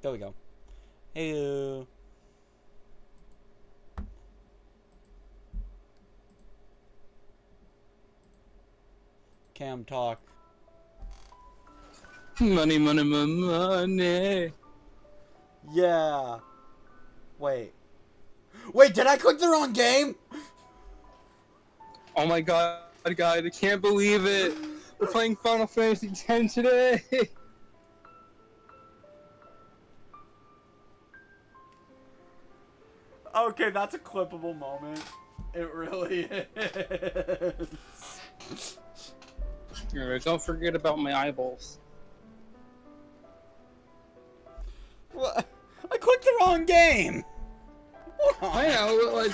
There we go. Hey. Cam talk. Money, money, money, money. Yeah. Wait. Wait, did I click the wrong game? Oh my god, guys, I can't believe it. We're playing Final Fantasy X today. Okay, that's a clippable moment. It really is. Alright, don't forget about my eyeballs. What? I clicked the wrong game. I know, like...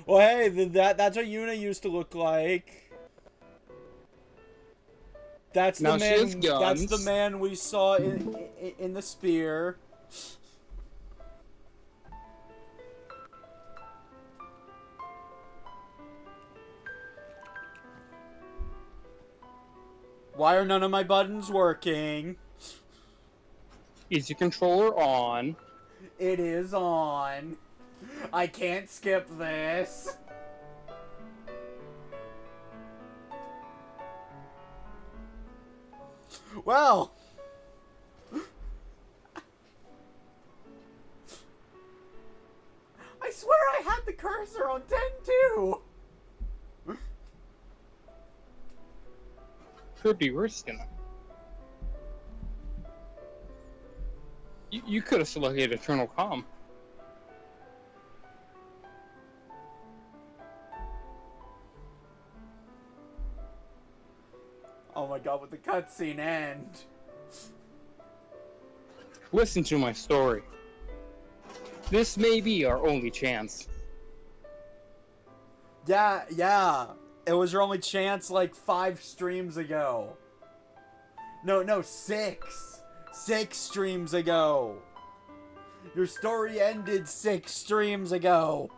Well, hey, that's what Yuna used to look like. That's Now the she has man. guns. That's the man we saw in the spear. Why are none of my buttons working? Is your controller on? It is on. I can't skip this. Well. I swear I had the cursor on 10 too. Could be worse, Skena. You could have selected Eternal Calm. Oh my god, with the cutscene end. Listen to my story. This may be our only chance. Yeah. It was your only chance like 5 streams ago. No, 6. 6 streams ago. Your story ended 6 streams ago.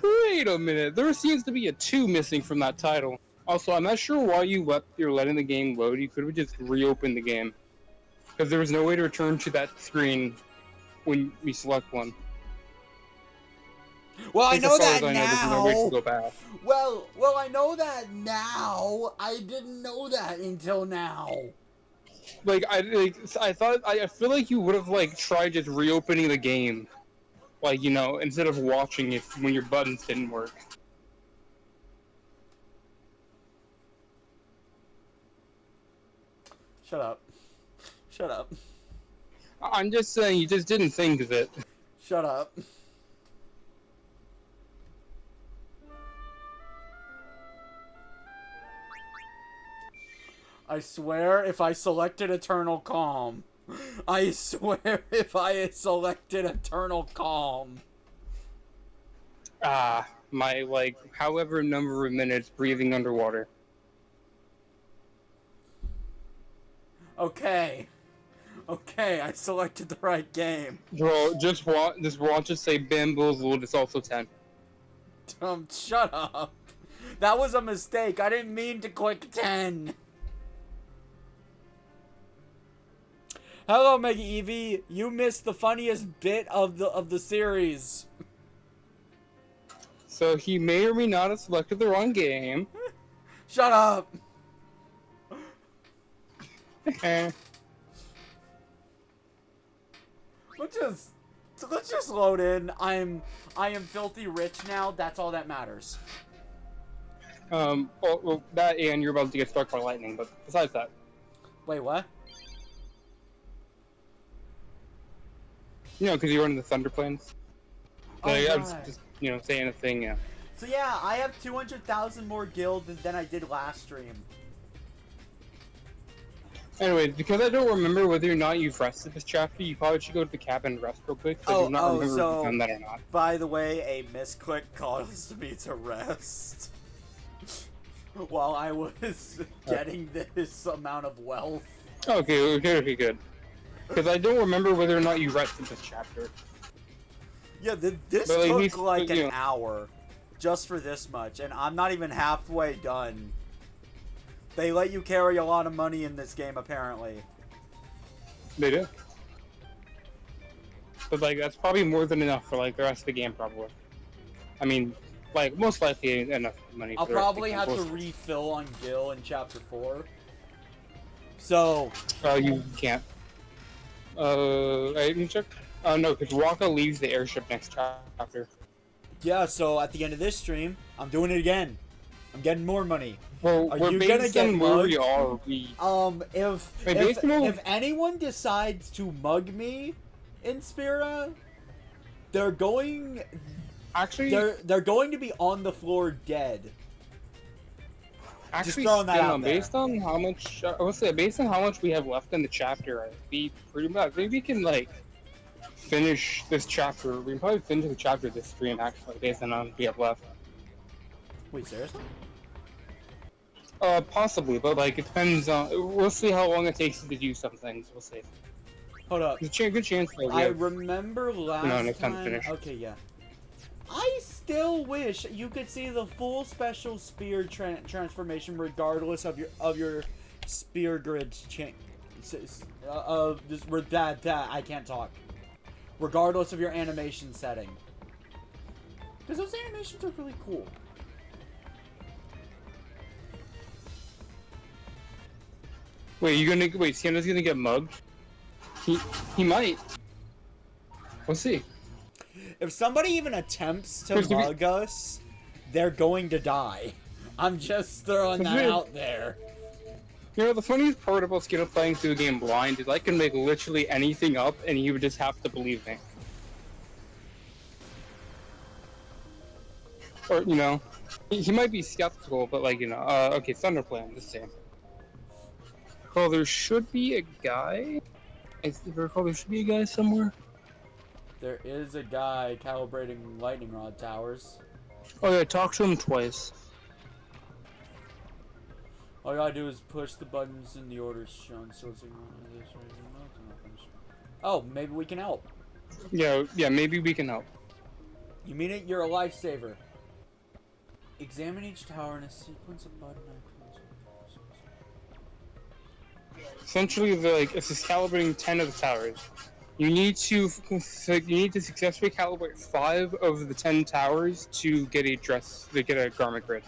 Wait a minute, there seems to be a 2 missing from that title. Also, I'm not sure why you're letting the game load. You could have just reopened the game. Because there was no way to return to that screen when we select one. Well, I know that now. There's no way to go back. Well, I know that now. I didn't know that until now. I feel like you would have tried just reopening the game, instead of watching it when your buttons didn't work. Shut up. Shut up. I'm just saying, you just didn't think of it. Shut up. I swear if I selected Eternal Calm. I swear if I had selected Eternal Calm. My, however number of minutes breathing underwater. Okay, I selected the right game. Bro, just watch it say bamboozled, it's also 10. Shut up. That was a mistake. I didn't mean to click 10. Hello, Mega Eevee. You missed the funniest bit of the series. So he may or may not have selected the wrong game. Shut up. Let's just load in. I am filthy rich now. That's all that matters. Well, that and you're about to get struck by lightning, but besides that. Wait, what? You know, because you were in the Thunder Plains. Oh, I was just, saying a thing, yeah. So yeah, I have 200,000 more guild than I did last stream. Anyways, because I don't remember whether or not you've rested this chapter, you probably should go to the cabin and rest real quick, so I do not remember if you've done that or not. By the way, a misclick caused me to rest. While I was getting this amount of wealth. Okay, good. Because I don't remember whether or not you rested this chapter. Yeah, this took like an hour just for this much, and I'm not even halfway done They let you carry a lot of money in this game, apparently. They do. But, like, that's probably more than enough for, like, the rest of the game, probably. I mean, like, most likely enough money I'll for the rest of the probably game. have to refill on Gil in Chapter 4. So... you can't. I didn't check. No, because Waka leaves the airship next chapter. Yeah, so at the end of this stream, I'm doing it again. I'm getting more money. Well, Are we're you gonna based get on where we mugged? are. If anyone decides to mug me in Spira, they're going... Actually... They're going to be on the floor dead. Actually, just throwing that out there. Based on how much... I would say, based on how much we have left in the chapter, I'd be pretty much... Maybe we can, like, finish this chapter. We can probably finish the chapter this stream, actually, based on how much we have left. Wait, seriously? Possibly, but, like, it depends on... We'll see how long it takes to do some things. We'll see. Hold up. There's a good chance that I remember last time time... finish. Okay, yeah. I still wish you could see the full special spear transformation regardless of your spear grid change. I can't talk. Regardless of your animation setting. Because those animations are really cool. Wait, Skena's gonna get mugged? He might. We'll see. If somebody even attempts to mug us, they're going to die. I'm just throwing that out there. You know, the funniest part about Skena playing through the game blind is I can make literally anything up and he would just have to believe me. Or, you know, he might be skeptical, but like, you know, okay, Thunderplan, the same. Well, there should be a guy. I recall there should be a guy somewhere. There is a guy calibrating lightning rod towers. Oh yeah, talk to him twice. All you gotta do is push the buttons in the order shown. So it's oh, maybe we can help. Yeah, maybe we can help. You mean it? You're a lifesaver. Examine each tower in a sequence of button icons. Essentially, if it's calibrating 10 of the towers, you need to successfully calibrate 5 of the 10 towers to get a garment grid.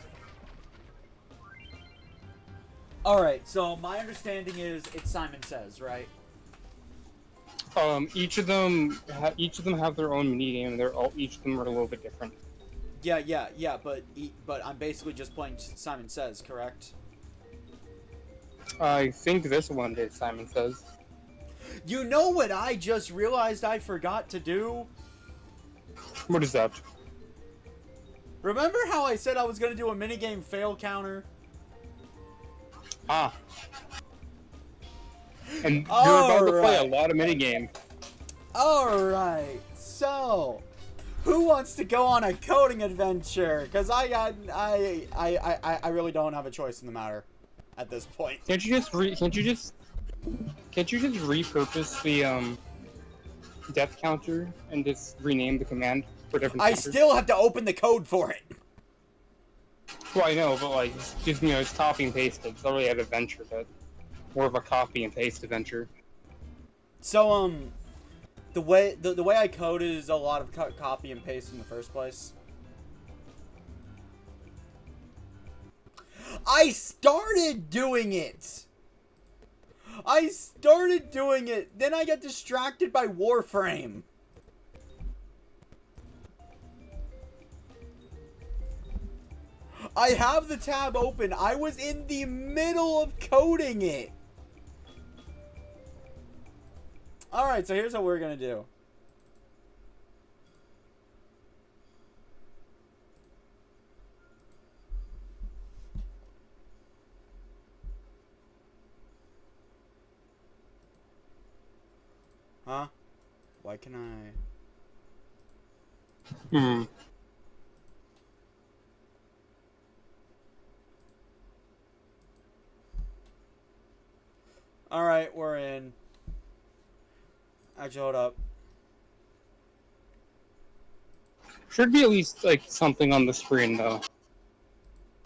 All right. So my understanding is it's Simon Says, right? Each of them have their own mini game, and each of them are a little bit different. Yeah. But I'm basically just playing Simon Says, correct? I think this one is Simon Says. You know what I just realized I forgot to do? What is that? Remember how I said I was going to do a minigame fail counter? Ah. And you're about to play a lot of minigames. Alright, so... Who wants to go on a coding adventure? Because I really don't have a choice in the matter at this point. Can't you just repurpose the death counter and just rename the command for different counters? I still have to open the code for it. Well, I know, but like, just, you know, it's copy and pasted. It's not really an adventure, but more of a copy and paste adventure. So the way I code is a lot of copy and paste in the first place. I started doing it. Then I got distracted by Warframe. I have the tab open. I was in the middle of coding it. Alright, so here's what we're gonna do. Huh? Why can I... Alright, we're in. Actually, hold up. Should be at least, like, something on the screen, though.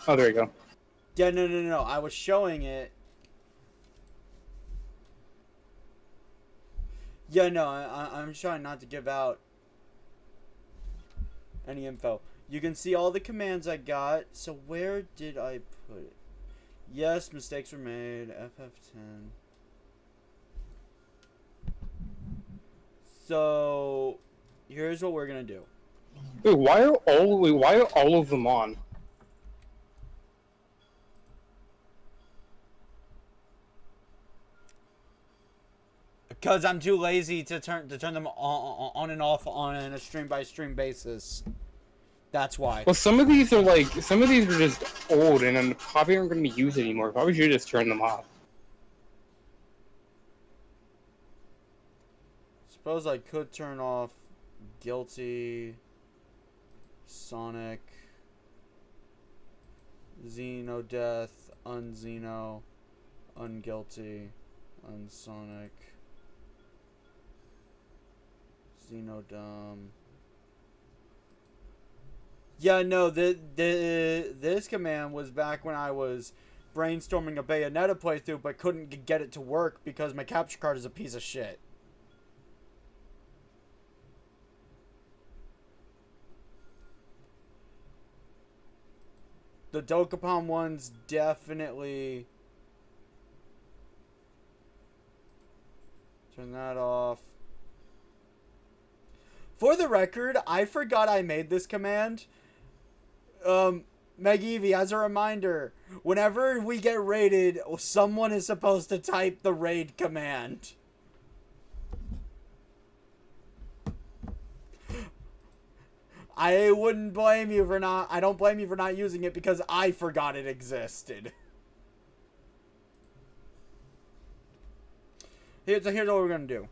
Oh, there you go. Yeah, no. I was showing it. Yeah, no, I'm trying not to give out any info. You can see all the commands I got. So where did I put it? Yes, mistakes were made. FF10. So here's what we're gonna do. Wait, why are all of them on? Because I'm too lazy to turn them on and off on a stream by stream basis. That's why. Well, some of these are just old and probably aren't going to be used anymore. Probably should just turn them off. Suppose I could turn off Guilty, Sonic, Xeno Death, Unxeno, Unguilty, Unsonic, Xenodum. Yeah, no, this command was back when I was brainstorming a Bayonetta playthrough, but couldn't get it to work because my capture card is a piece of shit. The Dokapon one's definitely... Turn that off. For the record, I forgot I made this command. Megevie, as a reminder, whenever we get raided, someone is supposed to type the raid command. I wouldn't blame you for not... I don't blame you for not using it because I forgot it existed. Here's what we're going to do.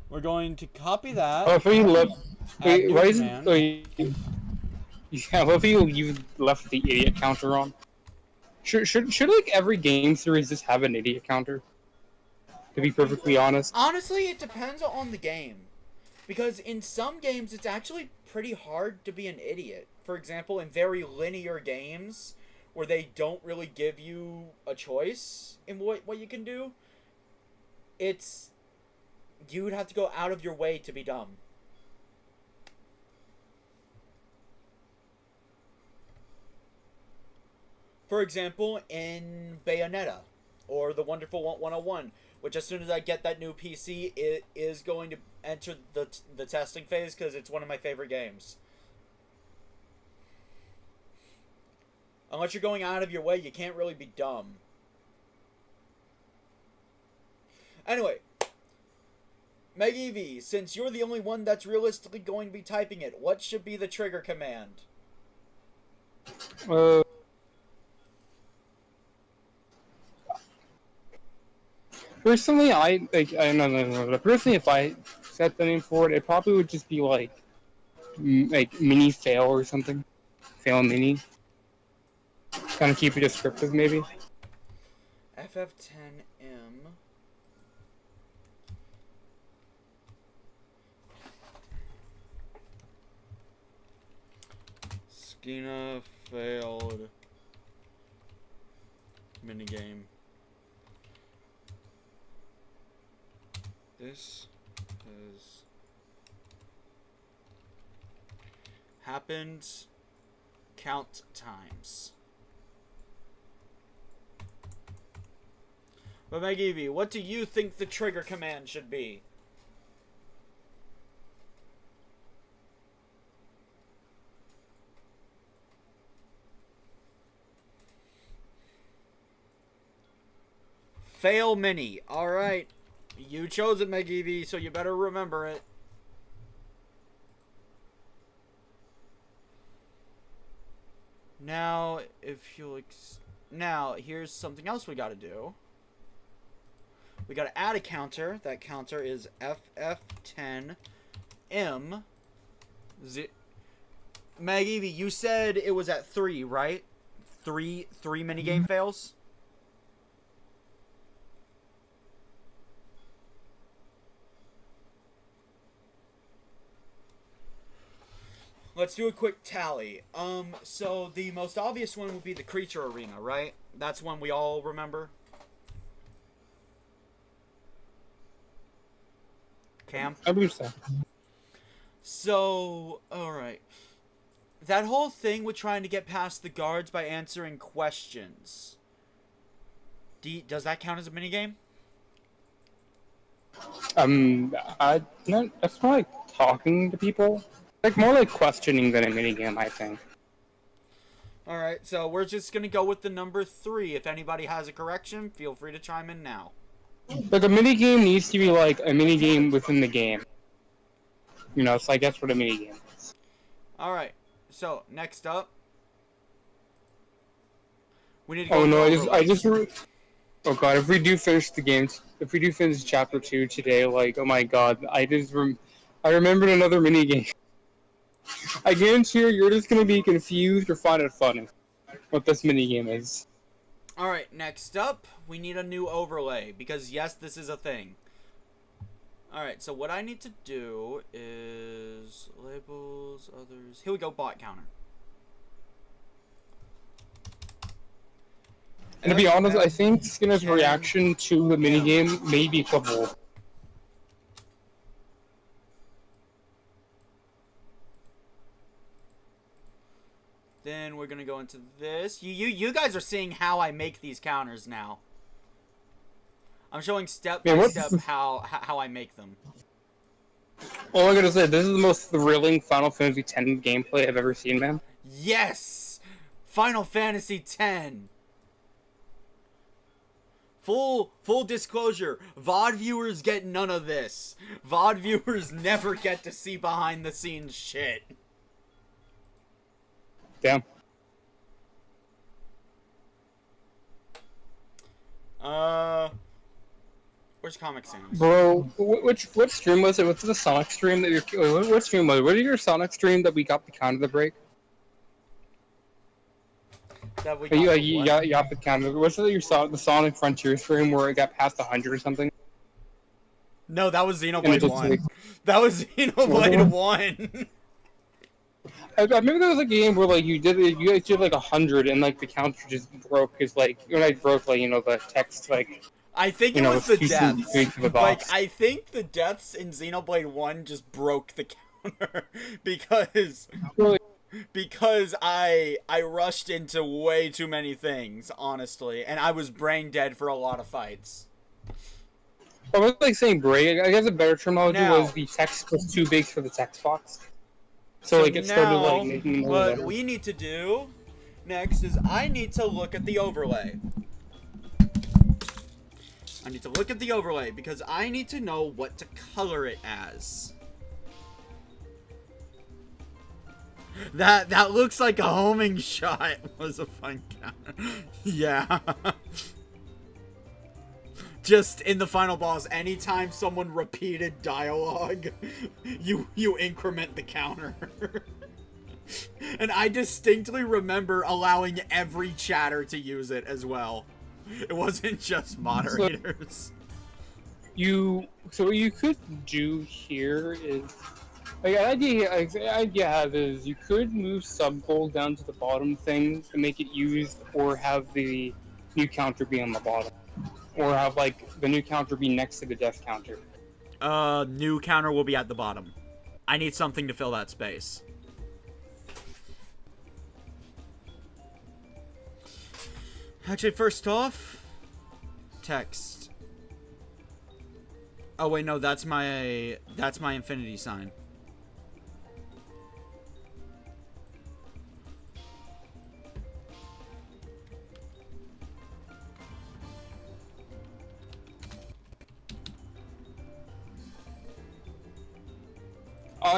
We're going to copy that. Oh, I thought you left... Wait, why is command. it... Yeah, I love you left the idiot counter on. Should like every game series just have an idiot counter? To be perfectly honest. Honestly, it depends on the game. Because in some games, it's actually pretty hard to be an idiot. For example, in very linear games, where they don't really give you a choice in what you can do, you would have to go out of your way to be dumb. For example, in Bayonetta, or the Wonderful 101, which as soon as I get that new PC, it is going to enter the testing phase because it's one of my favorite games. Unless you're going out of your way, you can't really be dumb. Anyway, Megevie, since you're the only one that's realistically going to be typing it, what should be the trigger command? Personally, personally, if I set the name for it, it probably would just be like mini fail or something. Fail mini. Kind of keep it descriptive, maybe. FF10M. Skena failed minigame. This has happened count times. But Megevie, what do you think the trigger command should be? Fail mini. Alright. You chose it, Megevie, so you better remember it. Now, if you now, here's something else we gotta do. We gotta add a counter. That counter is FF10M. Megevie, you said it was at 3, right? Three minigame fails? Let's do a quick tally. So the most obvious one would be the creature arena, right? That's one we all remember. Cam? I believe so. So, alright. That whole thing with trying to get past the guards by answering questions. Does that count as a minigame? That's more like talking to people. Like, more like questioning than a minigame, I think. Alright, so we're just gonna go with the number 3. If anybody has a correction, feel free to chime in now. Like, a minigame needs to be like a minigame within the game. You know, so I guess what a minigame is. Alright, so next up. We need to go Oh no, overlay. oh god, if we do finish the game, if we do finish chapter 2 today, like, oh my god, I remembered another minigame. I guarantee you're just gonna be confused or find it funny what this minigame is. Alright, next up, we need a new overlay, because yes, this is a thing. Alright, so what I need to do is labels, others. Here we go, bot counter. And to be honest, I think Skena's reaction to the minigame may be equivalent. Then we're gonna go into this. You guys are seeing how I make these counters now. I'm showing step by step how I make them. All I gotta say, this is the most thrilling Final Fantasy X gameplay I've ever seen, man. Yes! Final Fantasy X! Full disclosure, VOD viewers get none of this. VOD viewers never get to see behind the scenes shit. Damn. Where's Comic Sans? Bro, which stream was it? What's the Sonic stream that you're... What stream was it? What is your Sonic stream that we got the counter to break? That we got got the counter. What's it the Sonic Frontier stream where it got past 100 or something? No, that was Xenoblade 1. Like... That was Xenoblade 1. I remember there was a game where like you guys did like 100 and like the counter just broke because like when I broke like the text like I think it was the deaths. Like I think the deaths in Xenoblade 1 just broke the counter because I rushed into way too many things, honestly, and I was brain dead for a lot of fights. I was like saying break. I guess a better terminology was the text was too big for the text box. So like it started like making what we need to do next is I need to look at the overlay. I need to look at the overlay because I need to know what to color it as. That looks like a homing shot was a fun counter. Yeah. Just in the final boss, anytime someone repeated dialogue, you increment the counter. And I distinctly remember allowing every chatter to use it as well. It wasn't just moderators. So what you could do here is, like, an idea I have is you could move sub goal down to the bottom thing to make it used, or have the new counter be on the bottom. Or have, like, the new counter be next to the death counter. New counter will be at the bottom. I need something to fill that space. Actually, first off, text. Oh wait, no, that's my infinity sign.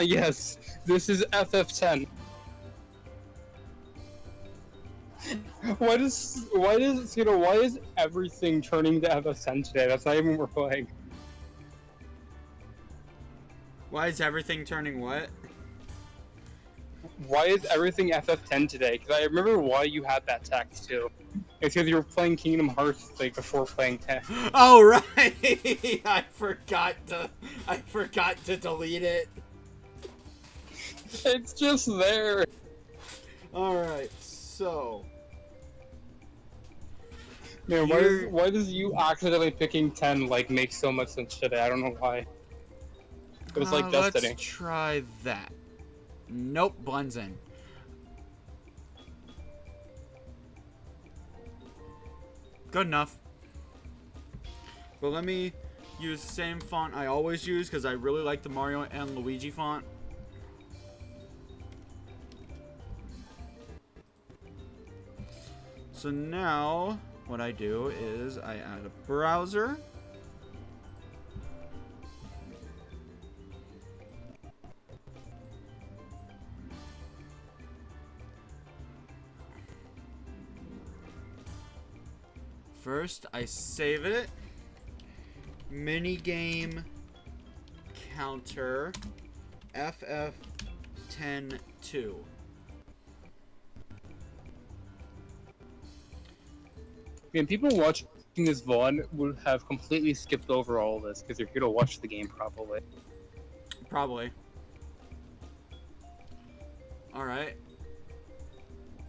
Yes, this is FF10. Why is everything turning to FF10 today? That's not even worth playing. Why is everything turning what? Why is everything FF10 today? Because I remember why you had that text too. It's because you were playing Kingdom Hearts like before playing 10. Oh right, I forgot to delete it. It's just there. Alright, so... Man, why does you accidentally picking 10 like make so much sense today? I don't know why. It was like Destiny. Let's try that. Nope, blends in. Good enough. But let me use the same font I always use because I really like the Mario and Luigi font. So now what I do is I add a browser. First, I save it. Minigame counter FF102. Man, people watching this VOD would have completely skipped over all this because they're here to watch the game, probably. Probably. Alright.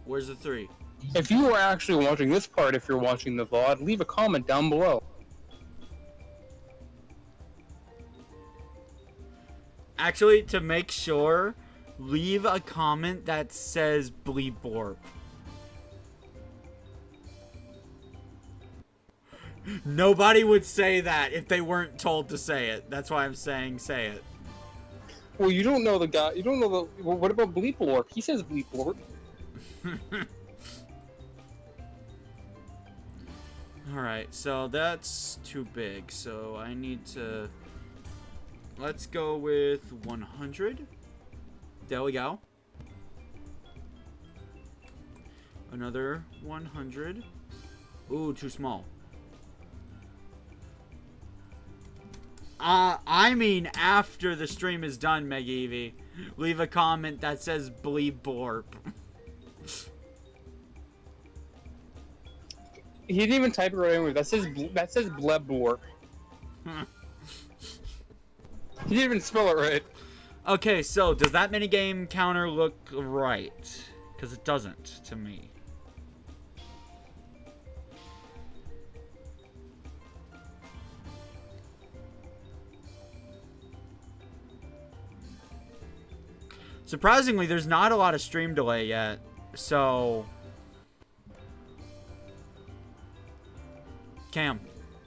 Where's the 3? If you are actually watching this part, if you're watching the VOD, leave a comment down below. Actually, to make sure, leave a comment that says bleep borp. Nobody would say that if they weren't told to say it. That's why I'm saying say it. Well, you don't know the guy. You don't know the. Well, what about Bleep Warp? He says Bleep Warp. Alright, so that's too big. So I need to... Let's go with 100. There we go. Another 100. Ooh, too small. I mean after the stream is done, Meg Evie. Leave a comment that says bleep borp. He didn't even type it right anyway. That says Bleb Warp. He didn't even spell it right. Okay, so does that minigame counter look right? Because it doesn't to me. Surprisingly, there's not a lot of stream delay yet, so... Cam,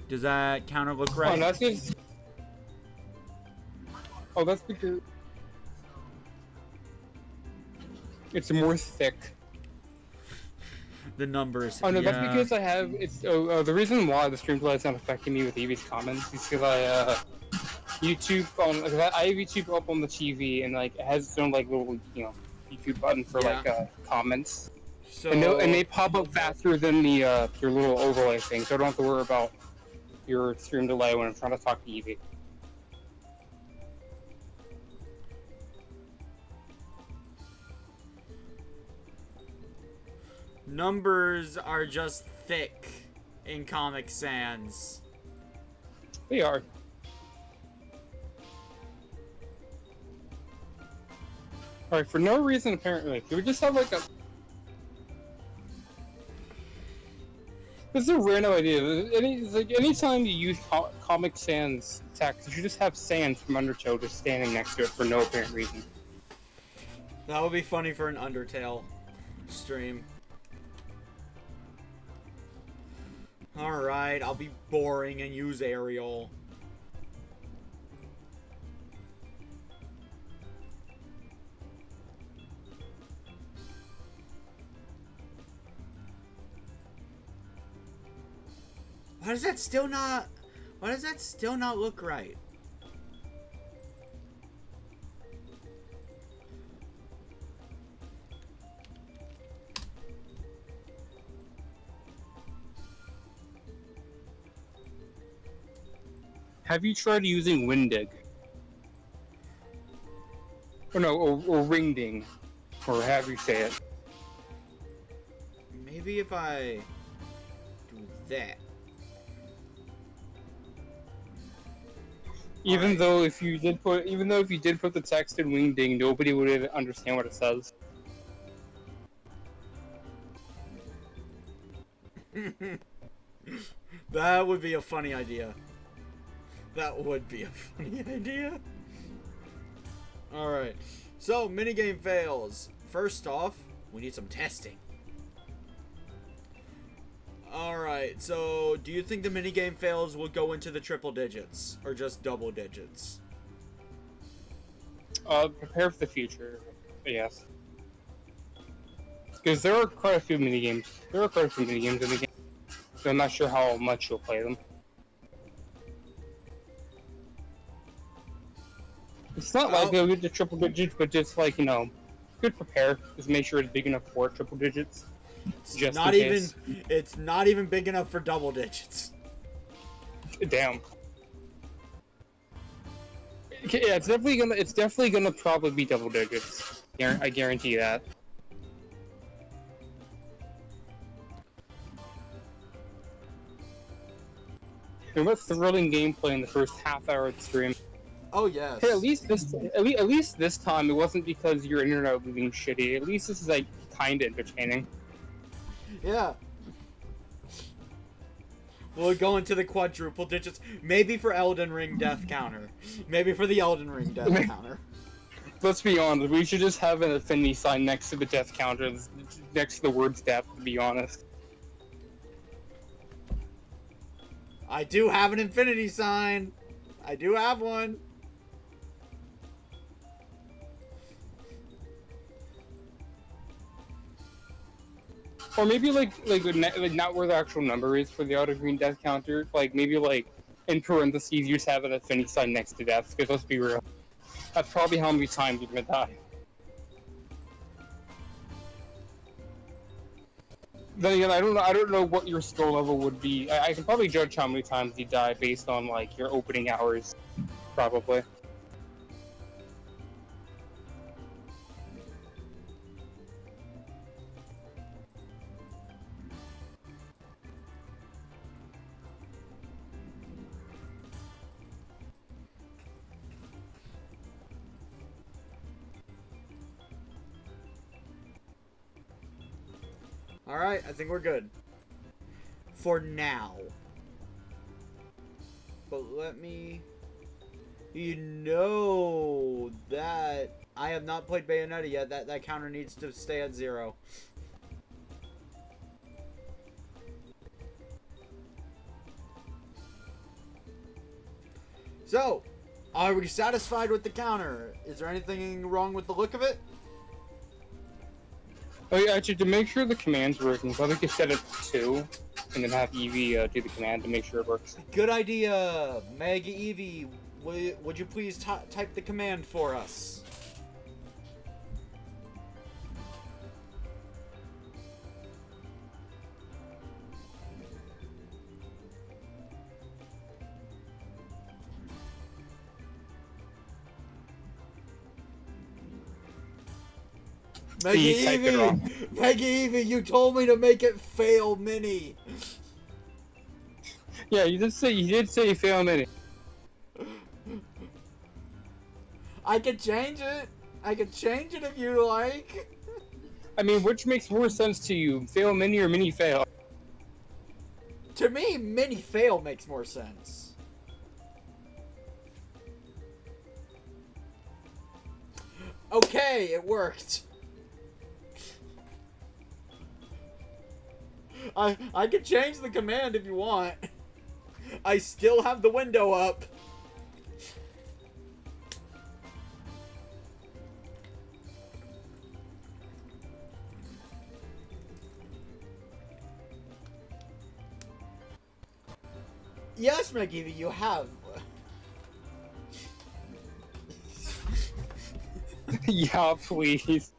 does that counter look right? Oh, that's just... Oh, that's because... It's more thick. The numbers. Oh no, yeah. that's because I have... It's the reason why the stream delay is not affecting me with Evie's comments is because I, YouTube on... I have YouTube up on the TV and, like, it has its own, like, little, you know, YouTube button for, like, comments. So... And they pop up faster than the, your little overlay thing, so I don't have to worry about your stream delay when I'm trying to talk to Evie. Numbers are just thick in Comic Sans. They are. Alright, for no reason apparently. Do we just have like a... This is a random idea. Anytime you use Comic Sans text, you should just have Sans from Undertow just standing next to it for no apparent reason. That would be funny for an Undertale stream. Alright, I'll be boring and use Ariel. Why does that still not look right? Have you tried using Windig? Or no, or Ringding, or however you say it. Maybe if I do that. Even though if you did put the text in Wingding, nobody would understand what it says. That would be a funny idea. That would be a funny idea. Alright. So, minigame fails. First off, we need some testing. Alright, so do you think the minigame fails will go into the triple digits? Or just double digits? Prepare for the future. Yes. Because there are quite a few minigames. There are quite a few minigames in the game. So I'm not sure how much you'll play them. It's not like they'll get to triple digits, but just like, you know, good prepare. Just make sure it's big enough for triple digits. Just not even. It's not even big enough for double digits. Damn. Okay, yeah, it's definitely gonna probably be double digits. I guarantee that. And what thrilling gameplay in the first half hour of the stream. Oh yes. Hey, at least this time it wasn't because your internet was being shitty. At least this is like kinda entertaining. Yeah. We'll go into the quadruple digits. Maybe for Elden Ring death counter. Maybe for the Elden Ring death counter. Let's be honest, we should just have an affinity sign next to the death counter, next to the word death, to be honest. I do have an infinity sign. I do have one. Or maybe like not where the actual number is for the outer green death counter. Like maybe like in parentheses you just have an affinity sign next to death. Because let's be real, that's probably how many times you're gonna die. Then again, I don't know what your skill level would be. I can probably judge how many times you die based on like your opening hours, probably. Alright, I think we're good. For now. But let me... You know that I have not played Bayonetta yet. That counter needs to stay at 0. So, are we satisfied with the counter? Is there anything wrong with the look of it? Oh yeah, actually, to make sure the command's working, so I think you set it to 2, and then have Eevee do the command to make sure it works. Good idea! Mega Eevee, would you please type the command for us? Mega Eevee! Mega Eevee, you told me to make it fail mini! Yeah, you did say fail mini. I could change it! I could change it if you like! I mean, which makes more sense to you, fail mini or mini fail? To me, mini fail makes more sense. Okay, it worked. I could change the command if you want. I still have the window up. Yes, Megivy, you have. Yeah, please.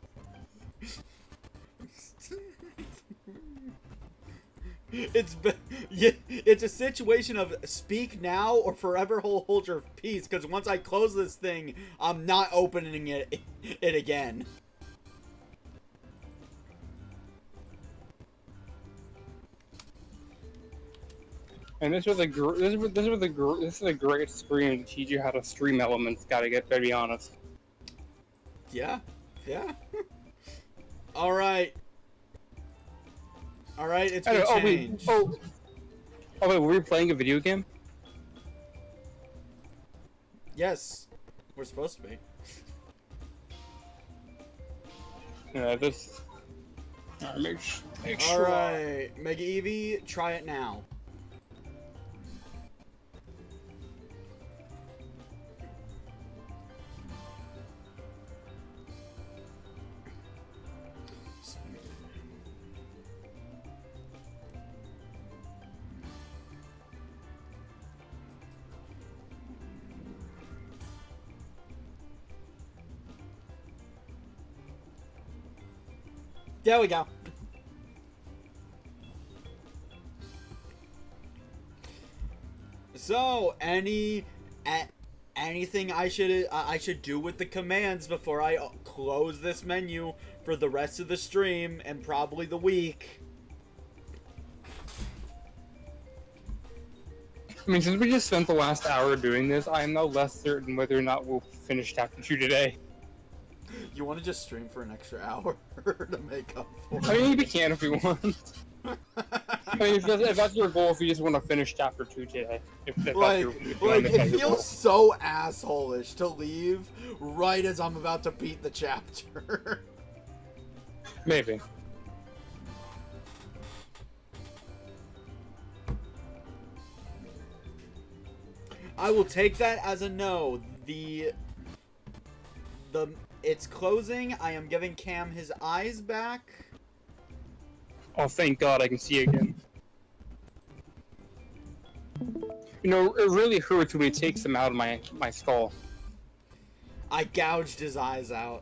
It's a situation of speak now or forever hold your peace, because once I close this thing, I'm not opening it again. And this is a great screen to teach you how to stream elements. Gotta be honest. Yeah, yeah. All right, it's been changed. Oh wait, were we playing a video game? Yes, we're supposed to be. Yeah, this. Make sure. All right, Mega Eevee, try it now. There we go. So, anything I should do with the commands before I close this menu for the rest of the stream and probably the week? I mean, since we just spent the last hour doing this, I am now less certain whether or not we'll finish chapter 2 today. You want to just stream for an extra hour to make up for it? I mean, we can if we want. I mean, if that's your goal, if you just want to finish chapter 2 today. If it feels so asshole-ish to leave right as I'm about to beat the chapter. Maybe. I will take that as a no. It's closing. I am giving Cam his eyes back. Oh, thank God I can see again. You know, it really hurts when he takes them out of my skull. I gouged his eyes out.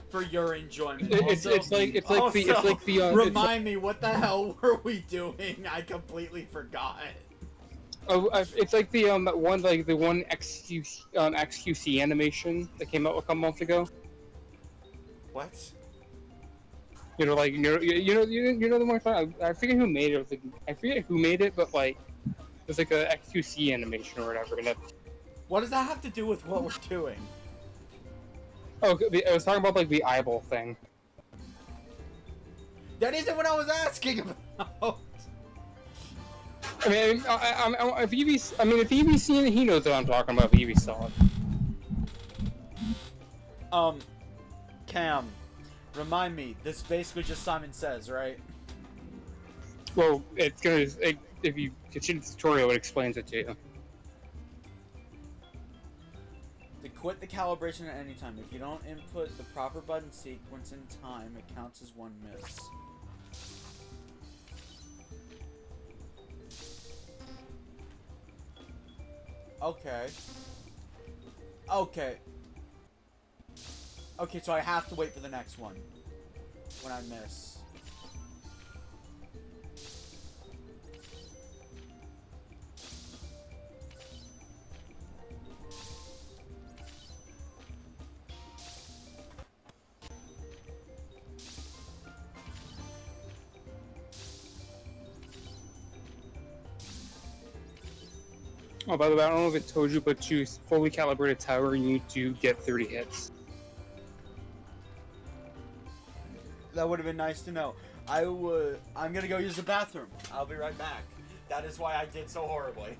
For your enjoyment. It's like the remind me, what the hell were we doing? I completely forgot. Oh, it's like the one XQC animation that came out a couple months ago. What? You know the one I'm talking about? I forget who made it. I forget who made it, but like it's like a XQC animation or whatever. And what does that have to do with what we're doing? Oh, I was talking about like the eyeball thing. That isn't what I was asking about. I mean, if Evie's seen it, he knows what I'm talking about. If Evie saw it. Cam, remind me. This is basically just Simon Says, right? Well, it's gonna. If you continue the tutorial, it explains it to you. To quit the calibration at any time, if you don't input the proper button sequence in time, it counts as one miss. Okay. Okay. Okay, so I have to wait for the next one. When I miss. Oh, by the way, I don't know if it told you, but to fully calibrate a tower, you need to get 30 hits. That would have been nice to know. I'm gonna go use the bathroom. I'll be right back. That is why I did so horribly.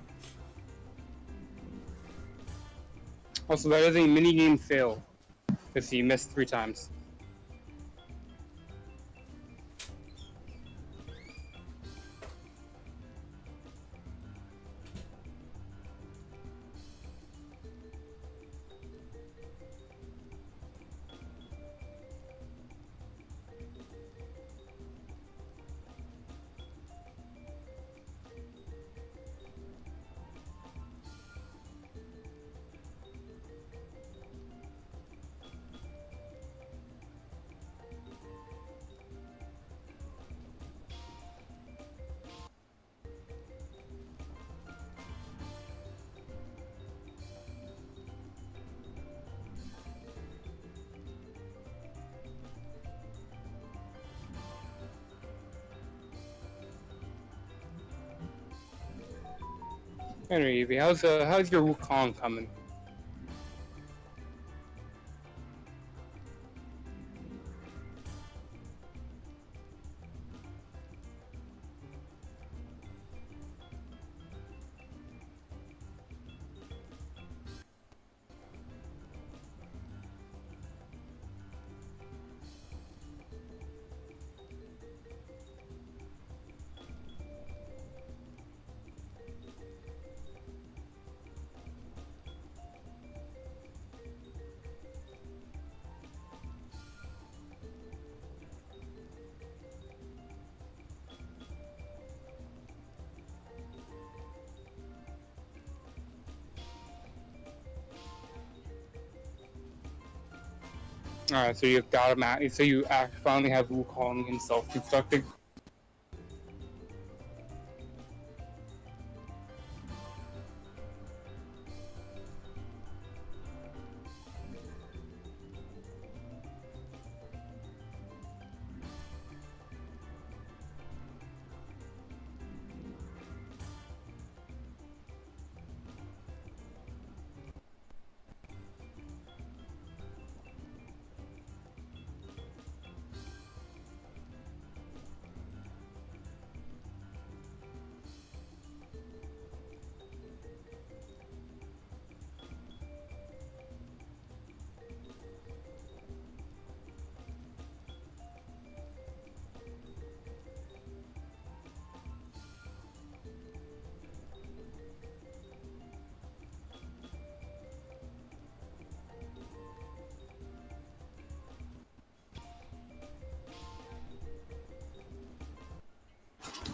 Also, that is a minigame fail, because he missed 3 times. Anyway, Evie, how's your Wukong coming? Alright, so you got him at, so you finally have Wukong himself constructed.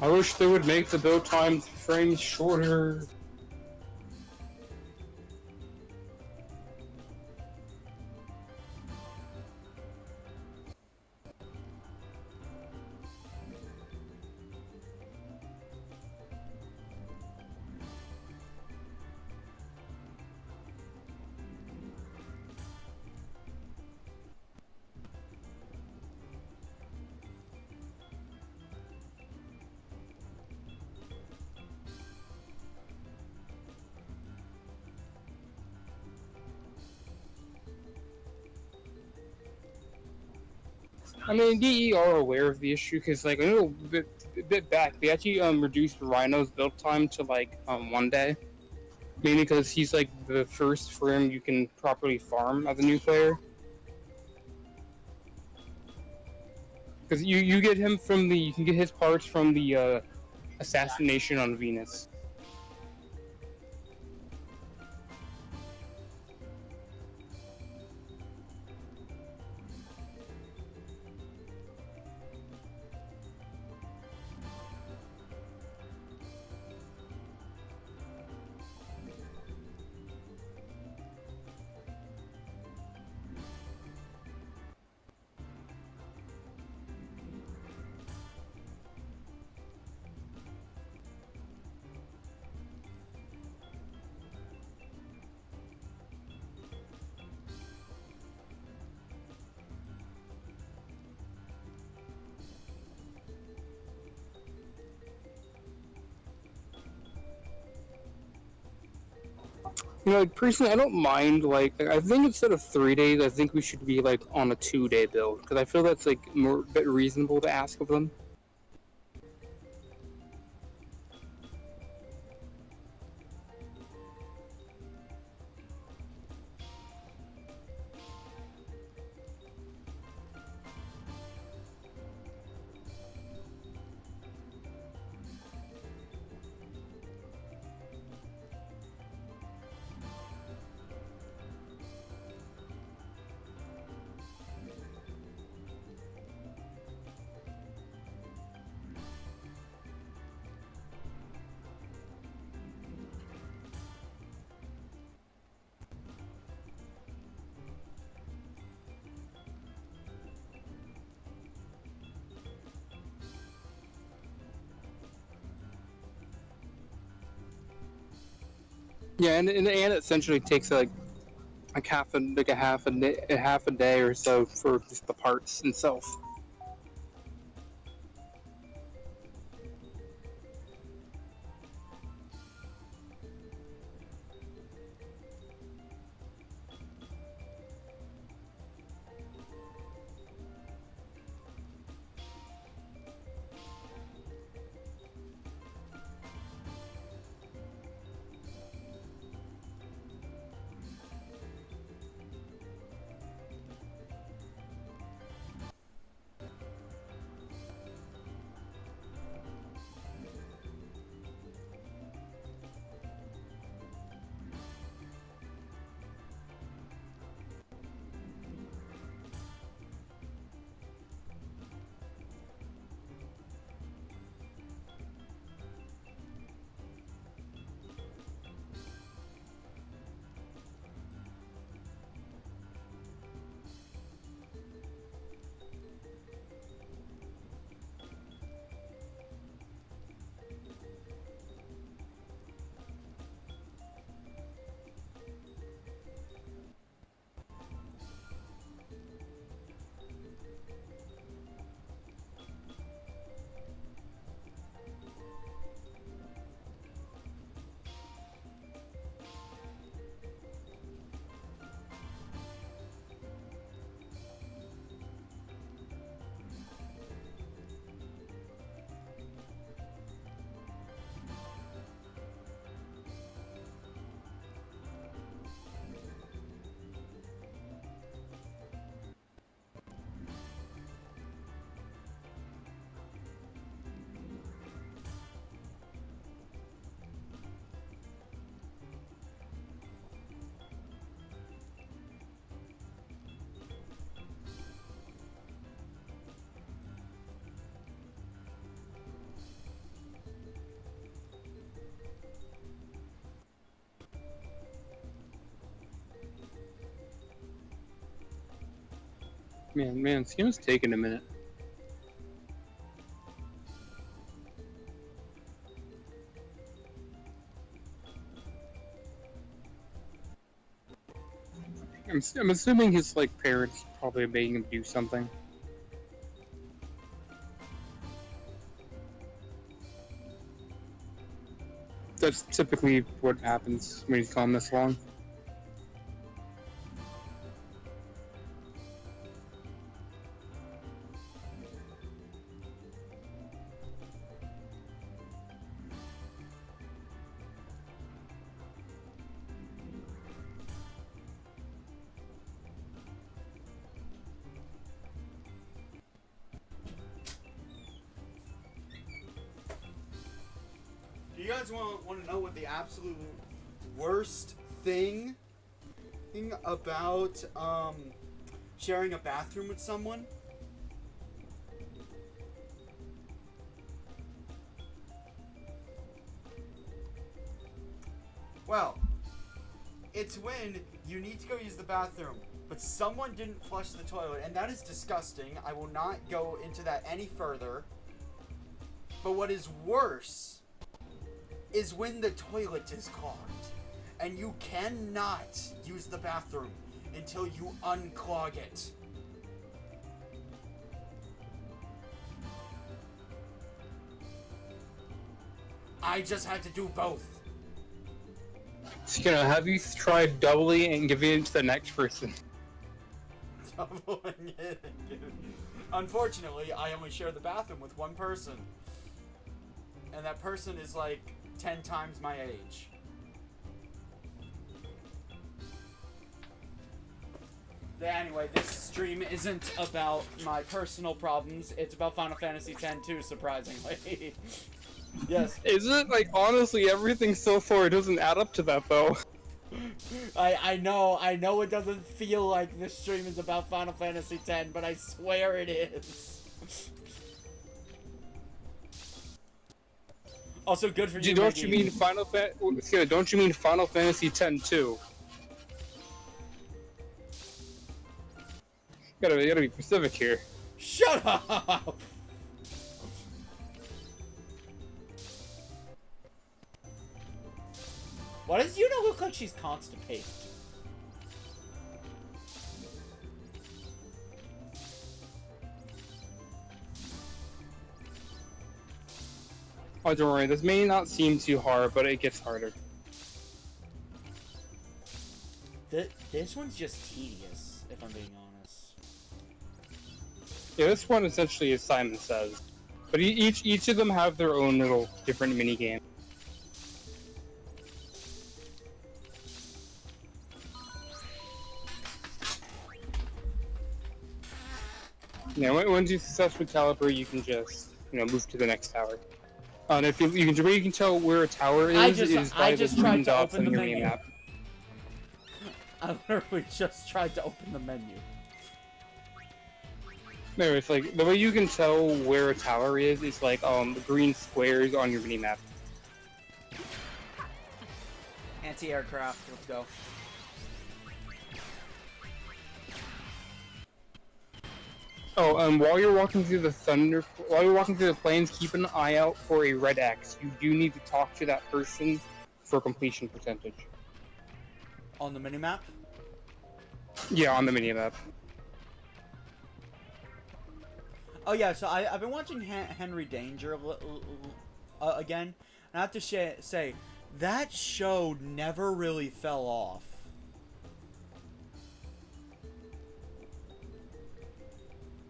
I wish they would make the build time frames shorter. I mean, DE are aware of the issue because, like, I know a bit back, they actually reduced Rhino's build time to like 1 day, mainly because he's like the first for him you can properly farm as a new player. Because you get him from you can get his parts from the assassination on Venus. You know, like, personally, I don't mind. Like, I think instead of 3 days, I think we should be like on a 2 day build because I feel that's like more bit reasonable to ask of them. Yeah, and it essentially takes like half a day or so for just the parts itself. Man, Skena's taking a minute. I'm assuming his like parents probably making him do something. That's typically what happens when he's gone this long. Do you guys want to know what the absolute worst thing about sharing a bathroom with someone? Well, it's when you need to go use the bathroom, but someone didn't flush the toilet, and that is disgusting. I will not go into that any further. But what is worse is when the toilet is clogged, and you cannot use the bathroom until you unclog it. I just had to do both. Skena, have you tried doubling and giving it to the next person? Doubling it. Unfortunately, I only share the bathroom with one person. And that person is like 10 times my age. But anyway, this stream isn't about my personal problems. It's about Final Fantasy X too, surprisingly. Yes. Is it? Like, honestly, everything so far doesn't add up to that, though. I know it doesn't feel like this stream is about Final Fantasy X, but I swear it is. Also, good for you. Don't you mean Final Fantasy X too? You gotta be specific here. Shut up! Why does Yuna look like she's constipated? Oh, don't worry, this may not seem too hard, but it gets harder. This one's just tedious, if I'm being honest. Yeah, this one essentially is Simon Says. But each of them have their own little different mini-game. Yeah, once you successfully calibrate, you can just, move to the next tower. And if you can tell where a tower is by the green dots on your map. I literally just tried to open the menu. No, it's like the way you can tell where a tower is like the green squares on your mini map. Anti-aircraft, let's go. Oh, while you're walking through the plains, keep an eye out for a red X. You do need to talk to that person for completion percentage. On the minimap? Yeah, on the minimap. Oh yeah, so I've been watching Henry Danger again, and I have to say, that show never really fell off.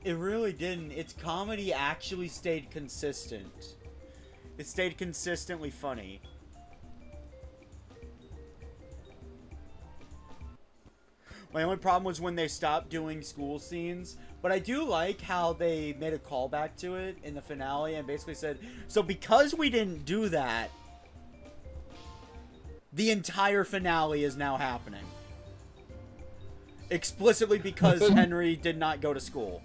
It really didn't. Its comedy actually stayed consistent. It stayed consistently funny. My only problem was when they stopped doing school scenes. But I do like how they made a callback to it in the finale and basically said, so because we didn't do that, the entire finale is now happening. Explicitly because Henry did not go to school.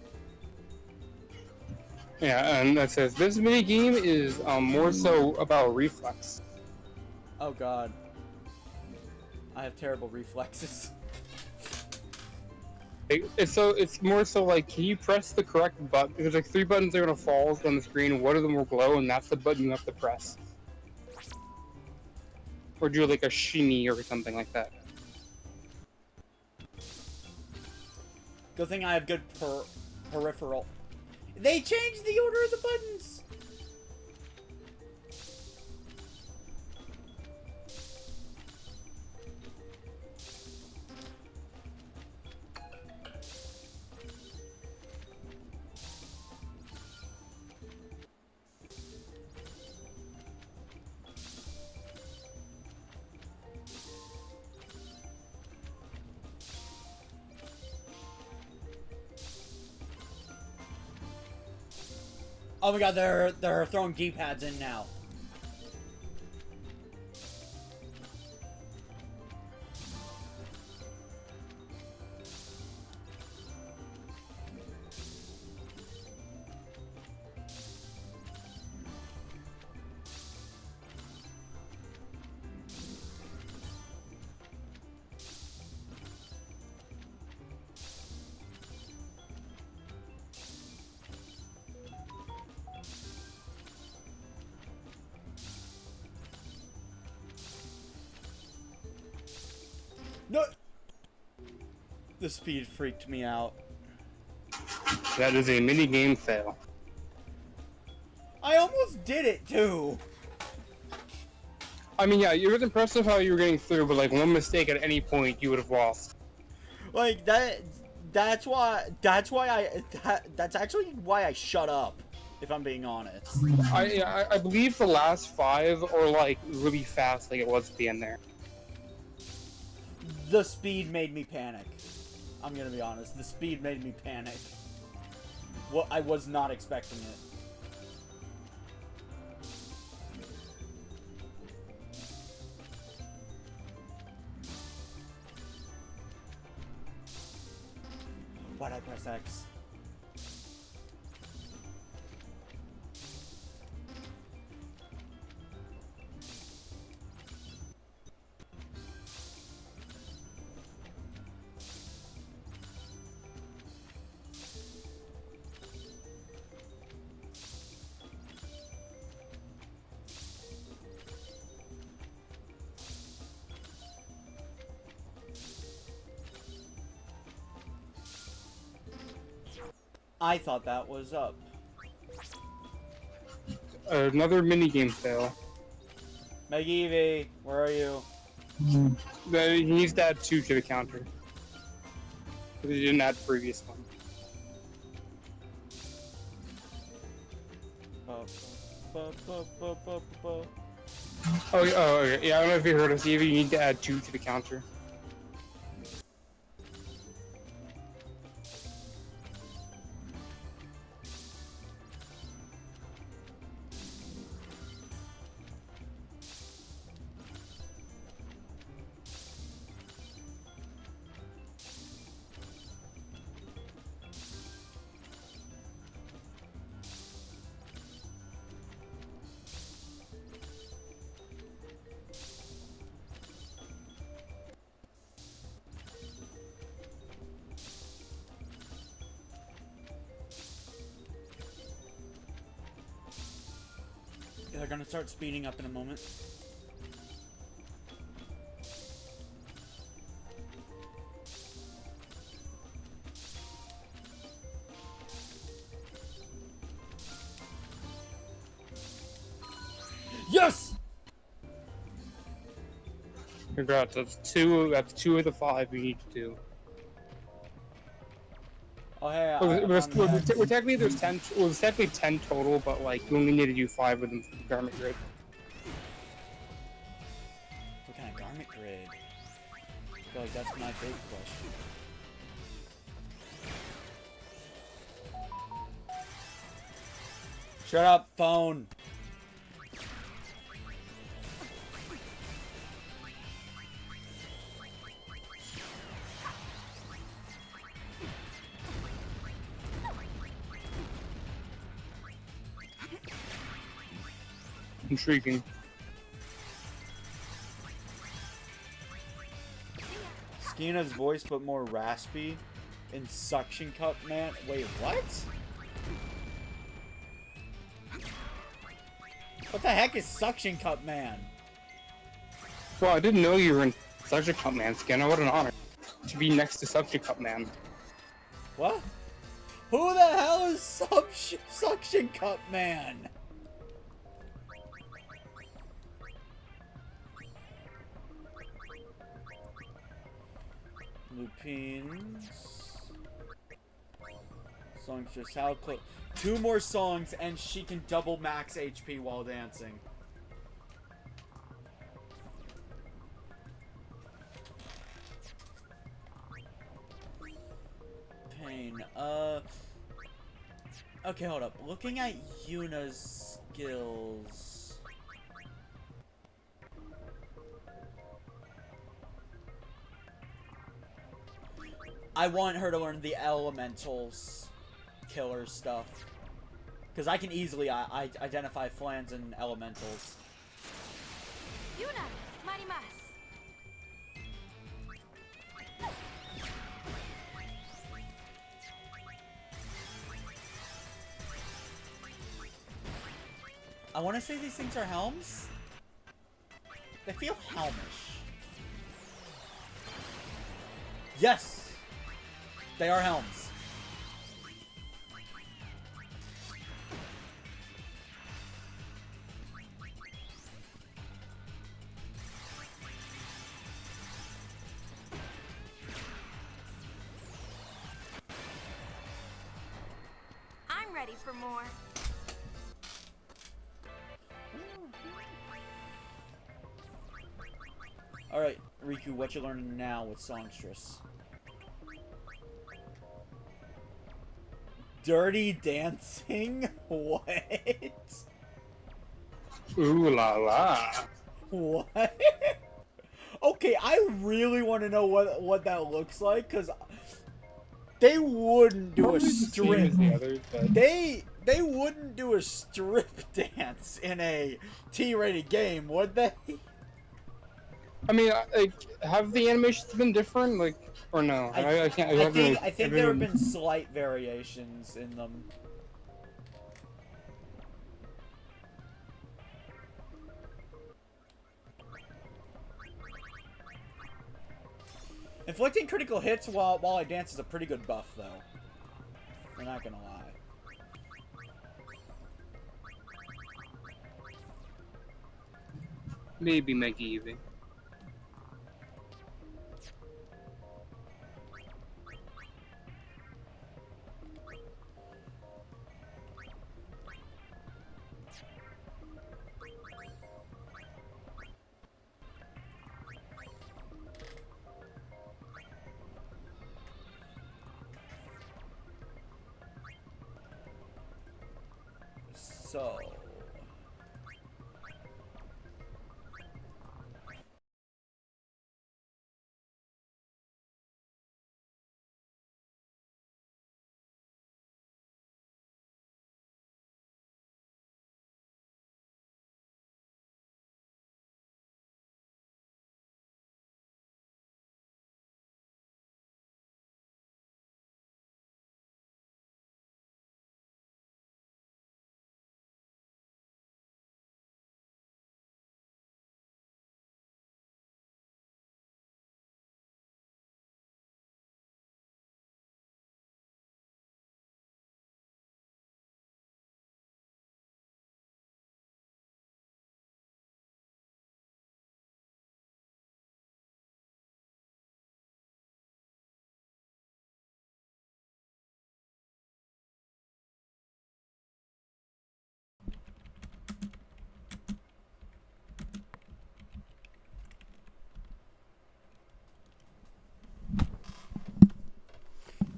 Yeah, and that says this mini game is more so about reflex. Oh god. I have terrible reflexes. It's more so like, can you press the correct button? There's like 3 buttons that are gonna fall on the screen. One of them will glow, and that's the button you have to press. Or do like a shimmy or something like that. Good thing I have good peripheral. They changed the order of the buttons! Oh my god, they're throwing D-pads in now. No! The speed freaked me out. That is a mini game fail. I almost did it too! I mean, yeah, it was impressive how you were getting through, but like one mistake at any point, you would have lost. Like, that's actually why I shut up, if I'm being honest. I believe the last 5 are like really fast, like it was at the end there. The speed made me panic. I'm gonna be honest. The speed made me panic. Well, I was not expecting it. Why'd I press X? I thought that was up. Another mini game fail. McEvie, where are you? He needs to add 2 to the counter. Because he didn't add the previous one. Oh, okay. Yeah, I don't know if you heard us, Evie. You need to add 2 to the counter. They're gonna start speeding up in a moment. Yes! Congrats, that's 2 of the 5 we need to do. Oh hey, Well, technically there's 10. Well, there's technically 10 total, but like you only need to do 5 of them for the garment grid. What kind of garment grid? I feel like that's my big question. Shut up, phone. Intriguing. Skena's voice, but more raspy. in Suction Cup Man. Wait, what? What the heck is Suction Cup Man? Well, I didn't know you were in Suction Cup Man, Skena. What an honor to be next to Suction Cup Man. What? Who the hell is Suction Cup Man? Lupines. Songs just how close. 2 more songs and she can double max HP while dancing. Pain. Okay, hold up. Looking at Yuna's skills. I want her to learn the elementals killer stuff. Because I can easily identify flans and elementals. Yuna, marimas. I want to say these things are helms. They feel helmish. Yes! They are helms. I'm ready for more. Alright, Riku, what you learning now with Songstress? Dirty dancing? What? Ooh la la. What? Okay, I really want to know what that looks like, because they wouldn't do Probably a the same strip. as the others, but... They wouldn't do a strip dance in a T-rated game, would they? I mean, like, have the animations been different, like, or no? I can't. I think there have been slight variations in them. Inflicting critical hits while I dance is a pretty good buff, though. I'm not gonna lie. Maybe make it easy. So...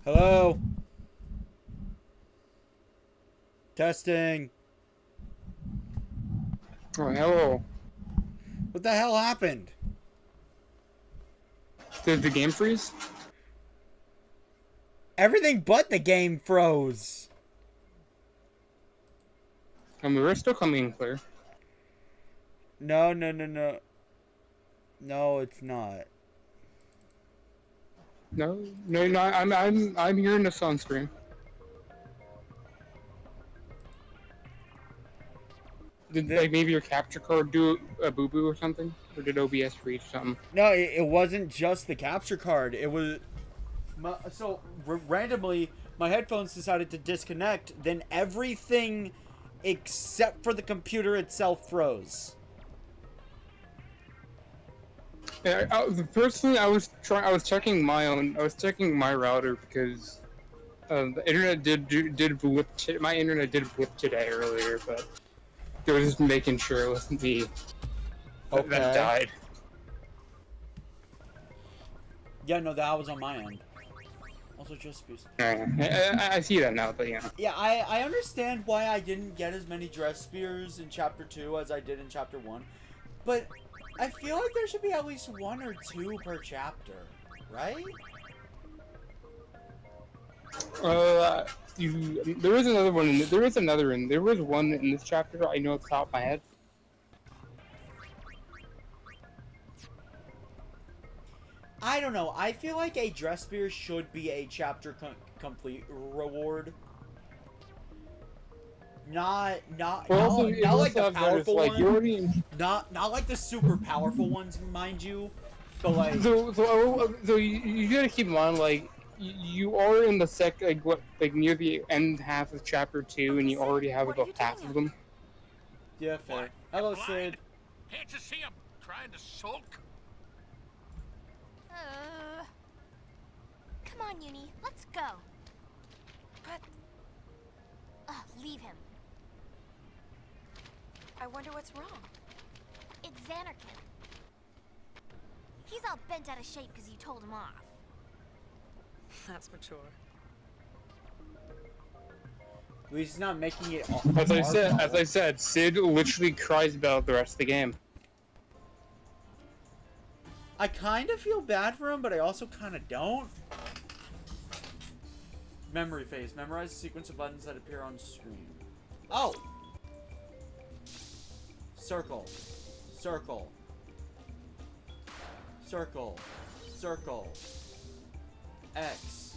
Hello? Testing. Oh, hello. What the hell happened? Did the game freeze? Everything but the game froze. I mean, we're still coming in clear. No. No, it's not. No. I'm hearing this on screen. Did like maybe your capture card do a boo boo or something, or did OBS freeze something? No, it wasn't just the capture card. It was randomly my headphones decided to disconnect. Then everything except for the computer itself froze. Yeah, personally, I was checking my router because the internet did blip. My internet did blip today earlier, but I was just making sure it wasn't that died. Yeah, no, that was on my end. Also, just boost. I see that now, but yeah. Yeah, I understand why I didn't get as many dress spears in Chapter 2 as I did in Chapter 1, but I feel like there should be at least 1 or 2 per chapter, right? There is another one. There was one in this chapter. I know off the top of my head. I don't know. I feel like a dress spear should be a chapter complete reward. Not like the powerful ones. Not like the super powerful ones, mind you. But like. So you gotta keep in mind, like, you are in the near the end half of chapter 2, and you already have about half of them. Yeah, fair. Hello, Sid. Can't you see I'm trying to sulk? Come on, Uni, let's go. But... leave him. I wonder what's wrong. It's Xanarkin. He's all bent out of shape because you told him off. That's mature. At least he's not making it. As I said, Sid literally cries about the rest of the game. I kind of feel bad for him, but I also kind of don't. Memory phase. Memorize the sequence of buttons that appear on screen. Oh! Circle. Circle. Circle. Circle. X.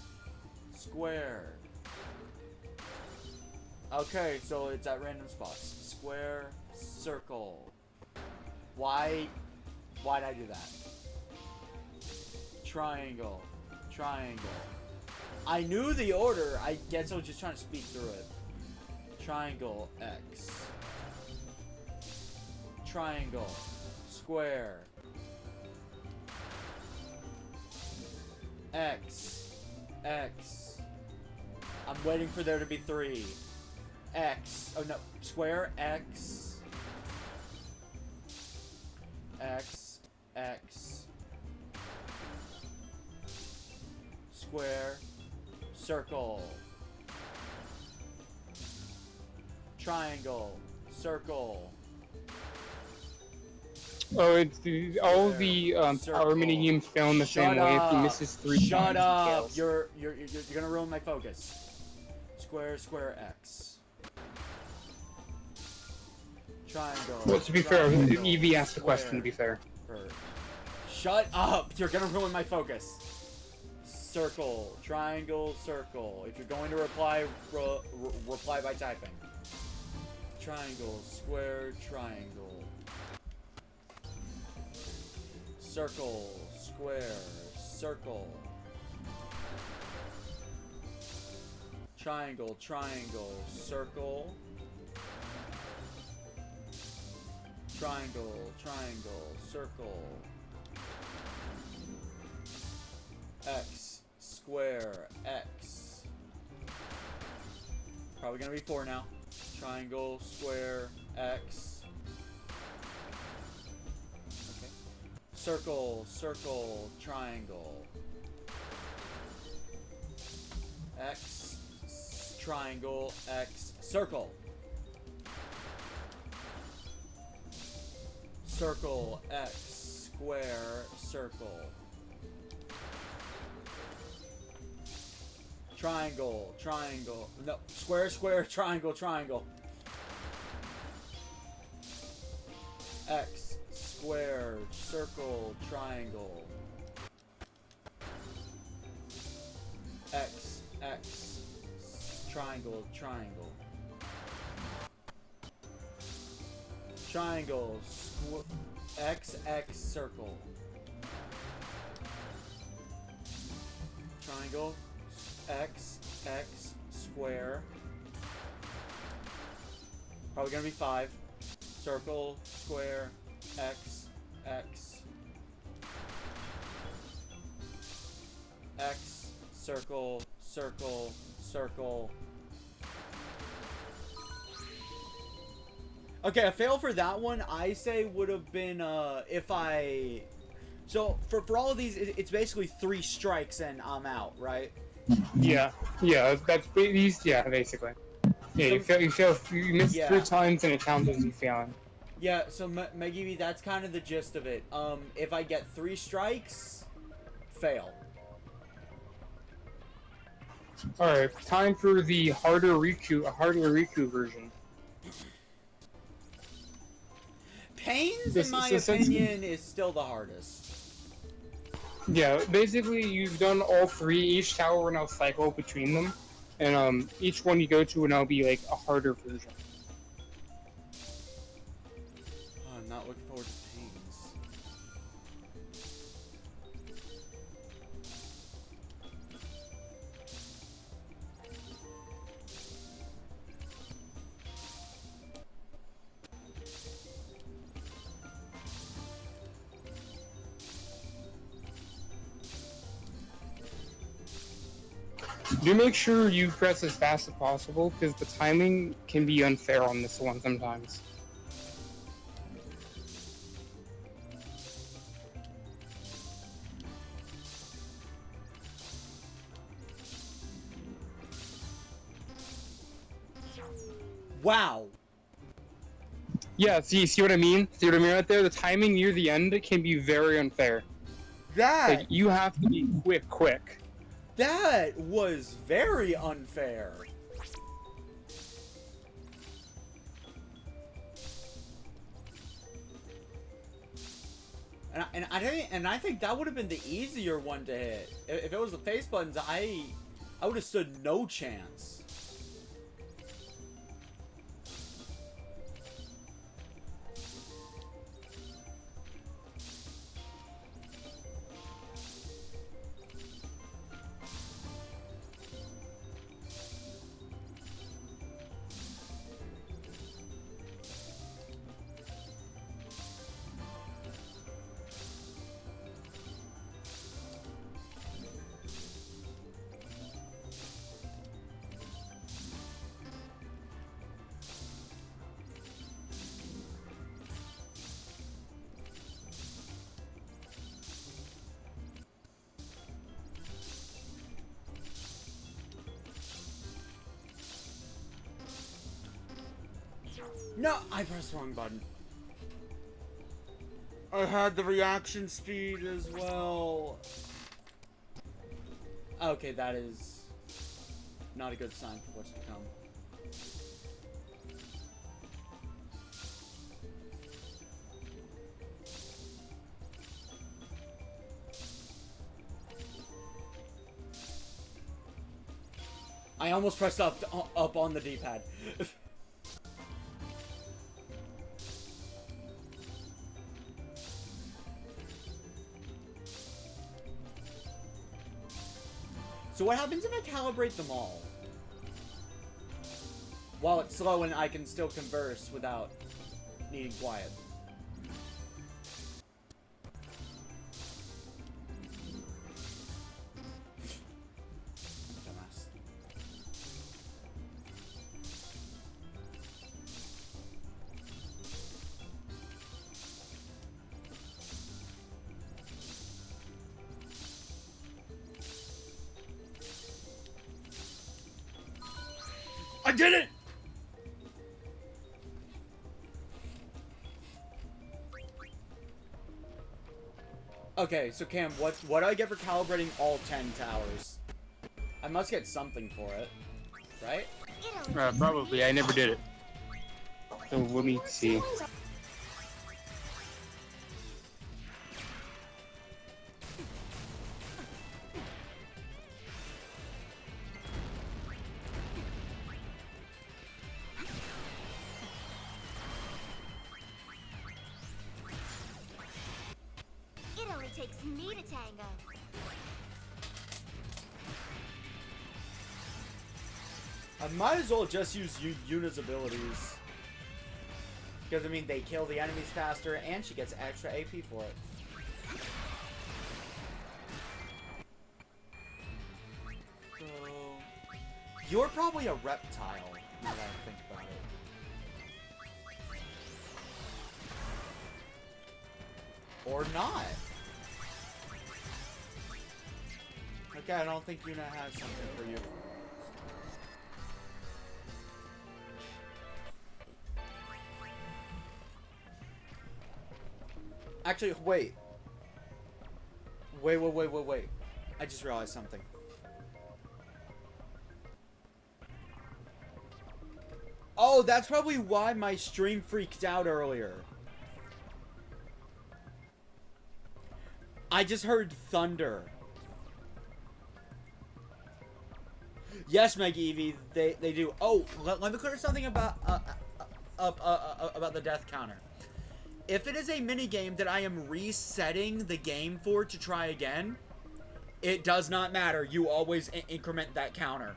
Square. Okay, so it's at random spots. Square. Circle. Why'd I do that? Triangle. Triangle. I knew the order. I guess I was just trying to speed through it. Triangle. X. Triangle. Square. X. X. I'm waiting for there to be 3. X. Oh no. Square. X. X. X. Square. Circle. Triangle. Circle. Oh, it's all the power mini games found the same way. If he misses 3 times, Shut up! he fails. You're gonna ruin my focus. Square, square, X. Triangle. Well, to be fair, triangle, Evie asked the square. question. To be fair. Shut up! You're gonna ruin my focus. Circle, triangle, circle. If you're going to reply, reply by typing. Triangle, square, triangle. Circle, square, circle. Triangle, triangle, circle. Triangle, triangle, circle. X, square, X. Probably gonna be 4 now. Triangle, square, X. Okay. Circle, circle, triangle. X, triangle, X, circle. Circle, X, square, circle. Triangle, triangle. No, square, square, triangle, triangle. X, square, circle, triangle. X, X, triangle, triangle. Triangle, X, X, circle. Triangle, X, X, square. Probably gonna be 5. Circle, square, X, X. X, circle, circle, circle. Okay, a fail for that one, I say would have been, if I... So, for all of these, it's basically 3 strikes and I'm out, right? Yeah, that's basically. Yeah, you miss Yeah. 3 times and it counts as you failing. Yeah, so Megumi, that's kind of the gist of it. If I get 3 strikes, fail. Alright, time for the harder Riku version. Pains, in my opinion, is still the hardest. Yeah, basically you've done all 3, each tower will now cycle between them, and each one you go to will now be like a harder version. Oh, I'm not looking forward to Pains. Do make sure you press as fast as possible, because the timing can be unfair on this one sometimes. Wow. Yeah, see what I mean? See what I mean right there? The timing near the end can be very unfair. That... Like, you have to be quick. That was very unfair. And I think that would have been the easier one to hit. If it was the face buttons, I would have stood no chance. No, I pressed the wrong button. I had the reaction speed as well. Okay, that is not a good sign for what's to come. I almost pressed up on the D-pad. So what happens if I calibrate them all? While it's slow and I can still converse without needing quiet. Dumbass. I did it! Okay, so Cam, what do I get for calibrating all 10 towers? I must get something for it, right? Probably. I never did it. So let me see. me to tango. I might as well just use Yuna's abilities. Because, I mean, they kill the enemies faster, and she gets extra AP for it. So... You're probably a reptile, now that I think about it. Or not. Okay, I don't think Yuna has something for you. Actually, wait. Wait. I just realized something. Oh, that's probably why my stream freaked out earlier. I just heard thunder. Yes, Maggie Evie, they do. Oh, let me clear something about the death counter. If it is a minigame that I am resetting the game for to try again, it does not matter. You always increment that counter.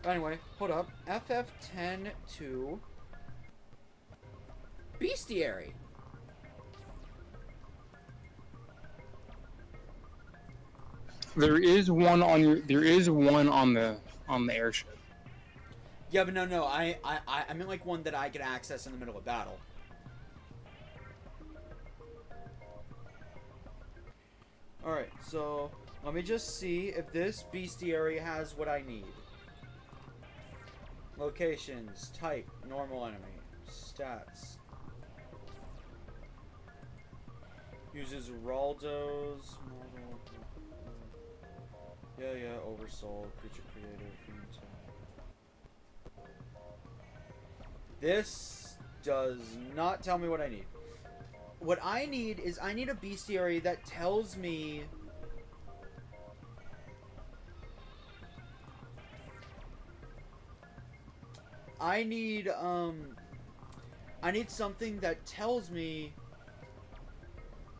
Anyway, hold up. FF10 to Bestiary. There is one on your. There is one on the airship. Yeah, but no. I mean like one that I could access in the middle of battle. Alright, so let me just see if this bestiary has what I need. Locations, type, normal enemy, stats. Uses Raldo's model. Yeah, Oversoul, creature creator, fiend type. This does not tell me what I need. What I need is I need a bestiary that tells me I need something that tells me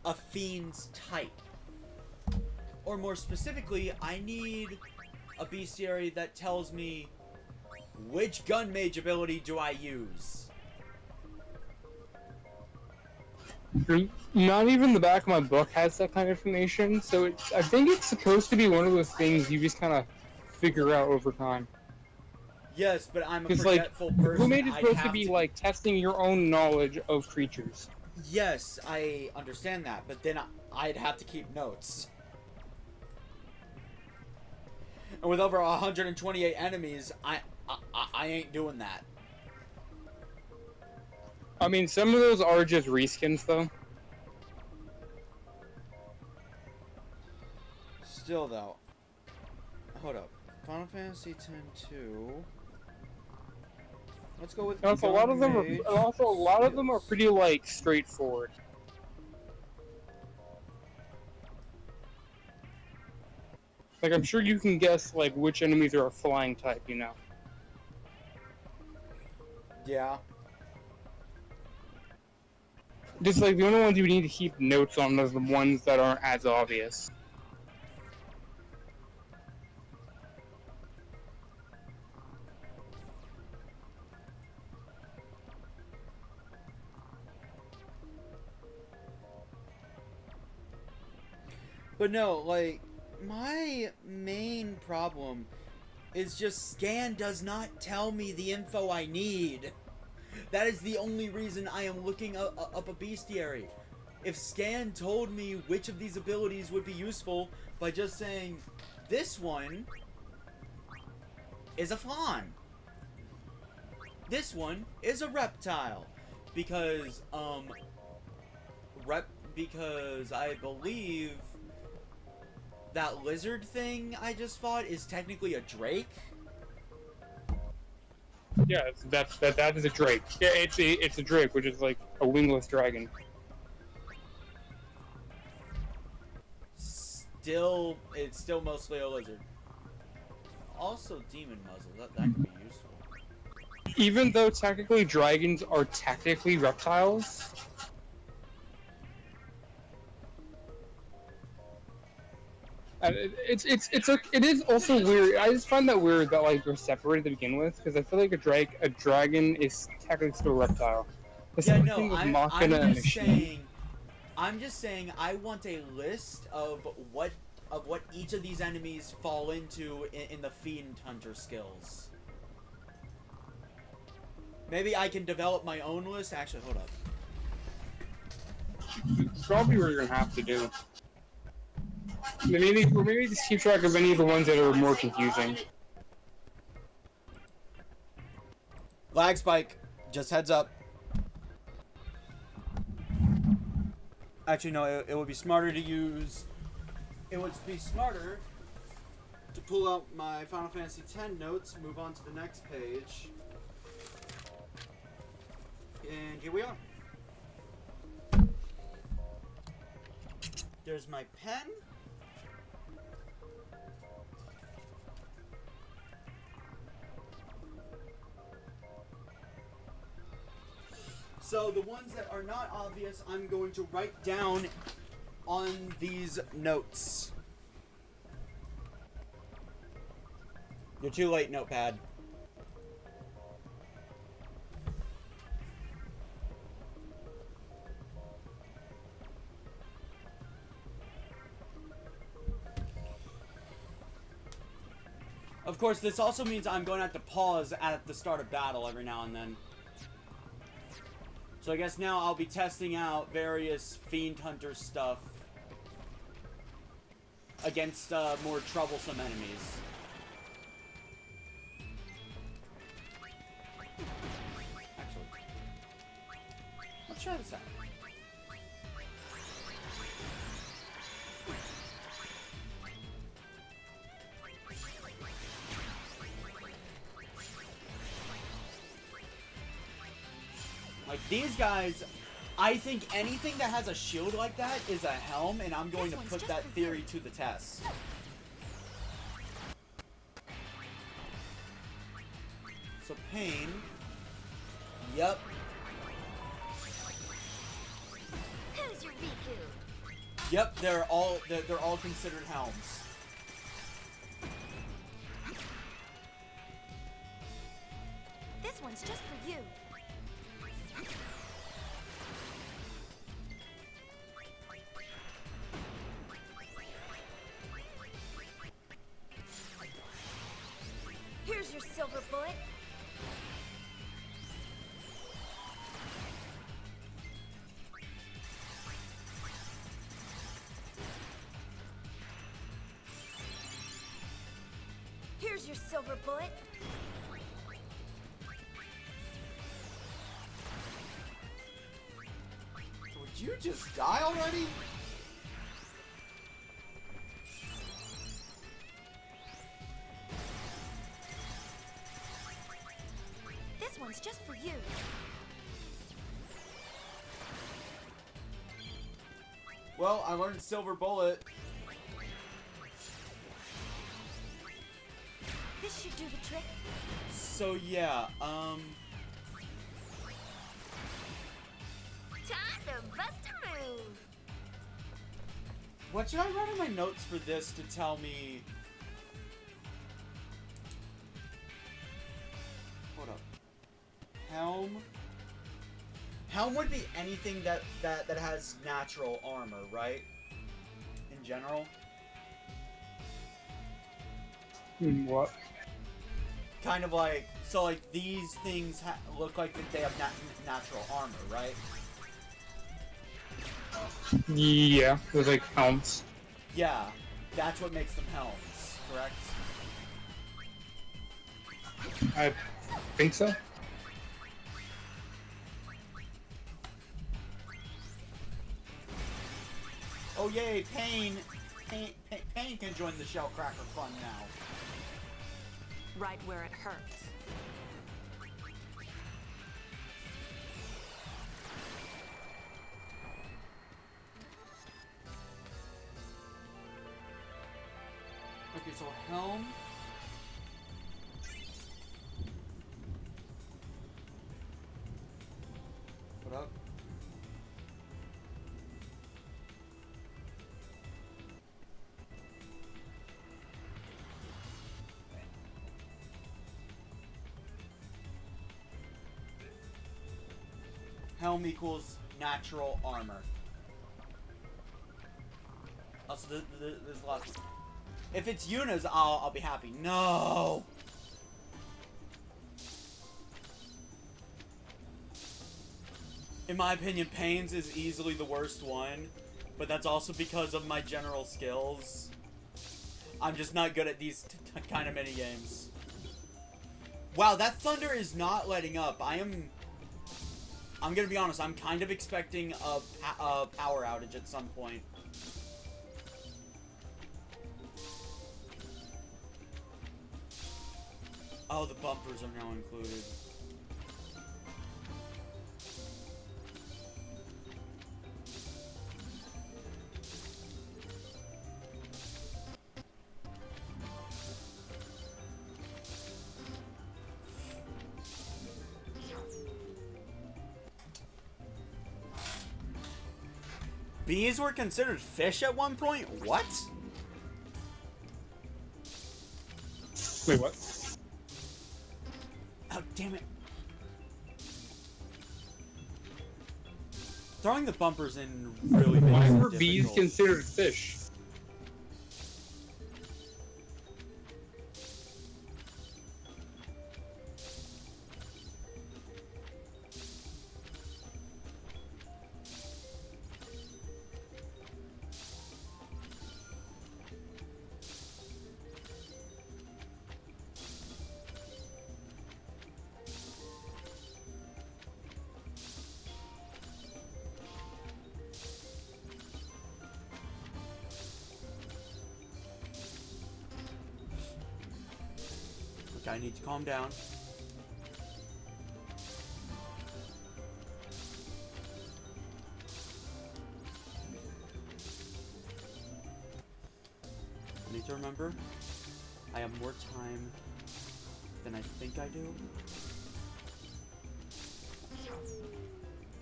a fiend's type. Or more specifically, I need a bestiary that tells me which gun mage ability do I use. Not even the back of my book has that kind of information, so I think it's supposed to be one of those things you just kind of figure out over time. Yes, but I'm a Because, forgetful like, person. who made it supposed to be, like, testing your own knowledge of creatures? Yes, I understand that, but then I'd have to keep notes. And with over 128 enemies, I ain't doing that. I mean, some of those are just reskins, though. Still, though. Hold up. Final Fantasy X-2. Let's go with. Also, a lot of them are pretty, like, straightforward. Like, I'm sure you can guess, like, which enemies are a flying type, you know. Yeah. Just, like, the only ones you need to keep notes on are the ones that aren't as obvious. But no, like, my main problem is just Scan does not tell me the info I need. That is the only reason I am looking up a bestiary. If Scan told me which of these abilities would be useful by just saying, this one is a fawn. This one is a reptile. Because I believe that lizard thing I just fought is technically a drake. Yeah, that is a drake. Yeah, it's a drake, which is like a wingless dragon. It's still mostly a lizard. Also, demon muzzle. That could be useful. Even though technically dragons are technically reptiles, It is also weird. I just find that weird that like they're separated to begin with, because I feel like a dragon is technically still a reptile. The Yeah, same no, thing with I'm Machina and just Machine. saying. I'm just saying I want a list of what each of these enemies fall into in the Fiend Hunter skills. Maybe I can develop my own list. Actually, hold up. Probably what you're gonna have to do. Maybe just keep track of any of the ones that are more confusing. Lag spike. Just heads up. Actually, no. It would be smarter to use. It would be smarter to pull out my Final Fantasy X notes, move on to the next page, and here we are. There's my pen. So the ones that are not obvious, I'm going to write down on these notes. You're too late, notepad. Of course, this also means I'm going to have to pause at the start of battle every now and then. So I guess now I'll be testing out various Fiend Hunter stuff against more troublesome enemies. Actually, let's try this out. Like, these guys, I think anything that has a shield like that is a helm, and I'm going to put that theory to the test. So, Pain. Yep. Who's your Riku? Yep, they're all considered helms. This one's just for you. Here's your silver bullet. Here's your silver bullet. Would you just die already? This one's just for you. Well, I learned silver bullet. This should do the trick. So yeah, Time to bust a move. what should I write in my notes for this to tell me? Hold up. Helm. Helm would be anything that has natural armor, right? In general. What? Kind of like, so like these things look like that they have natural armor, right? Yeah, there's like helms. Yeah, that's what makes them helms, correct? I think so. Oh yay, Pain can join the Shellcracker fun now. Right where it hurts. Okay, so Helm. Put up. helm equals natural armor. Also, there's a lot. If it's Yuna's, I'll be happy. No. In my opinion, Pain's is easily the worst one, but that's also because of my general skills. I'm just not good at these kind of mini games. Wow, that thunder is not letting up. I'm gonna be honest, I'm kind of expecting a power outage at some point. Oh, the bumpers are now included. Bees were considered fish at one point? What? Wait, what? Oh, damn it. Throwing the bumpers in really makes Why it were bees difficult. considered fish? I need to calm down. I need to remember, I have more time than I think I do.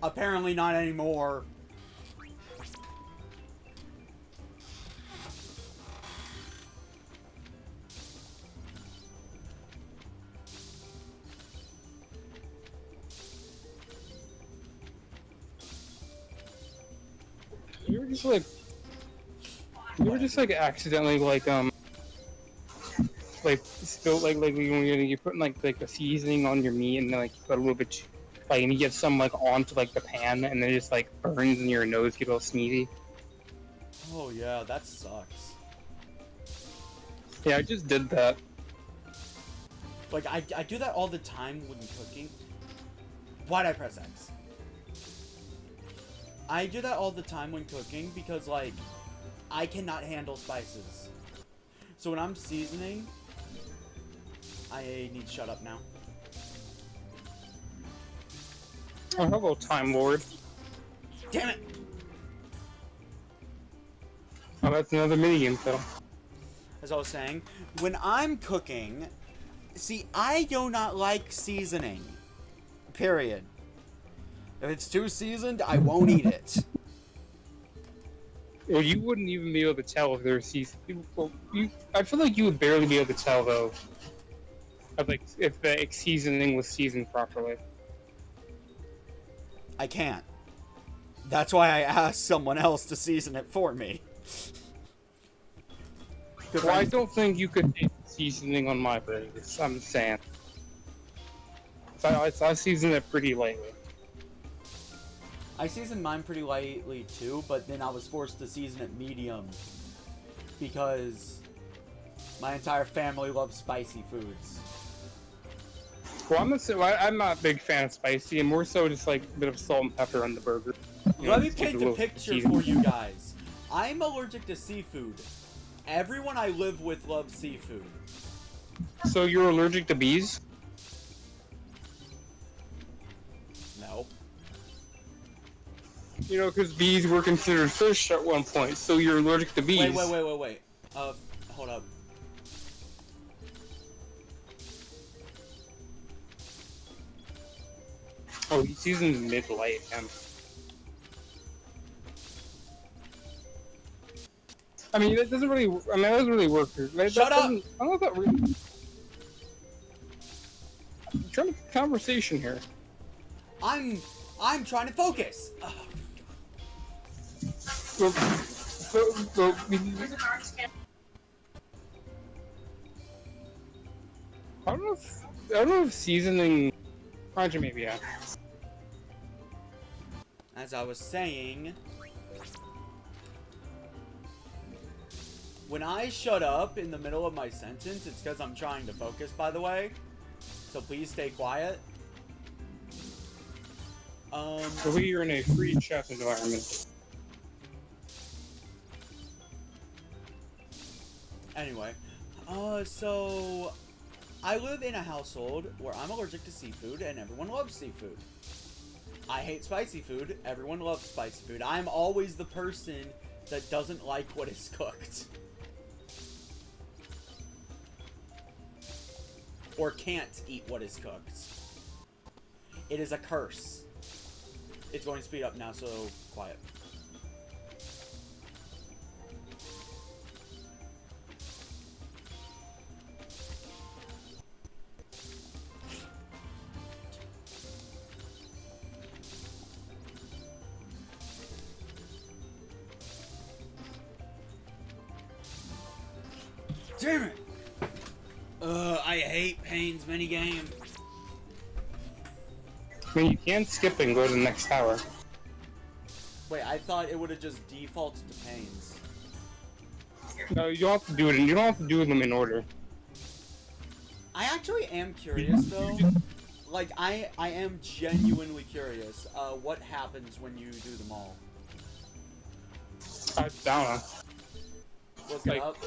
Apparently not anymore. You were just like accidentally like spill like when you're putting like a seasoning on your meat and then like you put a little bit like and you get some like onto like the pan and then it just like burns and your nose get all sneezy. Oh yeah, that sucks. Yeah, I just did that. Like I do that all the time when cooking. Why'd I press X? I do that all the time when cooking because, like, I cannot handle spices. So when I'm seasoning, I need to shut up now. Oh, hello, Time Lord. Damn it! Oh, that's another minigame, though. As I was saying, when I'm cooking, see, I do not like seasoning. Period. If it's too seasoned, I won't eat it. Well, you wouldn't even be able to tell if there's seasoning. Well, I feel like you would barely be able to tell, though, if the seasoning was seasoned properly. I can't. That's why I asked someone else to season it for me. Well, I don't think you could take seasoning on my burgers. I'm saying. I season it pretty lightly. I seasoned mine pretty lightly too, but then I was forced to season it medium because my entire family loves spicy foods. Well, I'm not a big fan of spicy, and more so just like a bit of salt and pepper on the burger. Let me paint a picture for you guys. I'm allergic to seafood. Everyone I live with loves seafood. So you're allergic to bees? No. You know, because bees were considered fish at one point, so you're allergic to bees. Wait. Hold up. Oh, he seasoned mid-light, man. I mean, that doesn't really. I mean, that doesn't really work. Shut up! I don't know if that really. I'm trying to conversation here. I'm I'm trying to focus. Ugh. I don't know if seasoning. Roger, maybe yeah. As I was saying, when I shut up in the middle of my sentence, it's because I'm trying to focus, by the way. So please stay quiet. So we are in a free chess environment. Anyway, so I live in a household where I'm allergic to seafood and everyone loves seafood. I hate spicy food. Everyone loves spicy food. I'm always the person that doesn't like what is cooked. Or can't eat what is cooked. It is a curse. It's going to speed up now, so quiet. Damn it! I hate Payne's minigame. I mean, you can skip and go to the next tower. Wait, I thought it would have just defaulted to Payne's. No, you don't have to do it. You don't have to do them in order. I actually am curious though. Like, I am genuinely curious. What happens when you do them all? I don't know. Look it Like, up.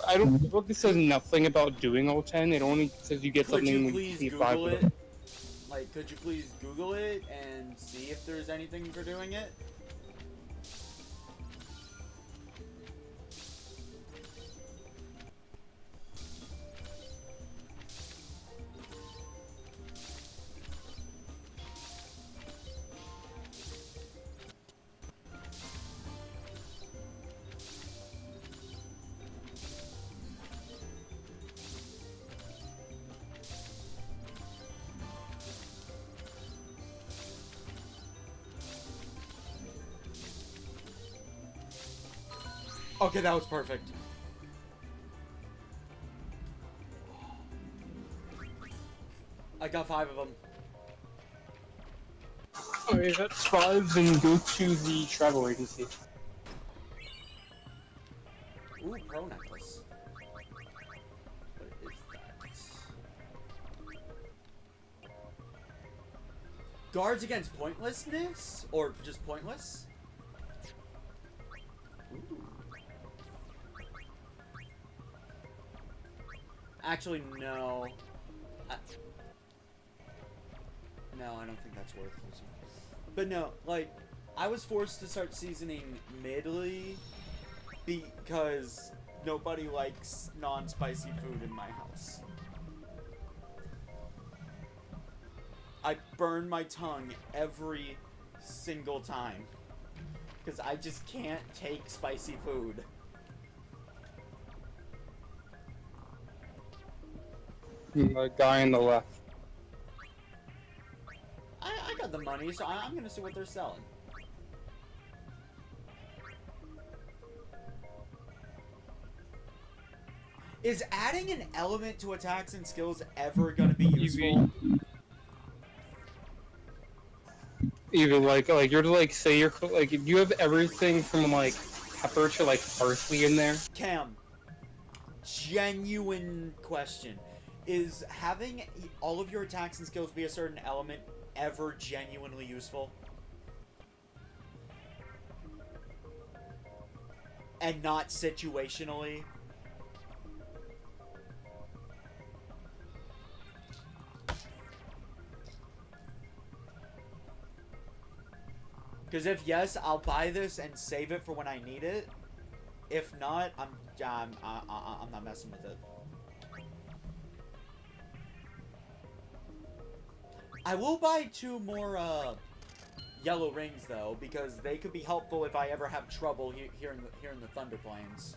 I don't. The book says nothing about doing all 10. It only says you get Could something you when please you Google it? Like, could you please Google it and see if there's anything for doing it? Okay, that was perfect. I got 5 of them. Okay, that's 5. Then go to the travel agency. Ooh, pro necklace. What is that? Guards against pointlessness? Or just pointless? Ooh. Actually, no. No, I don't think that's worth it. But no, like, I was forced to start seasoning midly because nobody likes non-spicy food in my house. I burn my tongue every single time because I just can't take spicy food. The guy on the left. I got the money, so I'm gonna see what they're selling. Is adding an element to attacks and skills ever gonna be useful? Either like you're to like say you're like if you have everything from like pepper to like parsley in there. Cam, genuine question. Is having all of your attacks and skills be a certain element ever genuinely useful? And not situationally? Because if yes, I'll buy this and save it for when I need it. If not, I'm not messing with it. I will buy 2 more yellow rings though, because they could be helpful if I ever have trouble here in the Thunder Plains.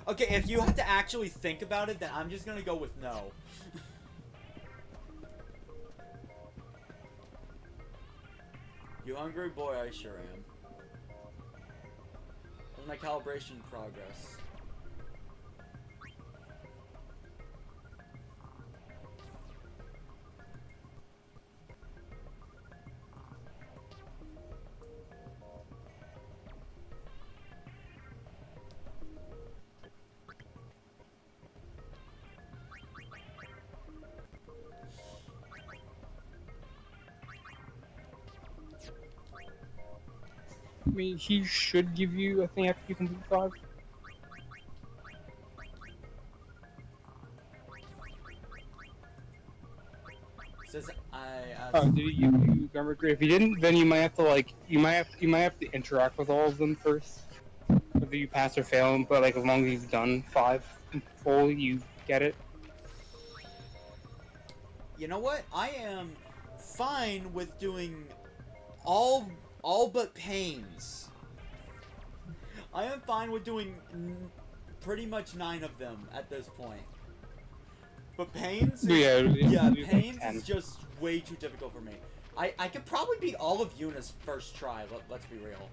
Okay, if you have to actually think about it, then I'm just gonna go with no. You hungry? Boy, I sure am. How's my calibration progress? I mean, he should give you a thing after you complete 5. Says Oh, did he give you Garmer Grade? If he didn't, then you might have to like you might have to interact with all of them first. Whether you pass or fail them, but like as long as you've done 5 in full, you get it. You know what? I am fine with doing all but pains. I am fine with doing pretty much 9 of them at this point. But pains? Yeah, pains is just way too difficult for me. I could probably beat all of Yuna's first try, let's be real.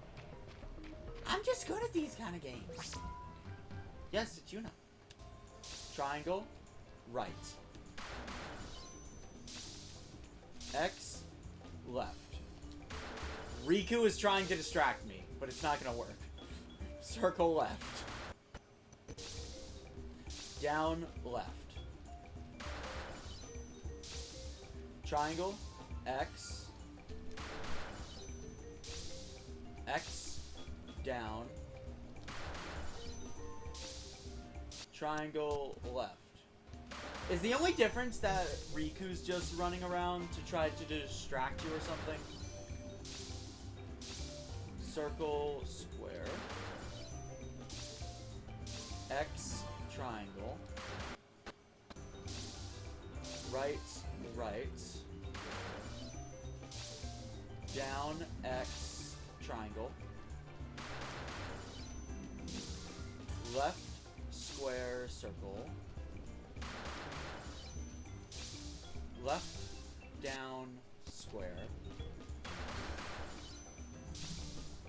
I'm just good at these kind of games. Yes, it's Yuna. Triangle, right. X, left. Riku is trying to distract me, but it's not gonna work. Circle left. Down, left. Triangle, X. X, down. Triangle, left. Is the only difference that Riku's just running around to try to distract you or something? Circle, square. X, triangle. Right, right. Down, X, triangle. Left, square, circle. Left, down, square.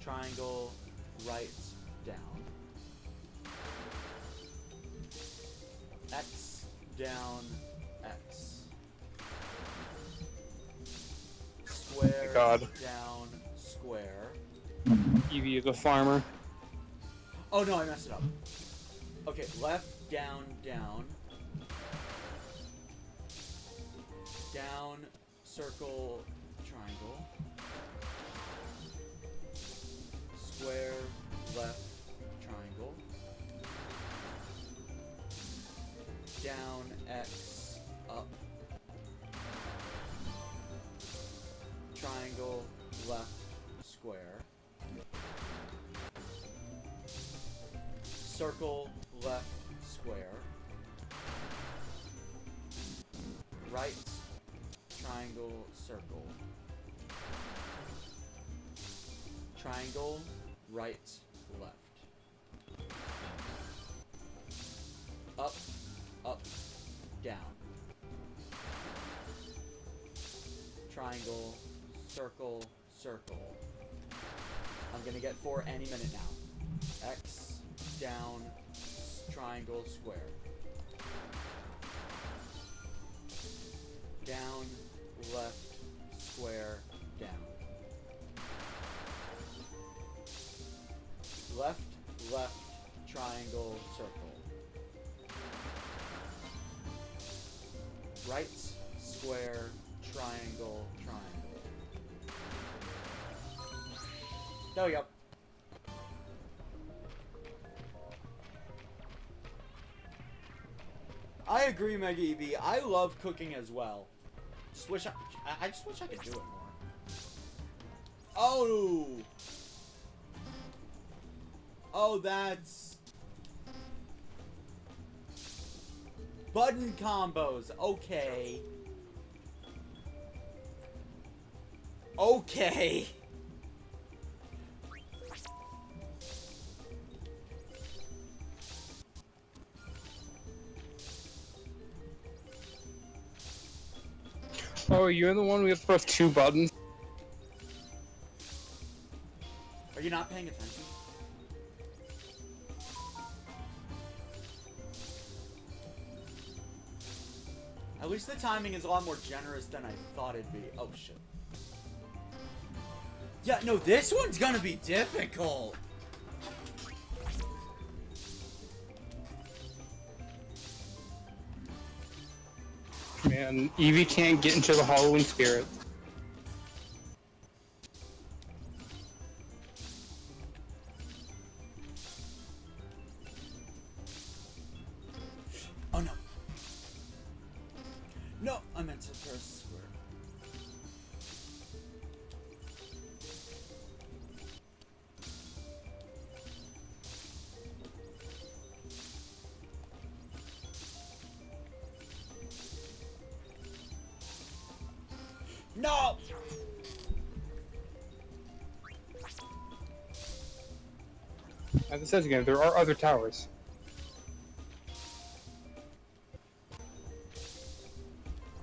Triangle, right, down. X, down, X. Square, down, square. Eevee is a farmer. Oh no, I messed it up. Okay, left, down, down. Down, circle, triangle. Square, left, triangle. Down, X, up. Triangle, left, square. Circle, left, square. Right, triangle, circle. Triangle, right, left. Up, up, down. Triangle, circle, circle. I'm gonna get 4 any minute now. X, down, triangle, square. Down, left, square, down. Left, left, triangle, circle. Right, square, triangle, triangle. There we go. I agree, Mega EV. I love cooking as well. Just wish I just wish I could do it more. Oh! Oh, that's... Button combos. Okay. Okay. Oh, you're the one we have to press 2 buttons? Are you not paying attention? At least the timing is a lot more generous than I thought it'd be. Oh, shit. Yeah, no, this one's gonna be difficult. Man, Evie can't get into the Halloween spirit. Oh, no. No, I meant to press square. No! As it says again, there are other towers.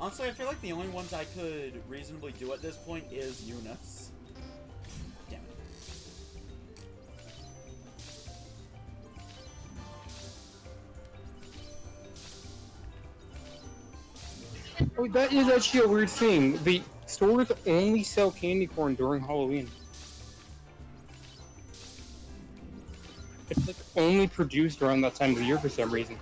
Honestly, I feel like the only ones I could reasonably do at this point is Yuna's. Damn it. Oh, that is actually a weird thing. The stores only sell candy corn during Halloween. It's like only produced around that time of the year for some reason.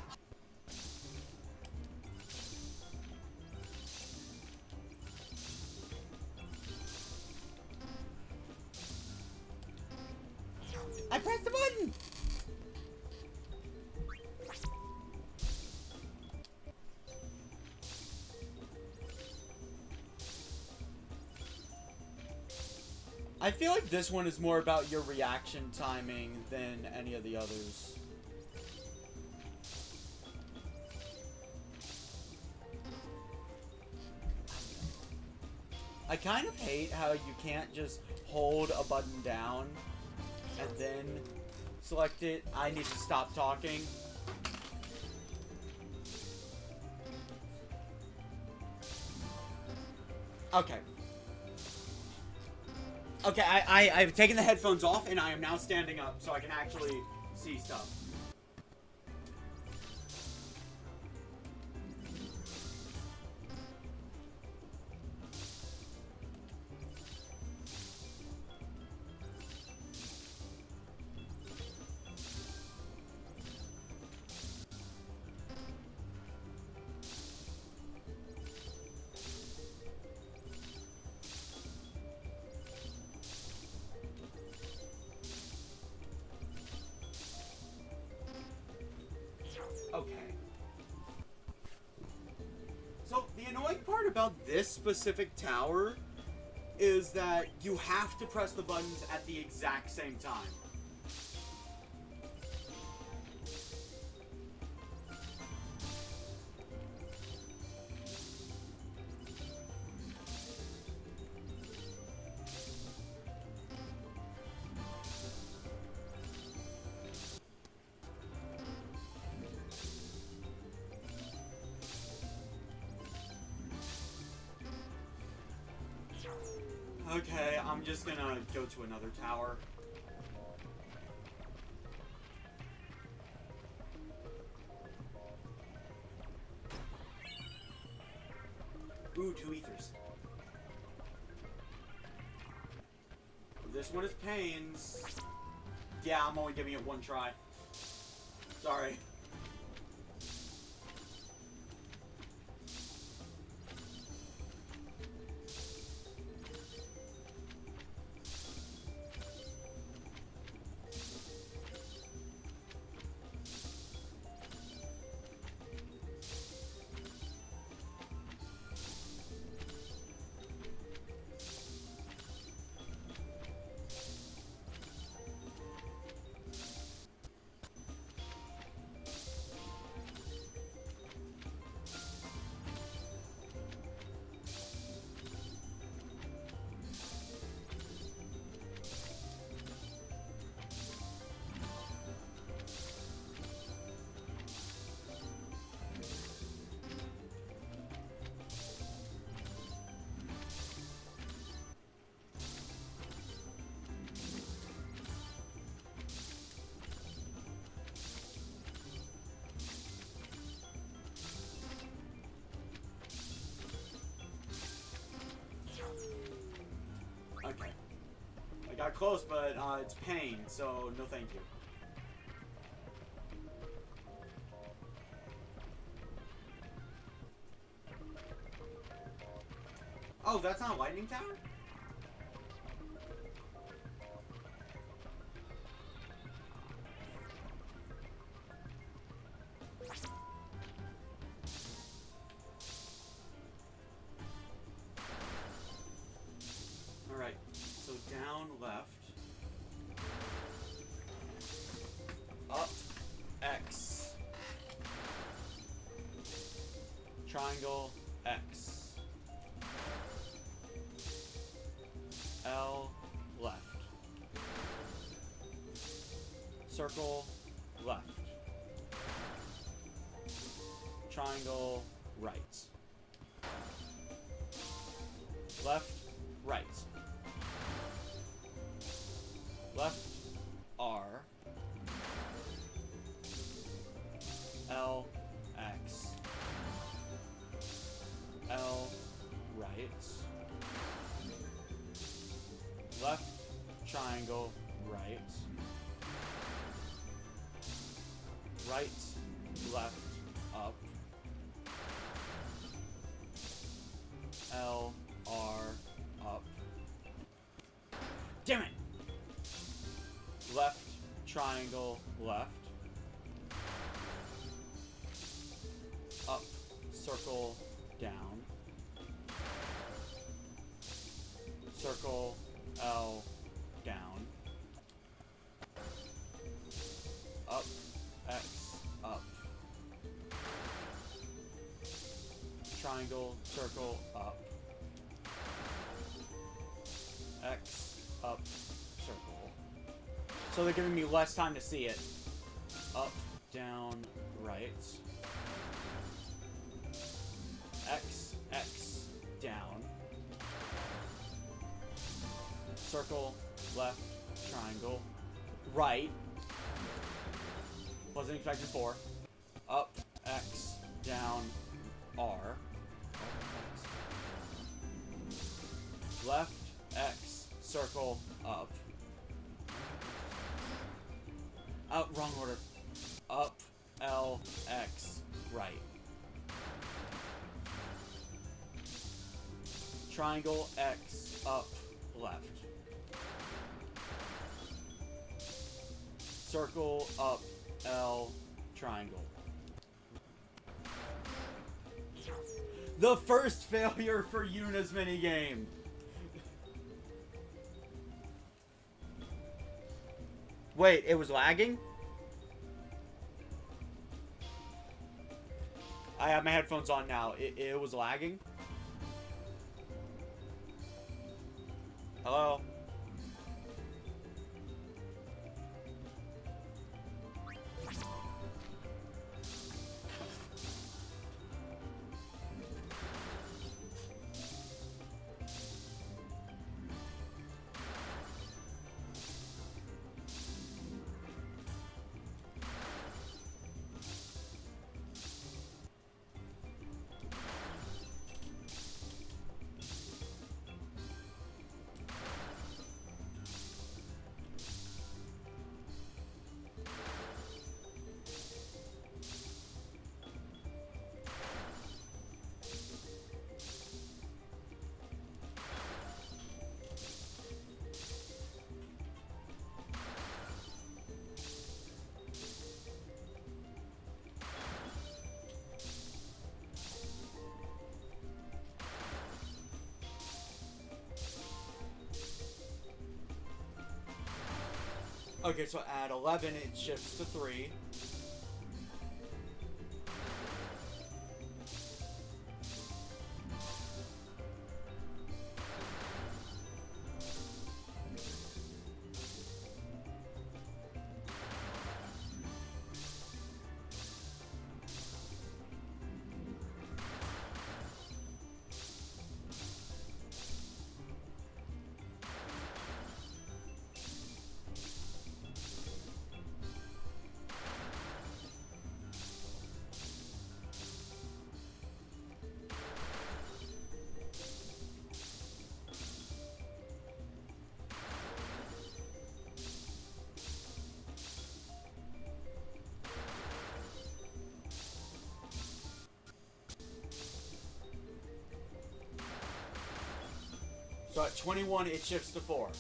I pressed the button! I feel like this one is more about your reaction timing than any of the others. I kind of hate how you can't just hold a button down and then select it. I need to stop talking. Okay. Okay, I've taken the headphones off and I am now standing up so I can actually see stuff. Okay. So, the annoying part about this specific tower is that you have to press the buttons at the exact same time. Okay, I'm just gonna go to another tower. Ooh, 2 ethers. This one is pains. Yeah, I'm only giving it 1 try. Sorry. close, but it's pain, so no thank you. Oh, that's not a lightning tower? Alright, so down, left. Up, X. Triangle, X. L, left. Circle, left. Triangle, right. Left, right. Left, R. L, X. L, right. Left, triangle, right. Right, left, up. L, R, up. Damn it! Left, triangle, left. Up, circle, down. Circle, L, down. Up, X, up. Triangle, circle, up. X, up, circle. So they're giving me less time to see it. Up, down, right. X, X, down. Circle, left, triangle, right. Wasn't expecting 4. Up, X, down, R. X. Left, X, circle, up. Oh, wrong order. Up, L, X, right. Triangle, X, up, left. Circle, up, L, triangle. The first failure for Yuna's minigame. Wait, it was lagging? I have my headphones on now. It was lagging? Hello? Okay, so at 11 it shifts to 3. So at 21, it shifts to 4.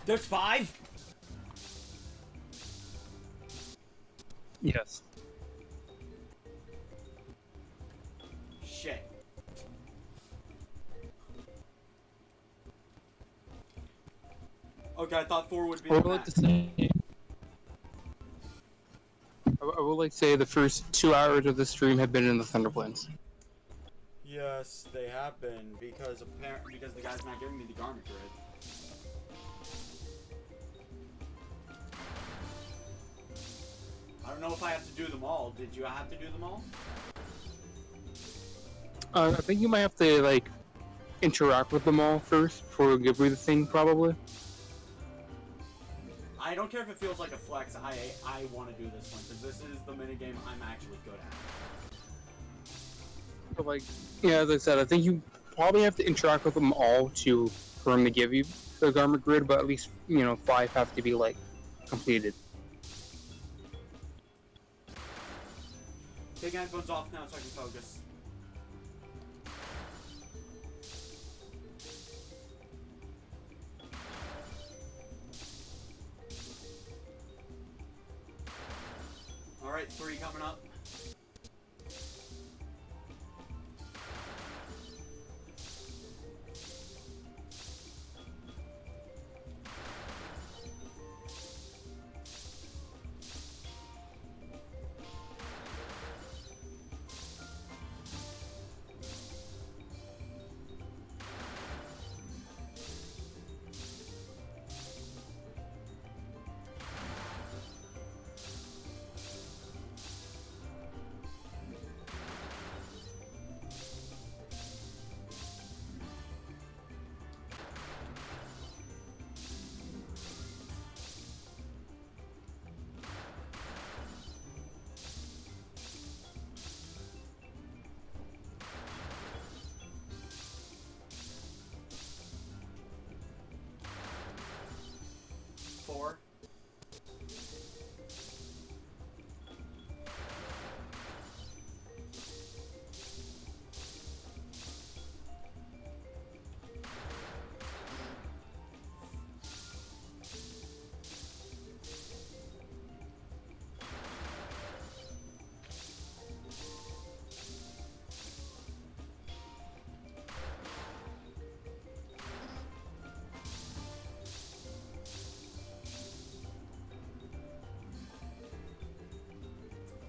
There's 5? Yes. Shit. Okay, I thought 4 would be I the would like max. to say. I would like to say the first 2 hours of the stream have been in the Thunderplains. Yes, they have been, because the guy's not giving me the garment grid. I don't know if I have to do them all. Did you have to do them all? I think you might have to like interact with them all first before we give you the thing, probably. I don't care if it feels like a flex. I want to do this one because this is the minigame I'm actually good at. But like, yeah, as I said, I think you probably have to interact with them all for them to give you the garment grid, but at least 5 have to be like completed. Take headphones off now so I can focus. Alright, 3 coming up.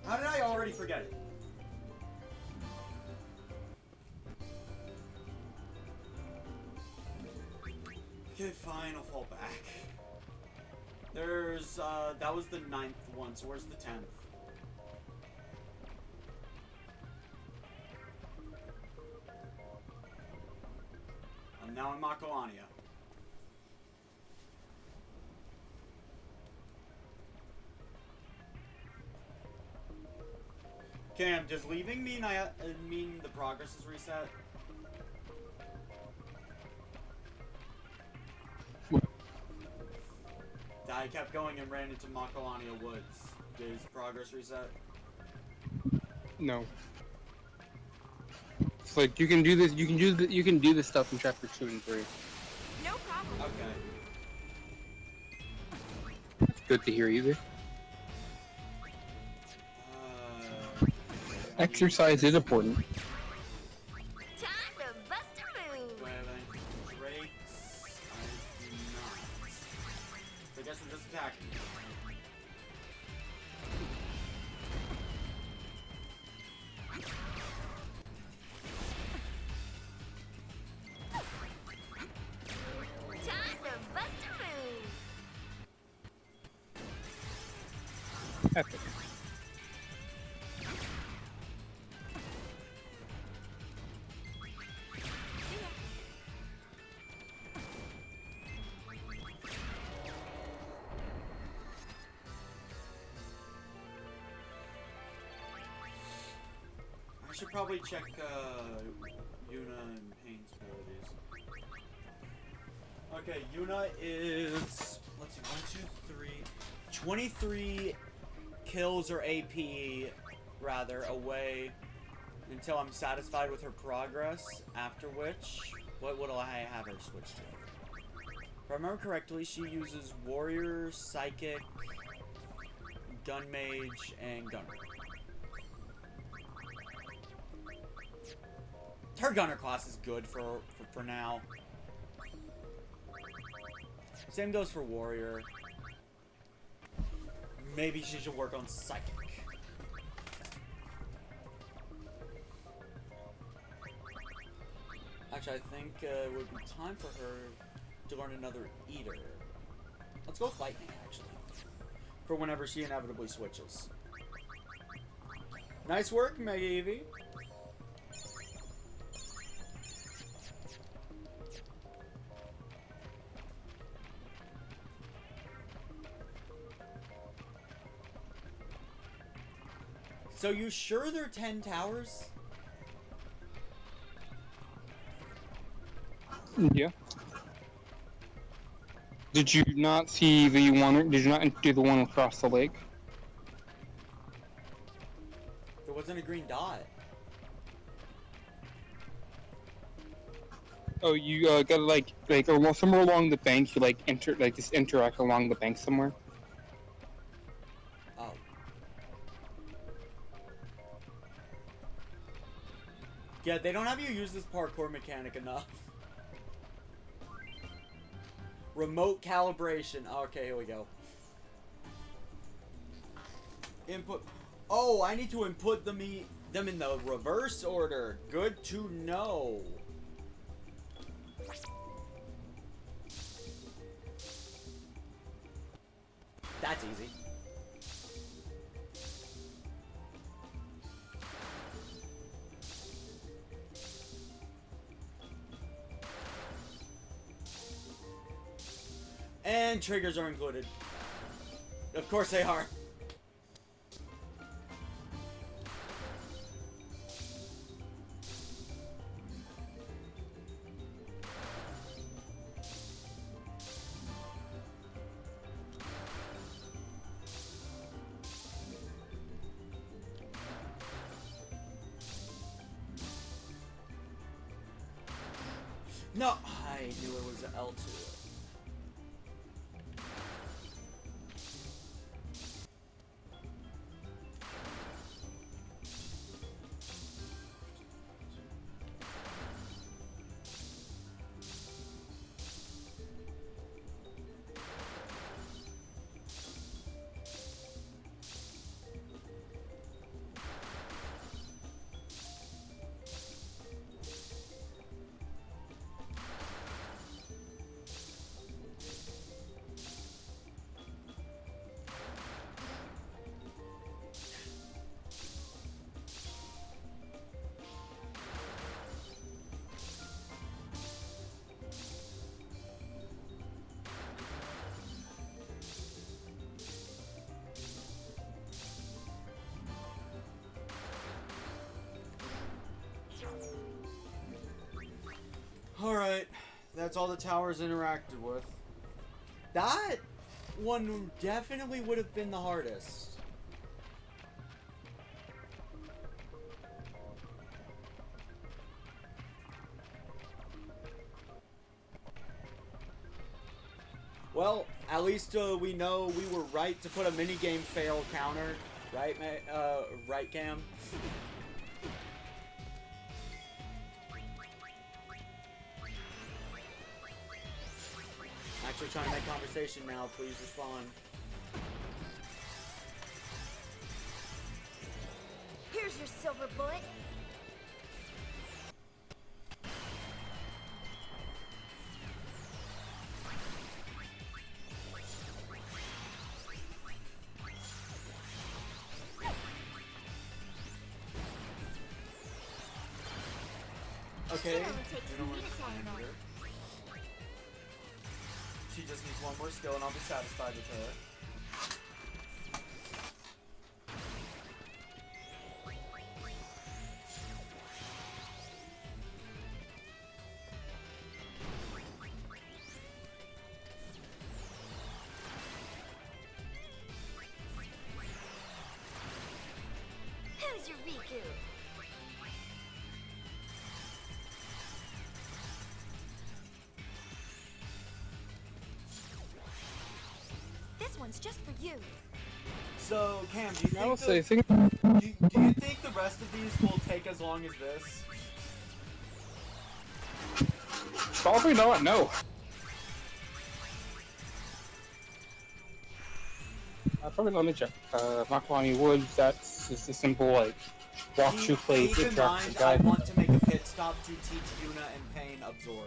How did I already forget it? Okay, fine, I'll fall back. There's, that was the 9th one, so where's the 10th? I'm now in Makoania. Cam, does leaving mean mean the progress is reset? I kept going and ran into Makoania Woods. Does progress reset? No. It's like you can do this. You can do this stuff in chapter 2 and 3. No problem. Okay. It's good to hear either. Exercise is important. Time to bust a move. Do I have any breaks? I do not. So I guess we're just attacking. Time to bust a move. Epic. I should probably check Yuna and Payne's abilities. Okay, Yuna is, let's see, 23 kills or AP, rather, away until I'm satisfied with her progress, after which, what will I have her switch to? If I remember correctly, she uses Warrior, Psychic, Gun Mage, and Gunner. Her Gunner class is good for now. Same goes for Warrior. Maybe she should work on Psychic. Actually, I think it would be time for her to learn another Eater. Let's go with Lightning, actually. For whenever she inevitably switches. Nice work, Mega Eevee. So you sure they're 10 towers? Yeah. Did you not see the one? Did you not do the one across the lake? There wasn't a green dot. Oh, you gotta like or somewhere along the bank. You just interact along the bank somewhere. Oh. Yeah, they don't have you use this parkour mechanic enough. Remote calibration. Okay, here we go. Input. Oh, I need to input them in the reverse order. Good to know. That's easy. And triggers are included. Of course they are. No, I knew it was L2. Alright, that's all the towers interacted with. That one definitely would have been the hardest. Well, at least we know we were right to put a minigame fail counter. Right, right, Cam? Actually trying to make conversation now, please respond. Here's your silver bullet. Okay. It only takes You know me what? to tango. She just needs one more skill and I'll be satisfied with her. Who's your Riku? This one's just for you. So, Cam, do you I will think say, do you think the rest of these will take as long as this? probably not. No. Probably let me check. Makalani Woods. That's just a simple like walk to play Keep in interaction mind, I guide. want to make a pit stop to teach Yuna and Pain Absorb.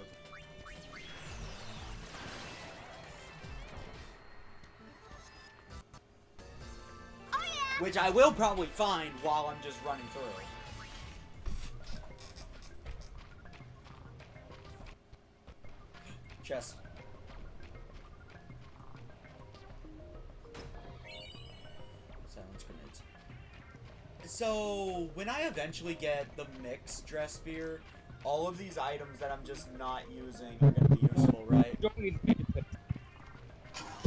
Oh yeah! Which I will probably find while I'm just running through. Chest. Silence grenades. So, when I eventually get the mixed dress spear, all of these items that I'm just not using are going to be useful, right? You don't need to make a pit.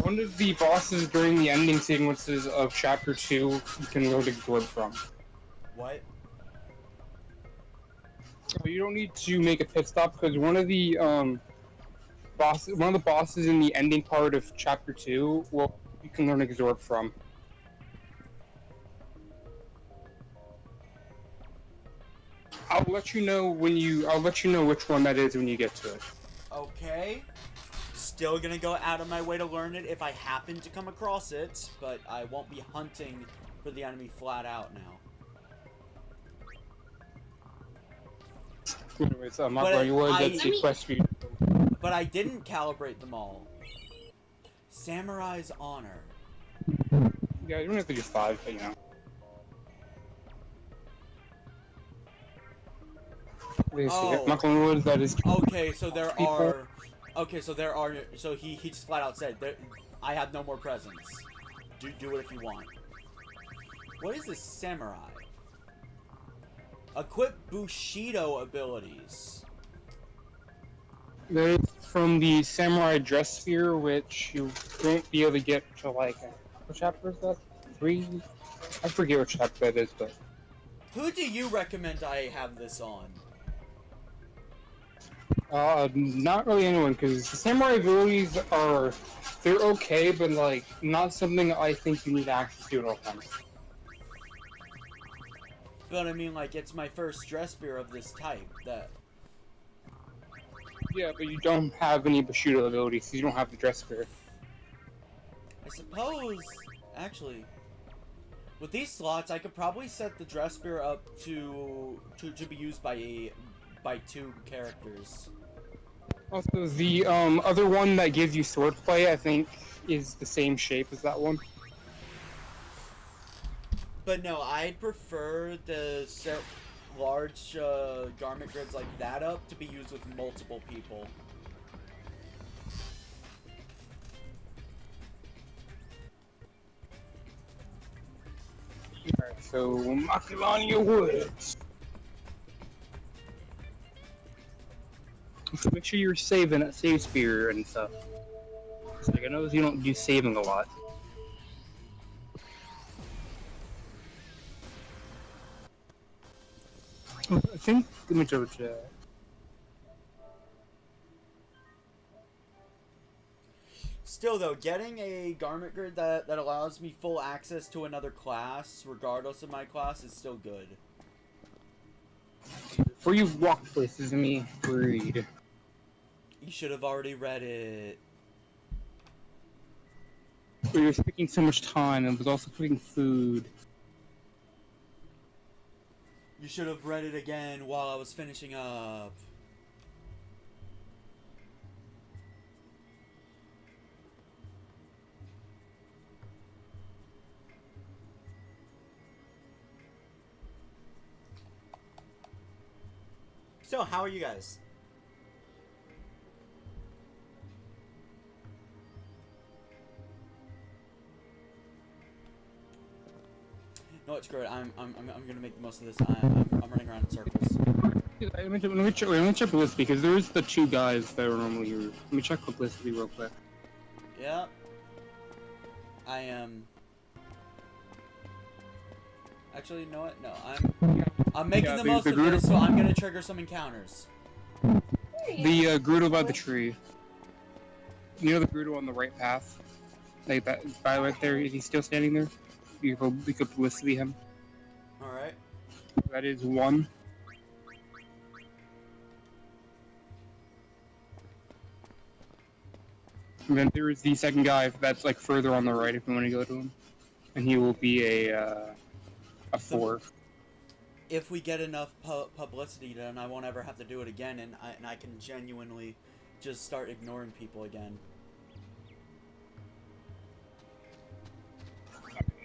One of the bosses during the ending sequences of Chapter 2 you can learn to good from. What? So you don't need to make a pit stop because one of the bosses in the ending part of Chapter 2 you can learn Exorb from. I'll let you know which one that is when you get to it. Okay. Still gonna go out of my way to learn it if I happen to come across it, but I won't be hunting for the enemy flat out now. Anyways, Marco, you would that's a quest for you. But I didn't calibrate them all. Samurai's Honor. Yeah, you don't have to do 5, but you know. Oh. Marco Woods, that is. Okay, so there People. are. Okay, so there are. So he just flat out said, "I have no more presents. Do it if you want." What is this samurai? Equip Bushido abilities. That is from the Samurai Dress Sphere, which you won't be able to get to like. What chapter is that? 3? I forget what chapter that is, but. Who do you recommend I have this on? Not really anyone, because the samurai abilities they're okay, but like, not something I think you need access to at all times. But I mean, like, it's my first dress spear of this type. That. Yeah, but you don't have any Bushido abilities, so you don't have the dress spear. I suppose, actually, with these slots, I could probably set the dress spear up to be used by 2 characters. Also, the other one that gives you swordplay, I think, is the same shape as that one. But no, I'd prefer to set large garment grids like that up to be used with multiple people. Alright, so Makalania Woods. So make sure you're saving at save spear and stuff. So like, I know you don't do saving a lot. I think let me double check. Still though, getting a garment grid that allows me full access to another class, regardless of my class, is still good. Before you walk places, let me read. You should have already read it. But you're taking so much time and was also putting food. You should have read it again while I was finishing up. So, how are you guys? No, it's great. I'm gonna make the most of this. I'm running around in circles. Let me check the list because there's the two guys that are normally here. Let me check publicity real quick. Yeah. I am. Actually, you know what? No, I'm making the most of this, so I'm gonna trigger some encounters. The Grudo by the tree. You know the Grudo on the right path? Like that guy right there, is he still standing there? We could publicity him. Alright. That is one. And then there is the second guy that's like further on the right if you want to go to him. And he will be a 4. If we get enough publicity, then I won't ever have to do it again, and I can genuinely just start ignoring people again.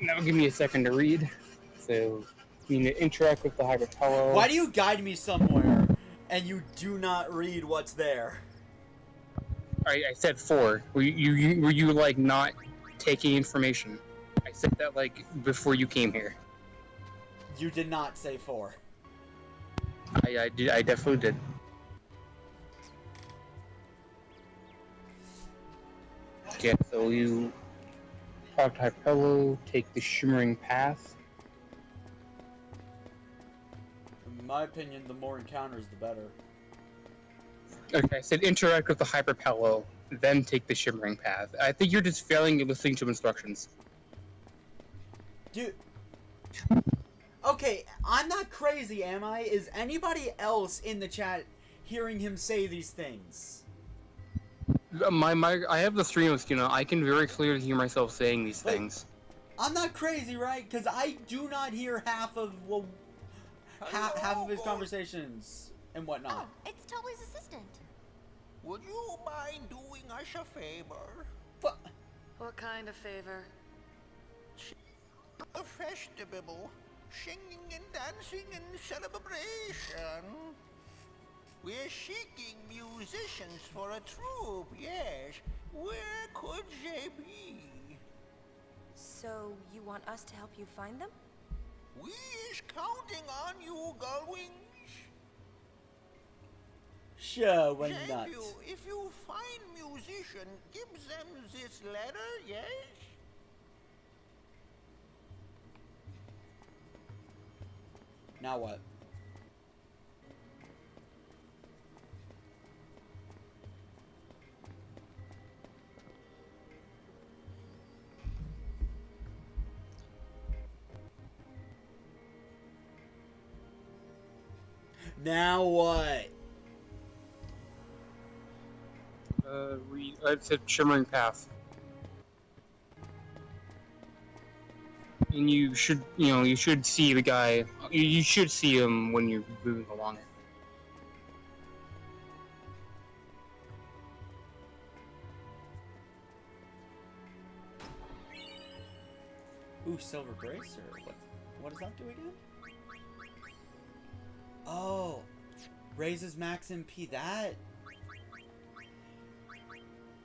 Now give me a second to read. So, you need to interact with the hyperpello. Why do you guide me somewhere and you do not read what's there? I said 4. Were you like not taking information? I said that like before you came here. You did not say 4. I did. I definitely did. Okay, so you talk to Hyperpello, take the shimmering path. In my opinion, the more encounters, the better. Okay, I said interact with the Hyperpello, then take the shimmering path. I think you're just failing at listening to instructions. Dude. Okay, I'm not crazy, am I? Is anybody else in the chat hearing him say these things? I have the stream of Skena. I can very clearly hear myself saying these things. I'm not crazy, right? Because I do not hear half of half of his conversations and whatnot. Oh, it's Toby's assistant. Would you mind doing us a favor? What kind of favor? A festival. Singing and dancing and celebration. We're seeking musicians for a troupe, yes. Where could they be? So, you want us to help you find them? We is counting on you, Gullwings. Sure, why not? If you find musician, give them this letter, yes? Now what? Now what? It said shimmering path. And you should see the guy. You should see him when you're moving along it. Ooh, silver bracer. What does that do again? Oh, raises max MP. That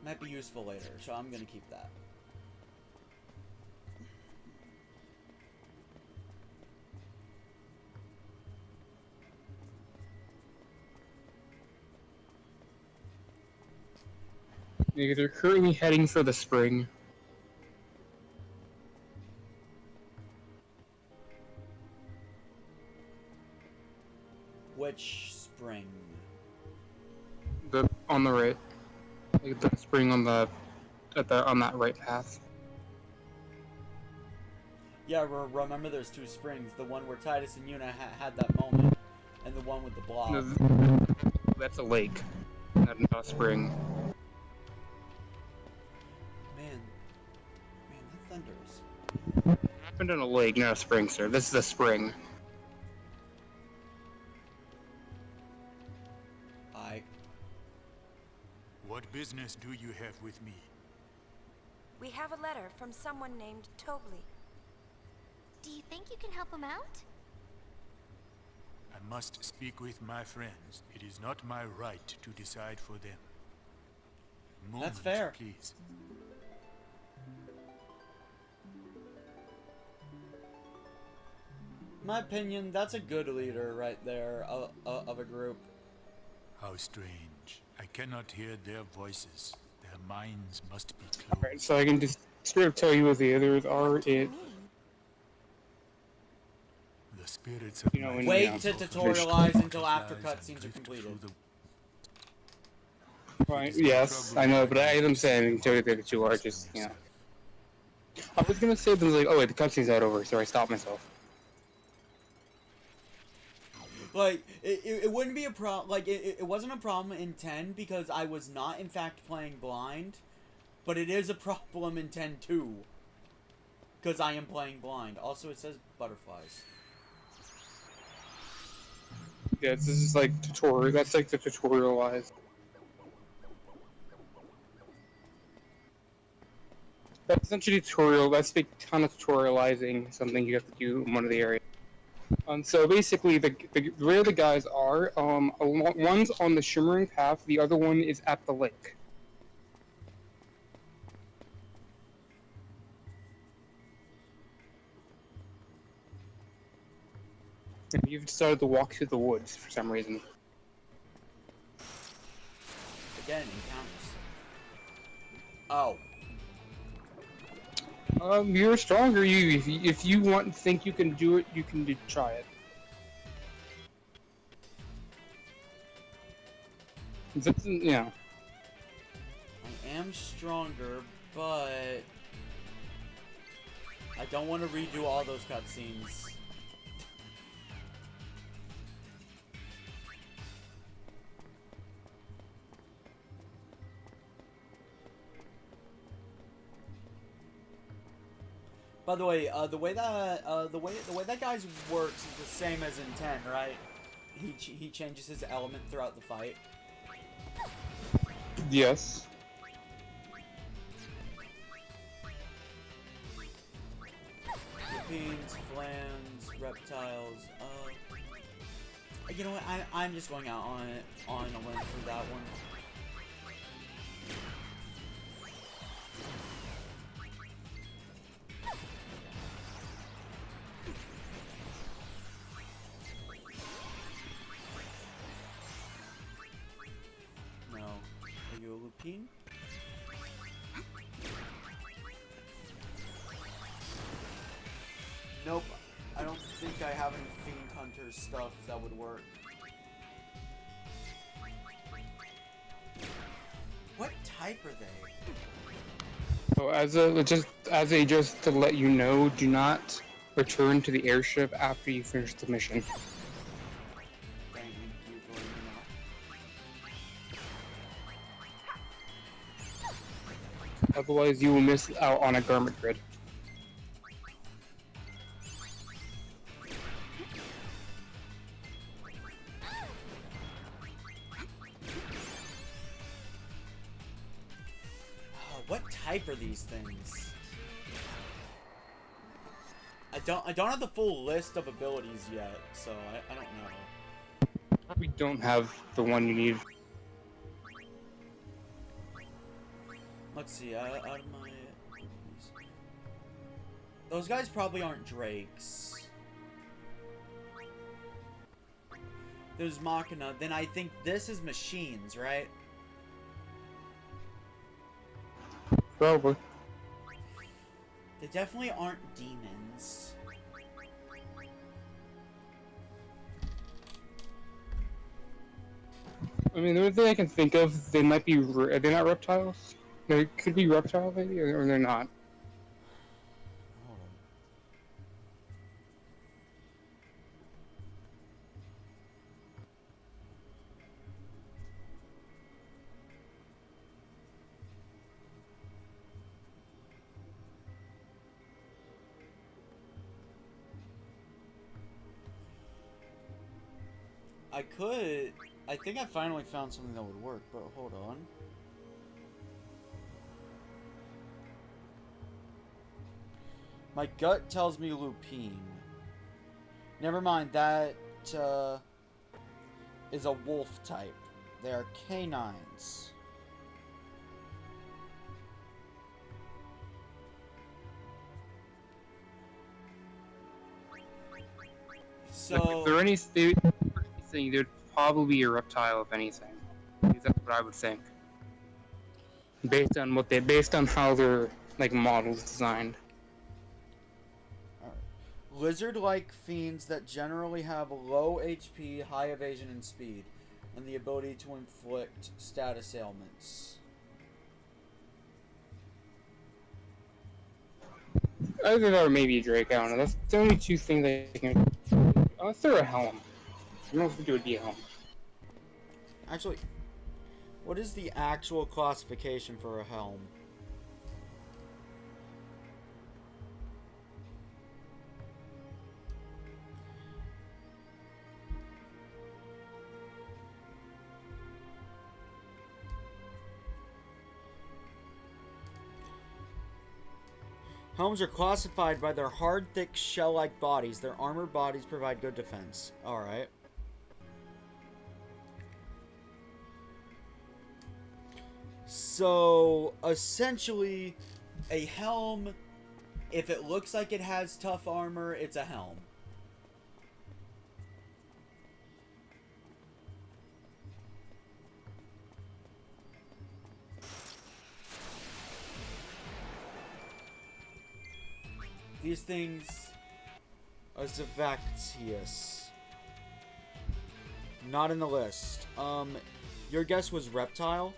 might be useful later, so I'm gonna keep that. They're currently heading for the spring. Which spring? On the right. Like the spring on on that right path. Yeah, remember there's 2 springs. The one where Tidus and Yuna had that moment, and the one with the blob. No, that's a lake, not a spring. Man, that thunders. Happened in a lake, not a spring, sir. This is a spring. What business do you have with me? We have a letter from someone named Toby. Do you think you can help him out? I must speak with my friends. It is not my right to decide for them. Moment, That's fair. please. In my opinion, that's a good leader right there of a group. How strange. I cannot hear their voices. Their minds must be closed. Alright, so I can just sort of tell you what the others are. What do you It, mean? The spirits of You know, my when- Wait yeah. to tutorialize until after cutscenes are completed. right, yes, I know, but as I'm saying, until the other two are just, you know. I was gonna say, like, oh wait, the cutscene's not over, so I stopped myself. Like, it wouldn't be a problem. Like, it wasn't a problem in 10 because I was not, in fact, playing blind. But it is a problem in 10 too. Because I am playing blind. Also, it says butterflies. Yeah, this is like tutorial. That's like the tutorialized. That's essentially tutorial. That's the kind of tutorializing something you have to do in one of the areas. So basically, where the guys are, one's on the shimmering path, the other one is at the lake. And you've decided to walk through the woods for some reason. Again, encounters. Oh. You're stronger. If you want to think you can do it, you can try it. That's, yeah. I am stronger, but I don't want to redo all those cutscenes. By the way, the way that guy's works is the same as in 10, right? He changes his element throughout the fight. Yes. Beans, flans, reptiles. You know what? I'm just going out on a limb for that one. No. Are you a lupine? Nope. I don't think I have any Fiend Hunter stuff that would work. What type are they? So just to let you know, do not return to the airship after you finish the mission. Thank you for letting me know. Otherwise, you will miss out on a garment grid. What type are these things? I don't have the full list of abilities yet, so I don't know. We don't have the one you need. Let's see, out of my... Those guys probably aren't drakes. There's Machina, then I think this is machines, right? Probably. They definitely aren't demons. I mean, the only thing I can think of, they might be. Are they not reptiles? They could be reptile, maybe, or they're not. Hold on. I think I finally found something that would work, but hold on. My gut tells me lupine. Never mind, that is a wolf type. They are canines. So, If there anything, there'd probably be a reptile, if anything. That's what I would think. Based on how their like models designed. lizard-like fiends that generally have low HP, high evasion, and speed, and the ability to inflict status ailments. Either that or maybe a Drake, I don't know. That's the only two things I can... Unless they're a helm. I don't know if it would be a helm. Actually, what is the actual classification for a helm? Helms are classified by their hard, thick, shell-like bodies. Their armored bodies provide good defense. Alright. So, essentially, a helm, if it looks like it has tough armor, it's a helm. These things are Zavactius. Not in the list. Your guess was reptile?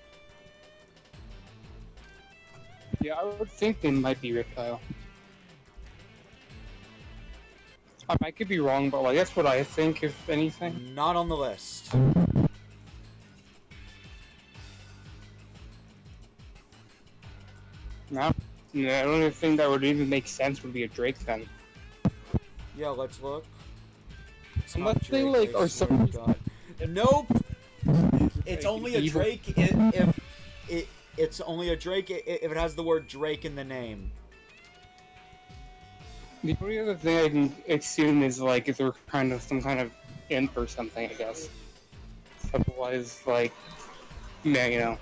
Yeah, I would think they might be reptile. I could be wrong, but like that's what I think, if anything. Not on the list. No. The only thing that would even make sense would be a Drake then. Yeah, let's look. It's Unless not they, Drake, like, I are swear some- to God. Nope! It's Like, only a evil- Drake if it's only a Drake if it has the word Drake in the name. The only other thing I can assume is like if they're kind of some kind of imp or something, I guess. Otherwise, like, yeah, you know.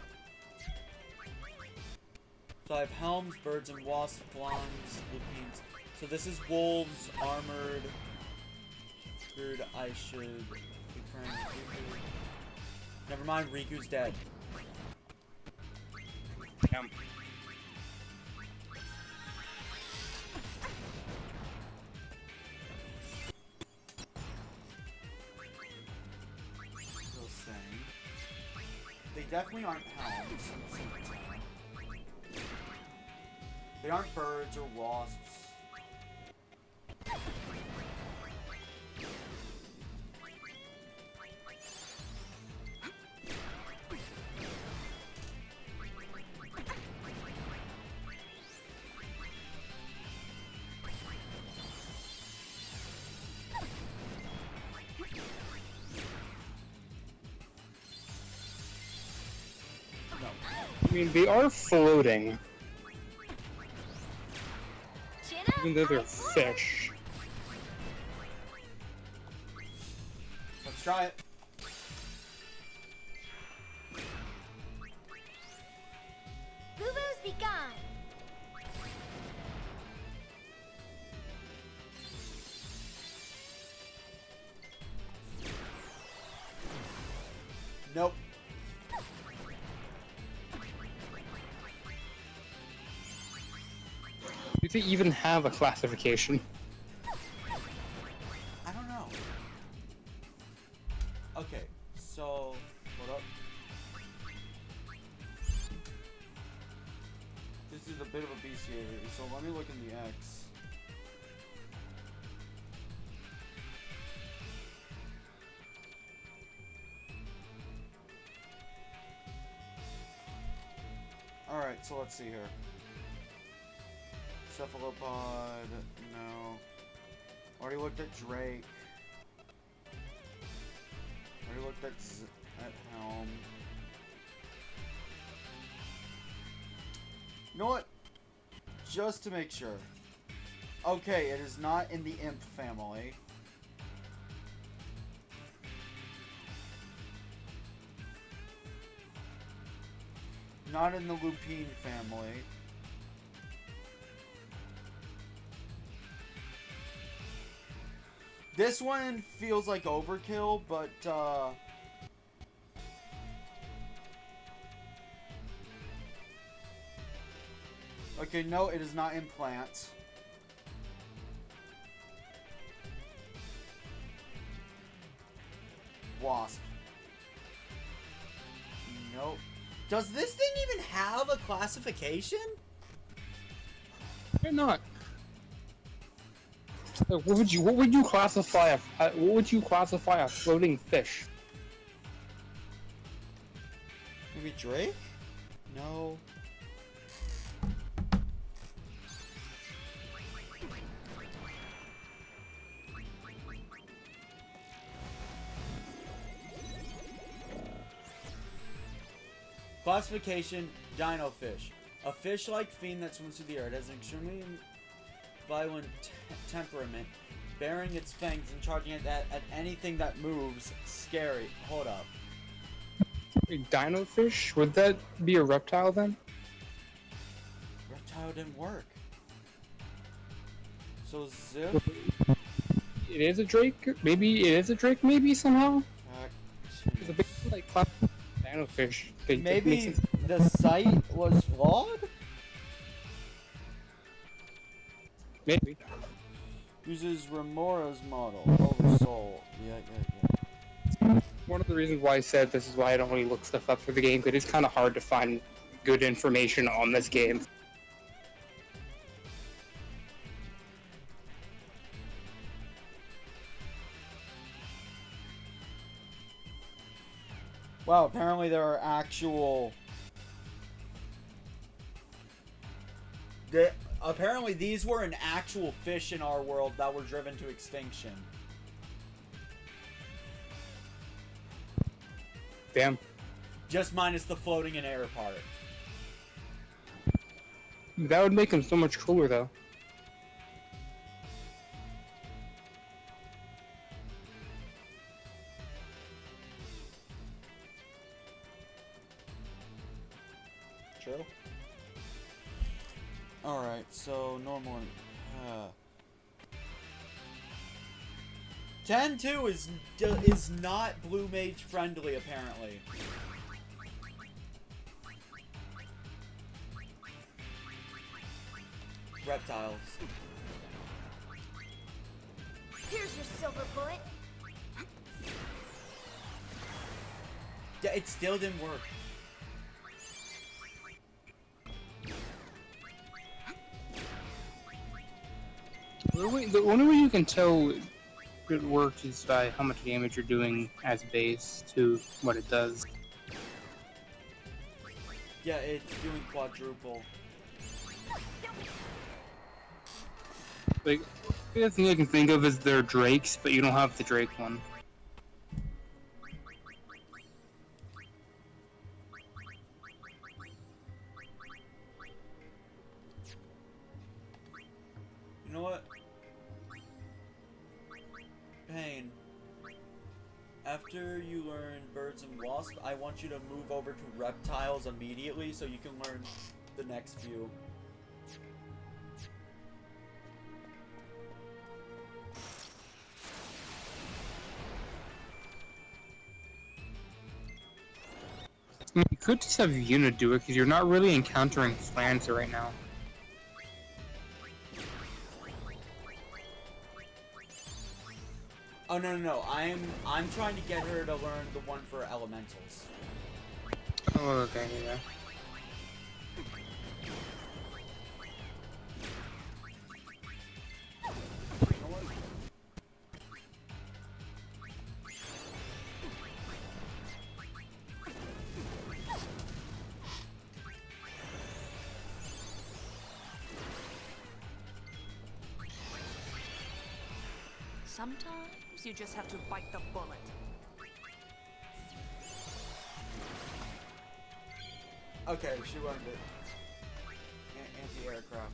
So I have helms, birds and wasps, blondes, lupines. So this is wolves, armored. Figured I should be friends with Riku. Never mind, Riku's dead. Yeah. Still saying. They definitely aren't helms. They aren't birds or wasps. I mean, they are floating, even though they're fish. Let's try it. Boo-boos be gone. Nope. Do they even have a classification? I don't know. Okay, so hold up. This is a bit of a bestiary, so let me look in the X. Alright, so let's see here. Cephalopod, no. Already looked at Drake. Already looked at Helm. You know what? Just to make sure. Okay, it is not in the Imp family. Not in the lupine family. This one feels like overkill, but okay, no, it is not implant. Wasp. Nope. Does this thing even have a classification? Why not? What would you classify a floating fish? Maybe Drake? No. Classification, dino fish. A fish-like fiend that swims through the air. It has an extremely violent temperament, bearing its fangs and charging it at anything that moves. Scary. Hold up. A dino fish? Would that be a reptile then? Reptile didn't work. So Zip? It is a drake? Maybe it is a drake, maybe somehow? It's a big, like, dino fish. Maybe the site was flawed? Maybe. Uses Remora's model. Oversoul. Yeah. One of the reasons why I said this is why I don't really look stuff up for the game, because it's kind of hard to find good information on this game. Wow, apparently there are actual... Apparently these were an actual fish in our world that were driven to extinction. Damn. Just minus the floating in air part. That would make them so much cooler, though. True. Alright, so normal. 10-2 is not blue mage friendly, apparently. Reptiles. Here's your silver bullet. Yeah, it still didn't work. The only way you can tell it works is by how much damage you're doing as base to what it does. Yeah, it's doing quadruple. Like, the other thing I can think of is their drakes, but you don't have the drake one. You know what? Pain. After you learn birds and wasps, I want you to move over to reptiles immediately so you can learn the next few. I mean, you could just have Yuna do it, because you're not really encountering Flancer right now. Oh no! I'm trying to get her to learn the one for elementals. Oh, okay, yeah. Sometimes you just have to bite the bullet. Okay, she learned it. Anti-aircraft.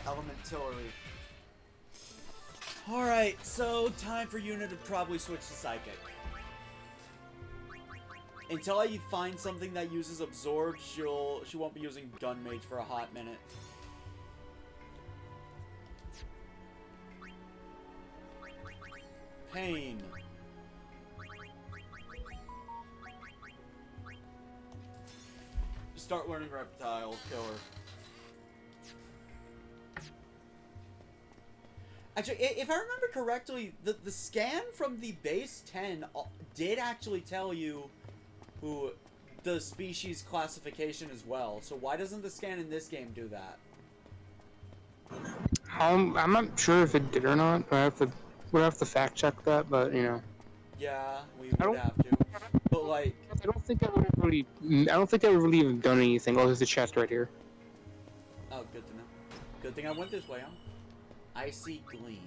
Elementary. Alright, so time for Yuna to probably switch to Psychic. Until I find something that uses Absorb, she won't be using Gun Mage for a hot minute. Pain. Start learning Reptile Killer. Actually, if I remember correctly, the scan from the base 10 did actually tell you who the species classification as well. So why doesn't the scan in this game do that? I'm not sure if it did or not. We'll have to fact check that, but you know. Yeah, we would have to. But like, I don't think I would have really even done anything. Oh, there's a chest right here. oh, good to know. Good thing I went this way, huh? Icy Gleam.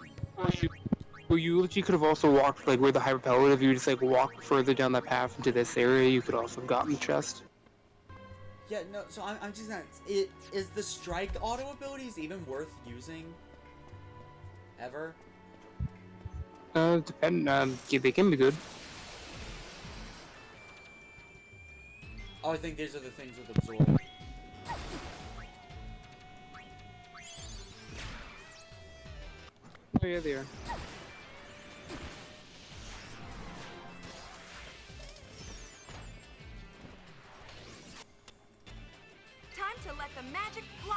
Well, you literally could have also walked like where the high repel would. If you just like walked further down that path into this area, you could also have gotten the chest. Yeah, no. So I'm just not. Is the strike auto abilities even worth using? Ever? Yeah, they can be good. Oh, I think these are the things with Absorb. Oh yeah, they are. Time to let the magic fly.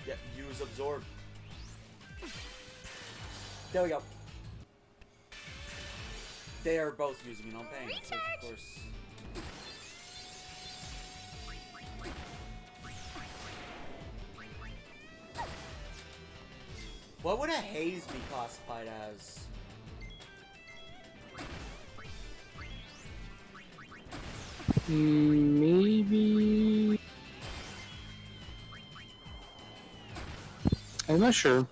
Yeah, use Absorb. There we go. They are both using it on pain, so of course. What would a haze be classified as? Maybe. I'm not sure.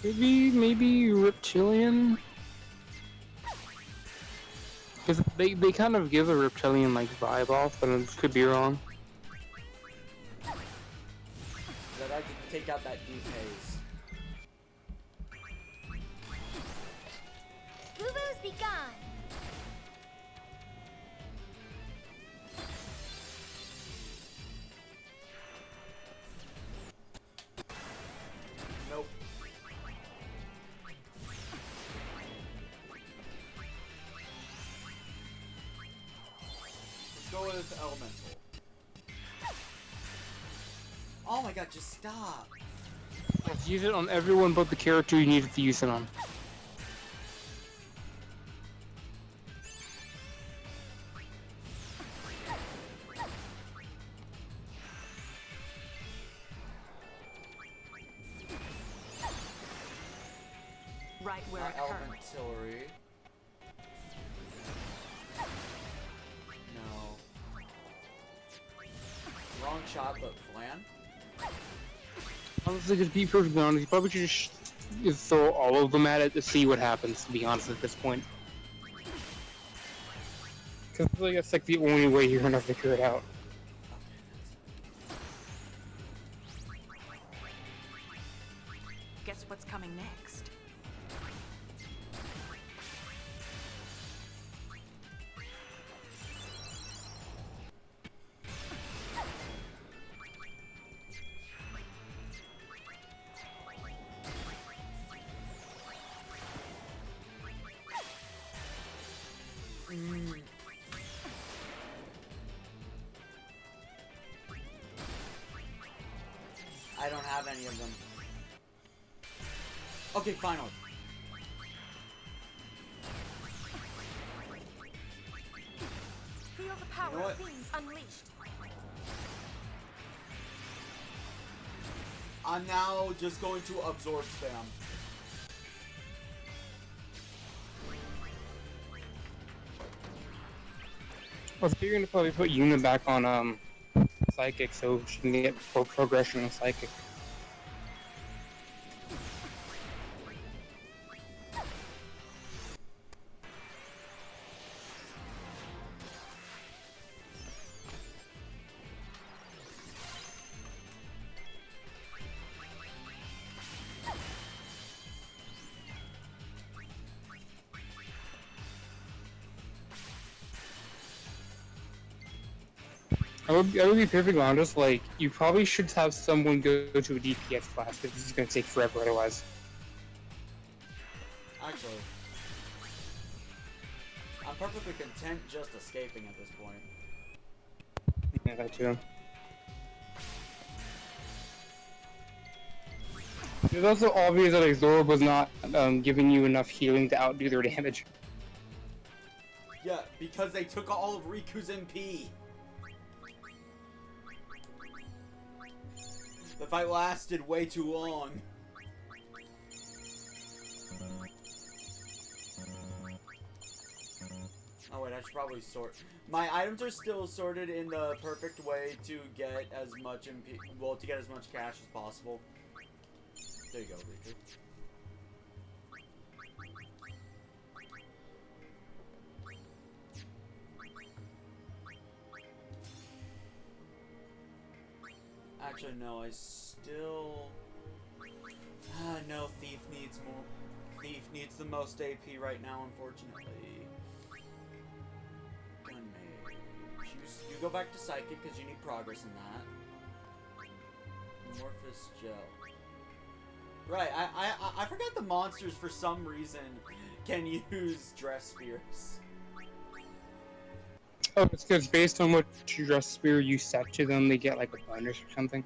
Maybe reptilian? Because they kind of give a reptilian like vibe off, but I could be wrong. That I could take out that deep haze. Boo-boos be gone. Nope. Let's go with Elemental. Oh my god, just stop. Use it on everyone but the character you needed to use it on. Right where Not it hurts. Elementary. No. Wrong shot, but Flan? Honestly, to be perfectly honest, you probably should just throw all of them at it to see what happens, to be honest at this point. Because I feel like that's like the only way you're gonna figure it out. Guess what's coming next? I don't have any of them. Okay, finally. Feel the power You know of what? beings unleashed. I'm now just going to absorb spam. I was figuring to probably put Yuna back on Psychic, so she can get full progression in Psychic. I would be perfectly honest, like, you probably should have someone go to a DPS class, because this is going to take forever otherwise. Actually, I'm perfectly content just escaping at this point. Yeah, that too. It's also obvious that Exorb was not giving you enough healing to outdo their damage. Yeah, because they took all of Riku's MP. The fight lasted way too long. Oh wait, I should probably sort. My items are still sorted in the perfect way to get as much MP, well, to get as much cash as possible. There you go, Riku. Actually, no, I still... no, Thief needs more. Thief needs the most AP right now, unfortunately. Gun Mage. You go back to Psychic because you need progress in that. Amorphous Gel. Right, I forgot the monsters for some reason can use Dress Spears. Oh, it's because based on what Dress Spear you set to them, they get like a bonus or something.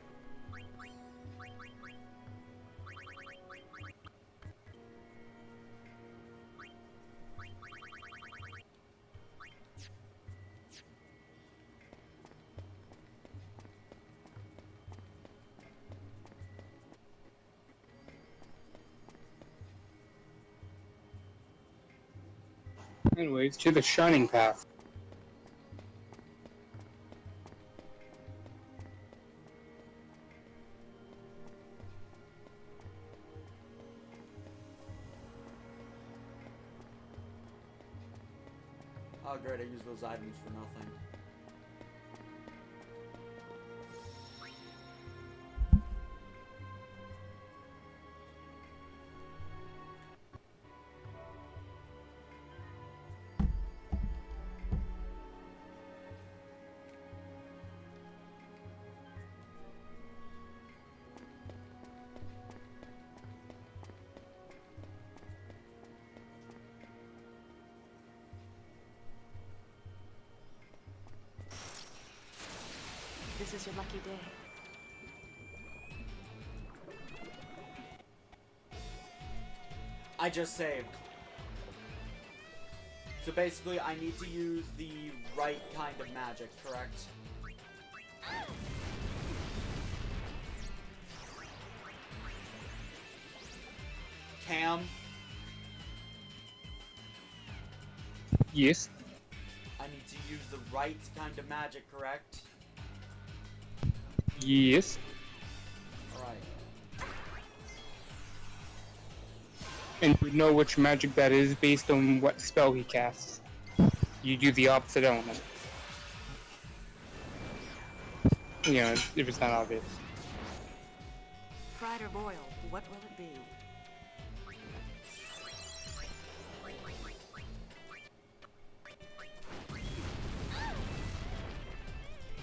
Anyways, to the Shining Path. Oh great, I used those items for nothing. This is your lucky day. I just saved. So basically, I need to use the right kind of magic, correct? Cam, Yes. I need to use the right kind of magic, correct? Yes. Alright. And you know which magic that is based on what spell he casts. You do the opposite element. You know, if it's not obvious. Fried or boiled, what will it be?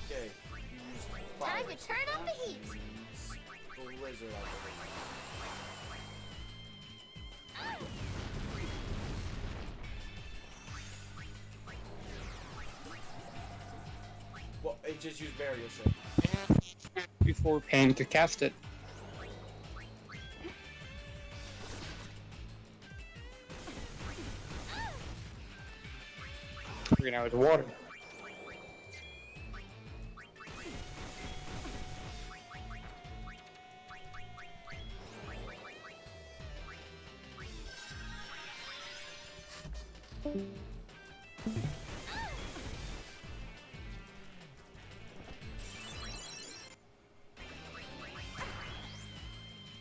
Okay. Use Time fire. to turn up the heat. Blizzard, I believe. Well, it just used barrier shield. Before paying to cast it. Right now it's water.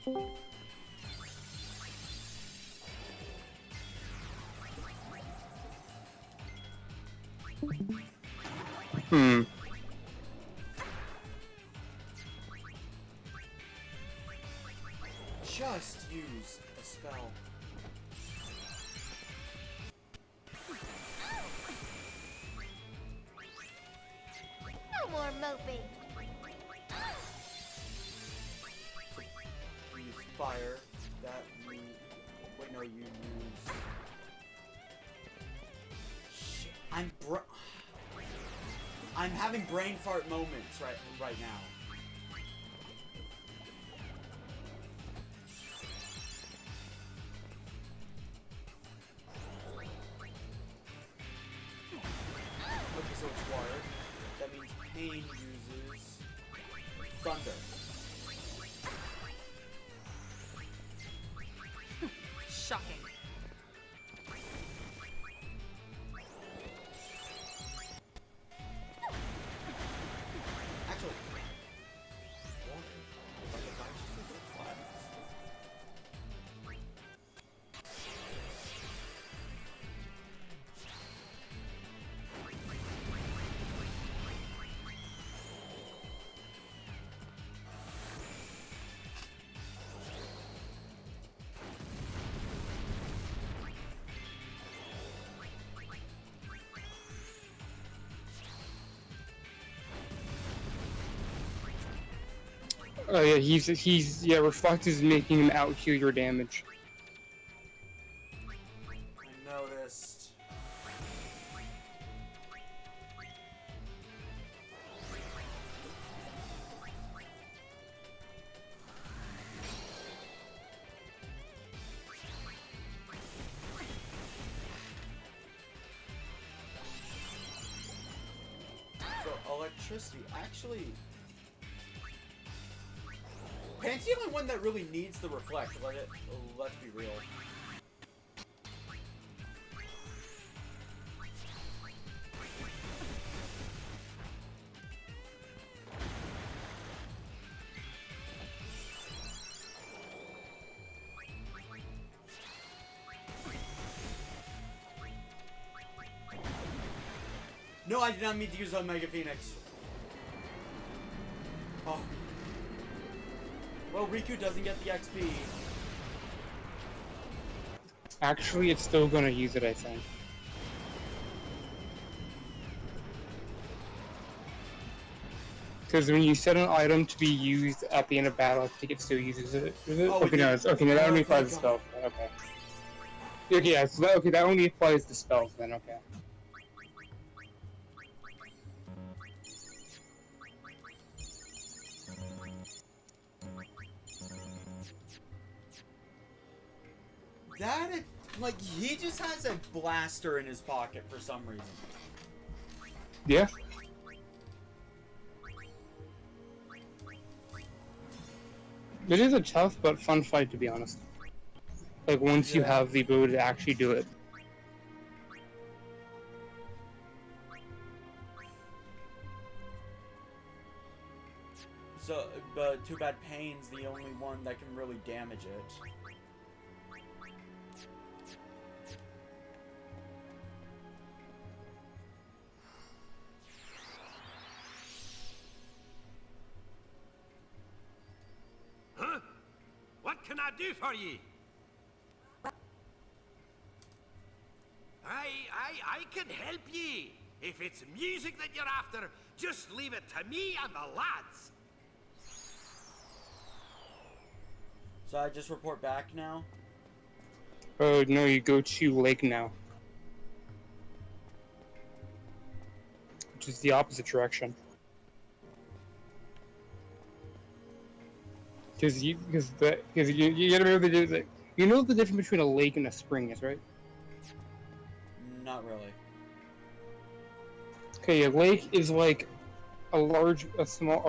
Hmm. Just use a spell. No more moping. Use fire. That you... Wait, no, you use... Shit. I'm having brain fart moments right now. Okay, so it's water. That means Pain uses thunder. Shocking. Actually, water. If I could actually do flat. Oh yeah, yeah, Reflect is making him out heal your damage. I noticed. So electricity actually. Pan's the only one that really needs the reflect. Let's be real. No, I did not mean to use Omega Phoenix. Oh. Well, Riku doesn't get the XP. Actually, it's still gonna use it, I think. Because when you set an item to be used at the end of battle, I think it still uses it. Is it? Oh, Okay, no, it's, okay, no, that only applies to spells. Okay. Okay, yeah, so that only applies to spells then, okay. Like, he just has a blaster in his pocket for some reason. Yeah. It is a tough but fun fight, to be honest. Like, once you have the ability to actually do it. So, but too bad Pain's the only one that can really damage it. Huh? What can I do for ye? I can help ye. If it's music that you're after, just leave it to me and the lads. So I just report back now? Oh, no, you go to Lake now. Which is the opposite direction. Because you gotta be able to do that. You know the difference between a lake and a spring is, right? Not really. Okay, a lake is like a small,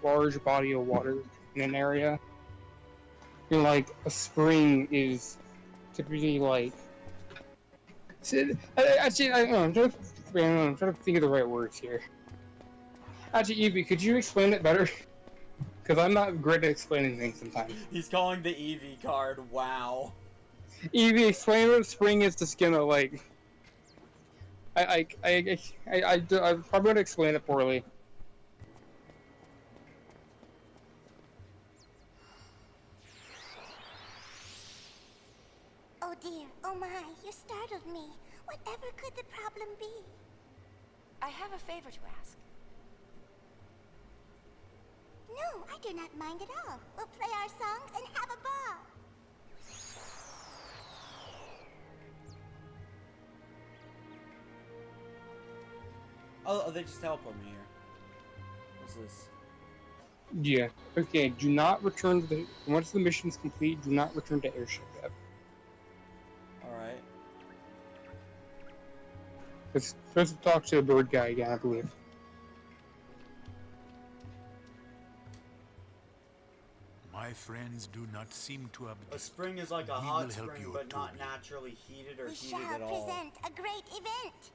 large body of water in an area. And like a spring is typically like. Actually, I don't know. I'm trying to think of the right words here. Actually, Evie, could you explain it better? Because I'm not great at explaining things sometimes. He's calling the EV card. Wow. Evie, explain what spring is to Skena. Like, I'm probably going to explain it poorly. Oh dear, oh my, you startled me. Whatever could the problem be? I have a favor to ask. No, I do not mind at all. We'll play our songs and have a ball. Oh, they just teleport me here. What's this? Yeah. Okay, do not return to the... Once the mission's complete, do not return to airship yet. Alright. Because supposed to talk to the bird guy again, I believe. My friends do not seem to have. A spring is like a We hot will help spring, you but not too. naturally heated or We heated shall at all. present a great event.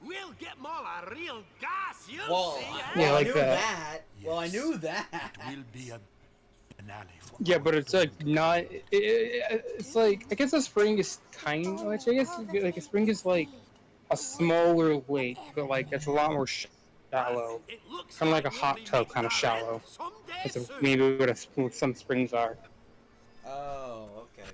We'll get 'em all a real gas, you'll Well, see, eh? Yeah, I like knew that. that. Well, I knew that. It will be a finale for Yeah, our but it's like journey. not... it's like... I guess a spring is kind... Which I guess like a spring is like a smaller lake, but like it's a lot more shallow. It looks Kind of like a we'll hot be tub, making kind of our shallow. end someday That's soon. maybe what some springs are. Oh, okay.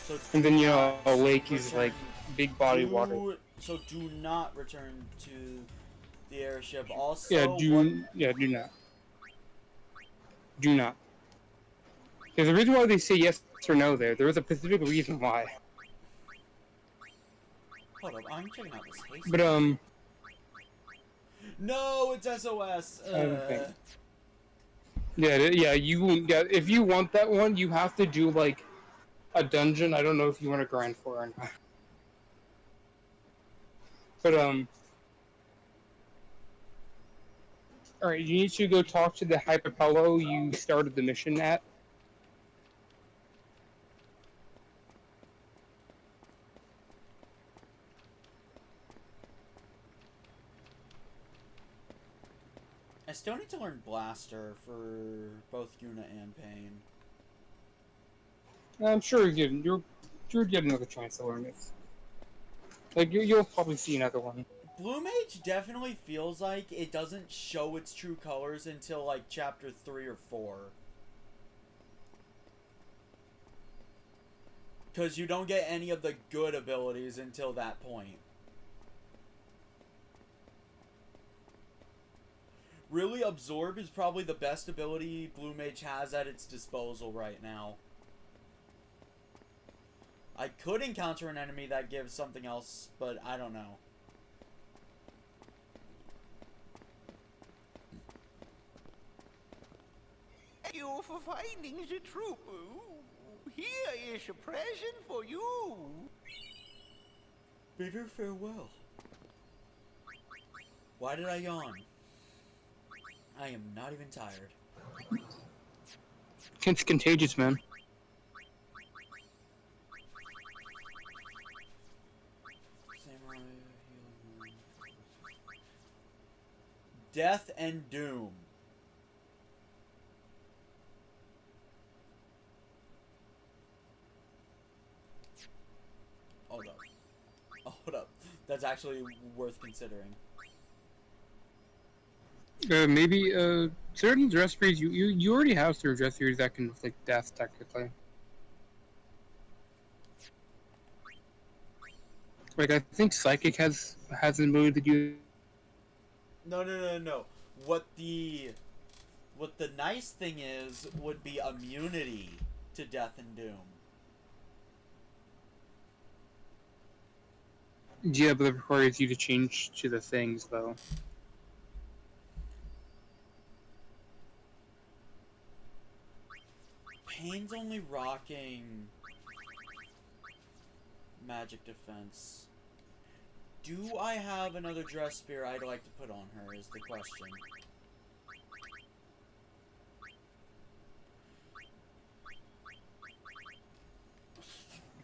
So And then, you do know, not a lake is like return- big body water. So do not return to the airship. Also, Yeah, what- do not. Do not. There's a reason why they say yes or no there. There was a specific reason why. Hold up, I'm checking out this haste. But No, it's SOS. Okay. Yeah, if you want that one, you have to do like a dungeon. I don't know if you want to grind for it or not. But alright, you need to go talk to the Hyperpello you started the mission at. I still need to learn Blaster for both Yuna and Pain. I'm sure you'll get another chance to learn this. Like you'll probably see another one. Blue Mage definitely feels like it doesn't show its true colors until like chapter 3 or 4. Because you don't get any of the good abilities until that point. Really, Absorb is probably the best ability Blue Mage has at its disposal right now. I could encounter an enemy that gives something else, but I don't know. Thank you for finding the troop. Here is a present for you. Bitter farewell. Why did I yawn? I am not even tired. It's contagious, man. Samurai healing. Death and Doom. Hold up. Hold up. That's actually worth considering. Maybe certain dress breeds you already have certain dress breeds that can inflict death technically. Like I think Psychic has an ability to do. No. What the nice thing is would be immunity to Death and Doom. Yeah, but it requires you to change to the things though. Pain's only rocking magic defense. Do I have another dress spear I'd like to put on her is the question.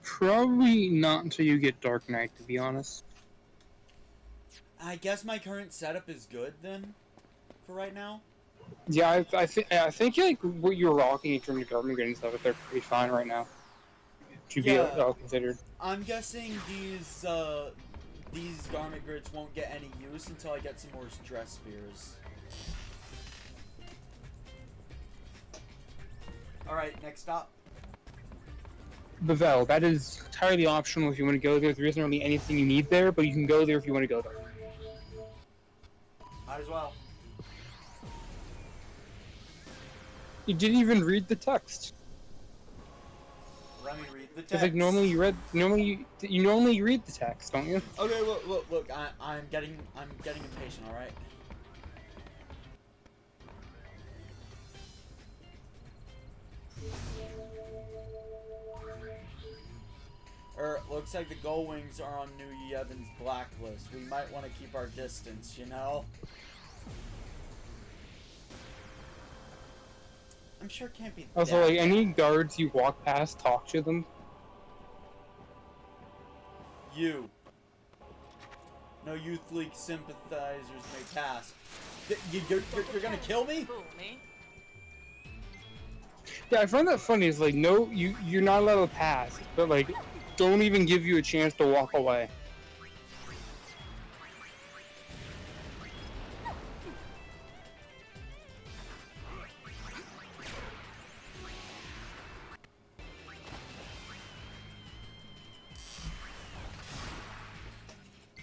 Probably not until you get Dark Knight, to be honest. I guess my current setup is good then, for right now. Yeah, I think like what you're rocking in terms of government and stuff, they're pretty fine right now. To be Yeah. all considered. I'm guessing these garment grids won't get any use until I get some more stress spears. Alright, next stop. Bavel, that is entirely optional if you want to go there. There isn't really anything you need there, but you can go there if you want to go there. Might as well. You didn't even read the text. Let me read the text. Because like normally you normally read the text, don't you? Okay, look. I'm getting impatient. All right. Looks like the Gull Wings are on New Yevon's blacklist. We might want to keep our distance, you know? I'm sure it can't be Also, that like, any guards you walk past, talk to them. You. No Youth League sympathizers may pass. You're gonna kill me? Fool me. Yeah, I find that funny. It's like, no, you're not allowed to pass, but like, don't even give you a chance to walk away.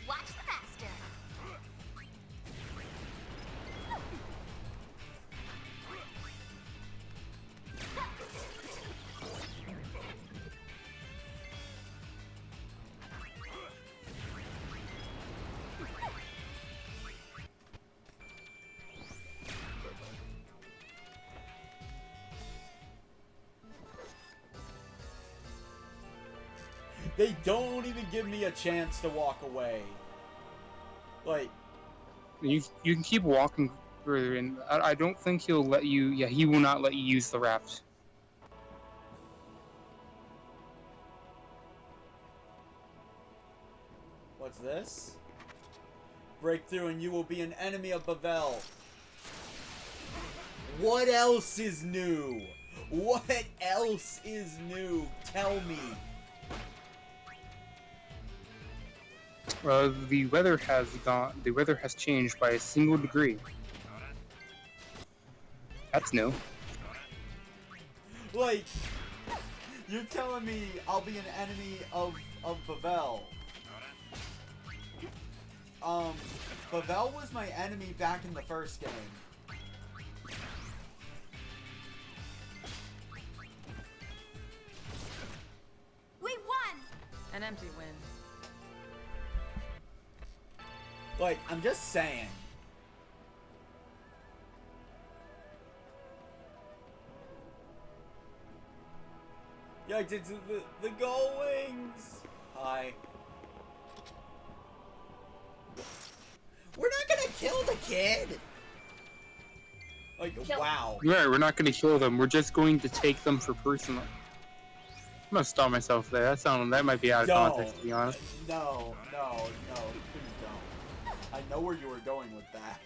Watch the master. They don't even give me a chance to walk away. Like, You can keep walking further, and I don't think he'll let you. Yeah, he will not let you use the raft. what's this? Breakthrough and you will be an enemy of Bavel. What else is new? What else is new? Tell me. The weather has gone. The weather has changed by a single degree. That's new. Like, you're telling me I'll be an enemy of Bavel. Bavel was my enemy back in the first game. We won! An empty win. Like, I'm just saying. Yeah, it's the Gull Wings. Hi. We're not gonna kill the kid. Like, wow. Yeah, we're not going to kill them. We're just going to take them for personal. I'm gonna stop myself there. That might be out of context, to be honest. No, please don't. I know where you were going with that.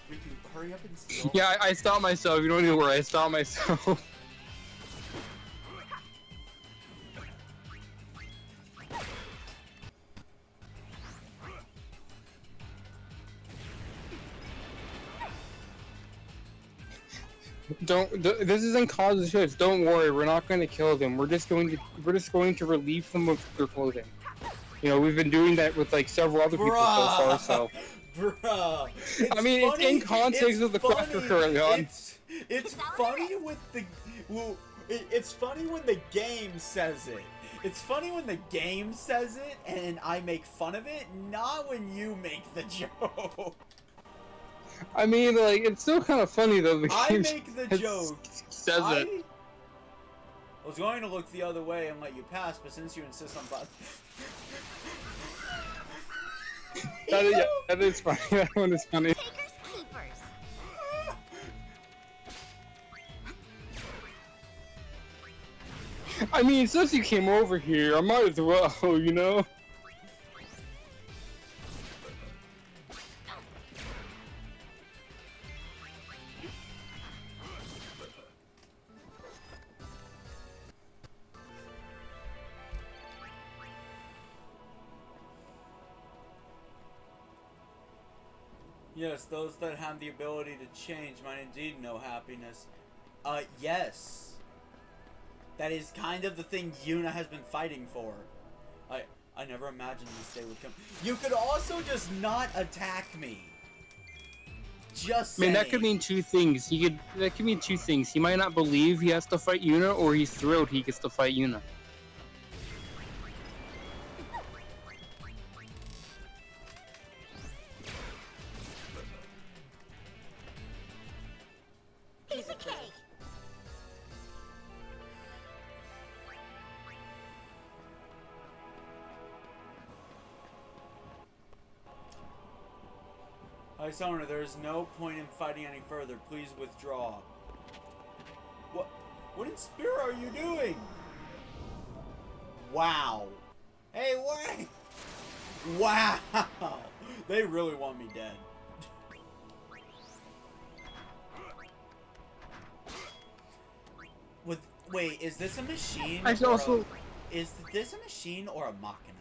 We can hurry up and steal. Yeah, I stopped myself. You don't need to worry. I stopped myself. This isn't cause of shifts. Don't worry, we're not going to kill them. We're just going to relieve them of their clothing. You know, we've been doing that with like several other people so far. So, bruh, I mean, it's in context of the quest we're currently on. It's funny with the it's funny when the game says it. It's funny when the game says it and I make fun of it, not when you make the joke. I mean, like, it's still kind of funny though. The I game make the joke. Says it. I was going to look the other way and let you pass, but since you insist on That is funny. That one is funny. Takers, keepers. I mean, since you came over here, I might as well, you know? Yes, those that have the ability to change might indeed know happiness. Yes. That is kind of the thing Yuna has been fighting for. I never imagined this day would come. You could also just not attack me. Just saying. I mean, that could mean two things. That could mean two things. He might not believe he has to fight Yuna, or he's thrilled he gets to fight Yuna. Piece of cake. Hi, Summoner, there is no point in fighting any further. Please withdraw. What in Spira are you doing? Wow. Hey, wait! Wow! They really want me dead. Wait, is this a machine? Is this a machine or a machina?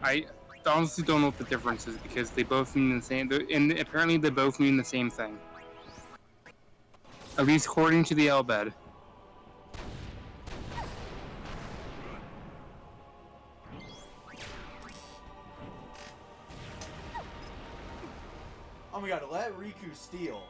I honestly don't know what the difference is because they both mean the same. And apparently, they both mean the same thing. At least according to the Elbed. Oh my god, let Riku steal.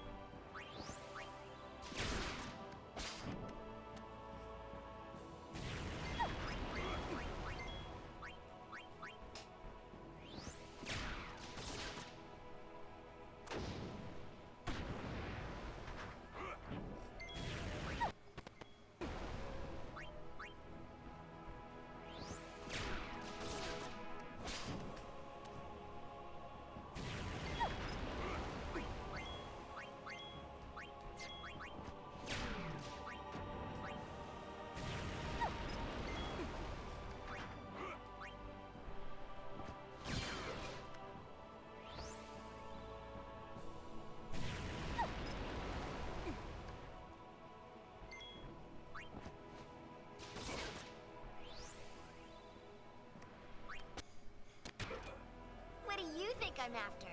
What do you think I'm after?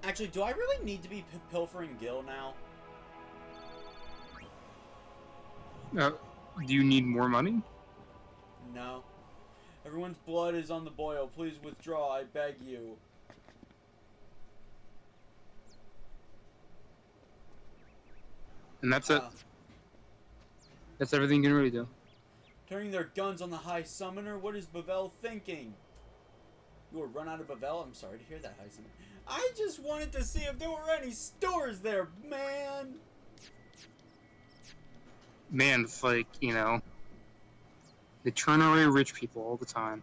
Actually, do I really need to be pilfering Gil now? Do you need more money? No. Everyone's blood is on the boil. Please withdraw, I beg you. And that's it. That's everything you can really do. Turning their guns on the High Summoner? What is Bavel thinking? You will run out of Bavel? I'm sorry to hear that, High Summoner. I just wanted to see if there were any stores there, man! Man, it's like, you know, they turn away rich people all the time.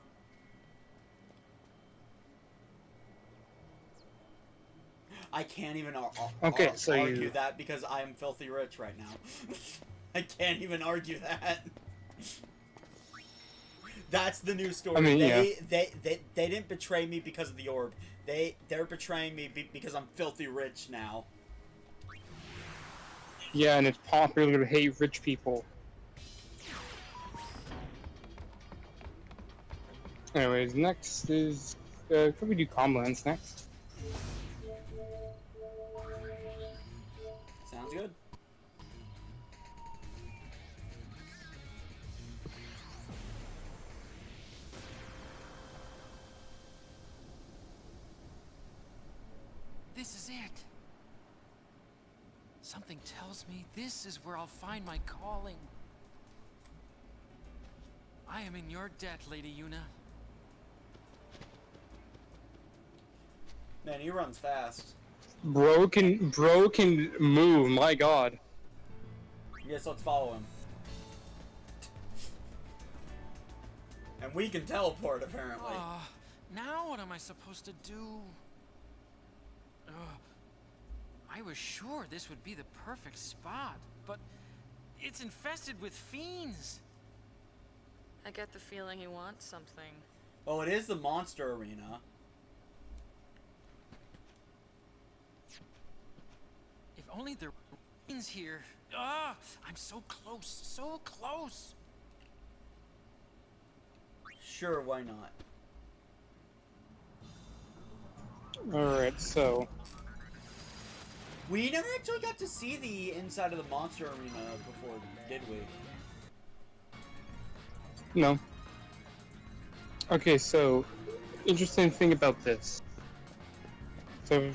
I can't even argue that because I am filthy rich right now. I can't even argue that. That's the new story. I mean, they didn't betray me because of the orb. They're betraying me because I'm filthy rich now. Yeah, and it's popular to hate rich people. Anyways, next is... could we do Comlands next? Sounds good. This is it. Something tells me this is where I'll find my calling. I am in your debt, Lady Yuna. Man, he runs fast. Bro can move, my god. Yes, let's follow him. And we can teleport, apparently. Now what am I supposed to do? I was sure this would be the perfect spot, but it's infested with fiends. I get the feeling he wants something. Well, it is the monster arena. If only there were fiends here. I'm so close, so close. Sure, why not? Alright, so... We never actually got to see the inside of the monster arena before, did we? No. Okay, so... Interesting thing about this. So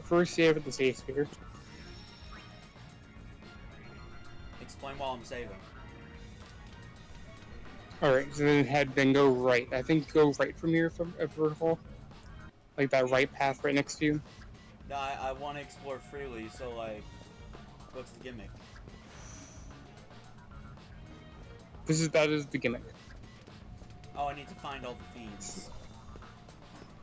first save at the save sphere. Explain while I'm saving. Alright, so then go right. I think go right from here from a vertical. Like that right path right next to you. No, I want to explore freely, so like, what's the gimmick? That is the gimmick. Oh, I need to find all the fiends.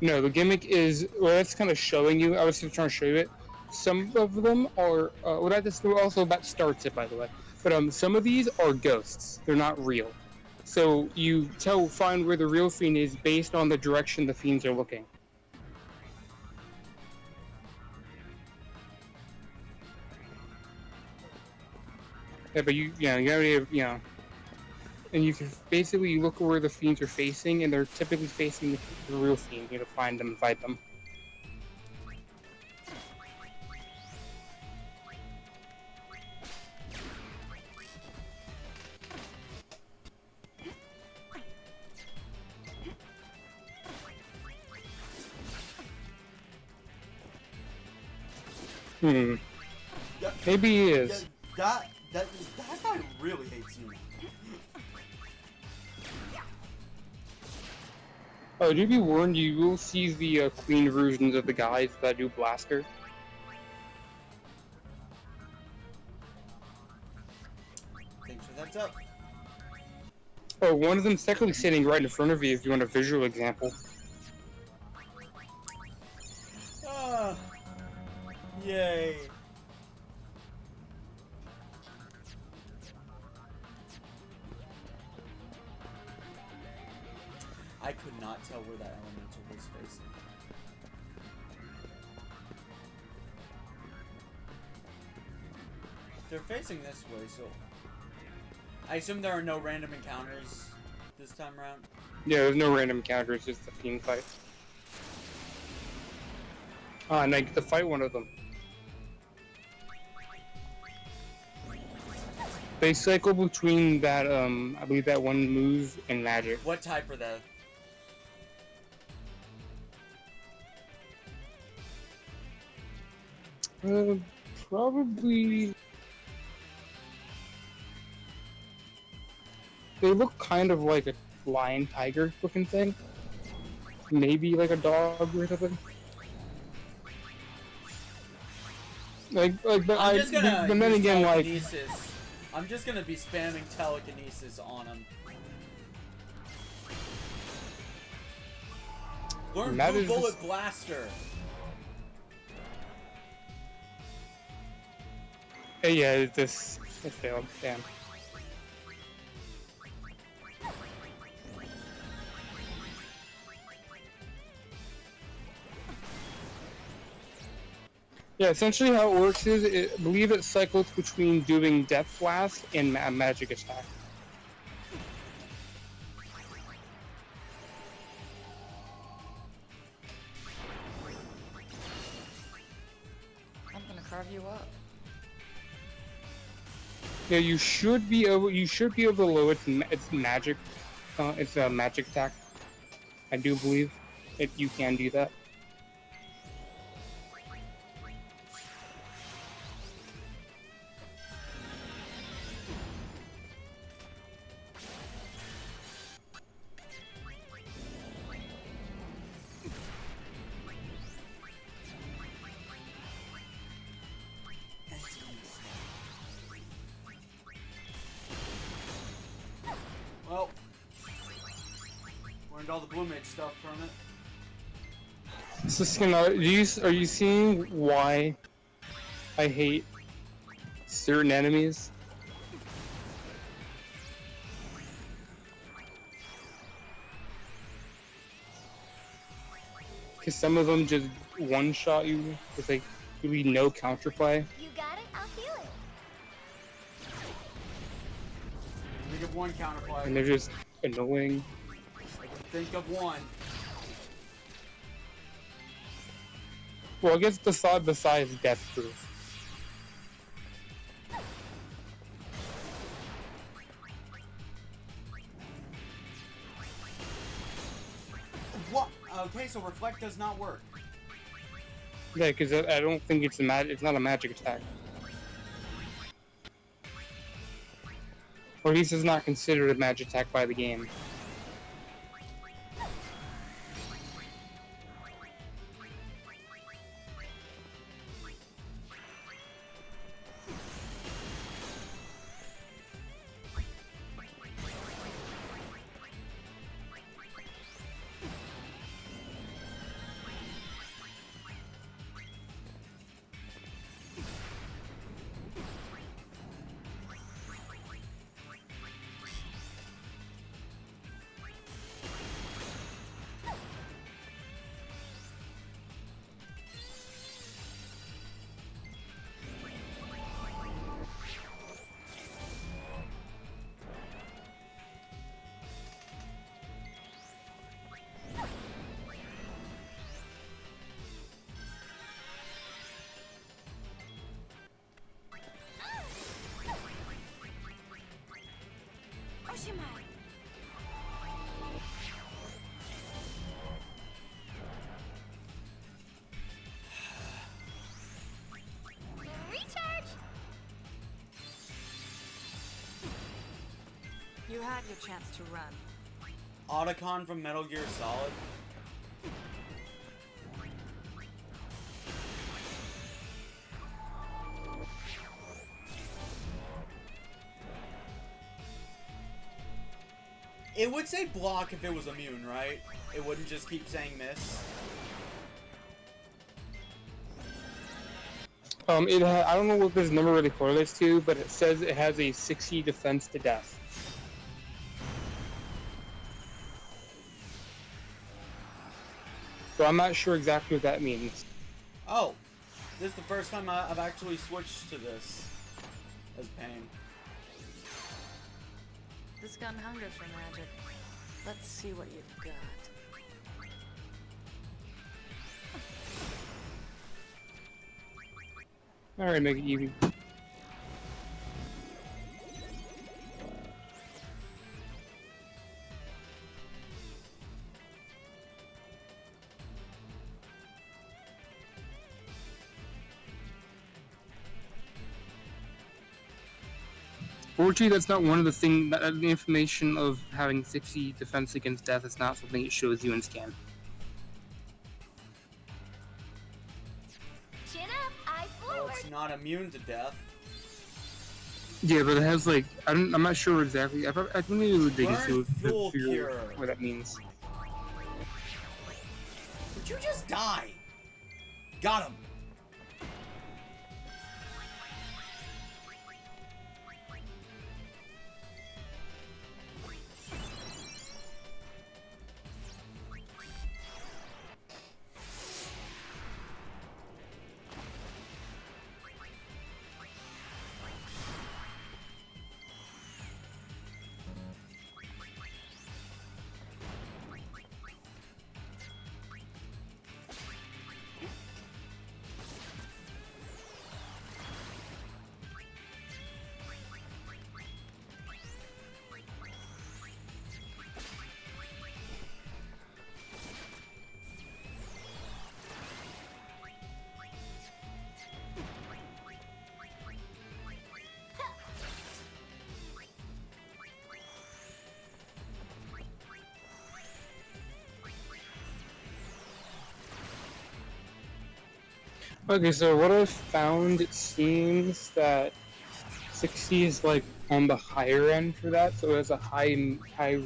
No, the gimmick is, well, that's kind of showing you. I was just trying to show you it. Some of them are, well, that starts it, by the way. But some of these are ghosts. They're not real. So you find where the real fiend is based on the direction the fiends are looking. Yeah, but you already have, and you can basically look where the fiends are facing, and they're typically facing the real fiend. You have to find them and fight them. Maybe he is. That guy really hates you. Oh, do be warned, you will see the queen versions of the guys that do blaster. Thanks for the heads up. Oh, one of them's technically sitting right in front of you if you want a visual example. Ah, yay. I could not tell where that elemental was facing. They're facing this way, so I assume there are no random encounters this time around. Yeah, there's no random encounters, just the fiend fight. And I get to fight one of them. They cycle between that, I believe that one move and magic. What type are they? Probably... They look kind of like a lion tiger looking thing. Maybe like a dog or something. But then again, like... I'm just gonna be spamming telekinesis on him. Learn Blue Bullet Blaster! Hey, yeah, it failed. Damn. Yeah, essentially how it works is, I believe it cycles between doing Death Blast and Magic Attack. I'm gonna carve you up. Yeah, you should be able to lower its magic, it's a magic attack. I do believe you can do that. Well, learned all the Blue Mage stuff from it. So Skena, are you seeing why I hate certain enemies? Because some of them just one-shot you with like really no counterplay. You got it? I'll feel it. Think of one counterplay. And they're just annoying. I can think of one. Well, I guess besides death proof. What? Okay, so reflect does not work. Yeah, because I don't think it's it's not a magic attack. Or at least it's not considered a magic attack by the game. Recharge! You had your chance to run. Otacon from Metal Gear Solid. It would say block if it was immune, right? It wouldn't just keep saying miss. I don't know what this number really correlates to, but it says it has a 60 defense to death. So I'm not sure exactly what that means. Oh, this is the first time I've actually switched to this as Pain. This gun hungers for magic. Let's see what you've got. Alright, make it even. Fortunately, that's not one of the things, the information of having 60 defense against death is not something it shows you in Scan. Chin up, eyes Well, forward. it's not immune to death. Yeah, but it has like, I'm not sure exactly, I think maybe it would dig into Full figure cure. what that means. Would you just die? Got him. Okay, so what I've found, it seems that 60 is like on the higher end for that, so it has a high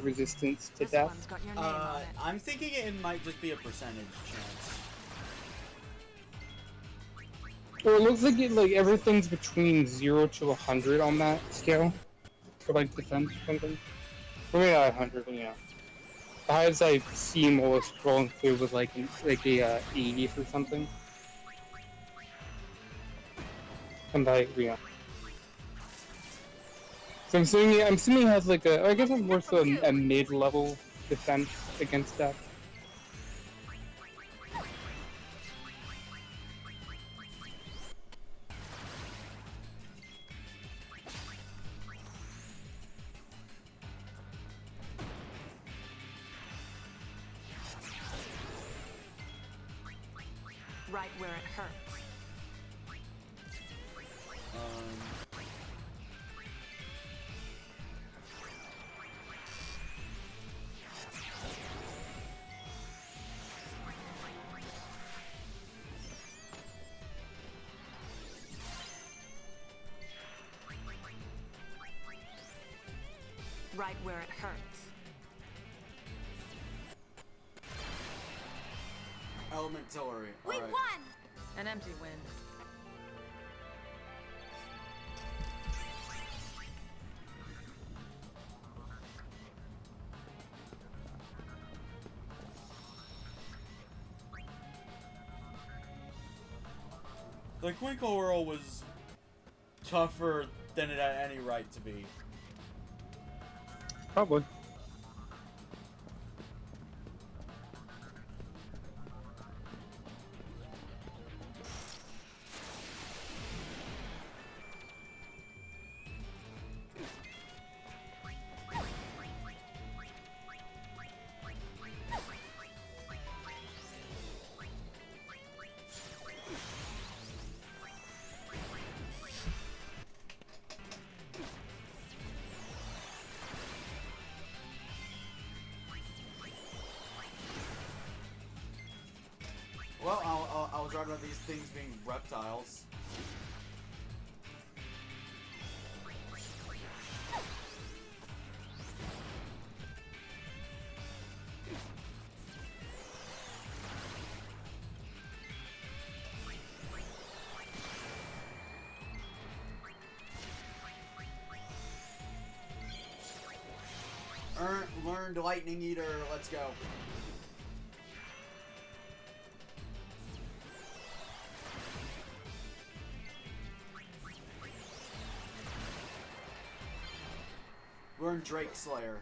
resistance to This death. one's got your name on it. I'm thinking it might just be a percentage chance. Well, it looks like everything's between 0 to 100 on that scale for like defense or something. Or maybe not 100, but yeah. The highest I've seen while scrolling through was like a 80 for something. And like, yeah. So I'm assuming it has like I guess it's more so a mid-level defense against death. Right where it hurts. Right where it hurts. Elementary. We Alright. won! An empty win. The Quinkle Whirl was tougher than it had any right to be. Probably. Well, I was right about these things being reptiles. Learned Lightning Eater, let's go. Learn Drake Slayer.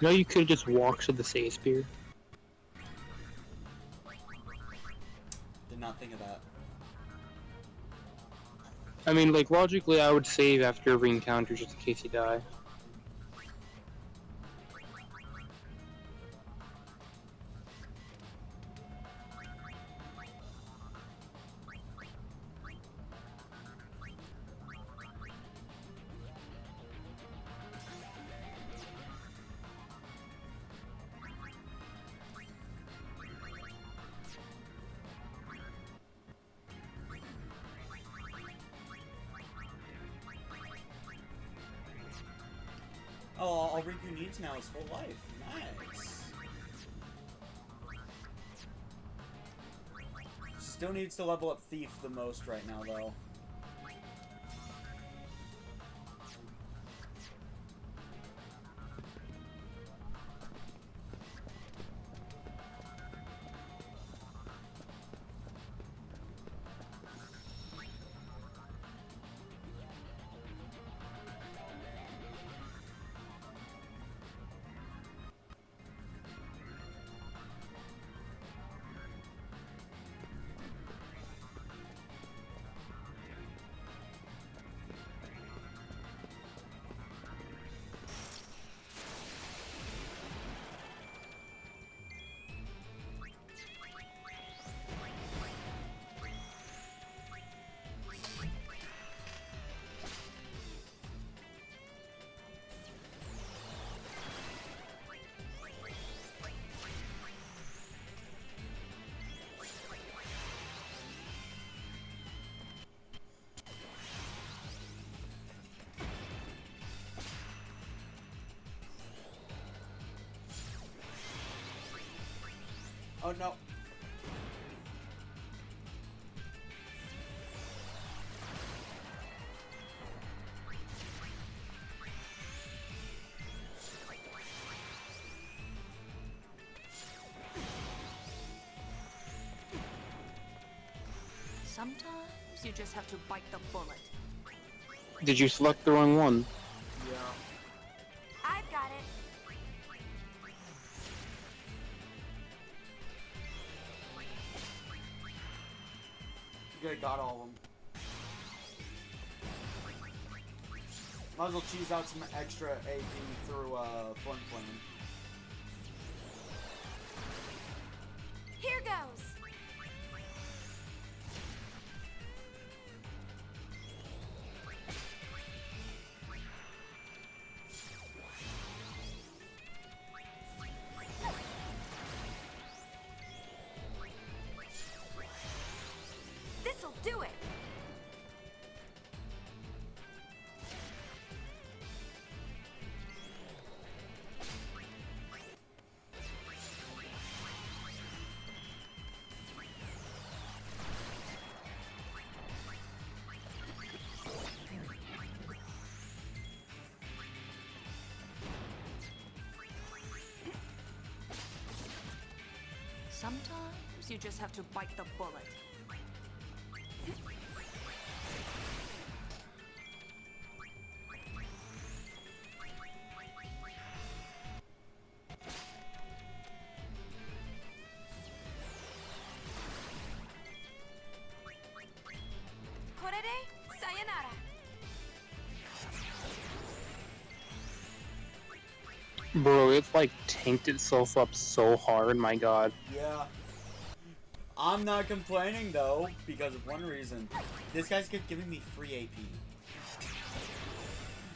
No, you could just walk to the Save Spear. Did not think of that. I mean, like, logically, I would save after every encounter just in case you die. Oh, all Riku needs now is full life. Nice. Still needs to level up Thief the most right now, though. Oh no. Sometimes you just have to bite the bullet. Did you select the wrong one? Yeah. I've got it. Okay, got all of them. Might as well cheese out some extra AP through Flame Flame. Here goes. This'll do it. Sometimes you just have to bite the bullet. Korede, sayonara. Bro, it's like tanked itself up so hard, my god. Yeah. I'm not complaining though, because of one reason. This guy's giving me free AP.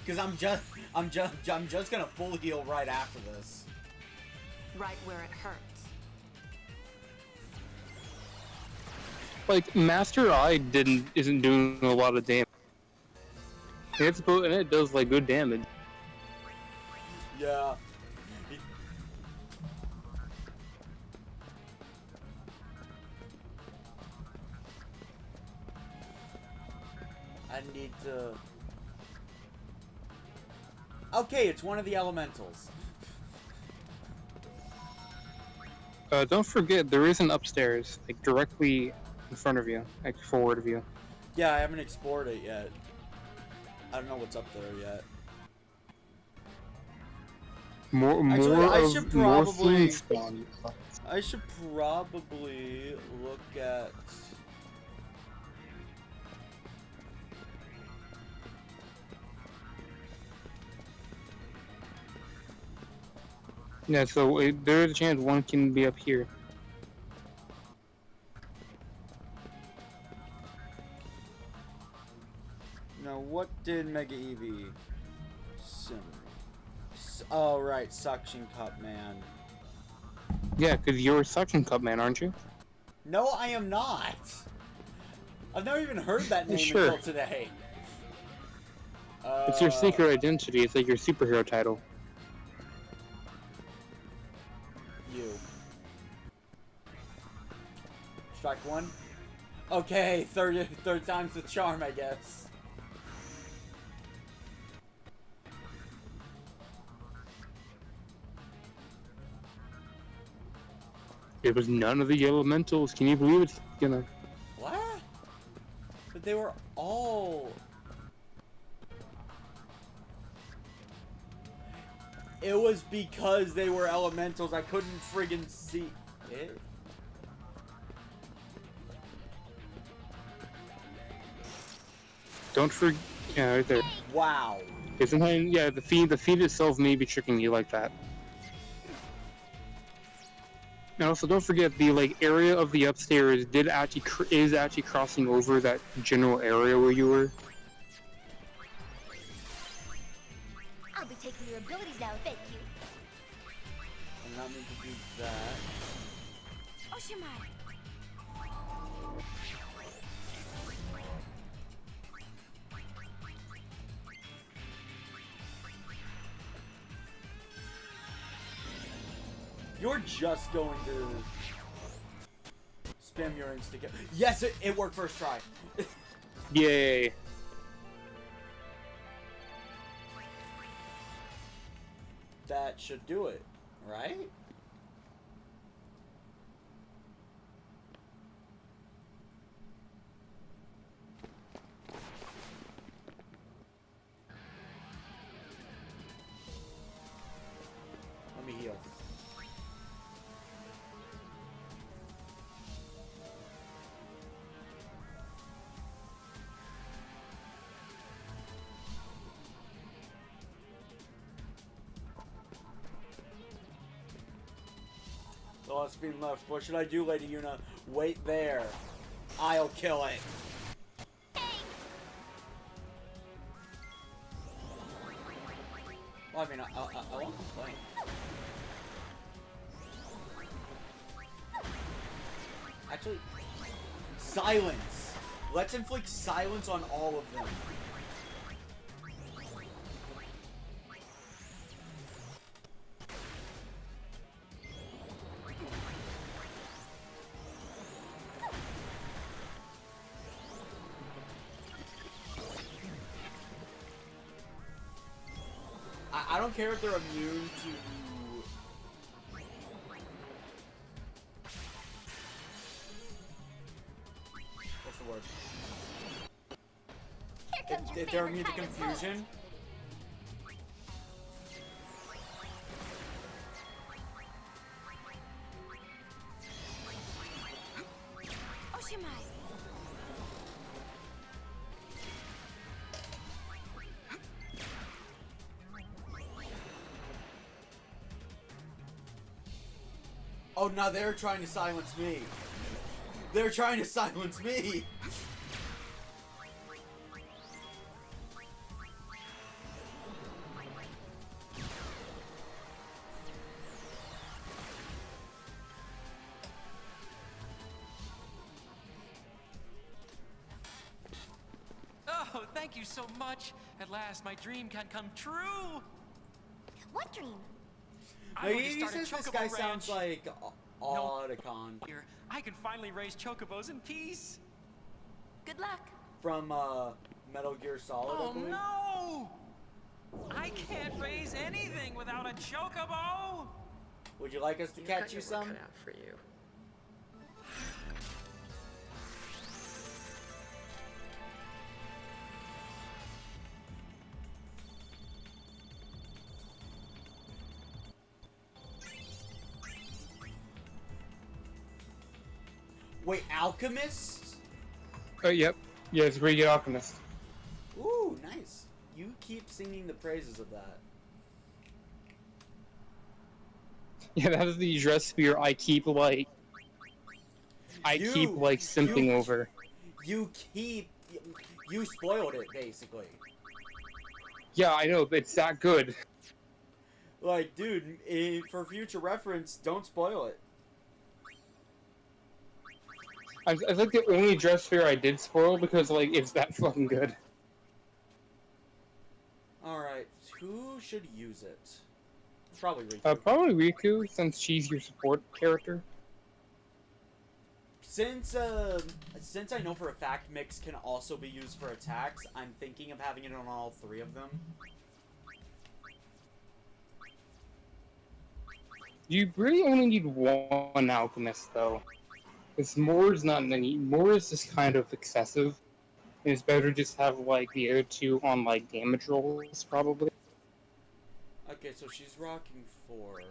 Because I'm just gonna full heal right after this. Right where it hurts. Like, Master Eye isn't doing a lot of damage. And it does like good damage. Yeah. I need to... Okay, it's one of the elementals. Don't forget, there is an upstairs, like directly in front of you, like forward of you. Yeah, I haven't explored it yet. I don't know what's up there yet. More I should probably spawn. I should probably look at... Yeah, so there's a chance one can be up here. Now, what did Mega Eevee... Oh, right, Suction Cup Man. Yeah, because you're a suction cup man, aren't you? No, I am not! I've never even heard that name Sure. until today. It's your secret identity, it's like your superhero title. You. Strike one? Okay, third time's the charm, I guess. It was none of the elementals. Can you believe it's gonna... What? But they were all... It was because they were elementals. I couldn't friggin' see it. Don't forget... Yeah, right there. Wow. Okay, sometimes, yeah, the feed itself may be tricking you like that. And also, don't forget the like area of the upstairs is actually crossing over that general area where you were. I'll be taking your abilities now, thank you. I'm not meant to do that. Oshimai. You're just going to spam your insta kill. Yes, it worked first try. Yay! That should do it, right? Let me heal. a lot of speed left. What should I do, Lady Yuna? Wait there. I'll kill it. Well, I mean, I won't complain. Actually, silence. Let's inflict silence on all of them. I don't care if they're immune to... What's the word? Here comes your If they're favorite immune to kind of confusion. Oshimai. Oh, now they're trying to silence me. They're trying to silence me. Oh, thank you so much. At last, my dream can come true. What dream? I'm going to He start a says this chocobo guy ranch. sounds like Otacon Here, I can finally raise chocobos in peace. Good luck. from Metal Gear Solid. I Oh believe. no! I can't raise anything without a chocobo. Would you like us to catch you some? Cut out for you. Wait, Alchemist? Oh, yep. Yeah, it's a pretty good alchemist. Ooh, nice. You keep singing the praises of that. Yeah, that is the dress spear I keep, like... simping over. You spoiled it, basically. Yeah, I know, but it's that good. Like, dude, for future reference, don't spoil it. I think the only dress spear I did spoil because, like, it's that fucking good. Alright, who should use it? Probably Riku. Probably Riku, since she's your support character. Since I know for a fact Mix can also be used for attacks, I'm thinking of having it on all three of them. You really only need one alchemist, though. Because more is not many. More is just kind of excessive. And it's better to just have, like, the other two on, like, damage rolls, probably. Okay, so she's rocking 4.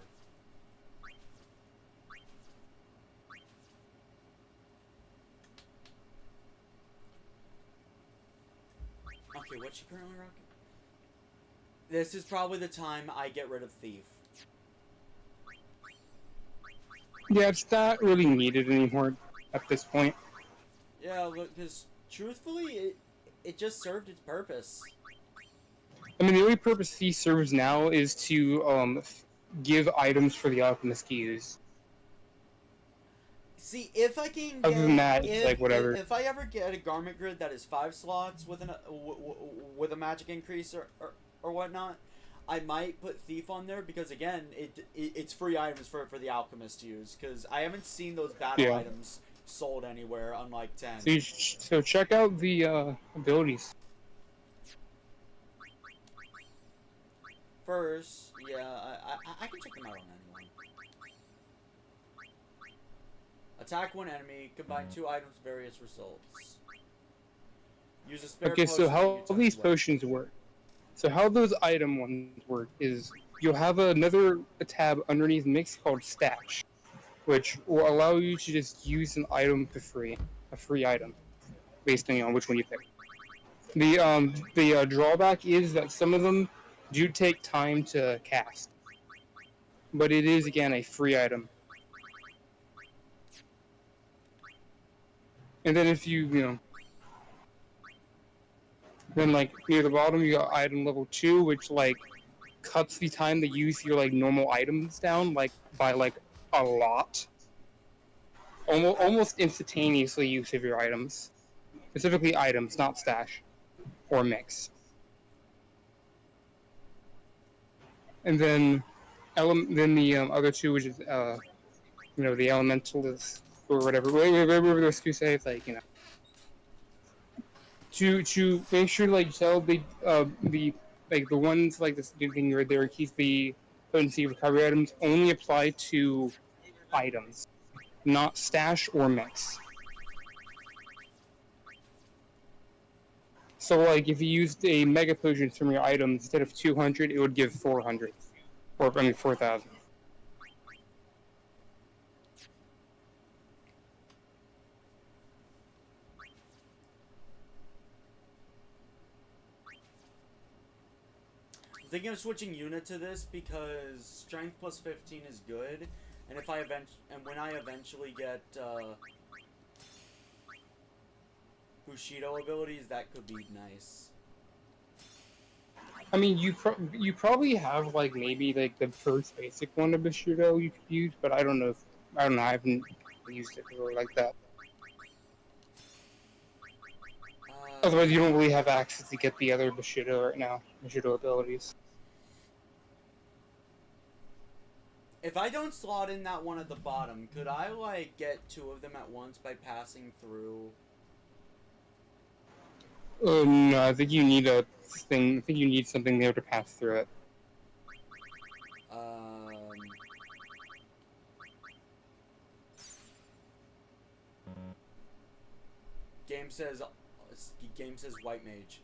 Okay, what's she currently rocking? This is probably the time I get rid of Thief. Yeah, it's not really needed anymore at this point. Yeah, look, because truthfully, it just served its purpose. I mean, the only purpose Thief serves now is to, give items for the alchemist to use. See, if I can get... Other than that, it's like, whatever. If I ever get a garment grid that is 5 slots with with a magic increase or whatnot, I might put Thief on there because, again, it's free items for the alchemist to use. Because I haven't seen those battle items sold anywhere, unlike 10. So check out the abilities. First, yeah, I can check them out on anyone. Attack one enemy, combine 2 items, various results. Use a spare Okay, so potion how when you touch these weapon. potions work? So how those item ones work is you'll have another tab underneath Mix called Stash, which will allow you to just use an item for free, a free item, based on which one you pick. The drawback is that some of them do take time to cast, but it is again a free item. And then if then like near the bottom you got item level 2, which like cuts the time to use your like normal items down like by like a lot. Almost instantaneously use of your items. Specifically items, not stash or mix. And then the other two, which is the elementalist or whatever they're supposed to say, it's like, to make sure like sell the ones like this thing right there, keep the potency recovery items only apply to items, not stash or mix. So like if you used a mega potion from your items instead of 200, it would give 400, or 4,000. I'm thinking of switching Yuna to this because strength plus 15 is good, and if when I eventually get Bushido abilities, that could be nice. I mean, you probably have like maybe like the first basic one of Bushido you could use, but I don't know. I haven't used it really like that. Otherwise, you don't really have access to get the other Bushido right now. Bushido abilities. If I don't slot in that one at the bottom, could I like get 2 of them at once by passing through? No, I think you need a thing. I think you need something there to pass through it. Game says white mage.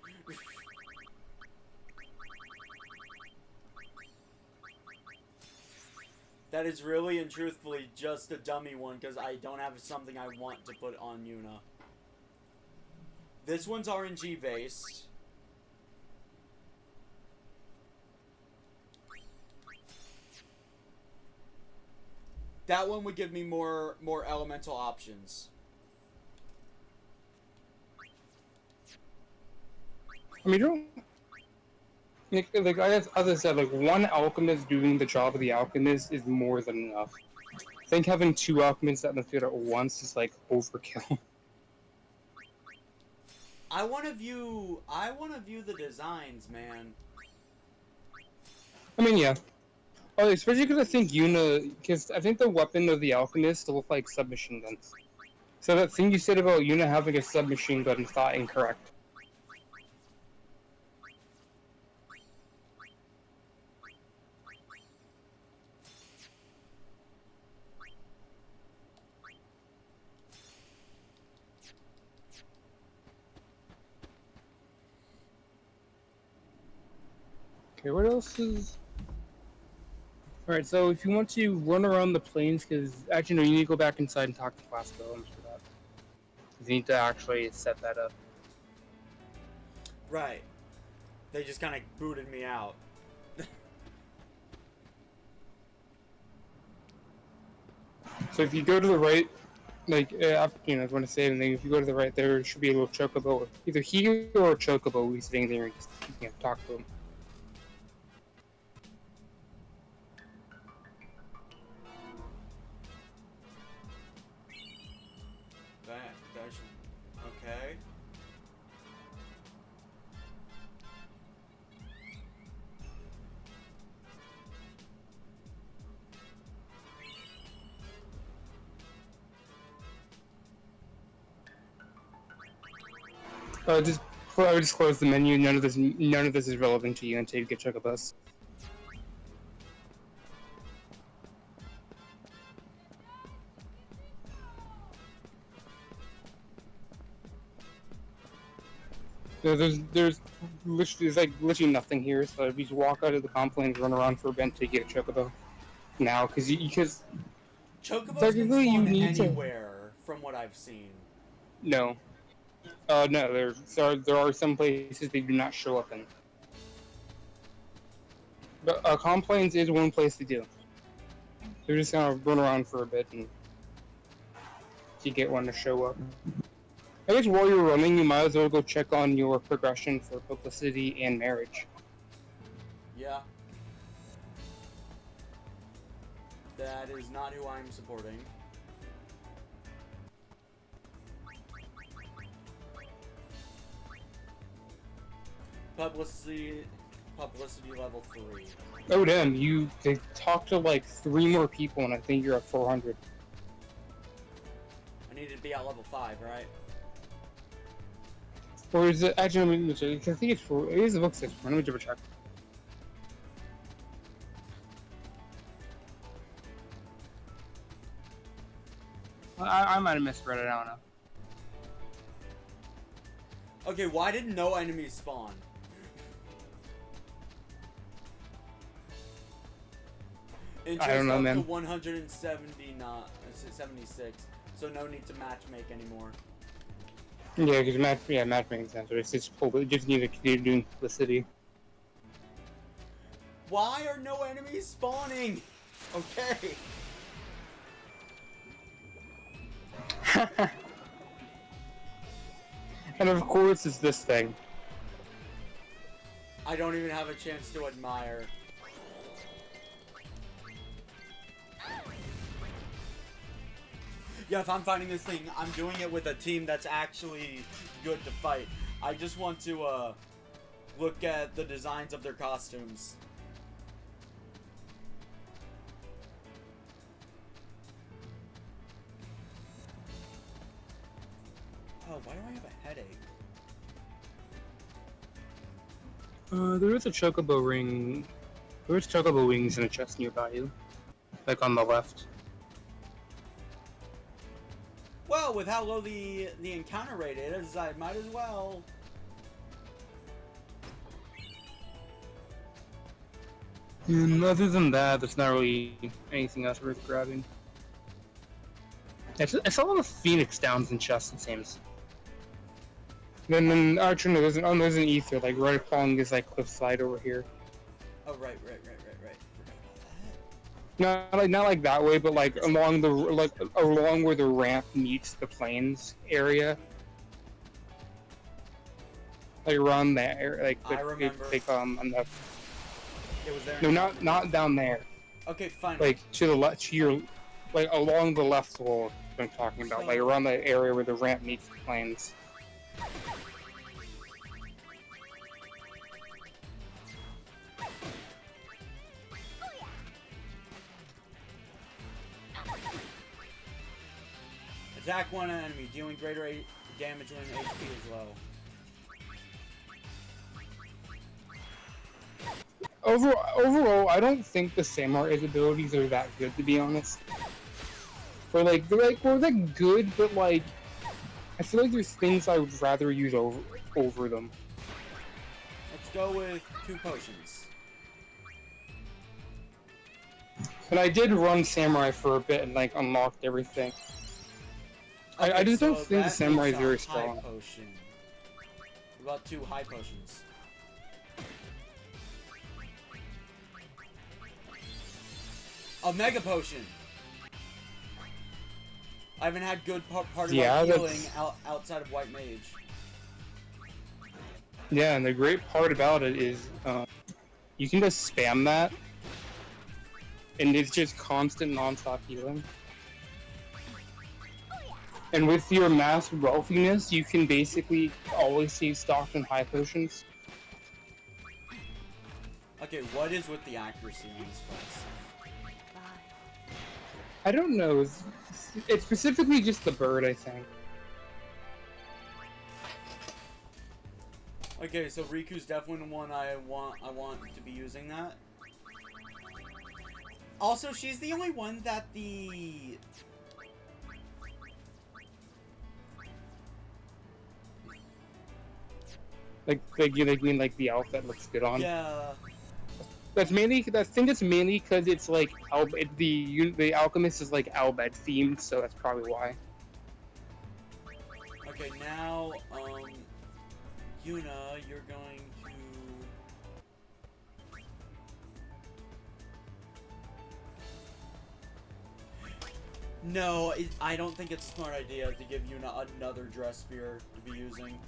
That is really and truthfully just a dummy one because I don't have something I want to put on Yuna. This one's RNG based. That one would give me more elemental options. I mean, you don't. Like as I said, like one alchemist doing the job of the alchemist is more than enough. I think having 2 alchemists out in the field at once is like overkill. I want to view the designs, man. I mean, yeah. Oh, especially because I think because I think the weapon of the alchemist look like submachine guns. So that thing you said about Yuna having a submachine gun is not incorrect. Okay, what else is... Alright, so if you want to run around the plains, because... Actually, no, you need to go back inside and talk to class villains for that. You need to actually set that up. Right. They just kind of booted me out. So if you go to the right, like, after, if you want to save anything, if you go to the right, there should be a little chocobo. Either he or a chocobo will be sitting there and just, talk to him. Okay. I would just close the menu. None of this is relevant to you until you get chocobos. There's literally nothing here. So if you just walk out of the complaint, run around for a bit to get a chocobo. Now, because chocobos can spawn anywhere, from what I've seen. No. No. There are some places they do not show up in. But complaints is one place to do. They're just gonna run around for a bit and you get one to show up. I guess while you're running, you might as well go check on your progression for publicity and marriage. Yeah. That is not who I'm supporting. Publicity level 3. Oh damn, they talked to like 3 more people and I think you're at 400. I need to be at level 5, right? Or is it, actually, I think it's 4, it is the book 6, let me double check. I might have misread it, I don't know. Okay, why did no enemies spawn? I don't know, man. To 176, so no need to matchmake anymore. Yeah, because matchmaking sense. It's just cool, but it just need to continue doing publicity. Why are no enemies spawning? Okay. And of course, it's this thing. I don't even have a chance to admire. Yeah, if I'm fighting this thing, I'm doing it with a team that's actually good to fight. I just want to look at the designs of their costumes. Oh, why do I have a headache? There is a chocobo ring. There's chocobo wings in a chest nearby you. Like on the left. Well, with how low the encounter rate is, I might as well. And other than that, there's not really anything else worth grabbing. I saw a lot of Phoenix Downs and chests, it seems. Then actually, no, there's an ether, like right along this like cliffside over here. Oh, right. Forgot about that. Not like that way, but like along along where the ramp meets the plains area. Like around there, like I remember. on the. It was there. No, not down there. Okay, fine. Like to the left, to your, like along the left wall. I'm talking about, like around the area where the ramp meets the plains. Attack one enemy, dealing greater damage when HP is low. Overall, I don't think the Samurai's abilities are that good, to be honest. Or like, they're good, but like, I feel like there's things I would rather use over them. Let's go with 2 potions. And I did run Samurai for a bit and like unlocked everything. Okay, I just don't so think the that Samurai is makes a very high strong. Potion. What about 2 high potions? A mega potion. I haven't had good part of my healing outside of White Mage. Yeah, and the great part about it is you can just spam that, and it's just constant non-stop healing. And with your mass wealthiness, you can basically always see stocked in high potions. Okay, what is with the accuracy on this class? I don't know. It's specifically just the bird, I think. Okay, so Riku's definitely the one I want to be using that. Also, she's the only one that the... You mean like the outfit looks good on? Yeah. I think it's mainly because it's like the alchemist is like Albed themed, so that's probably why. Okay, now, Yuna, you're going to... No, I don't think it's a smart idea to give Yuna another dress spear to be using.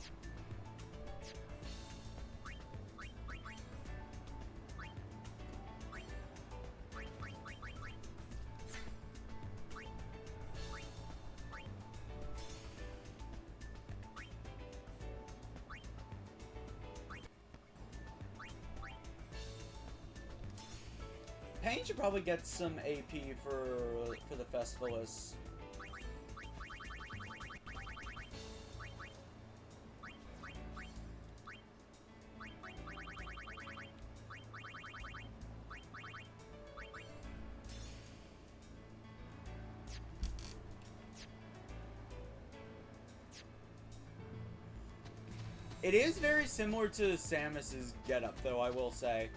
Pain should probably get some AP for the Festivalists. It is very similar to Samus's getup, though, I will say.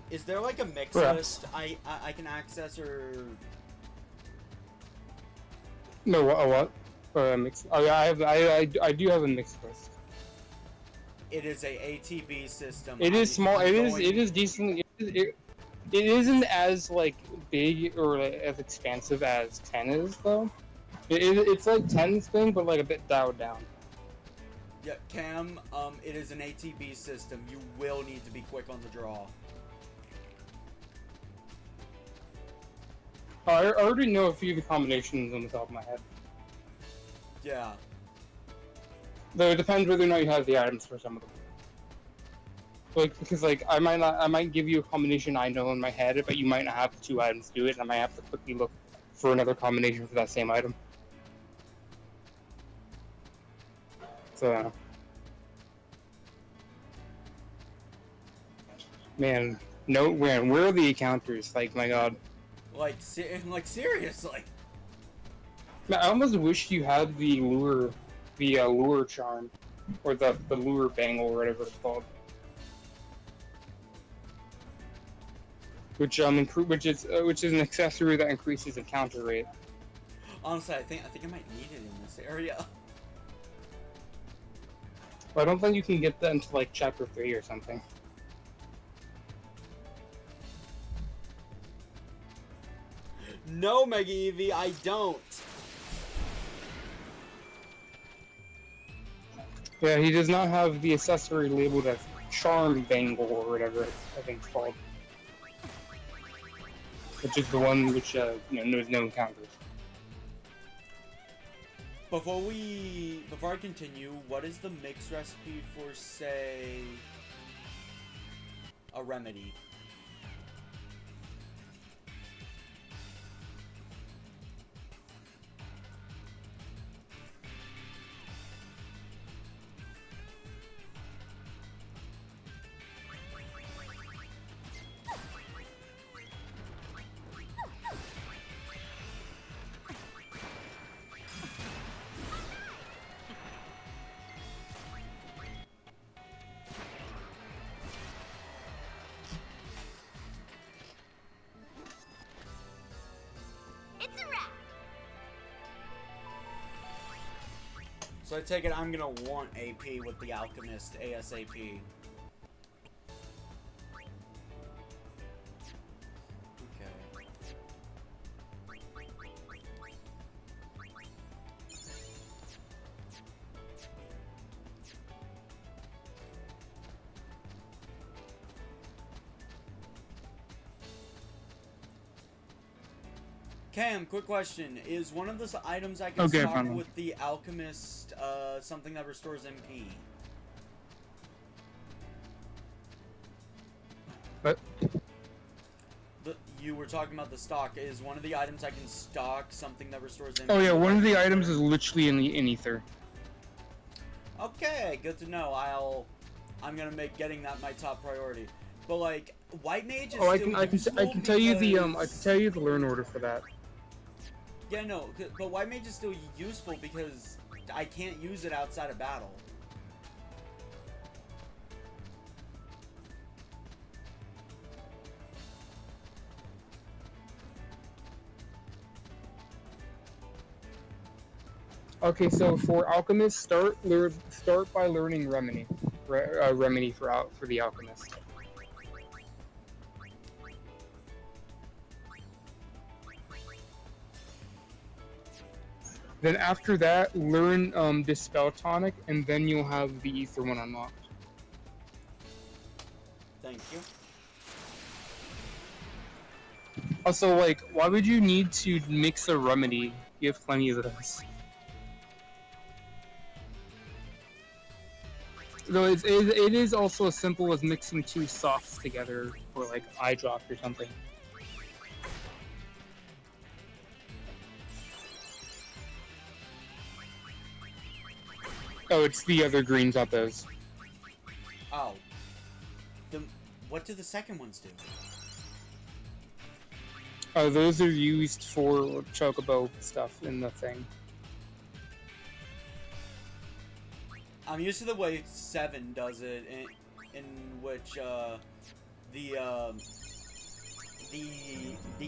Is there like a mix list I can access, or no? What? Mix. Oh yeah, I do have a mixed list. it is a ATB system? It is small. It is decent. It isn't as like big or as expansive as 10 is though. It's like 10's thing, but like a bit dialed down. Yeah, Cam, it is an ATB system. You will need to be quick on the draw. I already know a few of the combinations on the top of my head. Yeah. Though it depends whether or not you have the items for some of them. Like, because like I might give you a combination I know in my head, but you might not have the 2 items to do it, and I might have to quickly look for another combination for that same item. So, man, where are the encounters? Like, my god. Like seriously. Man, I almost wish you had the lure charm, or the lure bangle, or whatever it's called. Which is an accessory that increases encounter rate. Honestly, I think I might need it in this area. But I don't think you can get that until like chapter 3 or something. No, Mega Eevee, I don't. Yeah, he does not have the accessory labeled as Charm Bangle or whatever I think it's called. Which is the one which knows no encounters. Before I continue, what is the mix recipe for, say, a remedy? So I take it I'm gonna want AP with the Alchemist ASAP. Okay. Cam, quick question. Is one of those items I can stock with the Alchemist something that restores MP? What? You were talking about the stock. Is one of the items I can stock something that restores MP? Oh yeah, one of the items is literally in ether. Okay, good to know. I'm gonna make getting that my top priority. But like, White Mage is I can tell you the learn order for that. Yeah, no, but White Mage is still useful because I can't use it outside of battle. Okay, so for Alchemist, start by learning Remedy. Remedy for the Alchemist. Then after that, learn Dispel Tonic, and then you'll have the Ether one unlocked. Thank you. Also, like, why would you need to mix a remedy? You have plenty of those. Though it is also as simple as mixing two softs together for like eye drop or something. Oh, it's the other greens, not those. Oh. What do the second ones do? Those are used for chocobo stuff in the thing. I'm used to the way 7 does it, in which the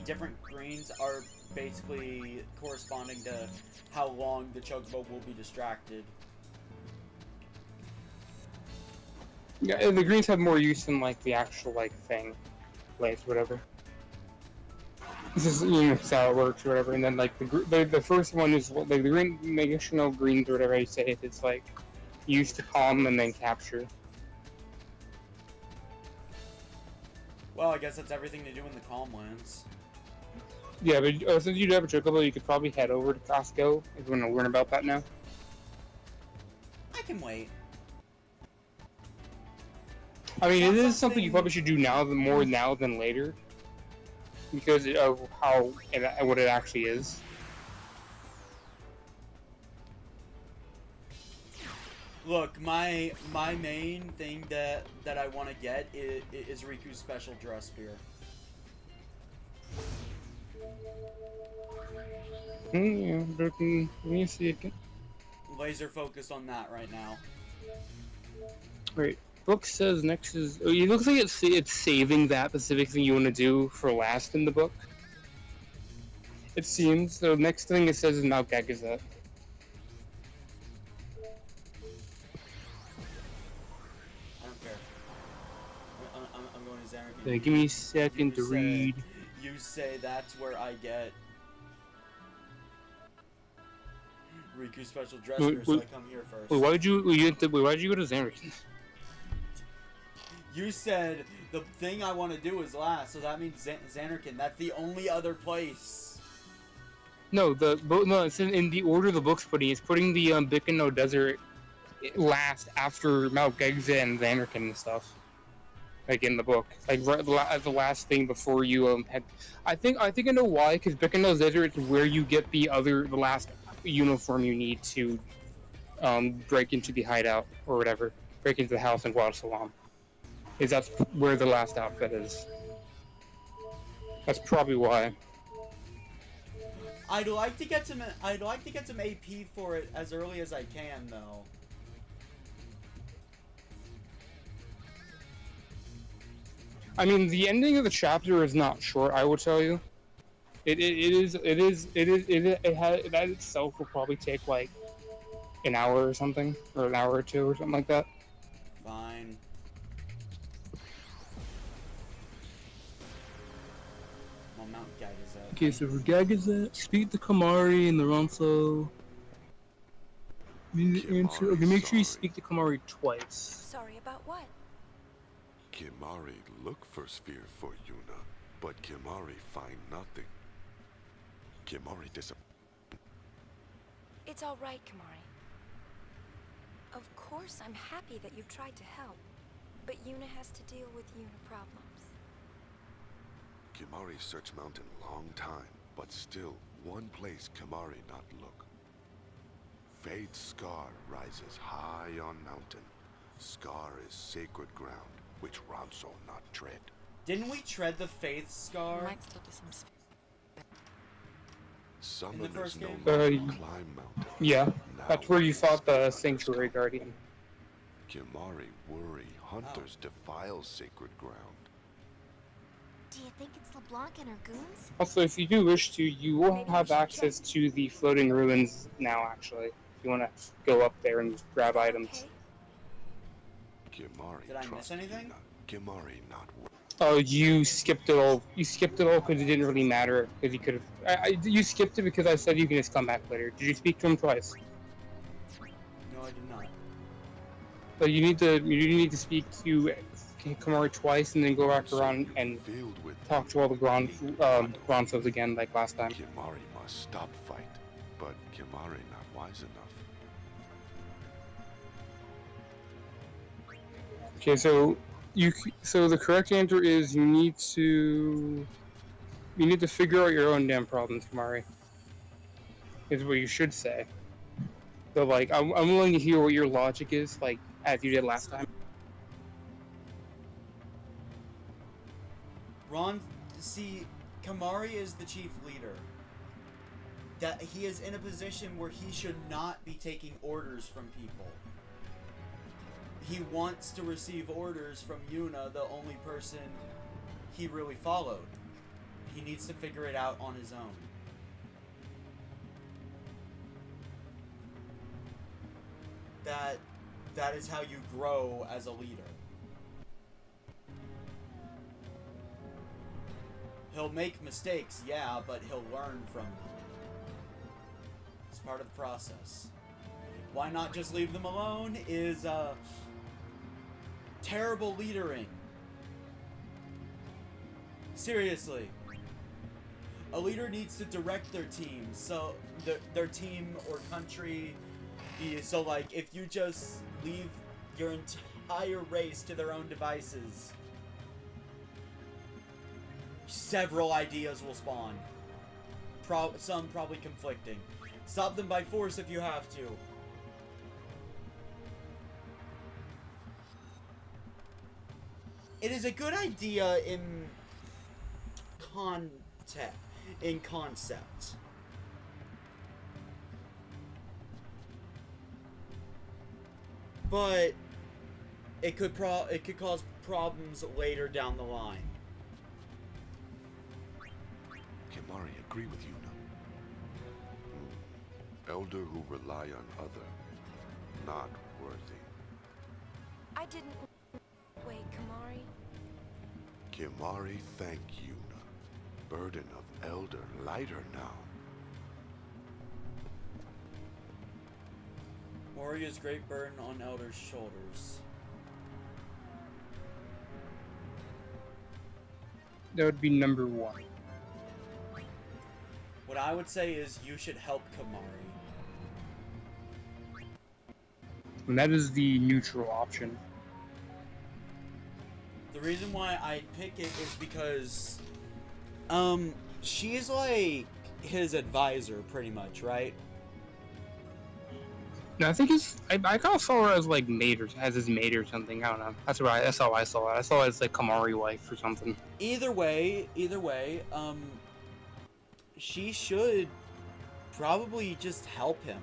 different greens are basically corresponding to how long the chocobo will be distracted. Yeah, the greens have more use than like the actual like thing, place, whatever. This is, you know, how it works or whatever. And then like the first one is like the green, national greens or whatever you say it. It's like used to calm and then capture. Well, I guess that's everything to do in the Calm Lands. Yeah, but since you do have a chocobo, you could probably head over to Costco if you want to learn about that now. I can wait. I mean, it is something you probably should do now, more now than later, because of how what it actually is. Look, my main thing that I want to get is Riku's special dress spear. Yeah, let me see again. Laser focused on that right now. Wait, book says next is. Oh, it looks like it's saving that specific thing you want to do for last in the book. It seems. So next thing it says is Mount Gagazet. I don't care. I'm going to Xanarkand. Yeah, give me a second to read. You say that's where I get Riku's special dress spear, so I come here first. Wait, why'd you go to Xanarkand? You said the thing I want to do is last, so that means Xanarkand. That's the only other place. No, it's in the order the book's putting. It's putting the Bikino Desert last after Mount Gegze and Xanarkand and stuff. Like in the book, like the last thing before you head. I think I know why. Because Bikino Desert is where you get the last uniform you need to break into the hideout or whatever. Break into the house in Guadalsalam. Is that's where the last outfit is. That's probably why. I'd like to get some AP for it as early as I can, though. I mean, the ending of the chapter is not short. I will tell you. That itself will probably take like an hour or something, or an hour or two, or something like that. Fine. Well, Mount Gagazet. Okay, so for Gagazet, speak to Kamari and the Ronso. Answer. Okay, make sure you speak to Kamari twice. Sorry about what? Kimari look for Sphere for Yuna, but Kimari find nothing. Kimari It's all right, Kamari. Of course, I'm happy that you've tried to help, but Yuna has to deal with Yuna problems. Kimari search mountain long time, but still one place Kimari not look. Fade's scar rises high on mountain. Scar is sacred ground, which Ronso not tread. Didn't we tread the Faith Scar? Might still do some. Summoners no game? longer climb mountain. Yeah, Now that's where you fought the Fade's Sanctuary Guardian. Kimari worry hunters defile sacred ground. Do you think it's LeBlanc and her goons? Also, if you do wish to, you will Maybe have we should access to the floating ruins now, actually. If you want to go up there and grab items. Okay. Kimari Did I miss trust anything? Yuna. Kimari not Oh, you skipped it all. You skipped it all because it didn't really matter. Because you could have. You skipped it because I said you can just come back later. Did you speak to him twice? No, I did not. But you need to. You need to speak to Kamari twice and then go back Ronso, around you're and filled with talk to all the elite guado. Gronsos again, like last time. Kimari must stop fight, but Kimari not wise enough. Okay, so the correct answer is you need to figure out your own damn problems, Kamari. Is what you should say. So like I'm willing to hear what your logic is, like as you did last time. Ron, see, Kamari is the chief leader. That he is in a position where he should not be taking orders from people. He wants to receive orders from Yuna, the only person he really followed. He needs to figure it out on his own. That is how you grow as a leader. He'll make mistakes, yeah, but he'll learn from them. It's part of the process. Why not just leave them alone is terrible leadering. Seriously. A leader needs to direct their team, so their team or country. So like, if you just leave your entire race to their own devices, several ideas will spawn. Some probably conflicting. Stop them by force if you have to. It is a good idea in concept. But it could cause problems later down the line. Kimari, agree with Yuna. Elder who rely on other, not worthy. I didn't... Wait, Kamari? Kimari, thank Yuna. Burden of Elder lighter now. Moria's great burden on Elder's shoulders. That would be number 1. What I would say is you should help Kamari. And that is the neutral option. The reason why I pick it is because, she's like his advisor, pretty much, right? No, I think I kind of saw her as like maid or as his maid or something. I don't know. That's how I saw it. I saw it as like Kamari wife or something. Either way, she should probably just help him.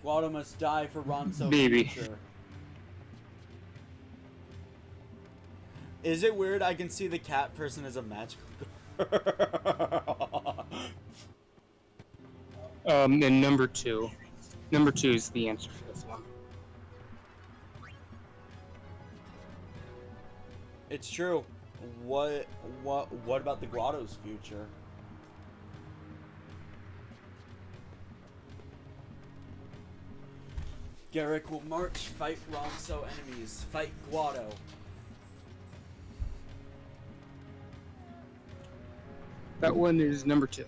Guado must die for Ronso's Baby. future. Is it weird I can see the cat person as a magical girl? And number 2. Number 2 is the answer for this one. It's true. What about the Guado's future? Garrick will march, fight Ronso enemies, fight Guado. That one is number 2.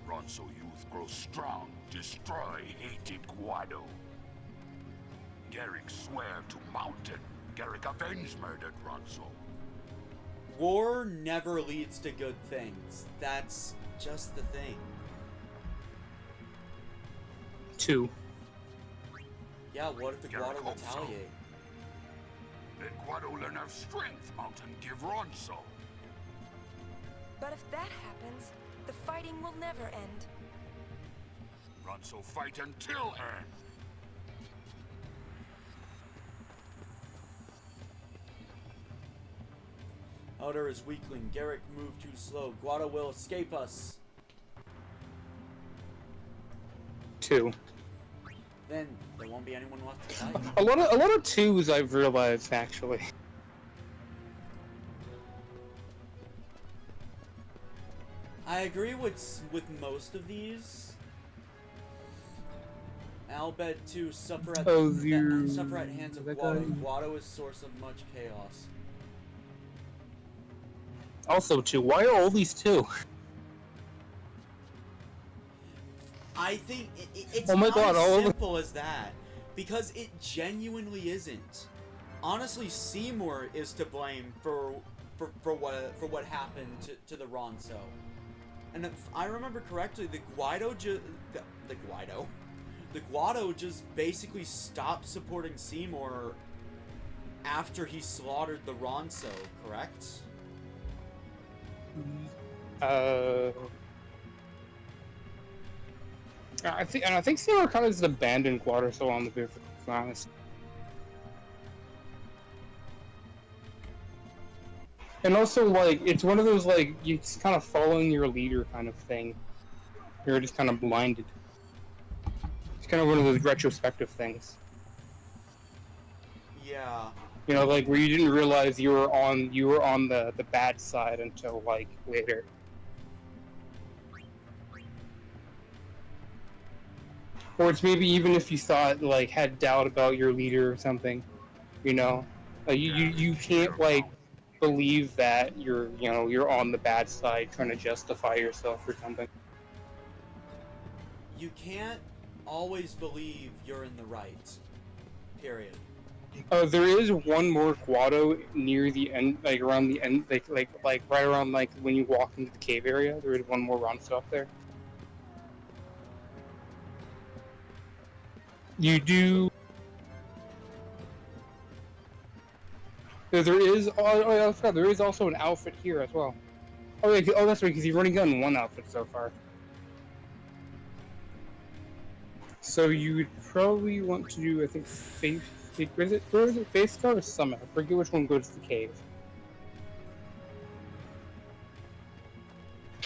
Ronso youth grow strong, destroy hated Guado. Garrick swear to mountain. Garrick avenge murdered Ronso. War never leads to good things. That's just the thing. 2. Yeah, what if the Garrick Guado hopes so. retaliate? Then Guado learn of strength, mountain give Ronso. But if that happens, the fighting will never end. Ronso fight until end. Elder is weakling. Garrick moved too slow. Guado will escape us. 2. Then there won't be anyone left to fight. A lot of 2s I've realized actually. I agree with most of these. I'll bet to suffer at suffer at hands of Guado. Guado is source of much chaos. Also 2. Why are all these 2? I think it's Oh my not God, all as of simple as that, because it genuinely isn't. Honestly, Seymour is to blame for what happened to the Ronso. And if I remember correctly, the Guado just basically stopped supporting Seymour after he slaughtered the Ronso, correct? I think Seymour kind of just abandoned Guado so on the bit, to be honest. And also, like, it's one of those, like, you're just kind of following your leader kind of thing. You're just kind of blinded. It's kind of one of those retrospective things. Yeah. You know, like, where you didn't realize you were on the bad side until, like, later. Or it's maybe even if you thought, like, had doubt about your leader or something, you know? Like, you can't, like, believe that you're on the bad side trying to justify yourself or something. You can't always believe you're in the right. Period. There is one more Guado near the end, like around the end, like right around like when you walk into the cave area. There is one more round stop there. You do. There is. Oh, I forgot. There is also an outfit here as well. Oh yeah. Oh, that's right. Because you've only gotten one outfit so far. So you would probably want to do, I think, where is it? Face Star or Summit? I forget which one goes to the cave.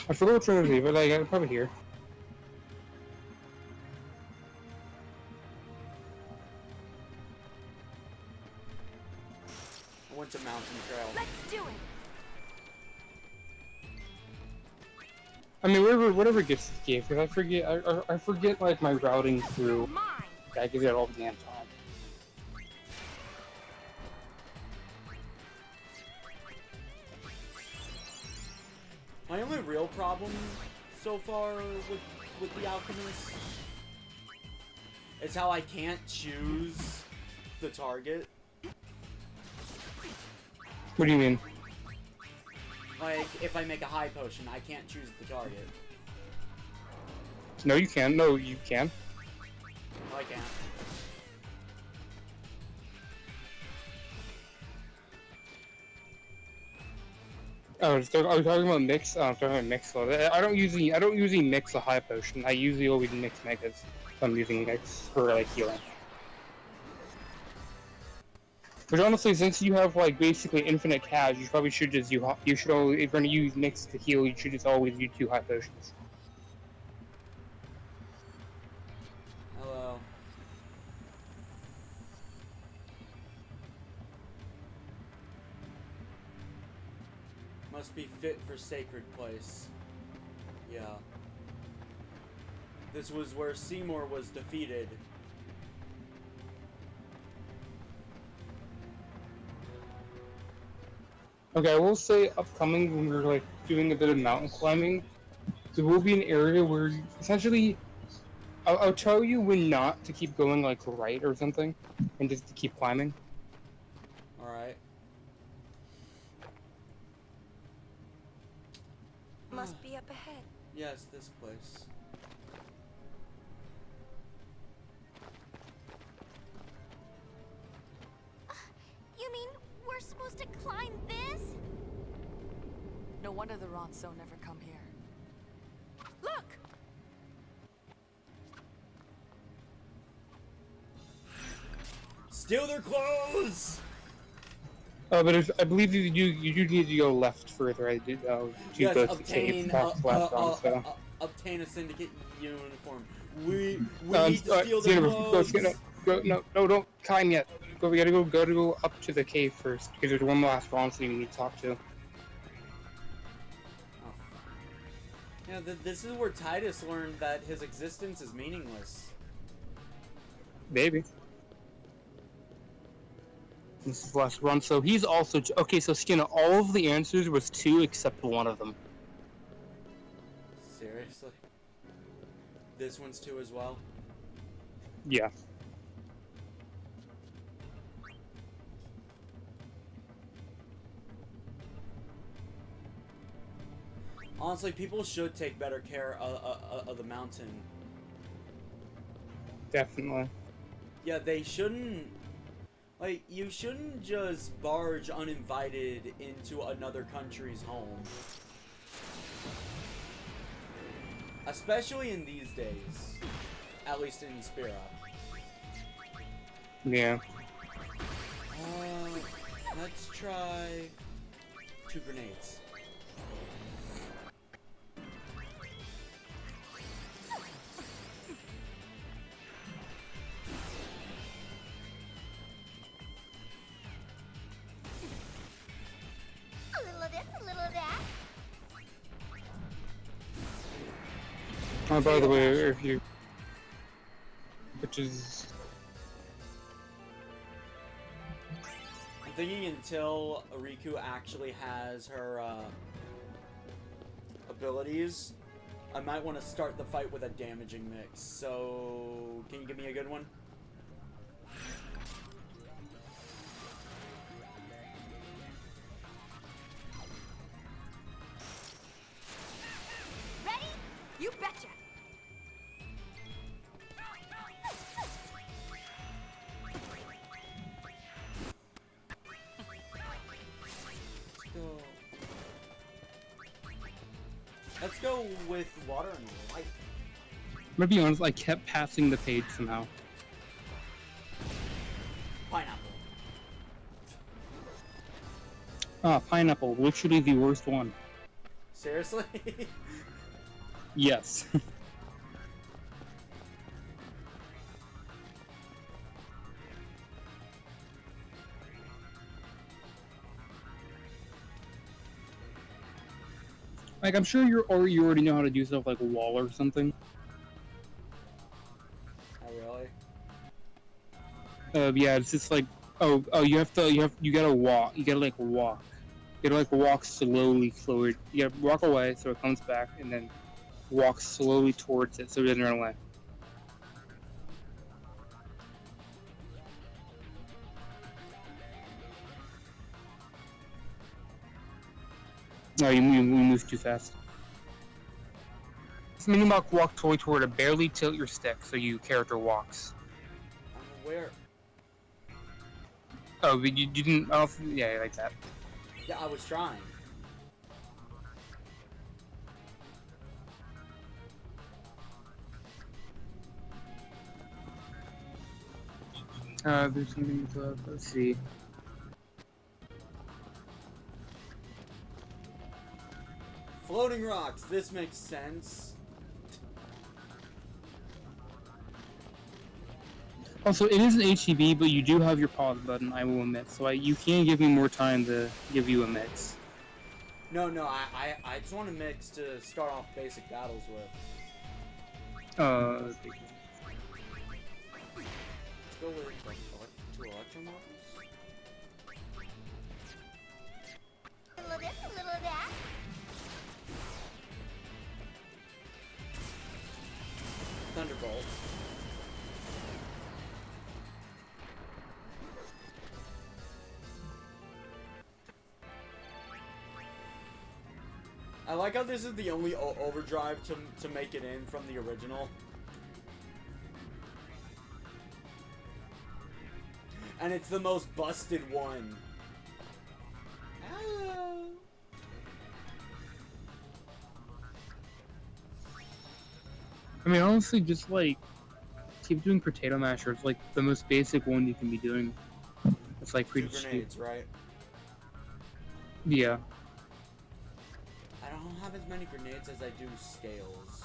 I forget which one it is, but like, I'm probably here. I went to Mountain Trail. Let's do it. I mean, whatever gets to the cave, because I forget like my routing through. I give it all the damn time. My only real problem so far with the Alchemist is how I can't choose the target. What do you mean? Like, if I make a high potion, I can't choose the target. No, you can. No, you can. No, I can't. Oh, are we talking about mix? Oh, I'm talking about mix. I don't usually mix a high potion. I usually always mix megas. So I'm using mix for like healing. Which honestly, since you have like basically infinite cash, you probably should just you should always, if you're gonna use mix to heal, you should just always use 2 high potions. Hello. Must be fit for sacred place. Yeah. This was where Seymour was defeated. Okay, I will say upcoming when we're like doing a bit of mountain climbing, there will be an area where essentially, I'll tell you when not to keep going like right or something, and just to keep climbing. Alright. Must be up ahead. Yes, this place. You mean we're supposed to climb this? No wonder the Ronso never come here. Look! Steal their clothes! But I believe you do need to go left further. I did to Yes, go to the cave. obtain a syndicate uniform. We need to steal the Xena, clothes. go, no, don't climb yet. We gotta go up to the cave first because there's one last monster you need to talk to. Yeah, this is where Tidus learned that his existence is meaningless. Maybe. This is the last run, so he's also... Okay, so Skena, all of the answers was 2 except one of them. Seriously? This one's 2 as well? Yeah. Honestly, people should take better care of the mountain. Definitely. Yeah, they shouldn't... Like, you shouldn't just barge uninvited into another country's home. Especially in these days. At least in Spira. Yeah. Let's try 2 grenades. A little of this, a little of that. Oh, by the way, if you... Which is... I'm thinking until Riku actually has her abilities, I might want to start the fight with a damaging mix. So, can you give me a good one? Ready? You betcha. Let's go with water and light. I'm gonna be honest, I kept passing the page somehow. Pineapple. Ah, pineapple, literally the worst one. Seriously? Yes. Like, I'm sure you already know how to do stuff like a wall or something. Oh, really? Yeah, it's just like, you gotta walk. You gotta walk. You gotta walk slowly. You gotta walk away so it comes back, and then walk slowly towards it so it doesn't run away. No, you move too fast. This mini walk toward it. Barely tilt your stick so your character walks. I'm aware. Oh, but you didn't. Oh, yeah, like that. Yeah, I was trying. There's something to, let's see. Floating rocks. This makes sense. Also, it is an HEB, but you do have your pause button, I will admit. So you can give me more time to give you a mix. No, I just want to mix to start off basic battles with. Okay. Let's go with like, 2 electro models. A little of this, a little of that. Thunderbolt. I like how this is the only overdrive to make it in from the original. And it's the most busted one. Hello. I mean, honestly, just like keep doing potato masher. It's like the most basic one you can be doing. It's like pretty 2 cheap. grenades, right? Yeah. I don't have as many grenades as I do scales.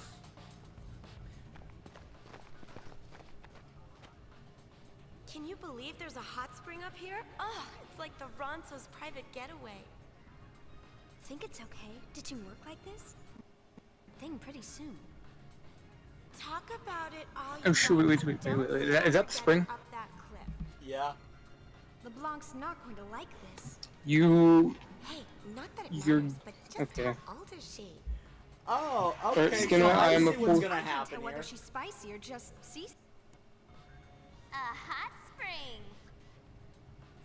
Can you believe there's a hot spring up here? Oh, it's like the Ronso's private getaway. Think it's okay? Ditching work like this? Thing pretty soon. Talk about it all you Oh, shoot, want, wait. but don't Is that the spring? up that cliff. Yeah. LeBlanc's not going to like this. You... Hey, not that it You're... matters, but just Okay. tell Alder she. Oh, okay. Skena, So I I am see a what's fool. gonna I can't happen tell here. whether she's spicy or just seasoned. A hot spring.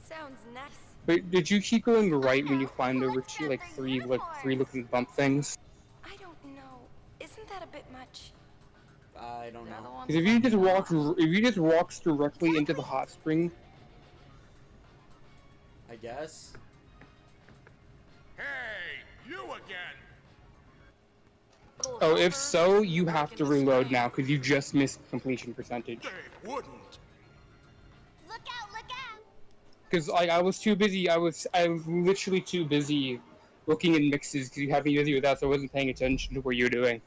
Sounds nice. Wait, did you keep going right when you climbed over to, like, three looking bump things? I don't know. Isn't that a bit much? I don't They're the know. ones 'Cause if you just walk directly into the hot spring, I guess. Hey, you again! oh, if so, you have to reload now because you just missed completion percentage. They wouldn't. Look out, look out! Because I was too busy. I was literally too busy looking in mixes because you had me busy with that, so I wasn't paying attention to what you're doing.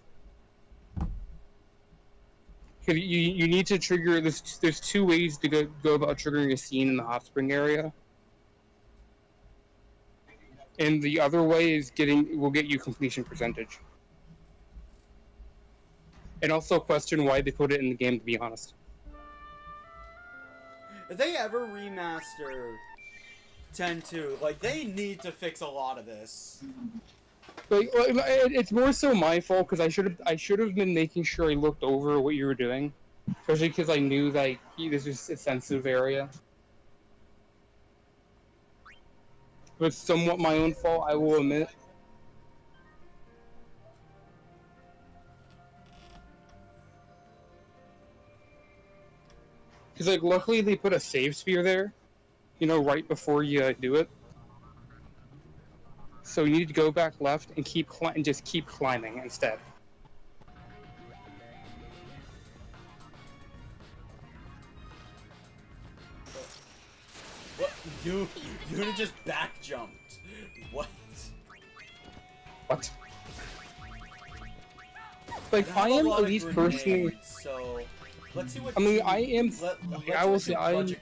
Because you need to trigger. There's two ways to go about triggering a scene in the hot spring area. And the other way is will get you completion percentage. And also question why they put it in the game, to be honest. If they ever remaster 10-2, like, they need to fix a lot of this. Like, it's more so my fault because I should have been making sure I looked over what you were doing, especially because I knew that this was a sensitive area. But it's somewhat my own fault, I will admit. Because, like, luckily they put a save sphere there, you know, right before you do it. So you need to go back left and just keep climbing instead. What? Yuna just back jumped. What? What? Like, I am at least personally. So let's see what. I mean, I am. I will say I am.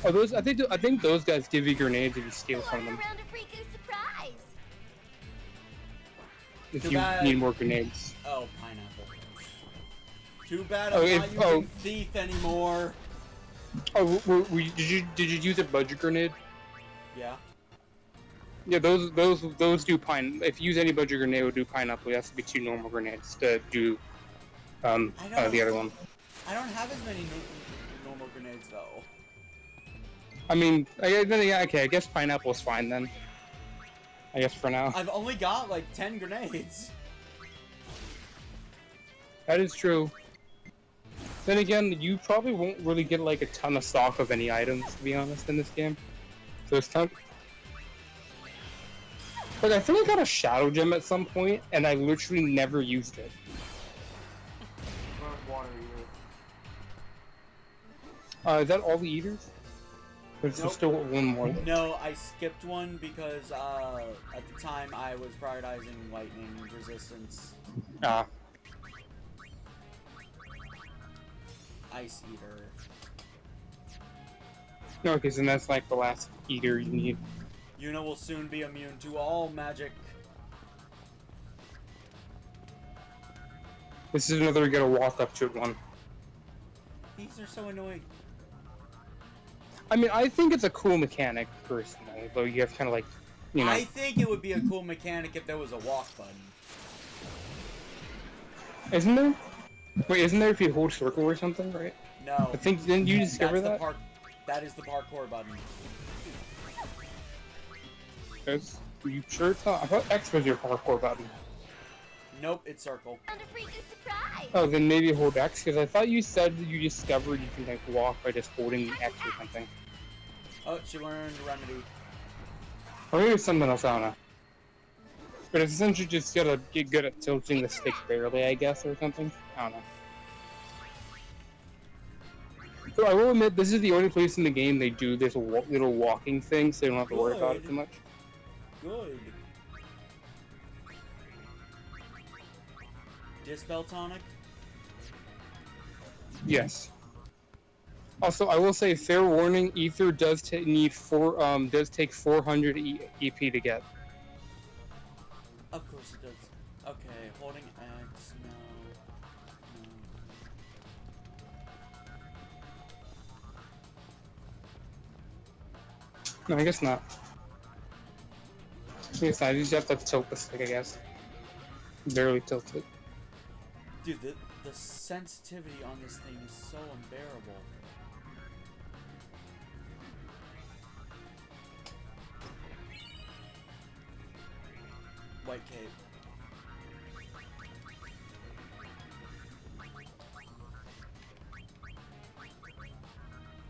Oh, those. I think those guys give you grenades if you steal from them. Around a freaking surprise. If Too you bad. need more grenades. Oh, pineapple. Too bad Oh, I'm not using thief anymore. Oh, did you use a budget grenade? Yeah. Yeah, those do pine. If you use any budget grenade, it would do pineapple. It has to be 2 normal grenades to do the other one. I don't have as many normal grenades though. I mean, yeah, okay. I guess pineapple is fine then. I guess for now. I've only got like 10 grenades. That is true. Then again, you probably won't really get like a ton of stock of any items, to be honest, in this game. So it's tough. Like, I think I got a shadow gem at some point, and I literally never used it. Water eater. Is that all the eaters? Or is there still one more? No, I skipped one because at the time I was prioritizing lightning resistance. Ah. Ice eater. No, because then that's like the last eater you need. Yuna will soon be immune to all magic. This is another you gotta walk up to it one. These are so annoying. I mean, I think it's a cool mechanic, personally, though you have kind of like, you know. I think it would be a cool mechanic if there was a walk button. Isn't there? Wait, isn't there if you hold circle or something, right? No. I think, didn't you discover that? That is the parkour button. Are you sure it's not? I thought X was your parkour button. Nope, it's circle. Found a freaking surprise. Oh, then maybe hold X, because I thought you said that you discovered you can like walk by just holding the X or something. Oh, she learned remedy. Or maybe it's something else, I don't know. But it's essentially just gotta get good at tilting the stick barely, I guess, or something. I don't know. So I will admit, this is the only place in the game they do this little walking thing, so you don't have to worry about it too much. good. Dispel tonic? Yes. Also, I will say, fair warning: Ether does take 400 EP to get. Of course it does. Okay, holding X, no. No, I guess not. I guess not. You just have to tilt the stick, I guess. Barely tilt it. Dude, the sensitivity on this thing is so unbearable. White cape.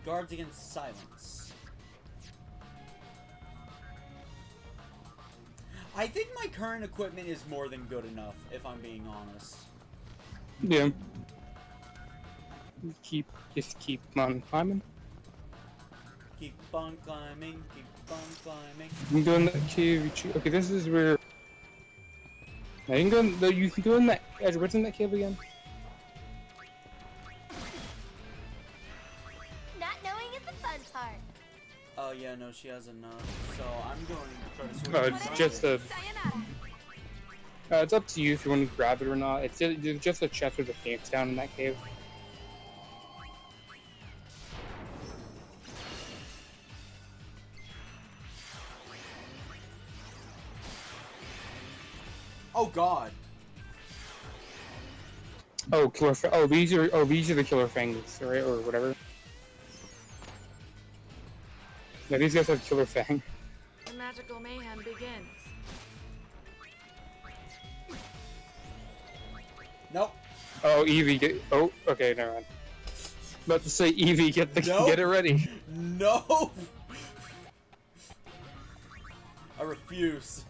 Guards against silence. I think my current equipment is more than good enough, if I'm being honest. Yeah. Just keep on climbing. Keep on climbing, keep on climbing. You can go in that cave. Okay, this is where. Now you can go. You can go in that. What's in that cave again? Not knowing is the fun part. Oh yeah, no, she has enough. So I'm going to try to switch. Oh, it's just a. It's up to you if you want to grab it or not. It's just a chest with a phoenix down in that cave. Oh God. Oh, these are the killer fangs, right, or whatever. Yeah, these guys have killer fang. The magical mayhem begins. Nope. Oh, Evie, oh, okay, never mind. About to say, Evie, get it ready. No. I refuse.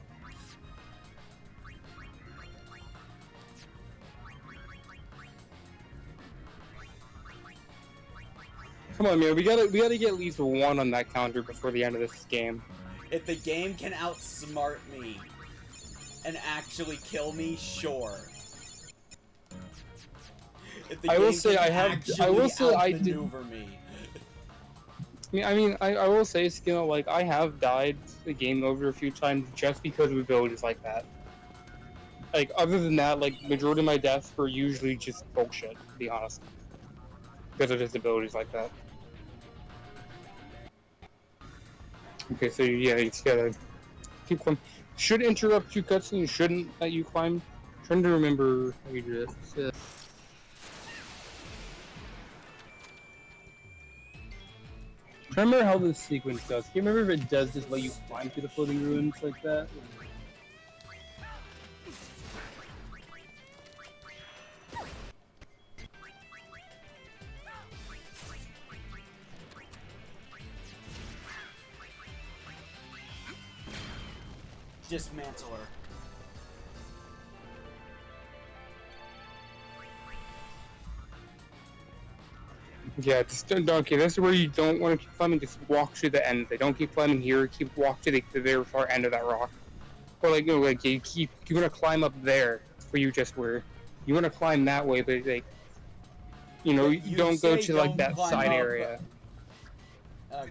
Come on, man, we gotta get at least one on that counter before the end of this game. If the game can outsmart me and actually kill me, sure. If the I will game say can I have. actually I will say I did. outmaneuver me. I will say, Skena, like, I have died the game over a few times just because of abilities like that. Like, other than that, like, majority of my deaths were usually just bullshit, to be honest. Because of his abilities like that. Okay, so yeah, you just gotta keep climbing. Should interrupt you cutscene, shouldn't let you climb. I'm trying to remember how you do this. I remember how this sequence goes. Do you remember if it does just let you climb through the floating ruins like that? Dismantle her. Yeah, just don't. Okay, this is where you don't want to keep climbing. Just walk to the end. They don't keep climbing here. Keep walk to the very far end of that rock. Or like, you know, like you want to climb up there where you just were. You want to climb that way, but like, you know, you don't go to like that side area.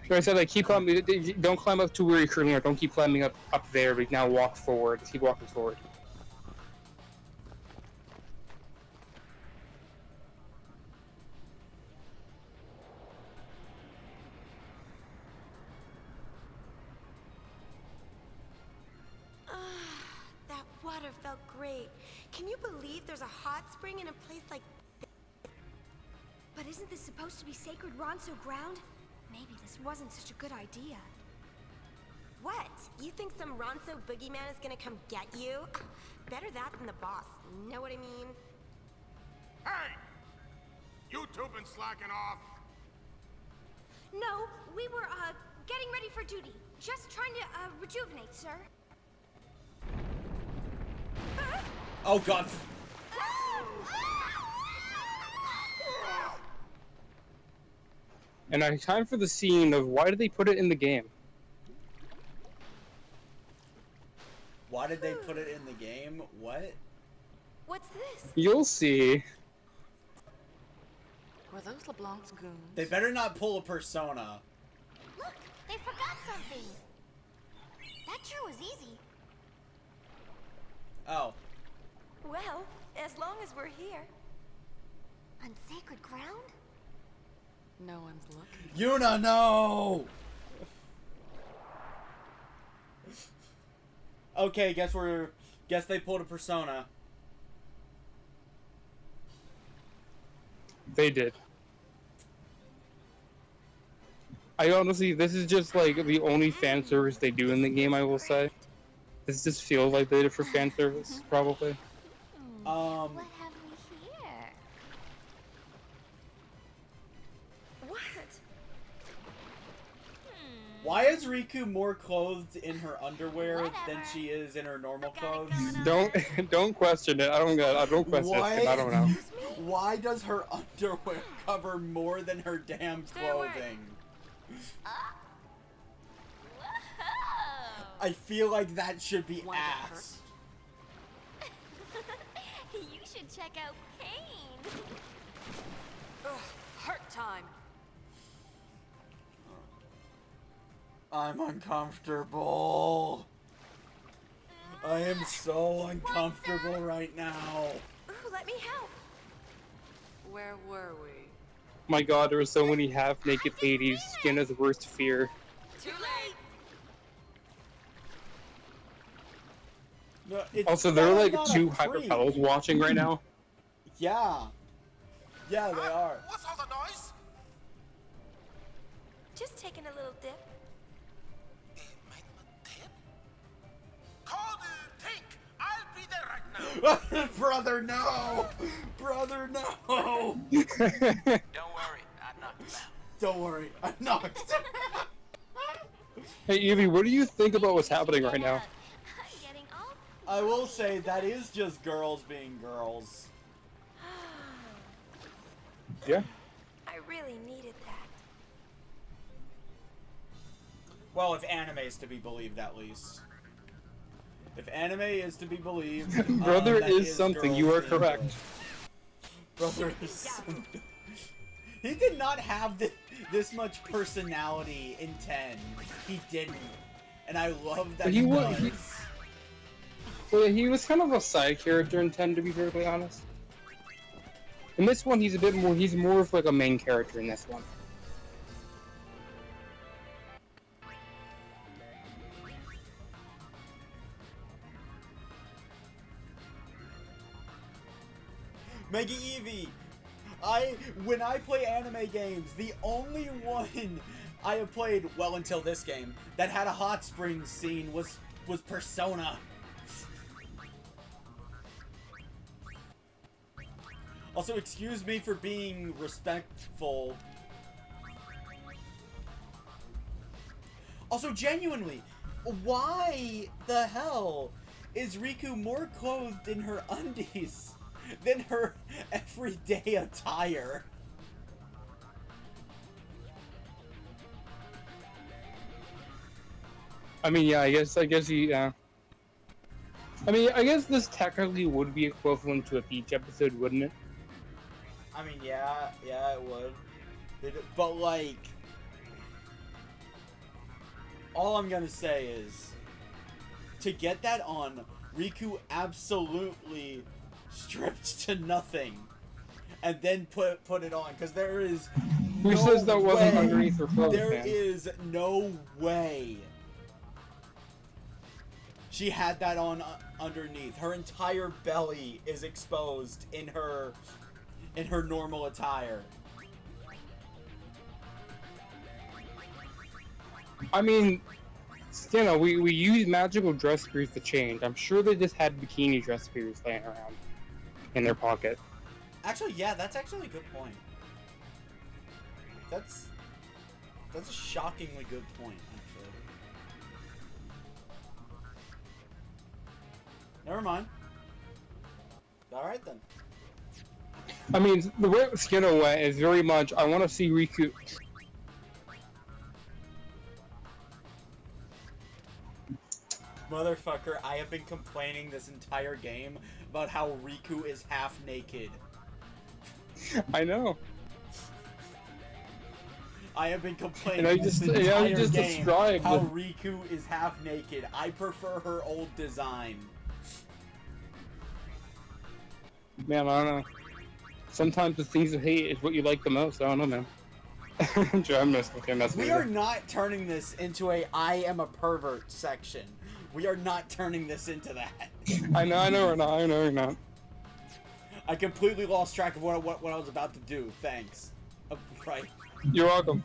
So I said, like, keep climbing. Don't climb up to where you're currently are. Don't keep climbing up there. But now walk forward. Just keep walking forward. That water felt great. Can you believe there's a hot spring in a place like this? But isn't this supposed to be sacred Ronso ground? Maybe this wasn't such a good idea. What? You think some Ronso boogeyman is gonna come get you? Better that than the boss. Know what I mean? Hey! You two been slacking off? No, we were, getting ready for duty. Just trying to, rejuvenate, sir. Oh God. And now time for the scene of why did they put it in the game? Why did they put it in the game? What? What's this? You'll see. Were those LeBlanc's goons? They better not pull a Persona. Look, they forgot something. That sure was easy. Oh. Well, as long as we're here. On sacred ground? No one's looking. Yuna, no! Okay, guess they pulled a Persona. They did. I honestly, this is just like the only fan service they do in the game, I will say. This just feels like they did it for fan service, probably. What have we here? What? Why is Riku more clothed in her underwear than she is in her normal clothes? Don't question it. I don't question it. I don't know. Why does her underwear cover more than her damn clothing? I feel like that should be asked. You should check out Pain. Ugh, hurt time. I'm uncomfortable. I am so uncomfortable right now. Ooh, let me help. Where were we? My god, there were so many half-naked ladies. Skena's worst fear. Too late. No, Also, there are like not a 2 creep. hyperpedals watching right now. Yeah. Yeah, they are. What's all the noise? Just taking a little dip. Call the tank. I'll be there right now. Brother, no! Brother, no! Don't worry, I knocked him out. Don't worry, I knocked. Hey Evie, what do you think about what's happening right now? I will say that is just girls being girls. Yeah. I really needed that. Well, if anime is to be believed, at least. If anime is to be believed, Brother that is something. You are girls being correct. girls. Brother is something. He did not have this much personality in 10. He didn't. And I love that he does. Well, he was kind of a side character in 10, to be perfectly honest. In this one, he's more of like a main character in this one. Mega Eevee! When I play anime games, the only one I have played, well until this game, that had a hot spring scene was Persona. Also, excuse me for being respectful. Also, genuinely, why the hell is Riku more clothed in her undies than her everyday attire? I mean, yeah, I guess he, I mean, I guess this technically would be equivalent to a beach episode, wouldn't it? I mean, yeah, it would. But, like, all I'm gonna say is, to get that on, Riku absolutely stripped to nothing, and then put it on, because there is Who says that wasn't underneath her clothes, There man? is no way she had that on underneath. Her entire belly is exposed in her normal attire. I mean, you know, we use magical dress spears to change. I'm sure they just had bikini dress spears laying around in their pocket. Actually, yeah, that's actually a good point. That's a shockingly good point, actually. Never mind. Alright then. I mean, the way Skena went is very much, I want to see Riku. Motherfucker, I have been complaining this entire game about how Riku is half naked. I know. I have been complaining And I this just entire game described how Riku is half naked. I prefer her old design. Man, I don't know. Sometimes the things you hate is what you like the most. I don't know, man. I'm messing with We you. are not turning this into a I am a pervert section. We are not turning this into that. I know we're not. I completely lost track of what I was about to do. Thanks. Right. You're welcome.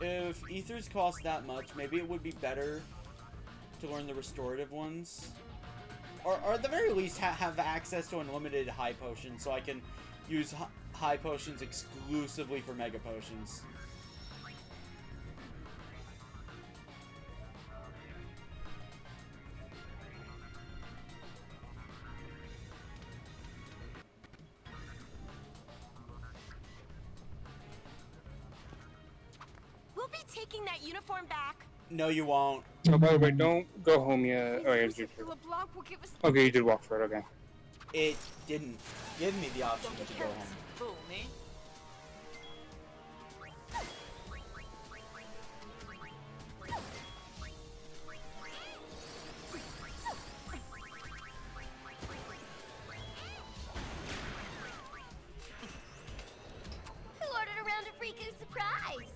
If ethers cost that much, maybe it would be better to learn the restorative ones. Or at the very least have access to unlimited high potions so I can use high potions exclusively for mega potions. We'll be taking that uniform back. No, you won't. Oh, by the way, don't go home yet. Oh, yeah, you LeBlanc will give us. Okay, you did walk for it, okay. It didn't give me the option to go home. Fool me. Who ordered a round of Riku surprise?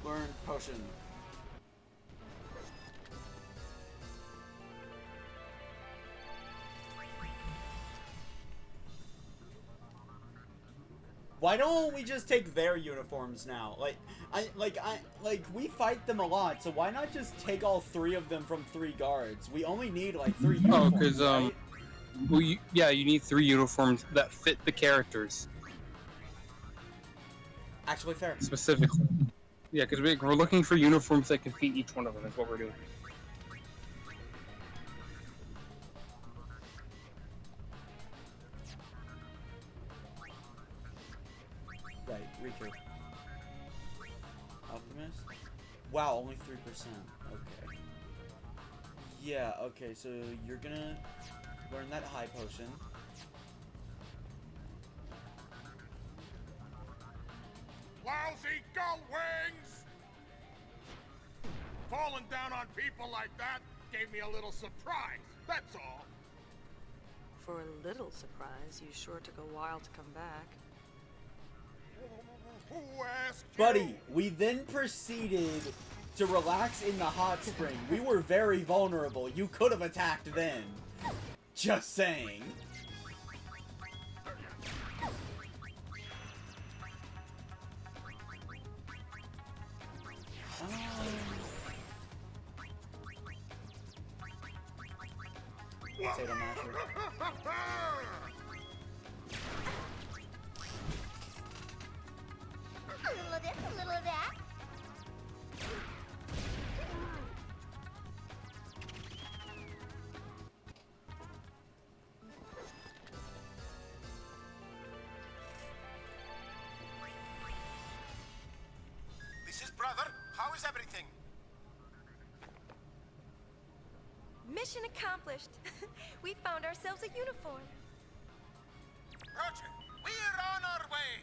Learn potion. Why don't we just take their uniforms now? We fight them a lot, so why not just take all 3 of them from 3 guards? We only need like 3 uniforms. Oh, because right? well, you need 3 uniforms that fit the characters Actually, fair. specifically. Yeah, because we're looking for uniforms that can fit each one of them. Is what we're doing. Right, Riku. Optimist? Wow, only 3%. Okay. Yeah, okay, so you're gonna learn that high potion. Lousy gull wings! Falling down on people like that gave me a little surprise, that's all. For a little surprise, you sure took a while to come back. Who asked you? Buddy, we then proceeded to relax in the hot spring. We were very vulnerable. You could have attacked then. Just saying. Potato masher. A little of this, a little of that. This is brother. How is everything? Mission accomplished. We found ourselves a uniform. Roger. We're on our way.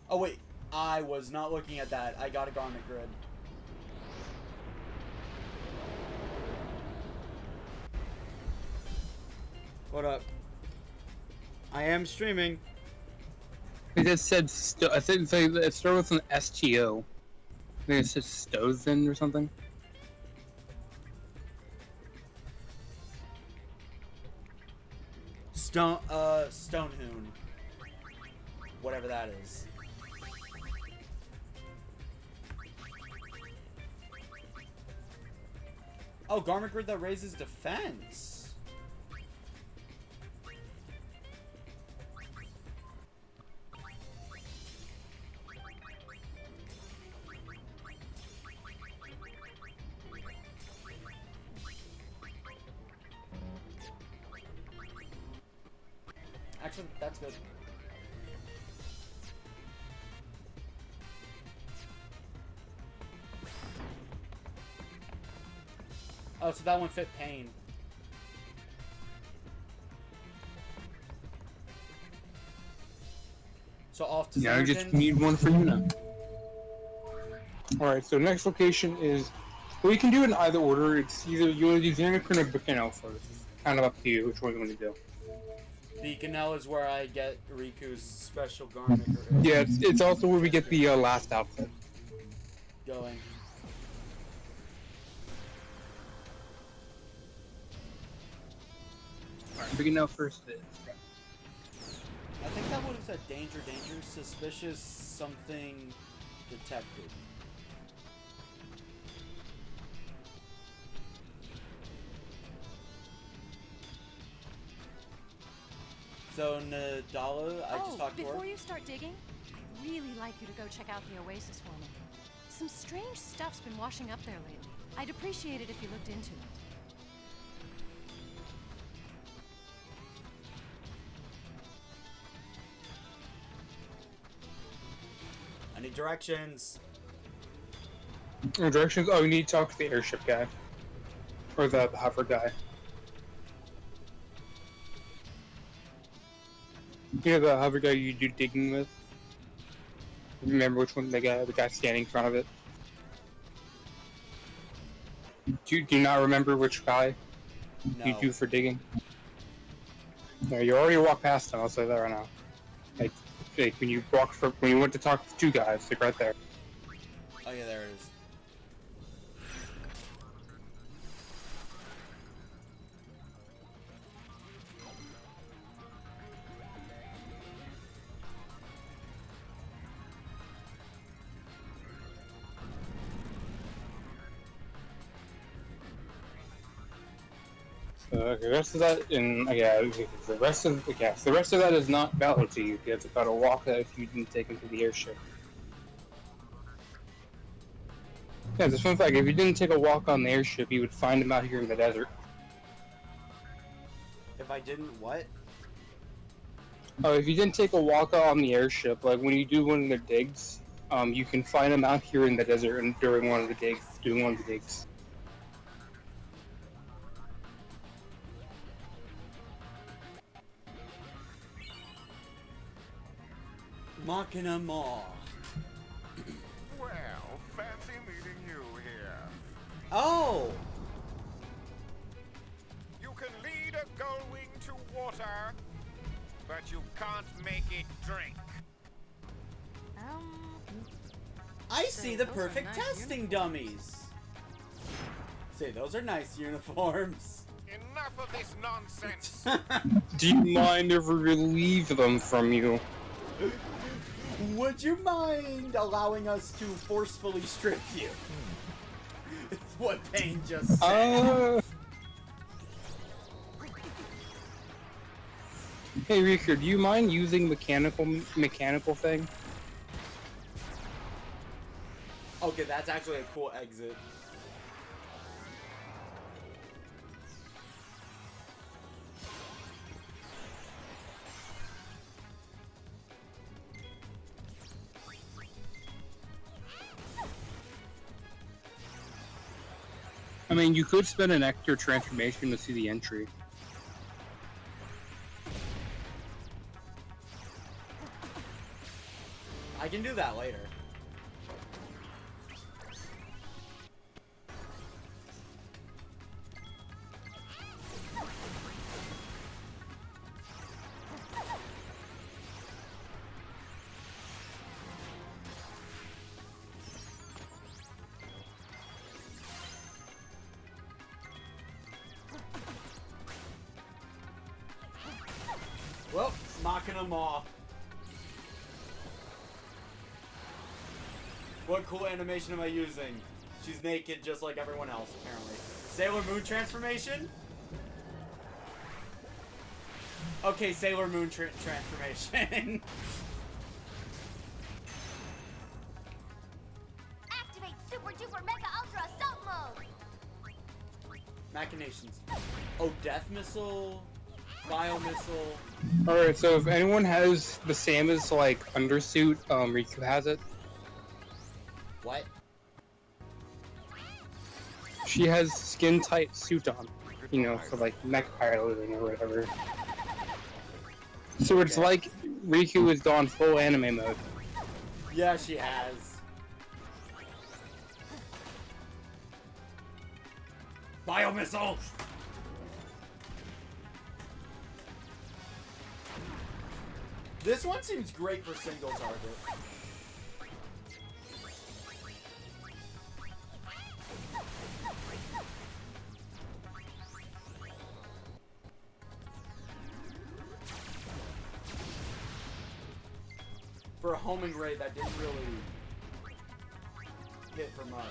Oh wait, I was not looking at that. I got a garment grid. What up? I am streaming. It just said, I think it started with an STO. I think it said Stothen or something. Stonehoon. Whatever that is. Oh, garment grid that raises defense. Actually, that's good. Oh, so that one fit Pain. So off to Now you just Xanarkand. need one for Yuna. Alright, so next location is... Well, you can do it in either order. It's either you want to do Xanarkand or Bikanel first. Kind of up to you which one you want to do. Bikanel is where I get Riku's special garment. Yeah, it's also where we get the last outfit. Going. Alright, Bikanel first is... I think that would have said danger, danger, suspicious, something detected. So Nadala, I just talked to her. Before you start digging, I'd really like you to go check out the oasis for me. Some strange stuff's been washing up there lately. I'd appreciate it if you looked into it. I need directions. Directions? Oh, you need to talk to the airship guy. Or the hover guy. You know the hover guy you do digging with? Remember which one the guy standing in front of it? Do you not remember which guy you do for digging? No, you already walked past him, I'll say that right now. Like when you went to talk to two guys, like right there. Oh yeah, there it is. The rest of that, the rest of that is not valid to you. You have to gotta walk that if you didn't take him to the airship. Yeah, just fun fact: if you didn't take a walk on the airship, you would find him out here in the desert. If I didn't what? Oh, if you didn't take a walk out on the airship, like when you do one of the digs, you can find him out here in the desert and during one of the digs, doing one of the digs. Machina Maw. Well, fancy meeting you here. Oh! You can lead a gullwing to water, but you can't make it drink. I see the perfect testing dummies. Say, those are nice uniforms. Enough of this nonsense. Do you mind if we relieve them from you? Would you mind allowing us to forcefully strip you? It's what Payne just said. Hey Riker, do you mind using mechanical thing? Okay, that's actually a cool exit. I mean, you could spend an extra transformation to see the entry. I can do that later. Well, Machina Maw. What cool animation am I using? She's naked just like everyone else, apparently. Sailor Moon transformation? Okay, Sailor Moon transformation. Activate Super Duper Mega Ultra Assault Mode! Machinations. Oh, Death Missile. Bio missile. Alright, so if anyone has the Samus, like, undersuit, Riku has it. What? She has skin-tight suit on. You know, for, like, mech piloting or whatever. So it's like Riku is gone full anime mode. Yeah, she has. Bio missile! This one seems great for single target. For a homing raid that didn't really hit for much.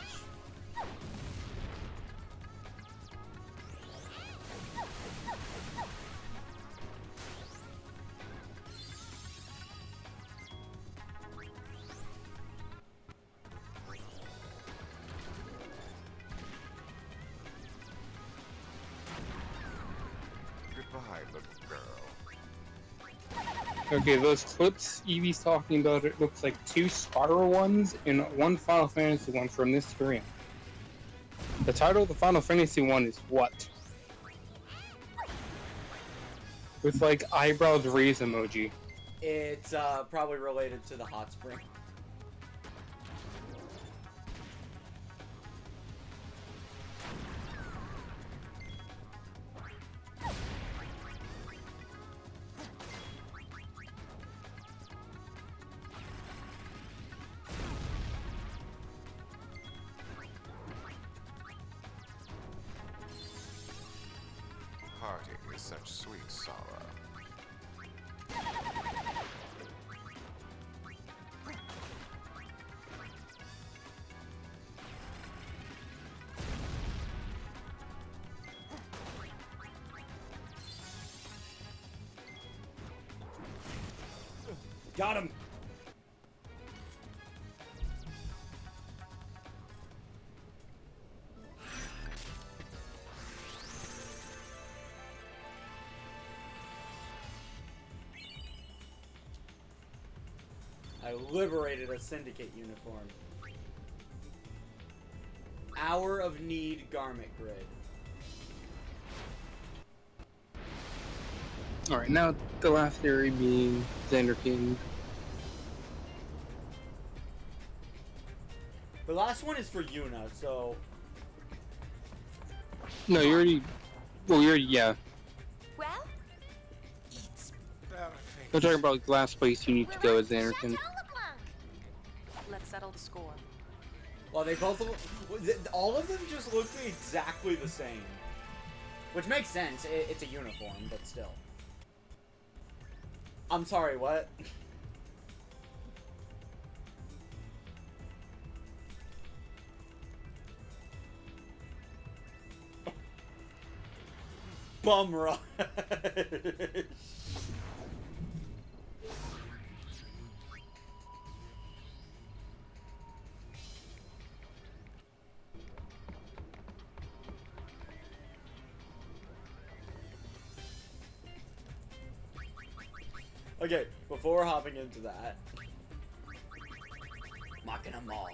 Goodbye, little girl. Okay, those clips Evie's talking about, it looks like 2 Spira ones and 1 Final Fantasy one from this screen. The title of the Final Fantasy one is what? With like eyebrows raised emoji. It's probably related to the hot spring. Parting is such sweet sorrow. Got him! I liberated a Syndicate uniform. Hour of Need garment grid. Alright, now the last theory being Xander King. The last one is for Yuna, so... No, you already... Well, you already... yeah. Well? It's perfect. I'm talking about the last place you need to go as Xander King. Let's settle the score. Well, they both... All of them just look exactly the same. Which makes sense. It's a uniform, but still. I'm sorry, what? Bum rush. Okay, before hopping into that, mocking them all.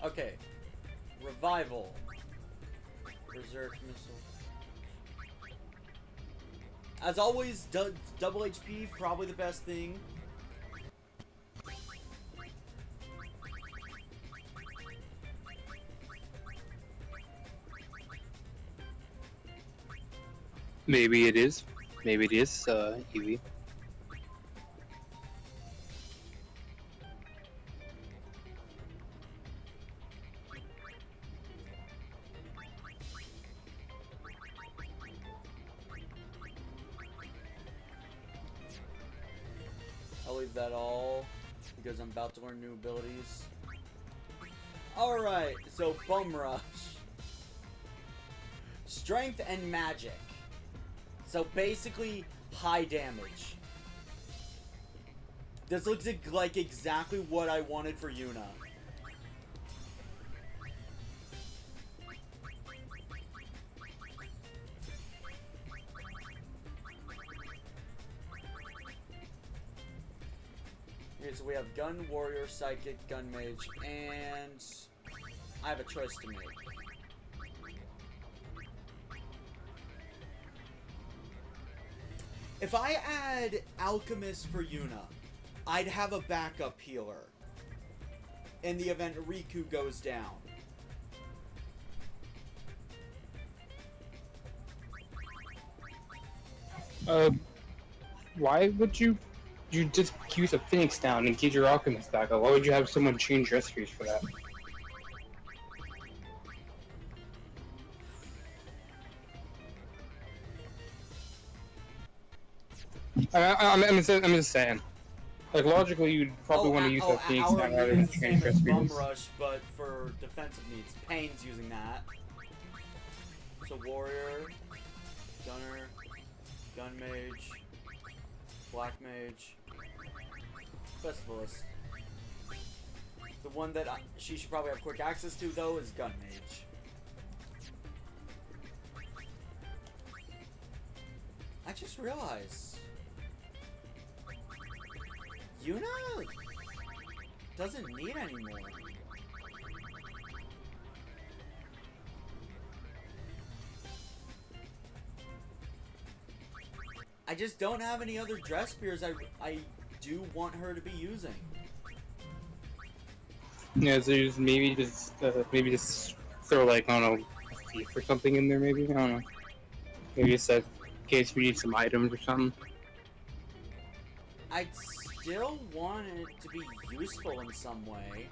Okay, revival, berserk missile. As always, double HP probably the best thing. Maybe it is. Maybe it is, Evie. I'll leave that all because I'm about to learn new abilities. Alright, so Bum Rush. Strength and magic. So basically, high damage. This looks like exactly what I wanted for Yuna. Okay, so we have gun, warrior, psychic, gun mage, and I have a choice to make. If I add alchemist for Yuna, I'd have a backup healer in the event Riku goes down. Why would you just use a Phoenix down and get your Alchemist back up? Why would you have someone change recipes for that? I'm just saying. Like, logically, you'd probably want to use that Phoenix down rather than change recipes. Bum rush, but for defensive needs. Pain's using that. So warrior, gunner, gun mage, black mage, specialist. The one that she should probably have quick access to, though, is gun mage. I just realized Yuna doesn't need any more. I just don't have any other dress spears I do want her to be using. Yeah, so just maybe just throw, like, I don't know, a thief or something in there, maybe? I don't know. Maybe it's in case we need some items or something. I'd still want it to be useful in some way.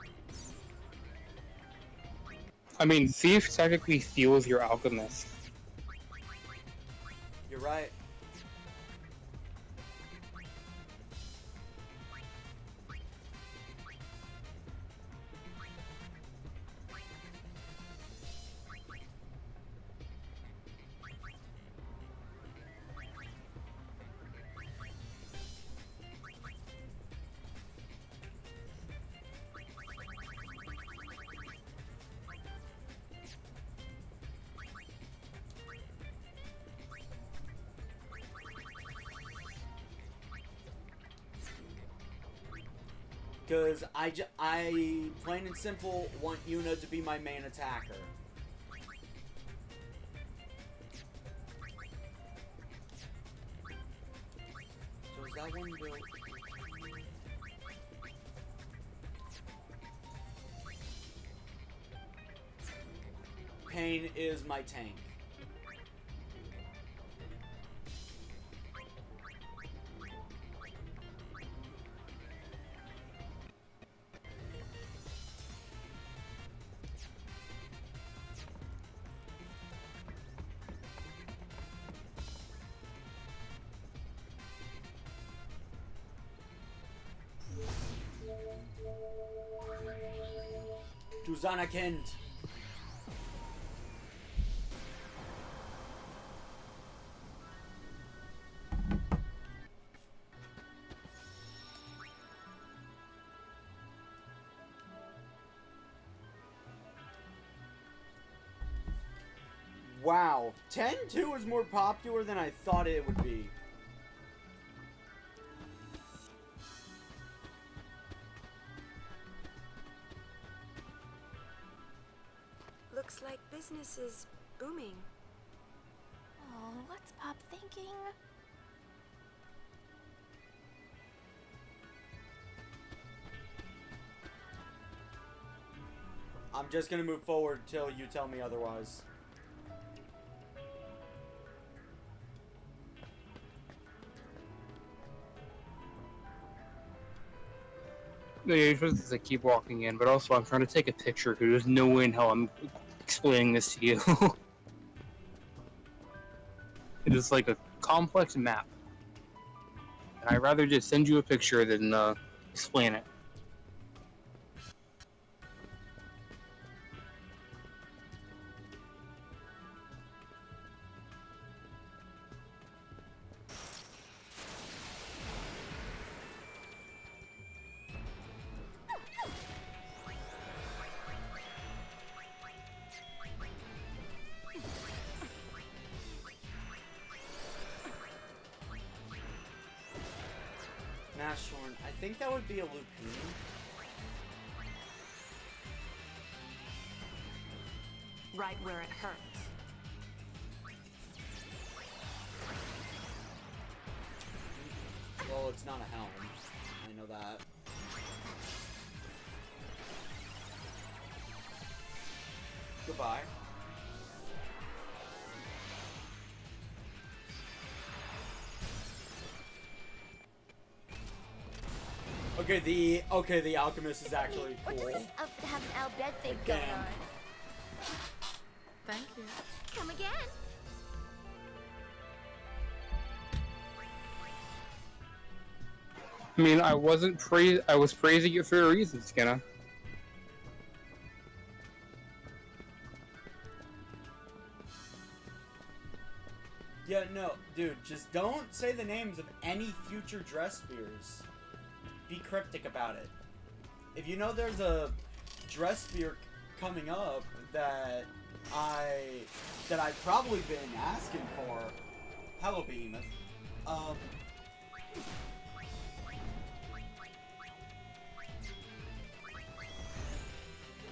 I mean, thief technically fuels your alchemist. You're right. Because I plain and simple want Yuna to be my main attacker. So is that one built? Pain is my tank. Susanna Kent. Wow, 10-2 is more popular than I thought it would be. Looks like business is booming. Oh, what's Pop thinking? I'm just gonna move forward till you tell me otherwise. No, you're supposed to keep walking in, but also I'm trying to take a picture because there's no way in hell I'm explaining this to you. It is like a complex map. And I'd rather just send you a picture than explain it. Nashorn, I think that would be a Lupine. Right where it hurts. Well, it's not a helm. I know that. Goodbye. Okay, the alchemist is actually Or cool. does this have an Al bed thing Again. going on? Thank you. Come again. I mean, I was praising it for a reason, Skena. Yeah, no, dude, just don't say the names of any future dress spears. Be cryptic about it. If you know there's a dress spear coming up that I've probably been asking for, hello Behemoth.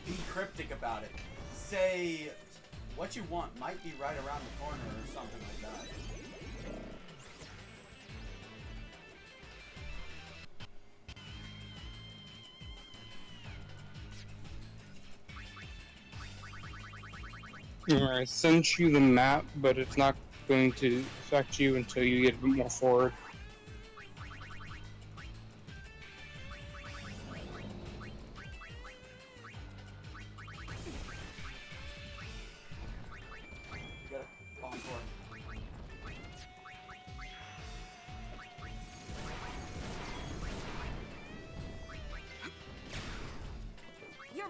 Be cryptic about it. Say what you want might be right around the corner or something like that. I sent you the map, but it's not going to affect you until you get a bit more forward. Get it. On for it. You're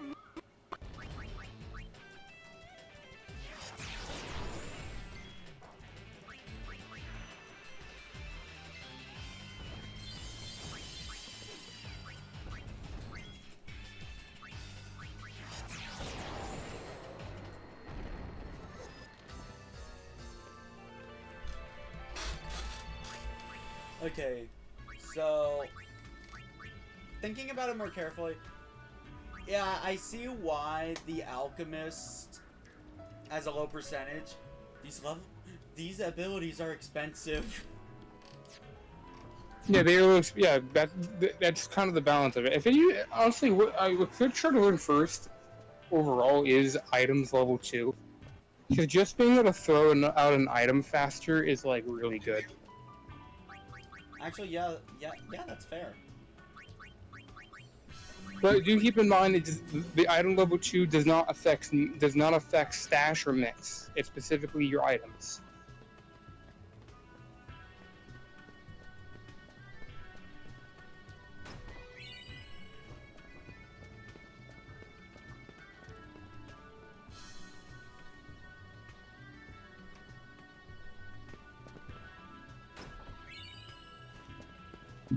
Okay, so thinking about it more carefully, yeah, I see why the alchemist has a low percentage. These abilities are expensive. Yeah, yeah, that's kind of the balance of it. If you honestly, what I could try to learn first overall is items level 2, because just being able to throw out an item faster is like really good. Actually, yeah, that's fair. But do keep in mind that the item level 2 does not affect stash or mix. It's specifically your items.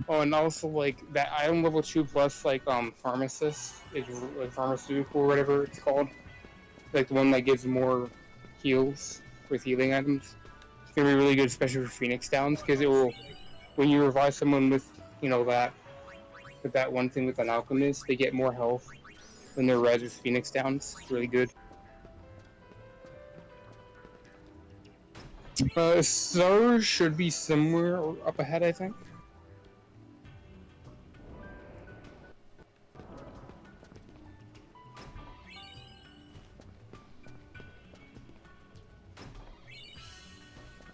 Oh, and also like that item level 2 plus like pharmacist is like pharmaceutical or whatever it's called, like the one that gives more heals with healing items. It's gonna be really good, especially for Phoenix Downs, because it will, when you revive someone with that one thing with an alchemist, they get more health when they're res with Phoenix Downs. It's really good. Star should be somewhere up ahead, I think.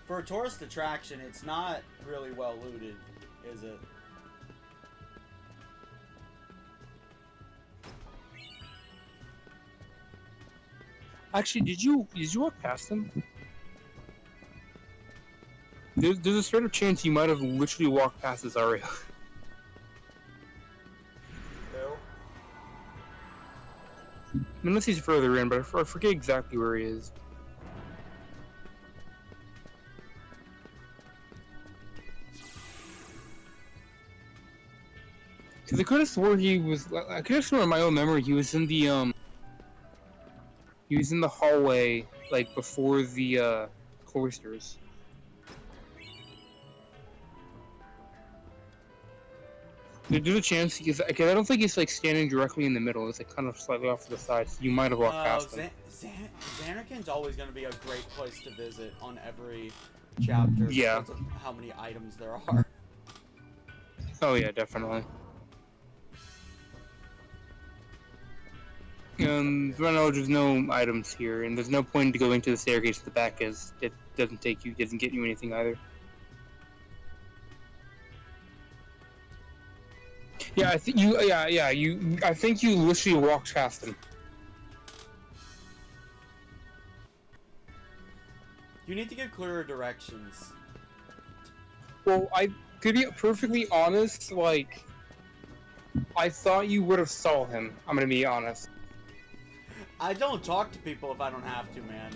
For a tourist attraction, it's not really well looted, is it? Actually, did you walk past him? There's a sort of chance you might have literally walked past this area. No. Unless he's further in, but I forget exactly where he is. Cause I could have swore I could have sworn in my own memory he was in the hallway, like before the cloisters. There's a chance because I don't think he's like standing directly in the middle. It's like kind of slightly off to the side. So you might have walked past him. Zanarkand's always going to be a great place to visit on every chapter. Yeah. Because of how many items there are. Oh yeah, definitely. Right now there's no items here, and there's no point to going to the staircase at the back as it doesn't get you anything either. Yeah, I think you. I think you literally walked past him. You need to get clearer directions. Well, to be perfectly honest, like, I thought you would have saw him. I'm gonna be honest. I don't talk to people if I don't have to, man.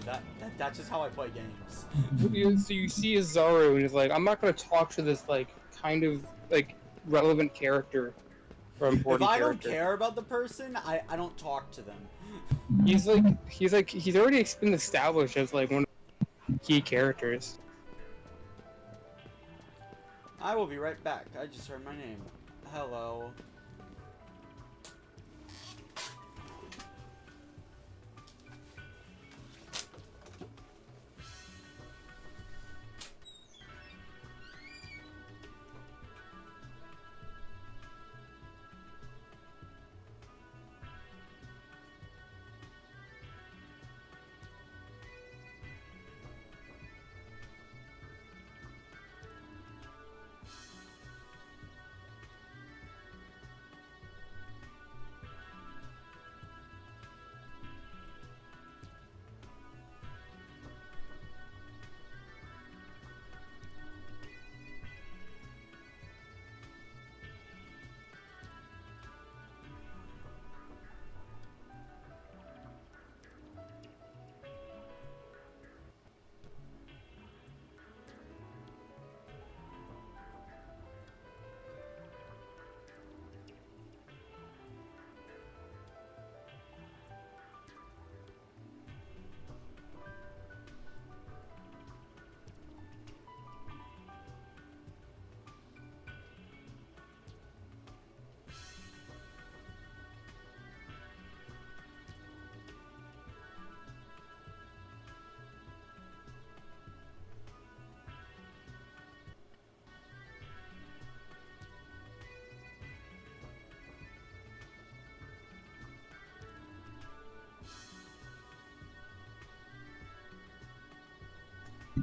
That's just how I play games. So you see Azaru and he's like, I'm not gonna talk to this like kind of like relevant character or important character. If I don't care about the person, I don't talk to them. He's already been established as like one of the key characters. I will be right back. I just heard my name. Hello.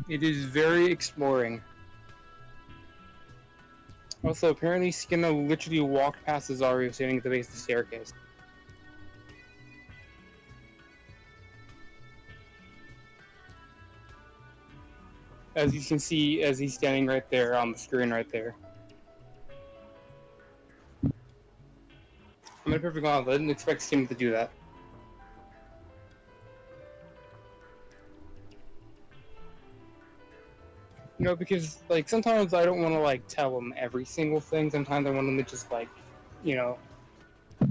It is very exploring. Also, apparently Skena literally walked past Azaru standing at the base of the staircase. As you can see, as he's standing right there on the screen right there. I'm gonna be perfectly honest, I didn't expect Skena to do that. You know, because, like, sometimes I don't want to, like, tell them every single thing. Sometimes I want them to just, like, you know,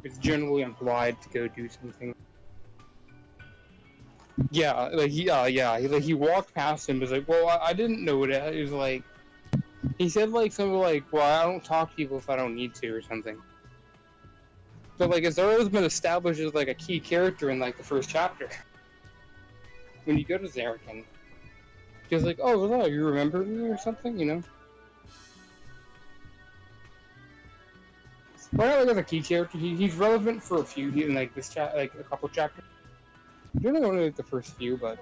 it's generally implied to go do something. Yeah, like, he walked past him and was like, well, I didn't know that. It was like, he said, like, something like, well, I don't talk to people if I don't need to, or something. But, like, Azaru's been established as, like, a key character in, like, the first chapter. When you go to Zanarkand. He's like, oh, hello, you remember me or something, you know? Well, not like as a key character, he's relevant for a few, in like this like a couple chapters. You're not only like the first few, but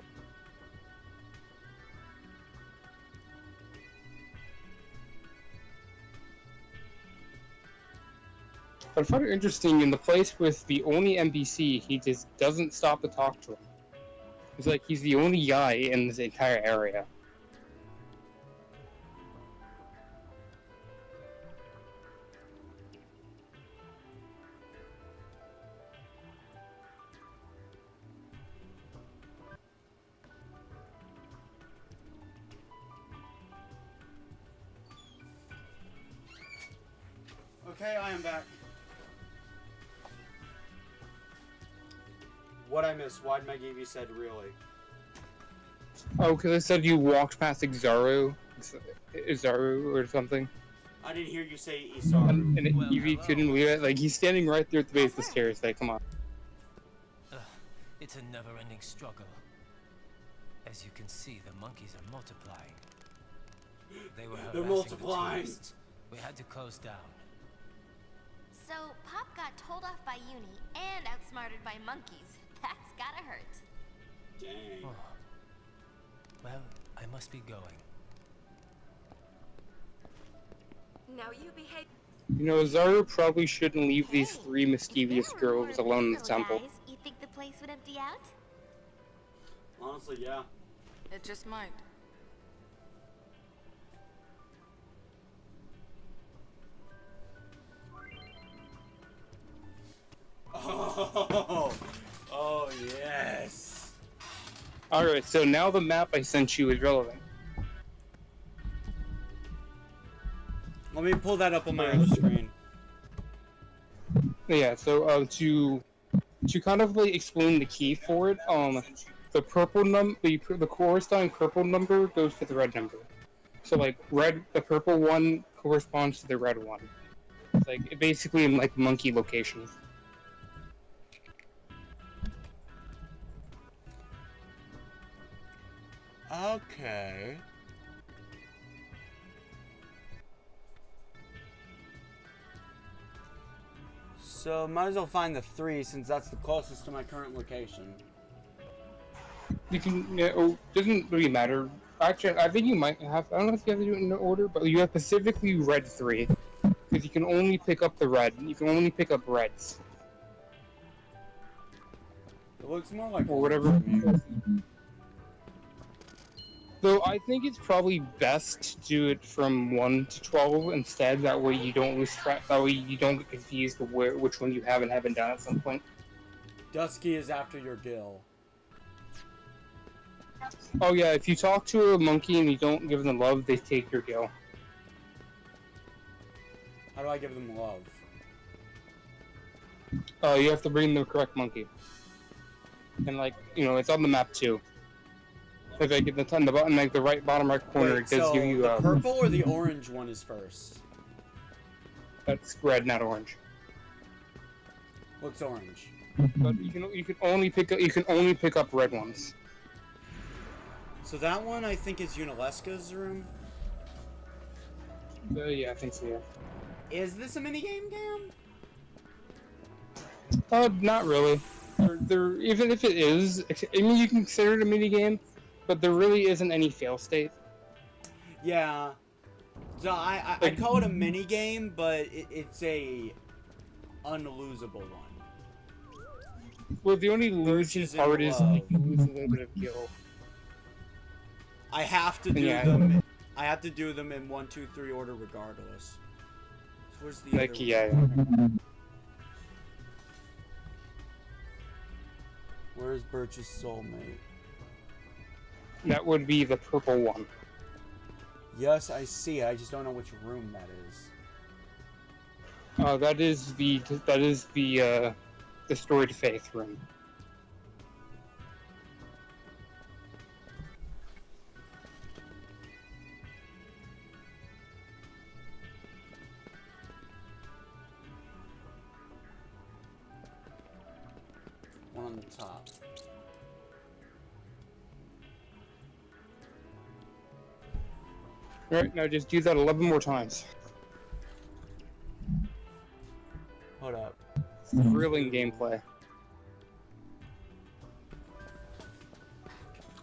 I found it interesting in the place with the only NPC, he just doesn't stop to talk to him. It's like he's the only guy in this entire area. Okay, I am back. What I missed? Why'd my GV said really? Oh, because I said you walked past Azaru or something. I didn't hear you say Isaru. And Evie couldn't believe it. Like, he's standing right there at the base of the stairs. Like, come on. It's a never-ending struggle. As you can see, the monkeys are multiplying. They were They're harassing multiplying. the tourists. We had to close down. So, Pop got told off by Uni and outsmarted by monkeys. That's gotta hurt. Dang. Oh. Well, I must be going. Now you behave. You know, Zaru probably shouldn't leave these three mischievous girls alone in the temple. Guys, you think the place would empty out? Honestly, yeah. It just might. Oh, oh yes. Alright, so now the map I sent you is relevant. Let me pull that up on my other screen. Yeah, so to kind of like explain the key for it, the purple the corresponding purple number goes to the red number. So like the purple one corresponds to the red one. It's like basically in like monkey location. Okay. So might as well find the 3 since that's the closest to my current location. You can, doesn't really matter. Actually, I think you might have, I don't know if you have to do it in order, but you have specifically red 3. Because you can only pick up the red, you can only pick up reds. It looks more like or whatever. So I think it's probably best to do it from 1 to 12 instead. That way you don't lose track. That way you don't get confused with which one you have and haven't done at some point. Dusky is after your gill. Oh yeah, if you talk to a monkey and you don't give them love, they take your gill. How do I give them love? You have to bring the correct monkey. And like, it's on the map too. If I get the button, like the bottom right corner, Wait, it does give you the purple or the orange one is first? That's red, not orange. Looks orange. But you can only pick up red ones. So that one I think is Unaleska's room. Yeah, I think so. Yeah. Is this a minigame, Cam? Not really. Even if it is, I mean, you can consider it a minigame, but there really isn't any fail state. Yeah. So I'd call it a minigame, but it's a unlosable one. Well, the only losing part is you lose a little bit of gill. I have to do them. I have to do them in 1, 2, 3 order regardless. So where's the other one? Where's Birch's soulmate? That would be the purple one. Yes, I see. I just don't know which room that is. That is the Storied Faith room. One on the top. Alright, now just do that 11 more times. Hold up. Thrilling gameplay.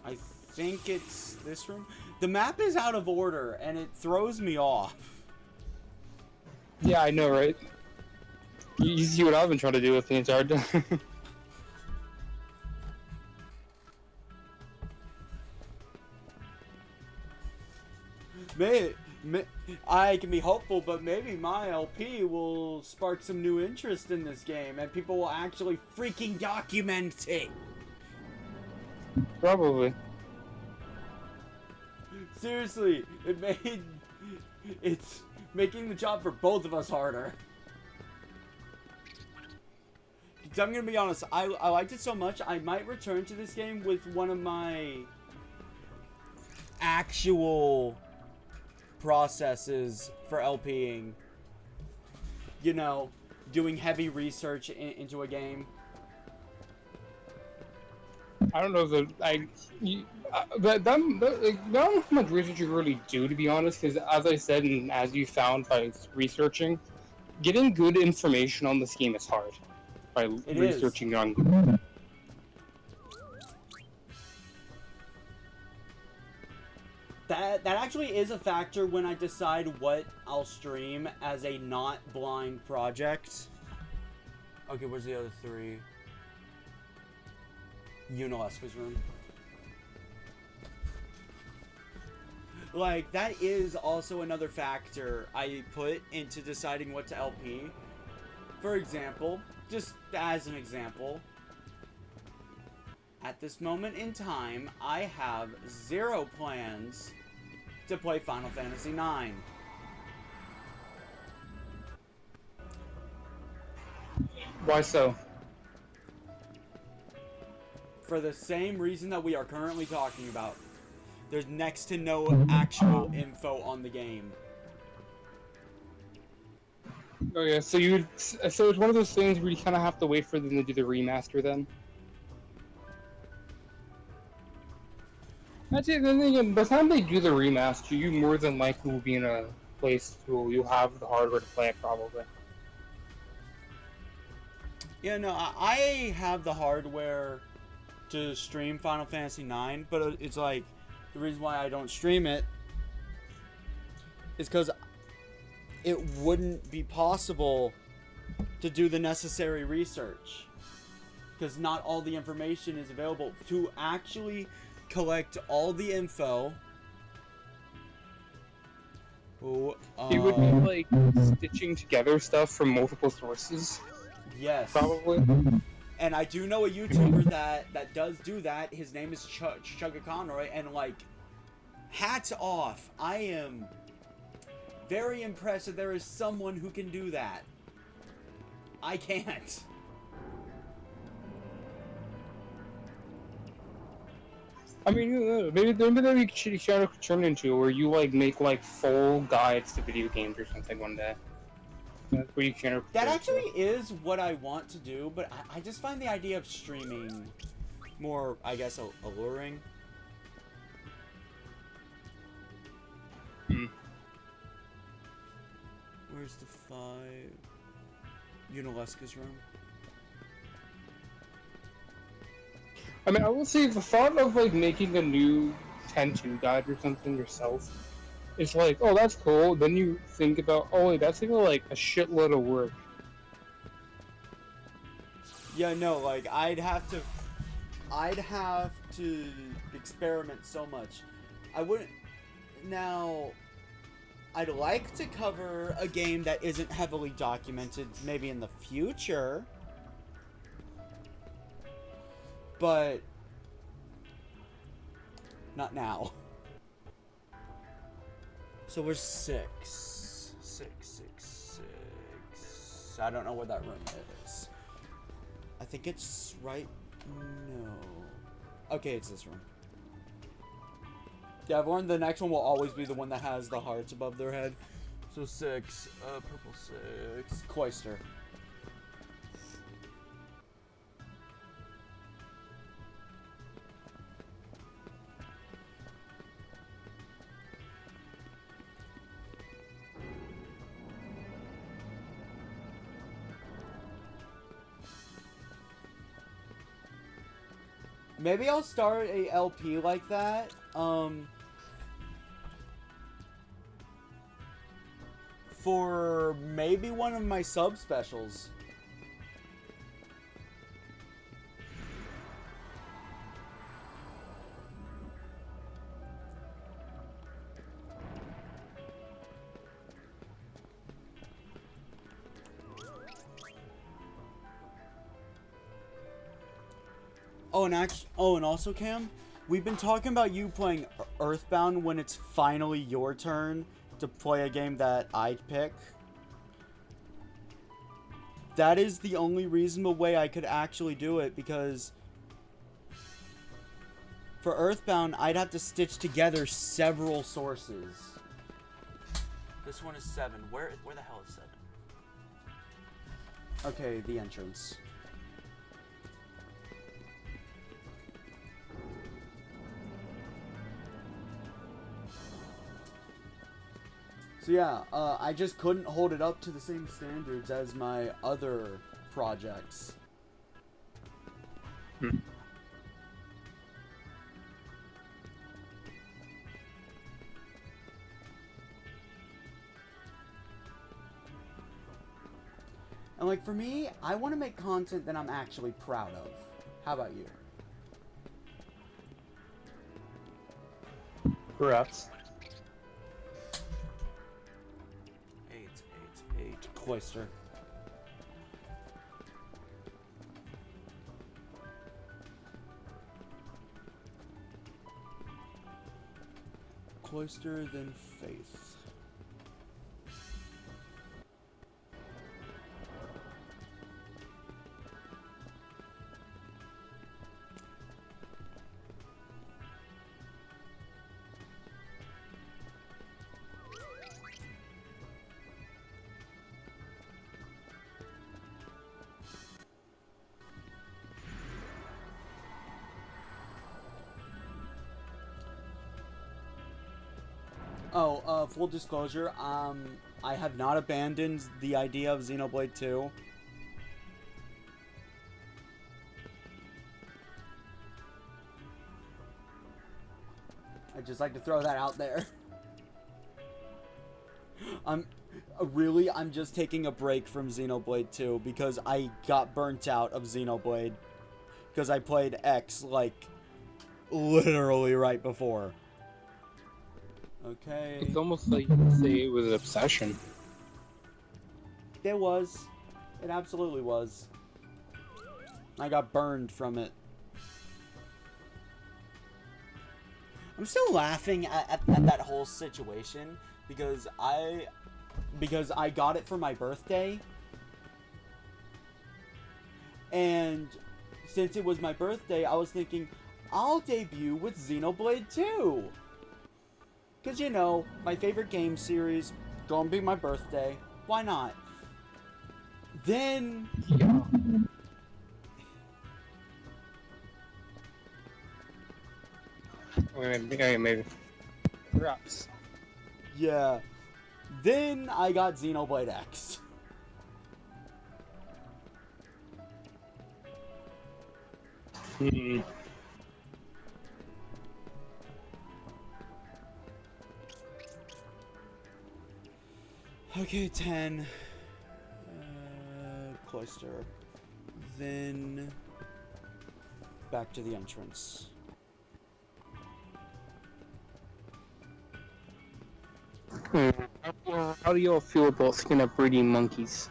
I think it's this room. The map is out of order, and it throws me off. Yeah, I know, right? You see what I've been trying to do with the entire time. I can be hopeful, but maybe my LP will spark some new interest in this game, and people will actually freaking document it. Probably. Seriously, it's making the job for both of us harder. Because I'm gonna be honest, I liked it so much, I might return to this game with one of my actual processes for LPing. You know, doing heavy research into a game. I don't know that I don't know how much research you really do, to be honest, because as I said and as you found by researching, getting good information on this game is hard by researching on Google. That actually is a factor when I decide what I'll stream as a not blind project. Okay, where's the other three? Yuna room. Like, that is also another factor I put into deciding what to LP. For example, just as an example, at this moment in time, I have 0 plans to play Final Fantasy IX. Why so? For the same reason that we are currently talking about. There's next to no actual info on the game. Oh yeah, so it's one of those things where you kind of have to wait for them to do the remaster then. Actually, then again, by the time they do the remaster, you more than likely will be in a place where you'll have the hardware to play it, probably. Yeah, no, I have the hardware to stream Final Fantasy IX, but it's like, the reason why I don't stream it is because it wouldn't be possible to do the necessary research. Because not all the information is available to actually collect all the info. You would be like stitching together stuff from multiple sources. Yes. Probably. And I do know a YouTuber that does do that. His name is Chugga Conroy, and like, hats off. I am very impressed that there is someone who can do that. I can't. I mean, maybe we should turn into where you like make like full guides to video games or something one day. Where you can. That actually is what I want to do, but I just find the idea of streaming more, I guess, alluring. Where's the 5? Yunalesca's room. I mean, I will say the thought of like making a new 10-2 guide or something yourself is like, oh, that's cool. Then you think about, oh wait, that's like a shitload of work. Yeah, no, like I'd have to experiment so much. I wouldn't. Now, I'd like to cover a game that isn't heavily documented, maybe in the future. But not now. So we're 6. I don't know where that room is. I think it's right. No. Okay, it's this room. Yeah, I've learned the next one will always be the one that has the hearts above their head. So 6. Purple 6. Cloister. Maybe I'll start a LP like that. For maybe one of my sub specials. Oh, and also, Cam, we've been talking about you playing Earthbound when it's finally your turn to play a game that I'd pick. That is the only reasonable way I could actually do it, because for Earthbound, I'd have to stitch together several sources. This one is 7. Where the hell is 7? Okay, the entrance. So yeah, I just couldn't hold it up to the same standards as my other projects. And like for me, I want to make content that I'm actually proud of. How about you? Perhaps. 8. Cloister. Cloister, then Faith. Oh, full disclosure, I have not abandoned the idea of Xenoblade 2. I'd just like to throw that out there. I'm just taking a break from Xenoblade 2 because I got burnt out of Xenoblade. Because I played X, like, literally right before. Okay. It's almost like you could say it was an obsession. It was. It absolutely was. I got burned from it. I'm still laughing at that whole situation because I got it for my birthday. And since it was my birthday, I was thinking, I'll debut with Xenoblade 2. Because, you know, my favorite game series, gonna be my birthday. Why not? Then... Yeah. Maybe. Perhaps. Yeah. Then I got Xenoblade X. Okay, 10. Cloister. Then back to the entrance. How do y'all feel about Skena breeding monkeys?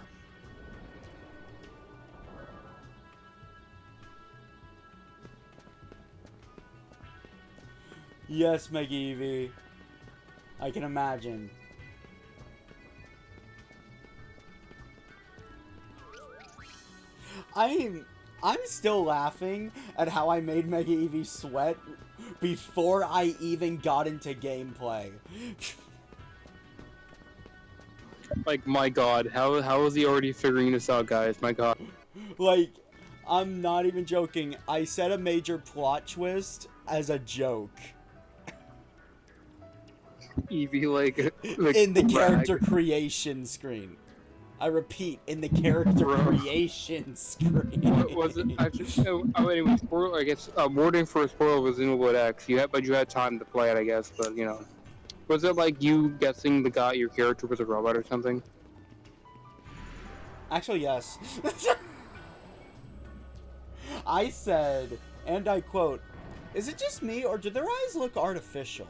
Yes, McGeevy. I can imagine. I'm still laughing at how I made Mega Eevee sweat before I even got into gameplay. Like, my god, how is he already figuring this out, guys? My god. Like, I'm not even joking. I said a major plot twist as a joke. Eevee, like in the character creation screen. I repeat, in the character creation screen. What was it? Actually, anyway, spoiler, I guess, warning for a spoiler was Xenoblade X. But you had time to play it, I guess, but, you know. Was it like you guessing your character was a robot or something? Actually, yes. I said, and I quote, "Is it just me, or do their eyes look artificial?"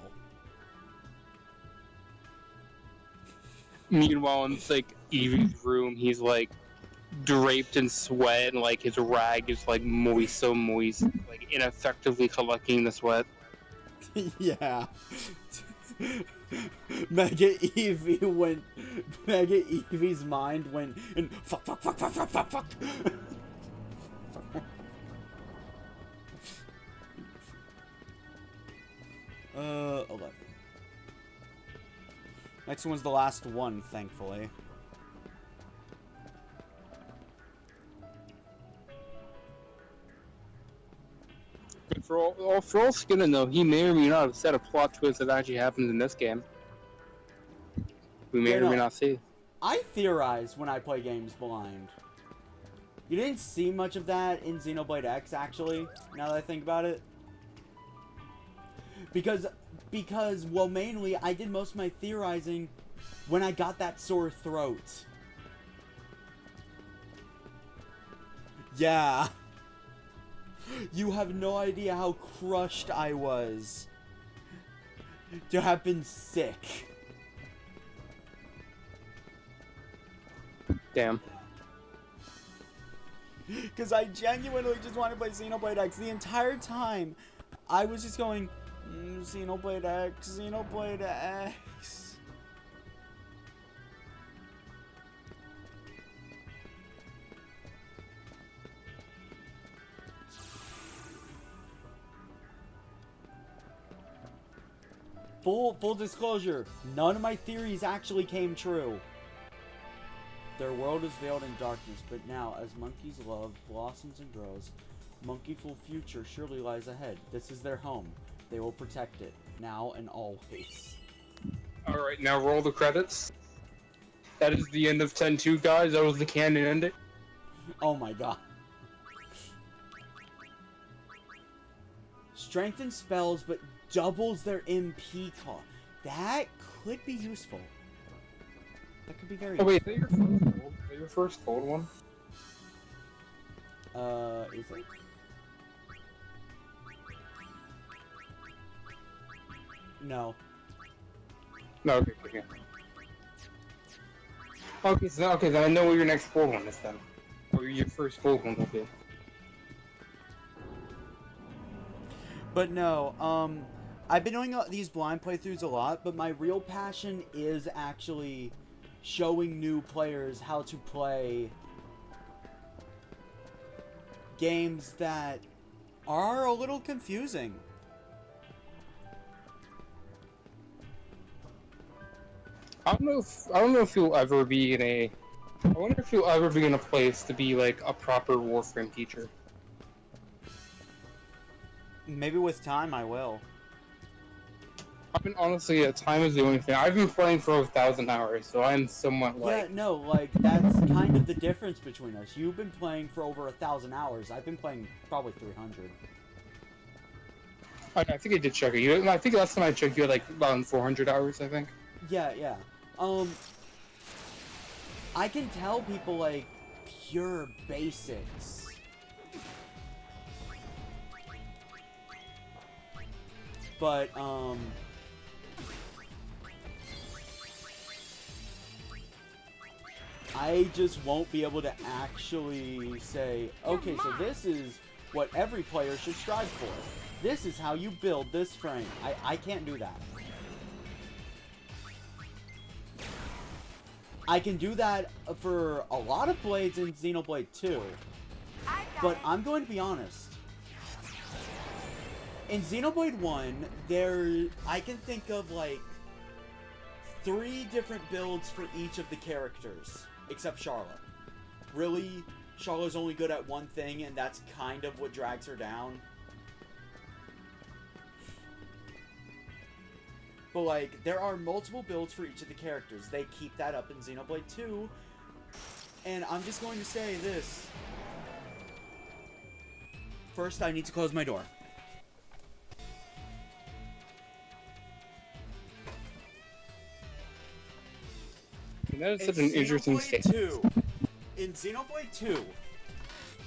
Meanwhile, in like Eevee's room, he's like draped in sweat, and like his rag is like moist, so moist, like ineffectively collecting the sweat. Yeah. Mega Eevee's mind went and fuck. 11. Next one's the last one, thankfully. For all Skena though, he may or may not have set a plot twist that actually happens in this game. We may or may not see. I theorize when I play games blind. You didn't see much of that in Xenoblade X, actually, now that I think about it. Because, well, mainly, I did most of my theorizing when I got that sore throat. Yeah. You have no idea how crushed I was to have been sick. Damn. Because I genuinely just wanted to play Xenoblade X. The entire time, I was just going, Xenoblade X, Xenoblade X. Full disclosure, none of my theories actually came true. Their world is veiled in darkness, but now, as monkeys' love blossoms and grows, monkeyful future surely lies ahead. This is their home. They will protect it, now and always. Alright, now roll the credits. That is the end of 10-2, guys. That was the canon ending. Oh my god. Strengthen spells, but doubles their MP cost. That could be useful. That could be very wait, useful. is that your first gold? Is that your first gold one? Is it? No. No, okay. Okay, then I know what your next gold one is then. Or your first gold one will be. But no, I've been doing these blind playthroughs a lot, but my real passion is actually showing new players how to play games that are a little confusing. I don't know if you'll ever be in a. I wonder if you'll ever be in a place to be like a proper Warframe teacher. Maybe with time I will. I mean, honestly, time is the only thing. I've been playing for 1,000 hours, so I'm somewhat like. Yeah, no, like that's kind of the difference between us. You've been playing for over 1,000 hours. I've been playing probably 300. I think I did check it. I think last time I checked, you had like around 400 hours. I think. Yeah. I can tell people like pure basics. But I just won't be able to actually say, okay, so this is what every player should strive for. This is how you build this frame. I can't do that. I can do that for a lot of blades in Xenoblade 2. But I'm going to be honest. In Xenoblade 1, I can think of like 3 different builds for each of the characters, except Charlotte. Really, Charlotte's only good at one thing, and that's kind of what drags her down. But like, there are multiple builds for each of the characters. They keep that up in Xenoblade 2. And I'm just going to say this. First, I need to close my door. That is such an interesting statement. In Xenoblade 2,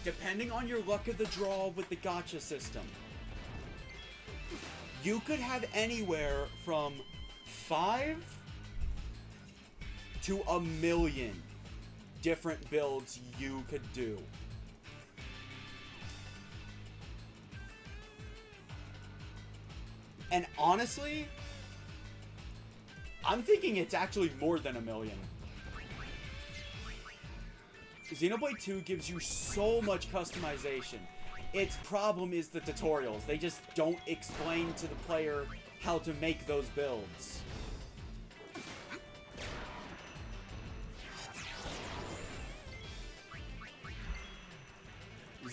depending on your luck of the draw with the gacha system, you could have anywhere from 5 to 1,000,000 different builds you could do. And honestly, I'm thinking it's actually more than 1,000,000. Xenoblade 2 gives you so much customization. Its problem is the tutorials. They just don't explain to the player how to make those builds.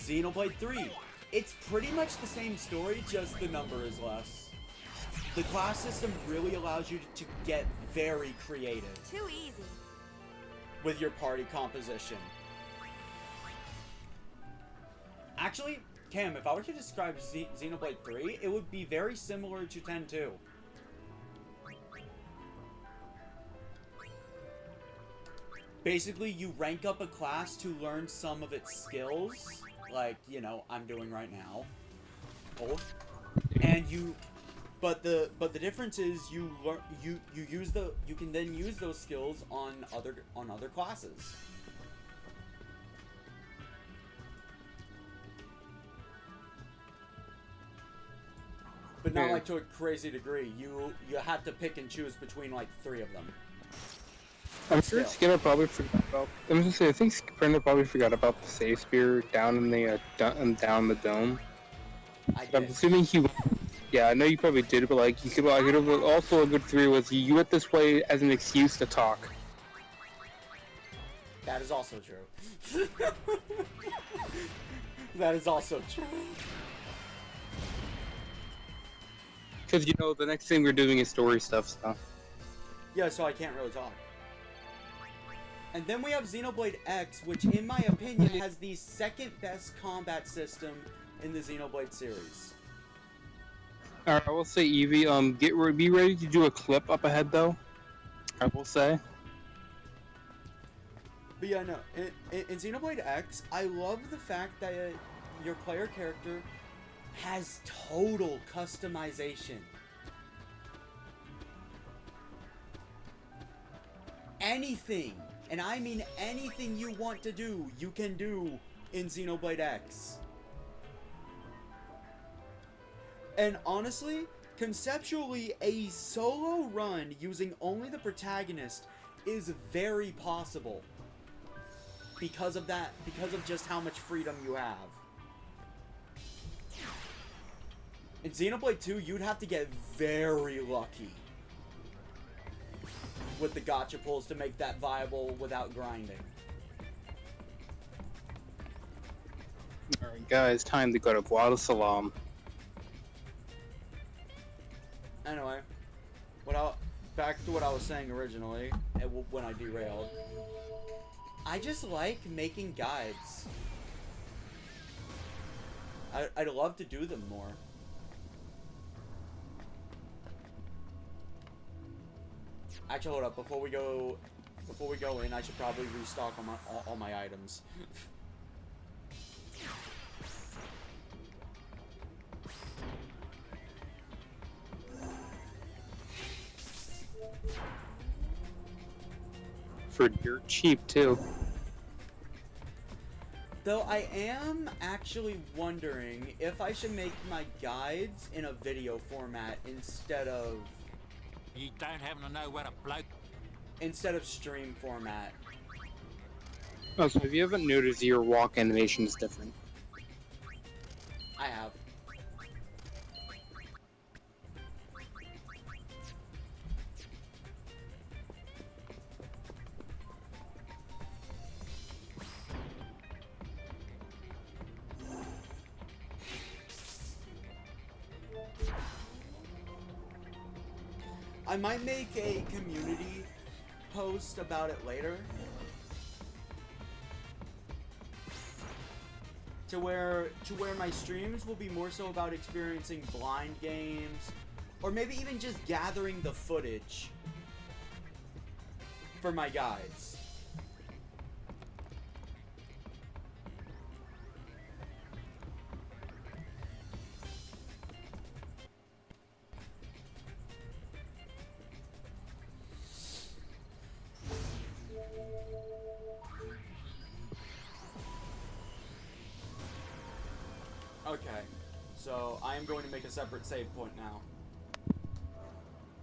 Xenoblade 3. It's pretty much the same story, just the number is less. The class system really allows you to get very creative. Too easy. With your party composition. Actually, Cam, if I were to describe Xenoblade 3, it would be very similar to 10-2. Basically, you rank up a class to learn some of its skills, like, you know, I'm doing right now. Oh. And you, but the difference is you learn, you can then use those skills on other classes. But not like to a crazy degree. You have to pick and choose between like 3 of them. I'm sure Skena probably forgot about. I was gonna say, I think Skena probably forgot about the save spear down in the down the dome. I'm assuming he. Yeah, I know you probably did, but like you could. Also, a good 3 was you went this way as an excuse to talk. That is also true. That is also true. Because you know the next thing we're doing is story stuff, so. Yeah, so I can't really talk. And then we have Xenoblade X, which in my opinion has the second best combat system in the Xenoblade series. Alright, I will say, Evie, be ready to do a clip up ahead, though. I will say. But yeah, no, in Xenoblade X, I love the fact that your player character has total customization. Anything, and I mean anything you want to do, you can do in Xenoblade X. And honestly, conceptually, a solo run using only the protagonist is very possible. Because of that, because of just how much freedom you have. In Xenoblade 2, you'd have to get very lucky with the gacha pulls to make that viable without grinding. Alright guys, time to go to Guadalsalam. Anyway, back to what I was saying originally, when I derailed. I just like making guides. I'd love to do them more. Actually, hold up. Before we go in, I should probably restock on all my items. For dirt cheap, too. Though I am actually wondering if I should make my guides in a video format instead of... You don't happen to know what a bloke... Instead of stream format. Oh, so if you haven't noticed, your walk animation is different. I have. I might make a community post about it later. To where my streams will be more so about experiencing blind games, or maybe even just gathering the footage for my guides. Okay, so I am going to make a separate save point now.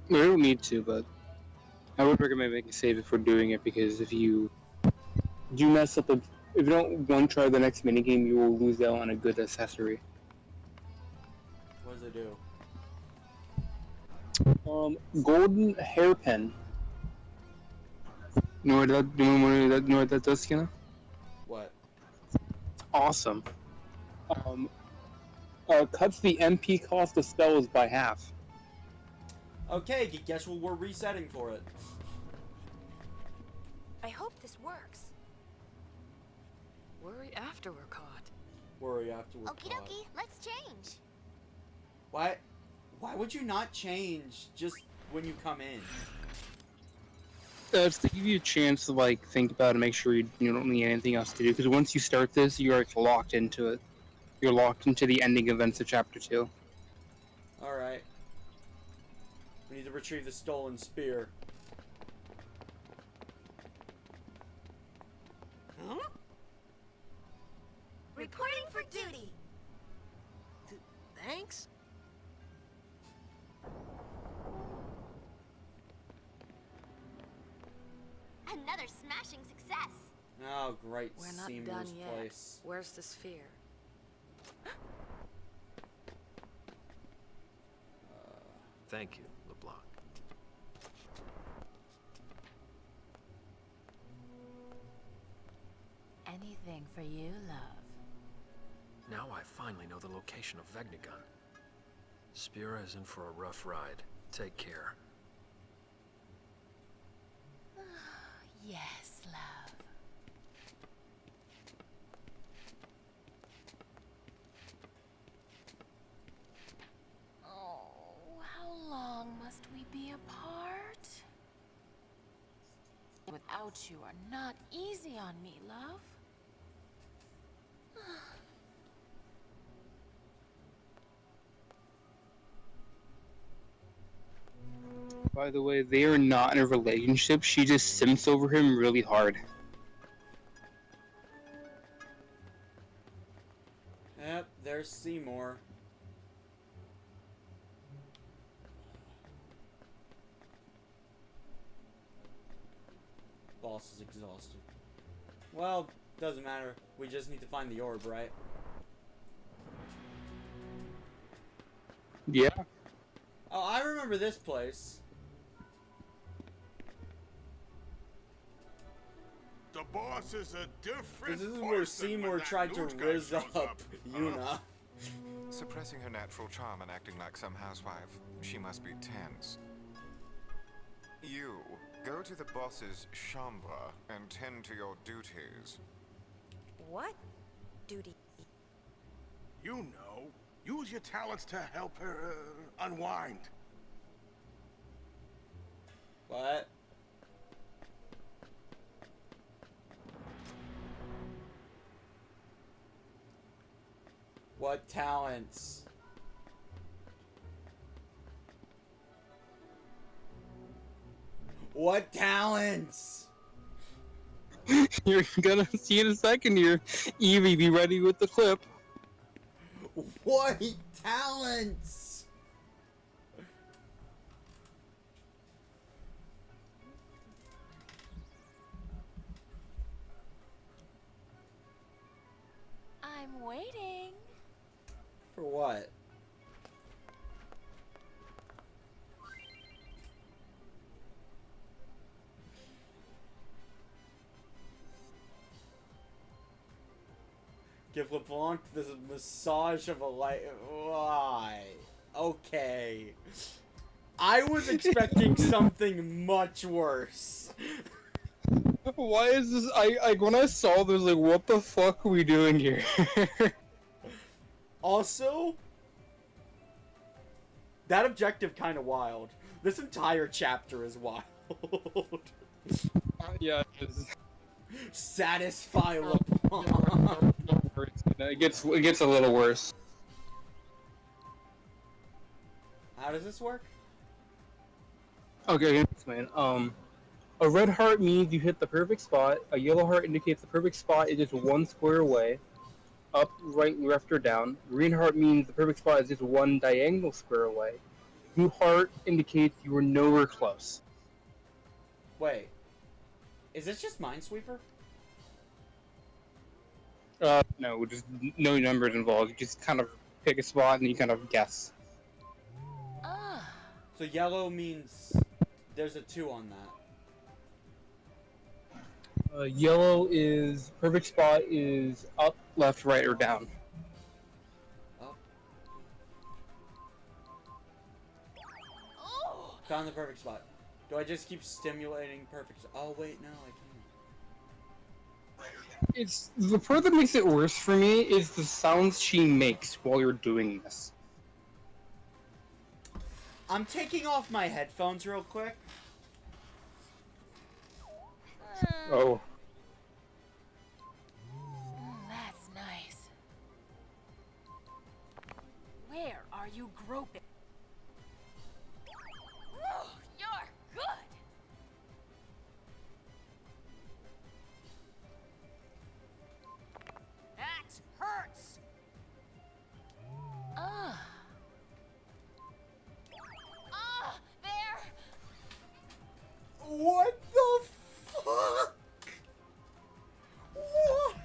We don't need to, but I would recommend making a save if we're doing it, because if you do mess up, if you don't one try the next minigame, you will lose out on a good accessory. What does it do? Golden hairpin. You know what that does, Skena? What? Awesome. Cuts the MP cost of spells by half. Okay, guess what we're resetting for it. I hope this works. Worry after we're caught. Worry after we're Okie caught. dokie, let's change. Why would you not change just when you come in? It's to give you a chance to like think about it and make sure you don't need anything else to do. Because once you start this, you're like, locked into it. You're locked into the ending events of Chapter 2. Alright. We need to retrieve the stolen spear. Huh? Reporting for duty. Thanks. Another smashing success. Oh, great. We're not Seymour's done yet. place. Where's the sphere? Thank you, LeBlanc. Anything for you, love. Now I finally know the location of Vegnagun. Spira is in for a rough ride. Take care. Yes, love. Oh, how long must we be apart? Without you are not easy on me, love. By the way, they are not in a relationship. She just simps over him really hard. Yep, there's Seymour. Boss is exhausted. Well, doesn't matter. We just need to find the orb, right? Yeah. Oh, I remember this place. The boss is a different This is where person when Seymour that tried to loot guy riz shows up Yuna. Suppressing her natural charm and acting like some housewife, she must be tense. You, go to the boss's chambre and tend to your duties. What? Duty. You know, use your talents to help her unwind. What? What talents? What talents? You're gonna see in a second here. Evie, be ready with the clip. What talents? I'm waiting. For what? Give LeBlanc this massage of a light. Why? Okay. I was expecting something much worse. Why is this? When I saw this, like, what the fuck are we doing here? Also, that objective kind of wild. This entire chapter is wild. Yeah, it is. Satisfy LeBlanc. It gets a little worse. How does this work? Okay, here's man. A red heart means you hit the perfect spot. A yellow heart indicates the perfect spot is just one square away. Up, right, left, or down. Green heart means the perfect spot is just one diagonal square away. Blue heart indicates you were nowhere close. Wait. Is this just Minesweeper? No, just no numbers involved. You just kind of pick a spot and you kind of guess. So yellow means there's a 2 on that. Yellow is perfect spot is up, left, right, or down. Found the perfect spot. Do I just keep stimulating perfect? Oh wait, no, I can't. It's the part that makes it worse for me is the sounds she makes while you're doing this. I'm taking off my headphones real quick. Oh. That's nice. Where are you groping? Oh, you're good. That hurts. There. What the fuck? What?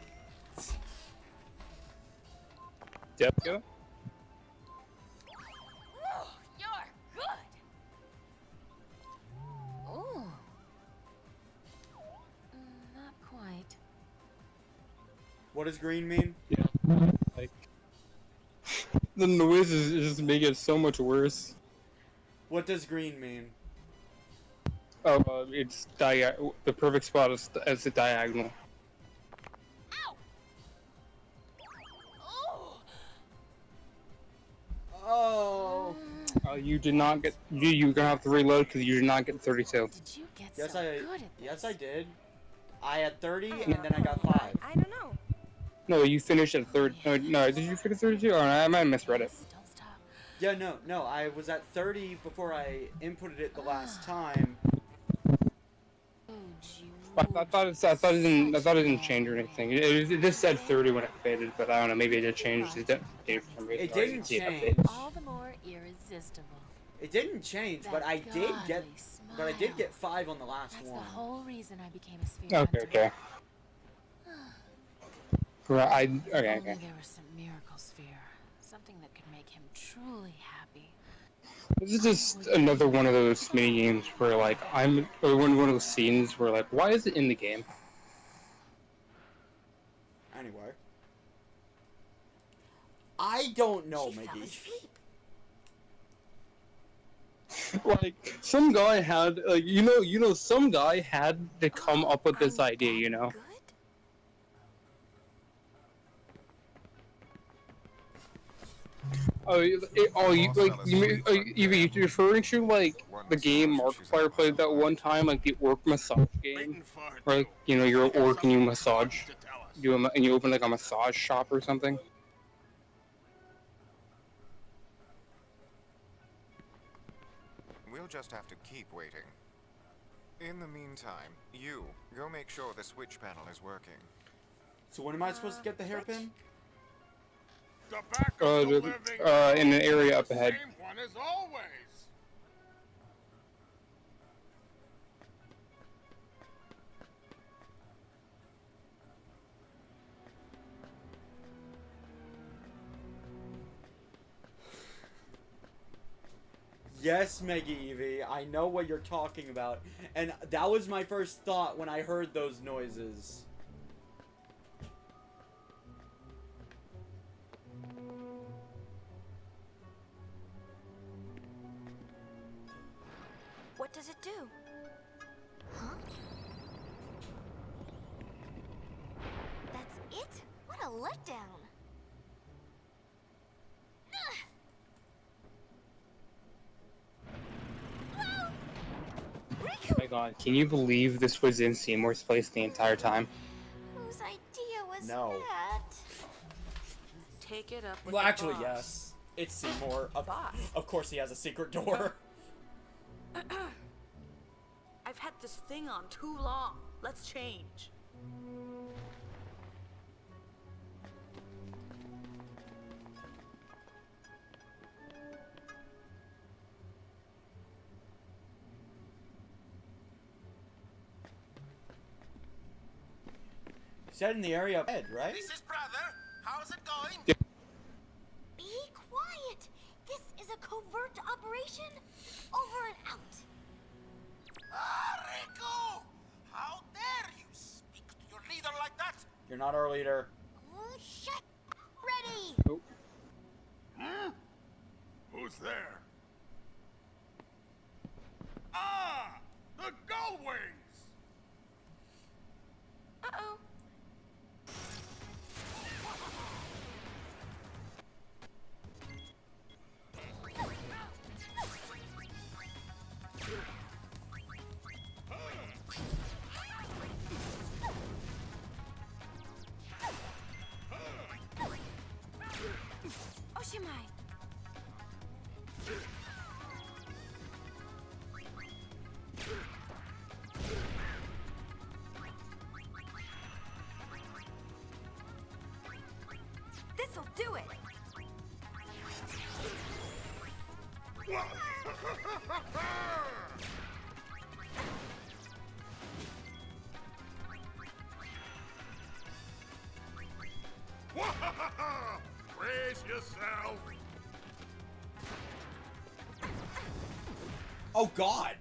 Deborah? Oh, you're good. Oh. Not quite. What does green mean? Yeah. Like the noises just make it so much worse. What does green mean? Oh, it's the perfect spot is as a diagonal. Oh. You did not get you're gonna have to reload because you did not get 32. Did you get Yes, so I. good at this? Yes, I did. I had 30, and then I got 5. I don't know. No, you finished at 30. No, did you finish 32? Oh, I might have misread it. Yeah, no. I was at 30 before I inputted it the last time. I thought it didn't change or anything. It just said 30 when it faded, but I don't know. Maybe it did change. It didn't change. All the more irresistible. It didn't change, but I did get 5 on the last That's one. the whole reason I became a Spira. Okay. Right. Okay. Only there was some miracle sphere, something that could make him truly happy. This is just another one of those mini games where, like, or one of those scenes where, like, why is it in the game? Anyway, I don't know, Maggie. Like, some guy had, like, some guy had to come up with this idea, you know? You're referring to, like, the game Markiplier played that one time, like the orc massage game, where, like, you're an orc and you massage, and you open like a massage shop or something. We'll just have to keep waiting. In the meantime, you go make sure the switch panel is working. So when am I supposed to get the hairpin? In an area up ahead. Same one as always. Yes, Mega Eevee, I know what you're talking about, and that was my first thought when I heard those noises. What does it do? Huh? That's it? What a letdown. Oh my god, can you believe this was in Seymour's place the entire time? Whose idea was No. that? Take it up with Well, the actually, boss. yes. It's Seymour. Boss. Of course he has a secret door. I've had this thing on too long. Let's change. Said in the area ahead, right? This is brother. How's it going? Yeah. Be quiet. This is a covert operation. Over and out. Ah, Rico! How dare you speak to your leader like that? You're not our leader. Shut. Ready. Oh. Hmm? Who's there? This'll do it. Brace yourself. Oh God!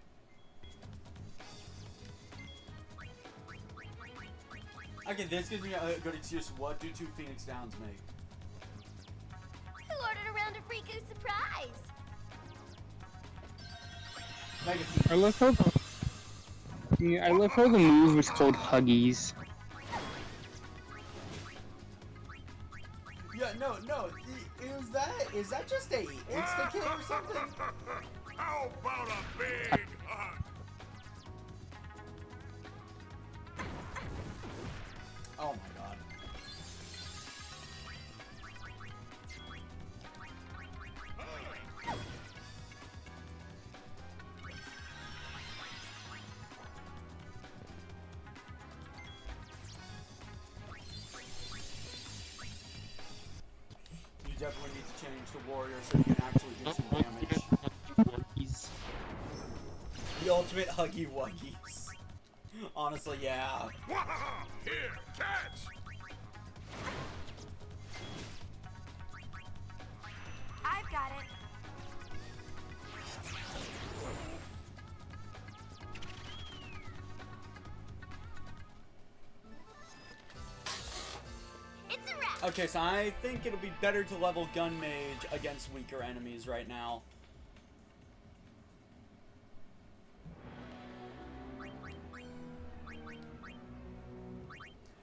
Okay, this gives me a good excuse. What do 2 Phoenix Downs make? Who ordered a round of Riku's surprise? I love how the move was called Huggies. Yeah, no. Is that just a insta kill or something? How about a big hug? Oh my God. You definitely need to change to warrior so you can actually get some damage. The ultimate huggy wuggies. Honestly, yeah. Here, catch! I've got it. It's a wrap. Okay, so I think it'll be better to level Gun Mage against weaker enemies right now.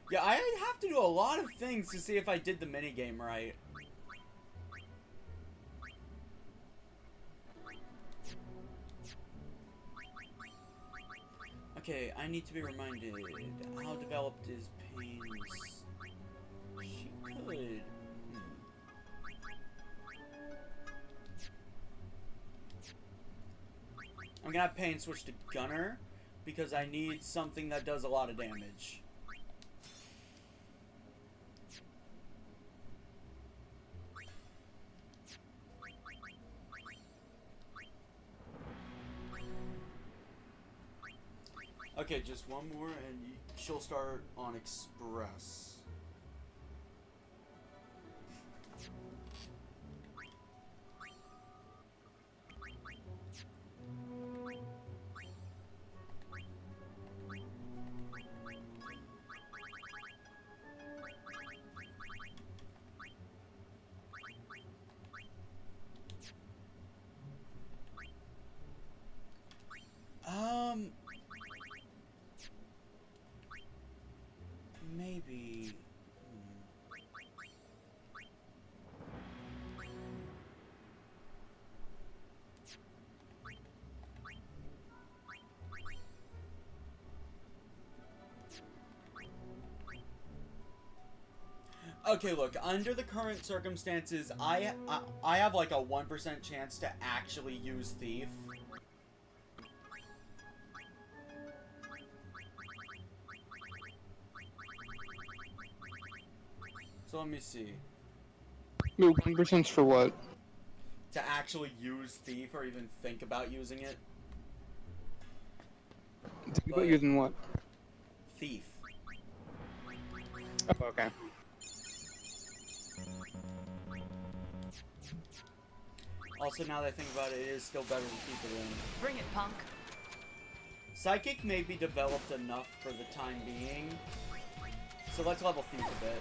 Yeah, I have to do a lot of things to see if I did the minigame right. Okay, I need to be reminded. How developed is Pain's... She could... I'm gonna have Pain switch to Gunner, because I need something that does a lot of damage. Okay, just one more and she'll start on Express. Maybe. Okay, look, under the current circumstances, I have like a 1% chance to actually use Thief. So let me see. Wait, 1% for what? To actually use Thief or even think about using it. Think about using what? Thief. Oh, okay. Also, now that I think about it, it is still better to keep it in. Bring it, punk. Psychic may be developed enough for the time being. So let's level Thief a bit.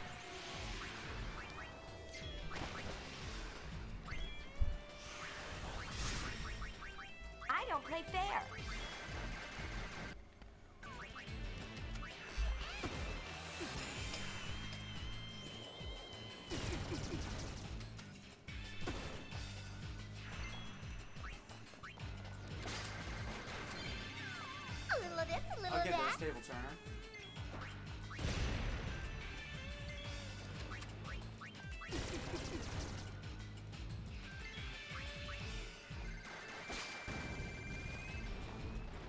I don't play fair. A little of this, a little Okay, of there's that. Table Turner.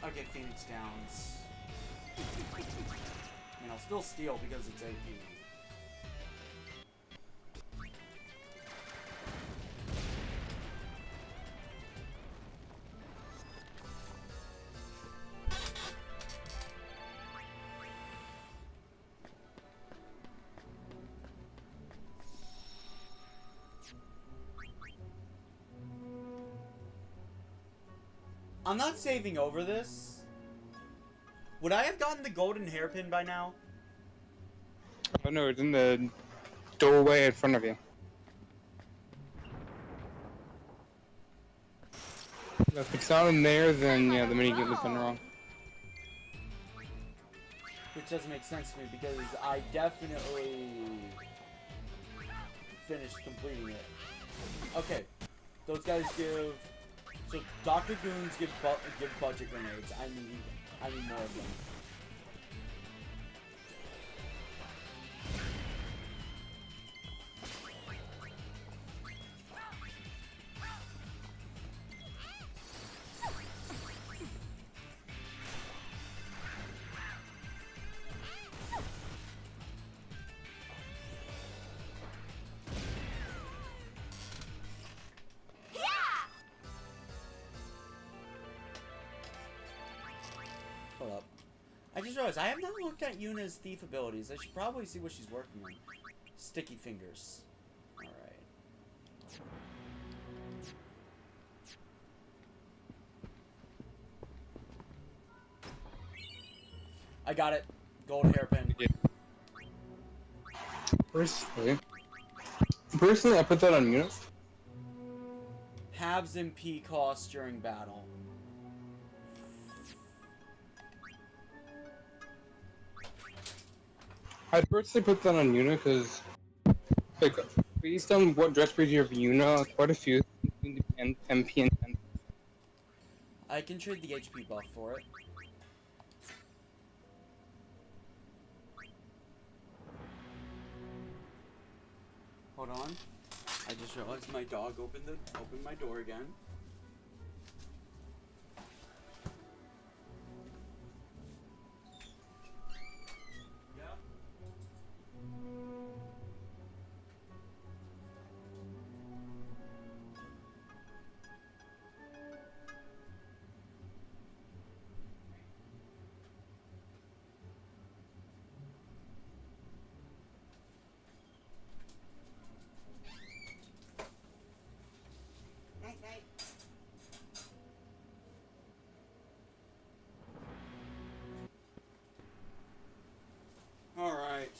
Okay, Phoenix Downs. I mean, I'll still steal because it's AP. I'm not saving over this. Would I have gotten the golden hairpin by now? Oh no, it's in the doorway in front of you. If it's not in there, then yeah, the minigame was done wrong. Which doesn't make sense to me because I definitely finished completing it. Okay, those guys give. So Dr. Goons give budget grenades. I need more of them. Hold up. I just realized I have not looked at Yuna's thief abilities. I should probably see what she's working on. Sticky fingers. Alright. I got it. Gold hairpin. Personally, I put that on Yuna. Halves MP cost during battle. I'd personally put that on Yuna because, like, based on what dress breeds you have Yuna, quite a few MP and I can trade the HP buff for it. Hold on. I just realized my dog opened my door again. Alright.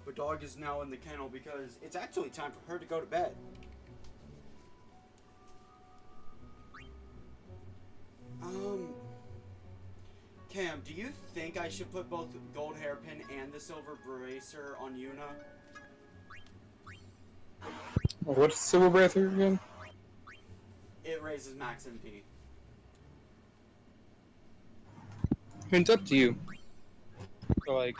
The dog is now in the kennel because it's actually time for her to go to bed. Cam, do you think I should put both the gold hairpin and the silver bracer on Yuna? What's Silver Breather again? It raises max MP. I mean, it's up to you. So, like,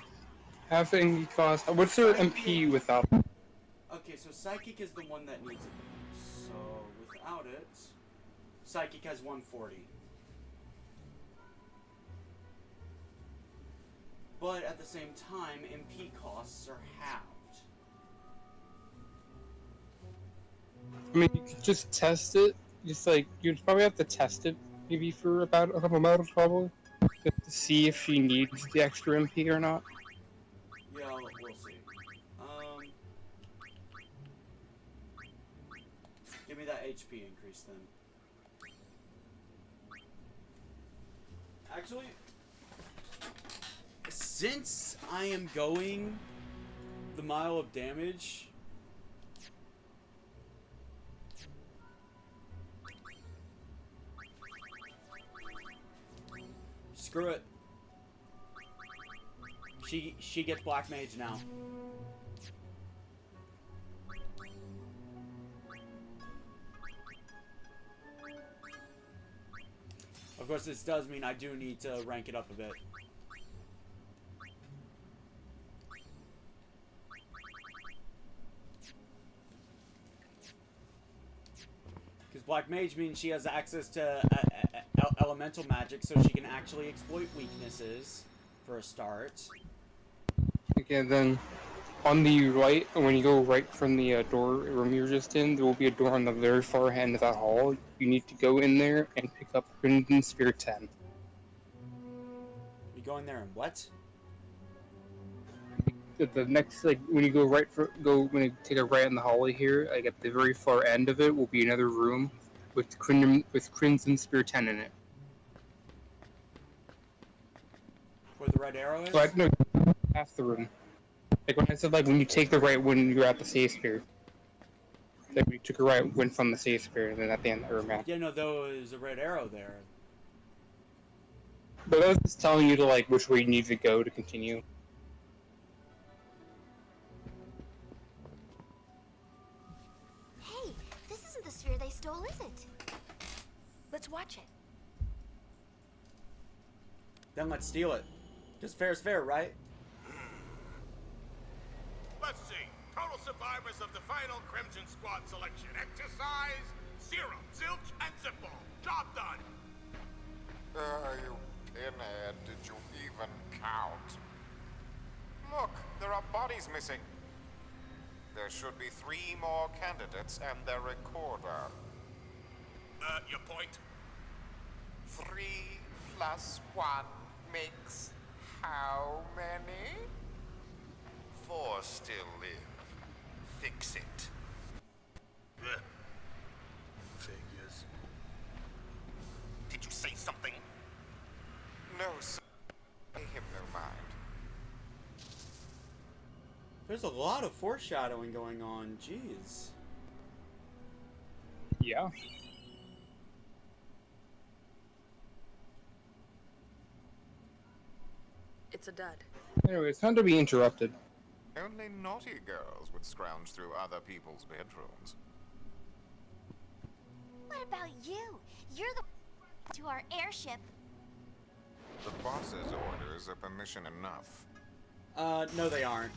having cost. What's their MP without? Okay, so Psychic is the one that needs it. So, without it, Psychic has 140. But at the same time, MP costs are halved. I mean, you could just test it. Just like, you'd probably have to test it maybe for about a couple battles, probably. Just to see if she needs the extra MP or not. Yeah, we'll see. Give me that HP increase then. Actually, since I am going the mile of damage, screw it. She gets Black Mage now. Of course, this does mean I do need to rank it up a bit. Because Black Mage means she has access to elemental magic, so she can actually exploit weaknesses for a start. Okay, then on the right, when you go right from the door room you were just in, there will be a door on the very far end of that hall. You need to go in there and pick up Crimson Spear 10. You go in there and what? The next, like, when you go when you take a right in the hallway here, like at the very far end of it will be another room with Crimson Spear 10 in it. Where the red arrow is? Like, no, half the room. Like when I said, like, when you take the right when you're at the save spear. Like when you took a right win from the save spear, and then at the end of the map. Yeah, no, there was a red arrow there. But that was just telling you to, like, which way you need to go to continue. Hey, this isn't the sphere they stole, is it? Let's watch it. Then let's steal it. Because fair is fair, right? Let's see. Total survivors of the final Crimson Squad selection exercise: 0, zilch, and zippo. Job done. You pinhead, did you even count? Look, there are bodies missing. There should be 3 more candidates and their recorder. Your point? 3 plus 1 makes how many? 4 still live. Fix it. Figures. Did you say something? No, sir. Pay him no mind. There's a lot of foreshadowing going on. Jeez. Yeah. It's a dud. Anyway, it's time to be interrupted. Only naughty girls would scrounge through other people's bedrooms. What about you? You're the to our airship. The boss's orders are permission enough. No they aren't.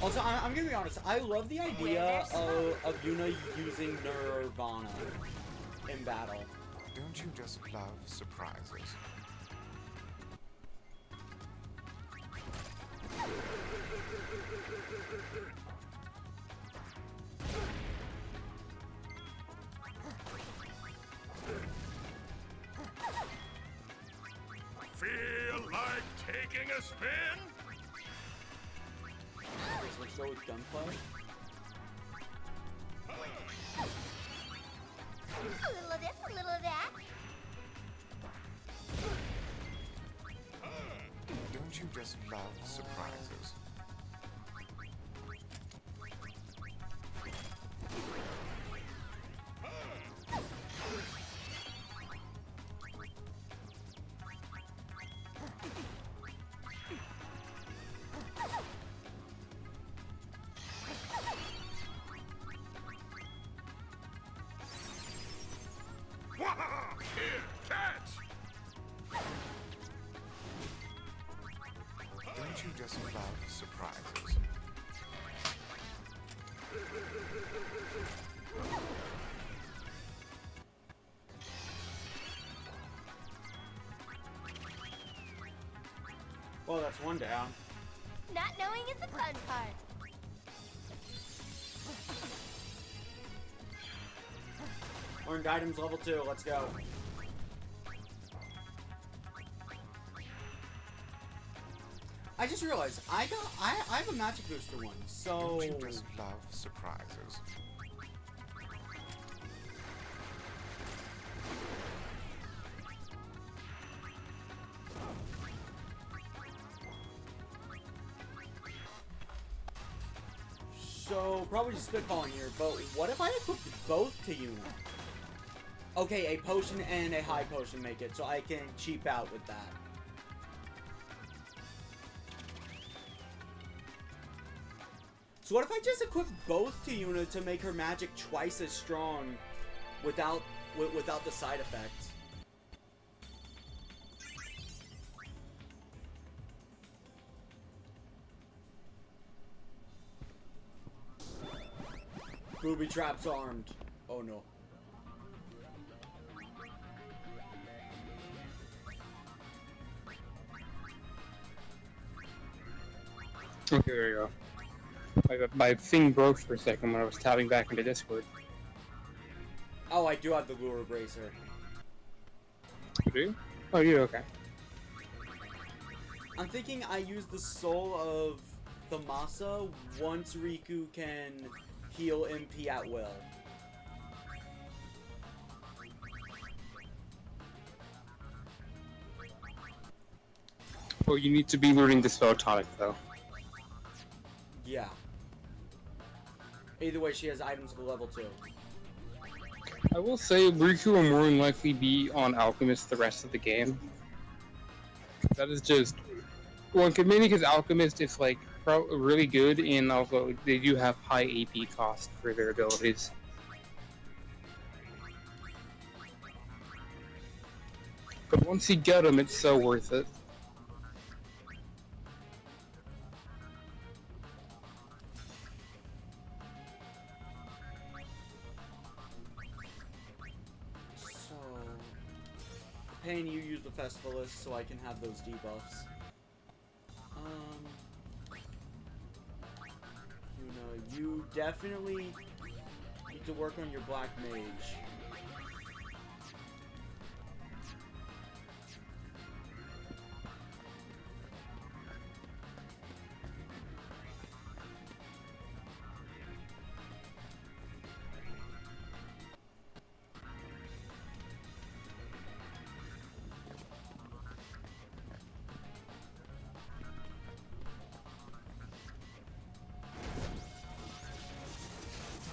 Also, I'm gonna be honest, I love the idea of Yuna using Nirvana in battle. Don't you just love surprises? Feel like taking a spin? Let's go with gunplay. A little of this, a little of that. Don't you just love surprises? Here, catch! Don't you just love surprises? Well, that's one down. Not knowing is the fun part. Learned items level 2, let's go. I just realized I have a magic booster one, so Don't you just love surprises? So probably just spitballing here, but what if I equipped both to Yuna? Okay, a potion and a high potion make it, so I can cheap out with that. So what if I just equip both to Yuna to make her magic twice as strong without the side effects? Booby traps armed. Oh no. Okay, there you go. My thing broke for a second when I was tapping back into Discord. Oh, I do have the lure bracer. You do? Oh, you do? Okay. I'm thinking I use the soul of Thamasa once Riku can heal MP at will. Oh, you need to be learning the spell tonic though. Yeah. Either way, she has items of level 2. I will say Riku will more than likely be on Alchemist the rest of the game. That is just... Well, mainly because Alchemist is like really good, and also they do have high AP cost for their abilities. But once you get them, it's so worth it. So... Pain, you use the Festivalist so I can have those debuffs. You definitely need to work on your Black Mage.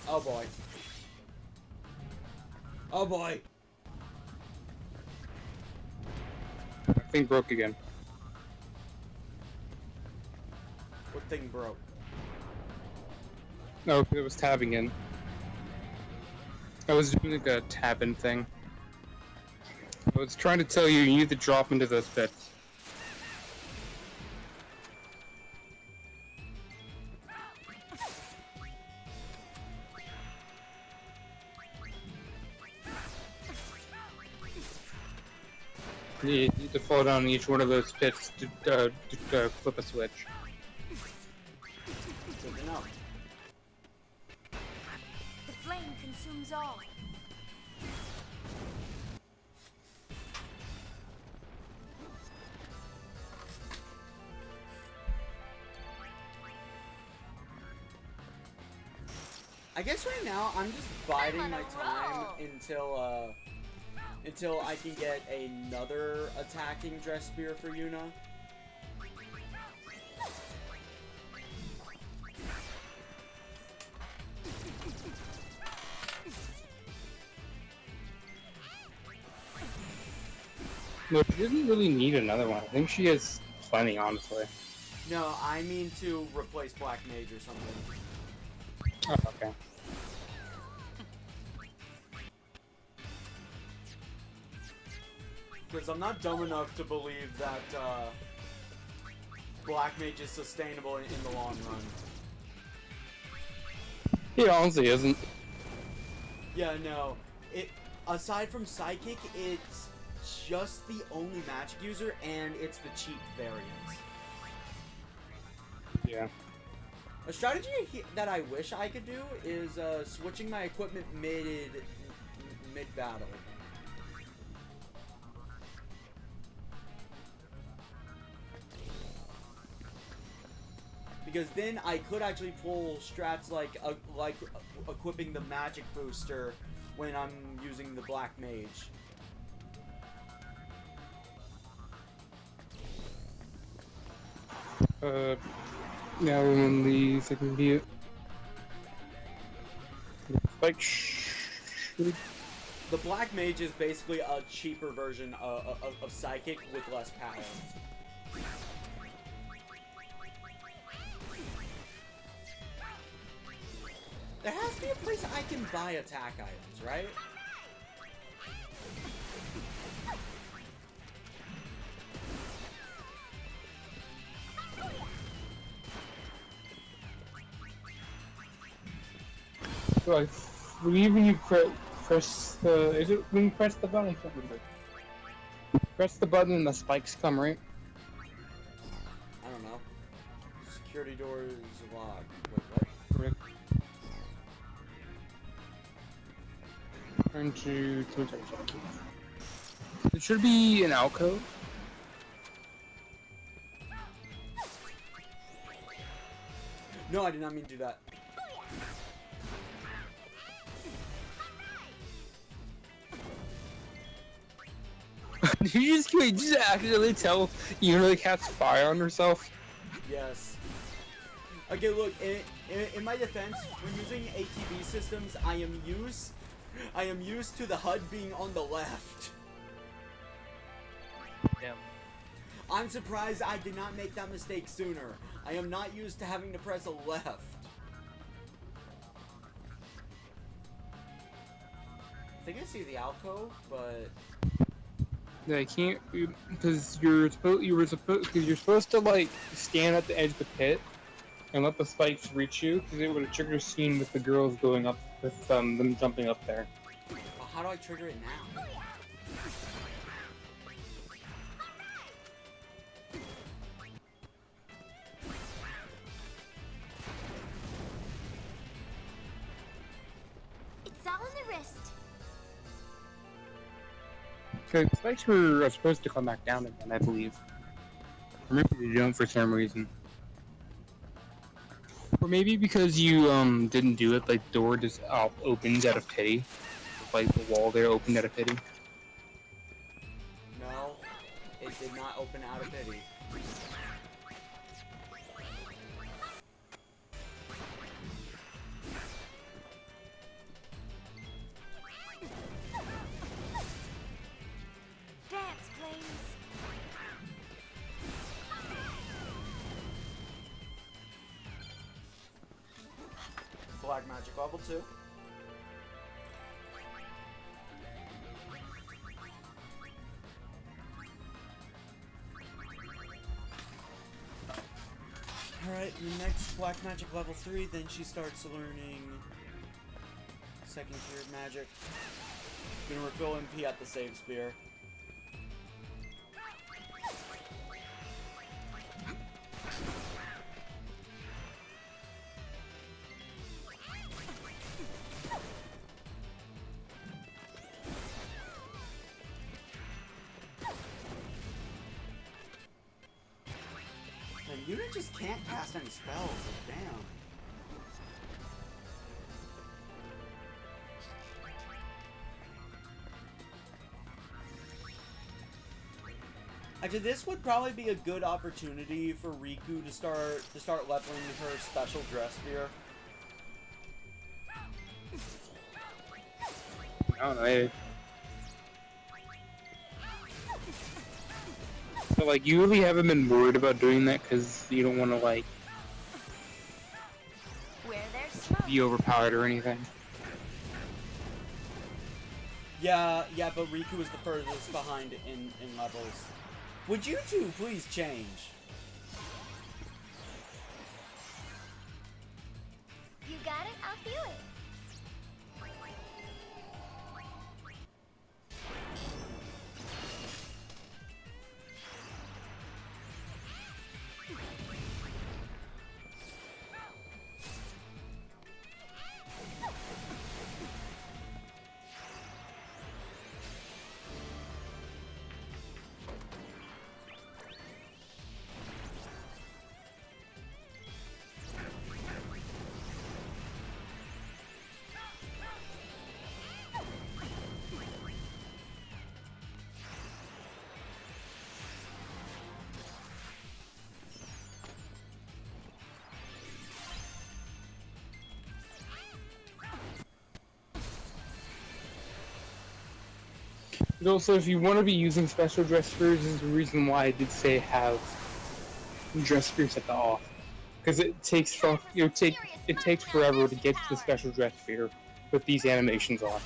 Oh boy. Oh boy. That thing broke again. What thing broke? No, it was tabbing in. I was doing like a tab-in thing. I was trying to tell you, you need to drop into those pits. You need to fall down each one of those pits to flip a switch. Good to know. The flame consumes all. I guess right now I'm just biding my time until I can get another attacking dress spear for Yuna. No, she doesn't really need another one. I think she has plenty, honestly. No, I mean to replace Black Mage or something. Oh, okay. Because I'm not dumb enough to believe that Black Mage is sustainable in the long run. He honestly isn't. Yeah, no. Aside from Psychic, it's just the only magic user, and it's the cheap variant. Yeah. A strategy that I wish I could do is switching my equipment mid-battle. Because then I could actually pull strats like equipping the magic booster when I'm using the Black Mage. Now on the second view. Like, the Black Mage is basically a cheaper version of Psychic with less power. There has to be a place I can buy attack items, right? So I believe when you press the... Is it when you press the button? I can't remember. Press the button and the spikes come, right? I don't know. Security door is locked. Wait, what? Correct. Into it should be an alcove. No, I did not mean to do that. Did you just accidentally tell Yuna the cat's fire on herself? Yes. Okay, look, in my defense, when using ATV systems, I am used to the HUD being on the left. Damn. I'm surprised I did not make that mistake sooner. I am not used to having to press a left. I think I see the alcove, but Yeah, I can't because you're supposed to like stand at the edge of the pit and let the spikes reach you because it would have triggered a scene with the girls going up with them jumping up there. well, how do I trigger it now? It's all in the wrist. So the spikes were supposed to come back down again, I believe. Or maybe they don't for some reason. Or maybe because you didn't do it, like the door just opens out of pity. Like the wall there opened out of pity. No, it did not open out of pity. Dance, flames. Black magic level 2. Alright, next black magic level 3, then she starts learning second tiered magic. Gonna refill MP at the save spear. And Yuna just can't cast any spells, like, damn. Actually, this would probably be a good opportunity for Riku to start leveling her special dress spear. I don't know. But like, you really haven't been worried about doing that because you don't want to like Where there's smoke. be overpowered or anything. Yeah, but Riku is the furthest behind in levels. Would you two please change? You got it, I'll feel it. But also, if you want to be using special dress spears, this is the reason why I did say have dress spears at the off, because it takes forever to get to the special dress spear with these animations on.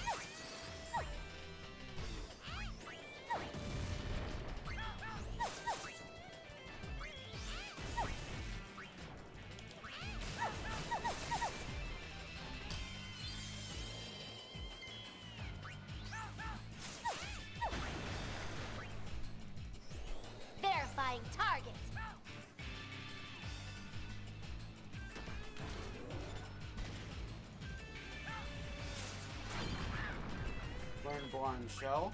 Verifying target. blind shell.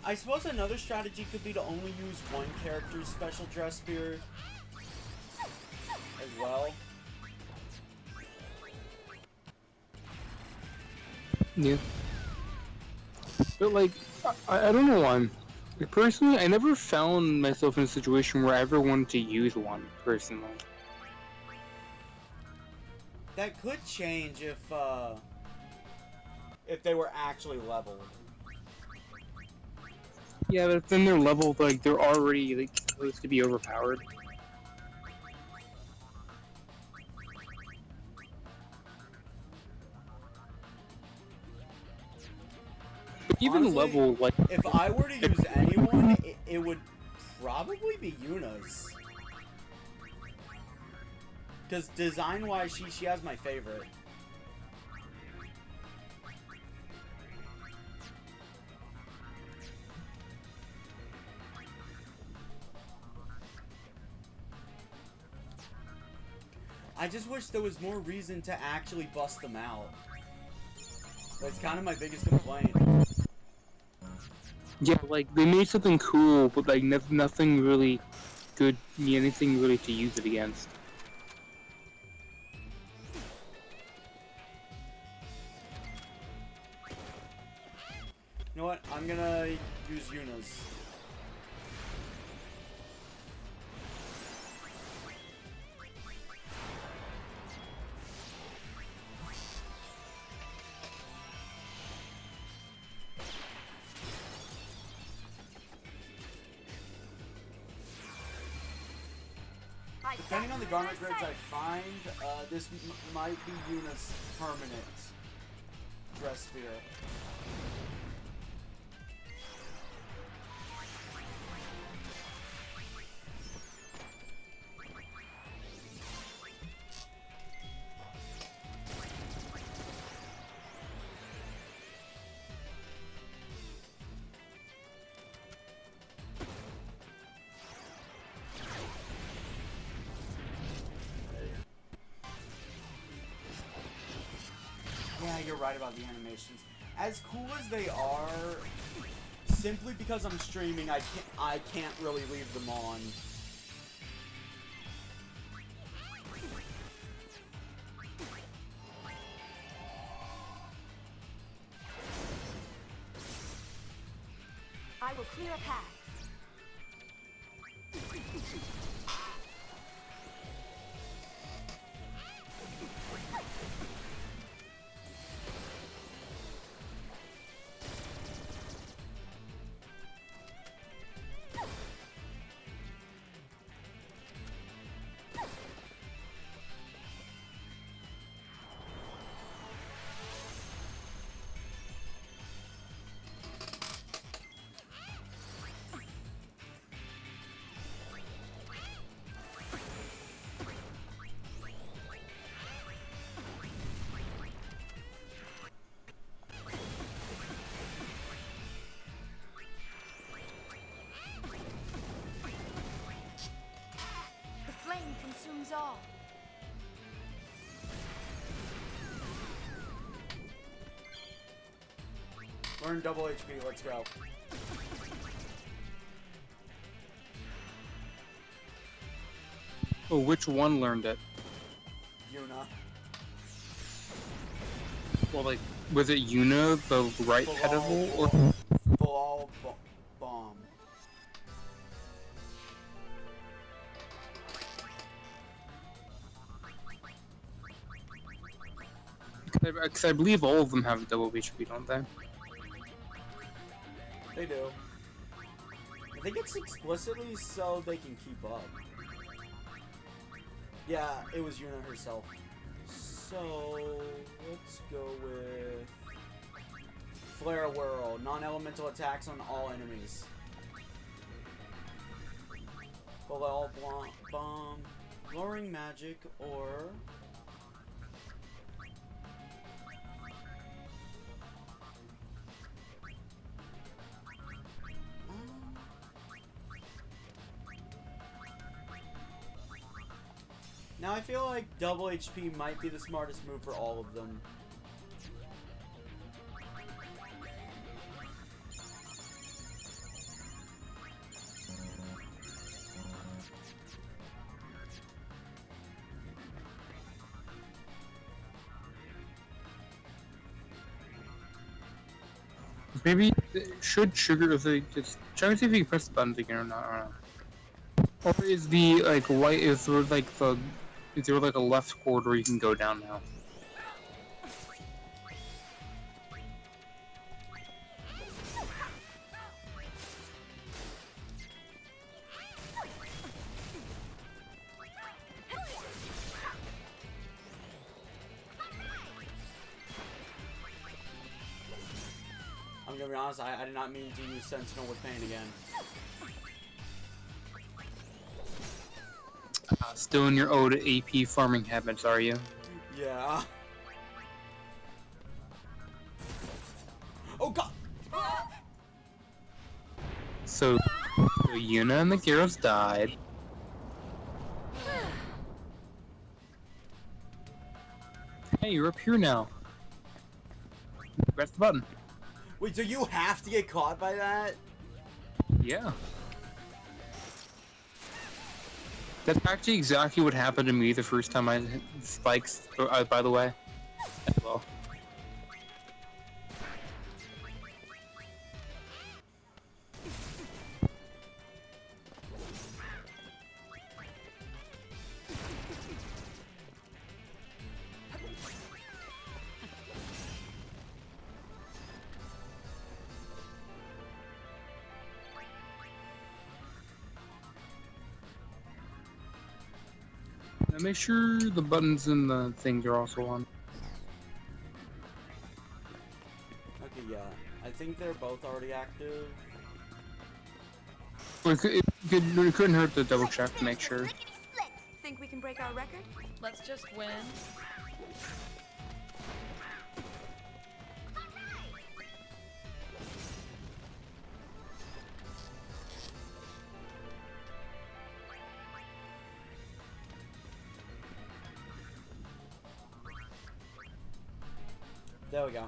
I suppose another strategy could be to only use one character's special dress spear as well. Yeah. But like, I don't know why. Like, personally, I never found myself in a situation where I ever wanted to use one, personally. That could change if they were actually leveled. Yeah, but then they're leveled, like, they're already, like, supposed to be overpowered. But even Honestly, level, like... if I were to use anyone, it would probably be Yuna's. Because design-wise, she has my favorite. I just wish there was more reason to actually bust them out. That's kind of my biggest complaint. Yeah, like, they made something cool, but, like, nothing really good, anything really to use it against. You know what? I'm gonna use Yuna's. Depending on the garment grids I find, this might be Yuna's permanent dress spear. Yeah, you're right about the animations. As cool as they are, simply because I'm streaming, I can't really leave them on. I will clear a path. Consumes all. Learn double HP, let's go. Oh, which one learned it? Yuna. Well, like, was it Yuna, the right pedal, or... Full bomb. Because I believe all of them have double HP, don't they? They do. I think it's explicitly so they can keep up. Yeah, it was Yuna herself. So, let's go with... Flare Whirl. Non-elemental attacks on all enemies. Ball bomb, lowering magic, or now I feel like double HP might be the smartest move for all of them. Maybe should sugar is like just try to see if you can press the buttons again or not. I don't know. Or is the like white is there like the is there like a left corridor you can go down now? I'm gonna be honest, I did not mean to use Sentinel with Pain again. Still in your old AP farming habits, are you? Yeah. Oh god! So Yuna and the Gyros died. Hey, you're up here now. Press the button. Wait, so you have to get caught by that? Yeah. That's actually exactly what happened to me the first time I hit spikes, by the way. As well. Now make sure the buttons and the things are also on. Okay, yeah. I think they're both already active. It couldn't hurt to double check to make sure. Think we can break our record? Let's just win. There we go.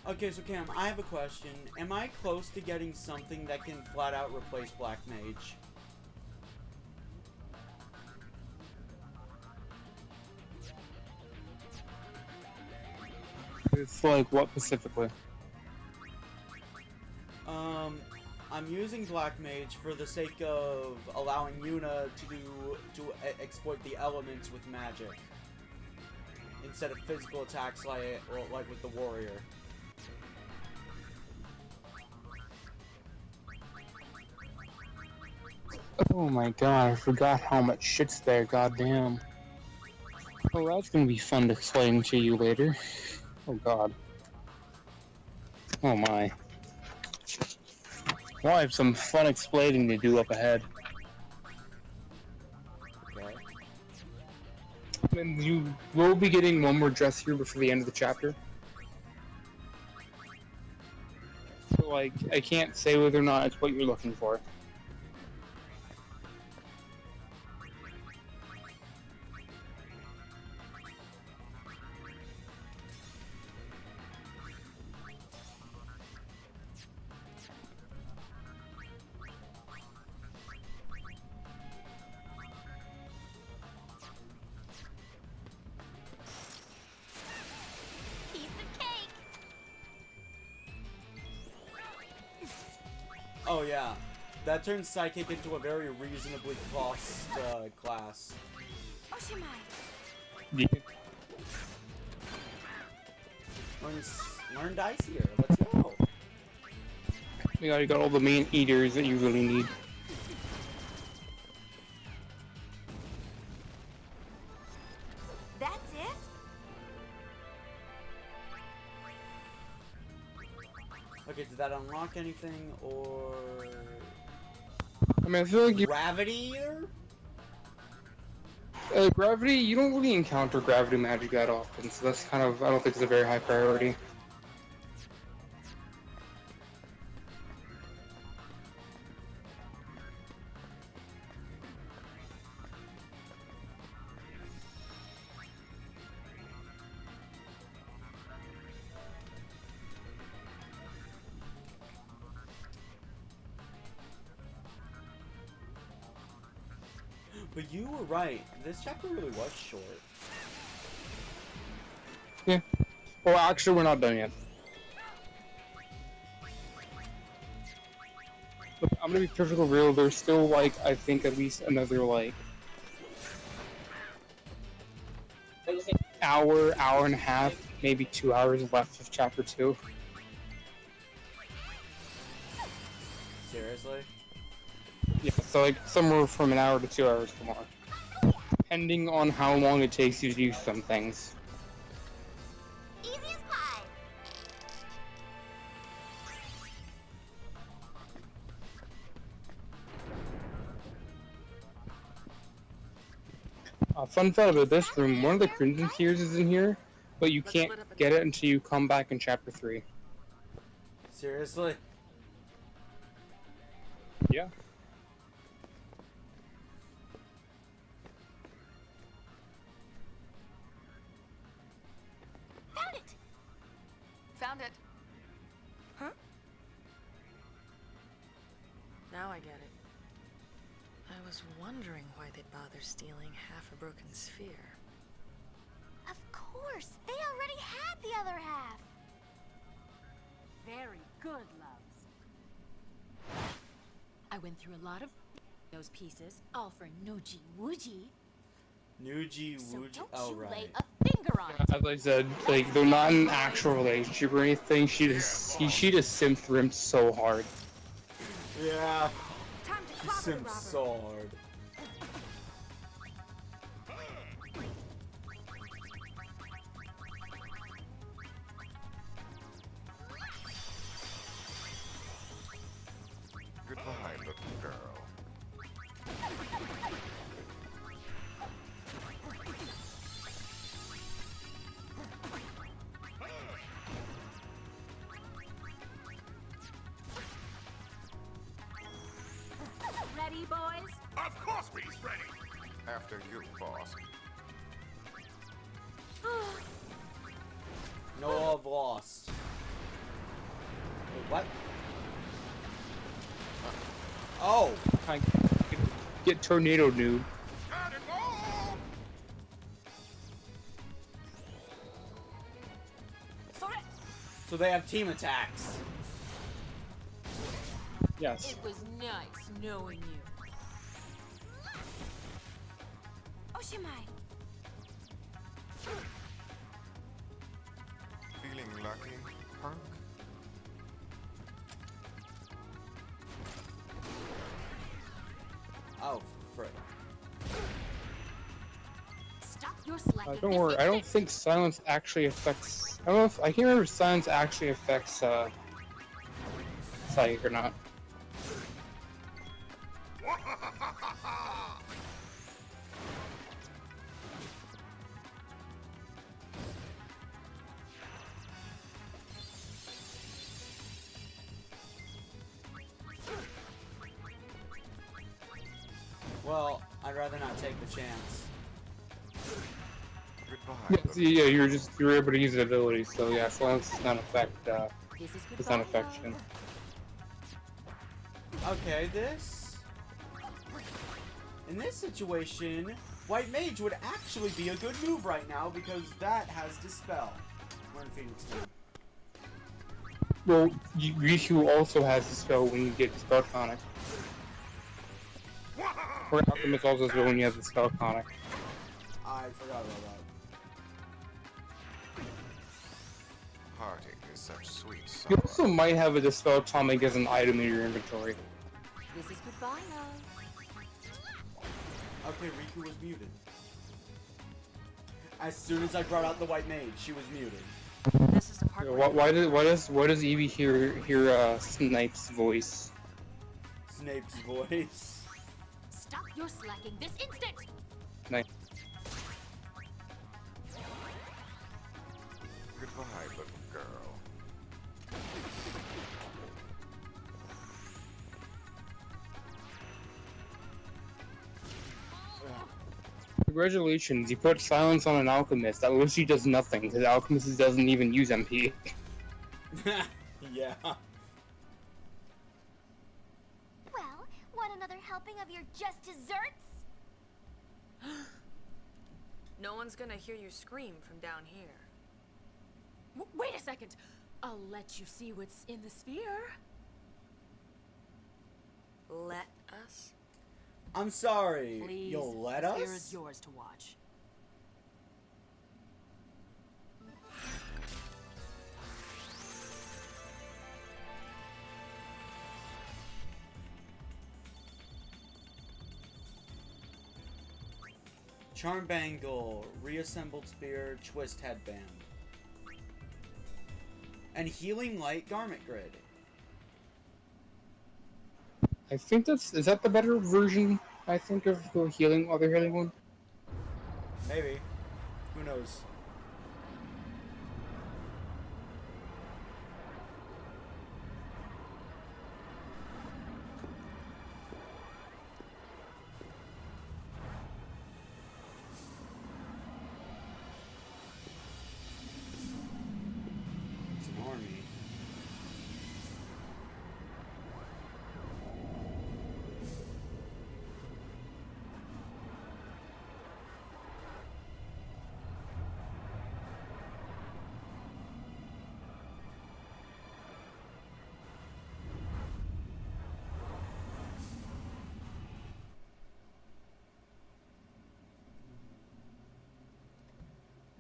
Okay, so Cam, I have a question. Am I close to getting something that can flat out replace Black Mage? It's like what specifically? I'm using Black Mage for the sake of allowing Yuna to exploit the elements with magic instead of physical attacks like with the warrior. Oh my god, I forgot how much shit's there, goddamn. Oh, that's gonna be fun to explain to you later. Oh god. Oh my. Well, I have some fun explaining to do up ahead. Okay. And you will be getting one more dress here before the end of the chapter. So, like, I can't say whether or not it's what you're looking for. Oh yeah, that turns Psychic into a very reasonably cost class. Yeah. Learn dice here. Let's go. You got all the main eaters that you really need. That's it? Okay, did that unlock anything or? I mean, I feel like gravity either. Gravity, you don't really encounter gravity magic that often, so that's kind of, I don't think it's a very high priority. But you were right. This chapter really was short. Yeah. Well, actually, we're not done yet. Look, I'm gonna be perfectly real. There's still, like, I think at least another, like, hour and a half, maybe 2 hours left of chapter 2. Seriously? Yeah, so like somewhere from an hour to 2 hours tomorrow, depending on how long it takes you to do some things. Easy as pie. Fun fact about this room, one of the Crimson Tears is in here, but you can't get it until you come back in chapter 3. Seriously? Yeah. Found it. Found it. Huh? Now I get it. I was wondering why they'd bother stealing half a broken sphere. Of course. They already had the other half. Very good, loves. I went through a lot of those pieces, all for Nuji Wooji. Nuji So Wooji. don't Oh, you right. lay a finger on it. As I said, like, they're not in an actual relationship or anything, she just simped for him so hard. Yeah. She simps so hard. Goodbye, little girl. Ready, boys? Of course we's ready. After you, boss. No, I've lost. Wait, what? Oh! I get tornado noob. So they have team attacks. Yes. It was nice knowing you. Oshimai. Feeling lucky, punk? Oh, frick. Stop your slack. Don't worry, I don't think silence actually affects... I don't know if... I can't remember if silence actually affects, psychic or not. Well, I'd rather not take the chance. Yeah, you're able to use the ability, so yeah, silence does not affect, does not affect you. Okay, in this situation, White Mage would actually be a good move right now because that has Dispel. We're in Phoenix Town. Well, Riku also has Dispel when you get Dispel Tonic. Or Alchemist also has when you have Dispel Tonic. I forgot about that. Heartache is such sweet You sorrow. also might have a Dispel Tonic as an item in your inventory. This is goodbye, love. Okay, Riku was muted. As soon as I brought out the White Mage, she was muted. This is the part Why does Evie hear Snape's voice? Snape's voice. Stop your slacking this instant! Nice. Goodbye, little girl. Congratulations, you put silence on an alchemist. That literally does nothing, because alchemist doesn't even use MP. Yeah. Well, want another helping of your just desserts? No one's gonna hear you scream from down here. Wait a second! I'll let you see what's in the sphere. Let us? I'm sorry. Please, You'll let the us? sphere is yours to watch. Charm bangle, reassembled spear, twist headband. And healing light garment grid. I think is that the better version, I think, of the other healing one? Maybe. Who knows? It's an army.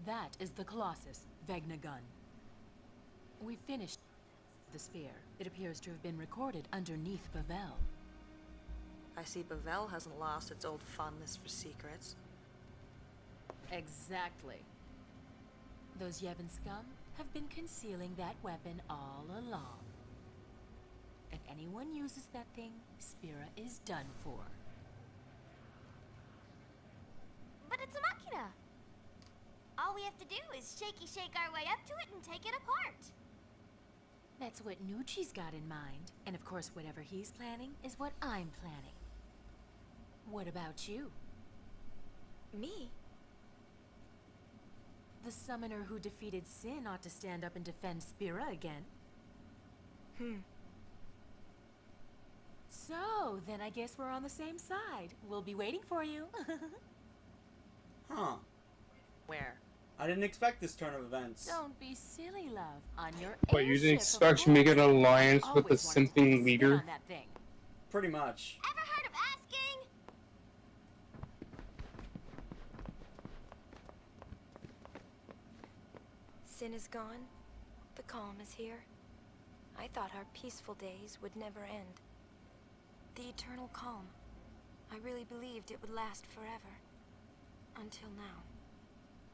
That is the Colossus, Vegnagun. We finished the sphere. It appears to have been recorded underneath Bavel. I see Bavel hasn't lost its old fondness for secrets. Exactly. Those Yevon scum have been concealing that weapon all along. If anyone uses that thing, Spira is done for. But it's a machina. All we have to do is shake our way up to it and take it apart. That's what Nucci's got in mind. And of course, whatever he's planning is what I'm planning. What about you? Me? The summoner who defeated Sin ought to stand up and defend Spira again. So, then I guess we're on the same side. We'll be waiting for you. Huh. Where? I didn't expect this turn of events. Don't be silly, love. On your But you didn't airship, expect of to make an course. alliance with the Always wanted to take a simping spin leader? on that thing. Pretty much. Ever heard of asking? Sin is gone. The calm is here. I thought our peaceful days would never end. The eternal calm. I really believed it would last forever. Until now.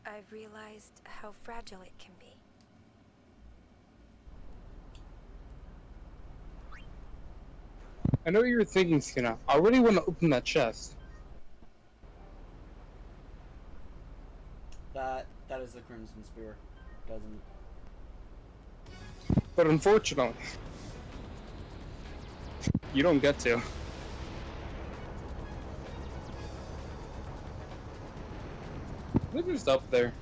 I've realized how fragile it can be. I know what you were thinking, Skena. I really want to open that chest. That is the Crimson Spear. Doesn't. But unfortunately, you don't get to. They're just up there.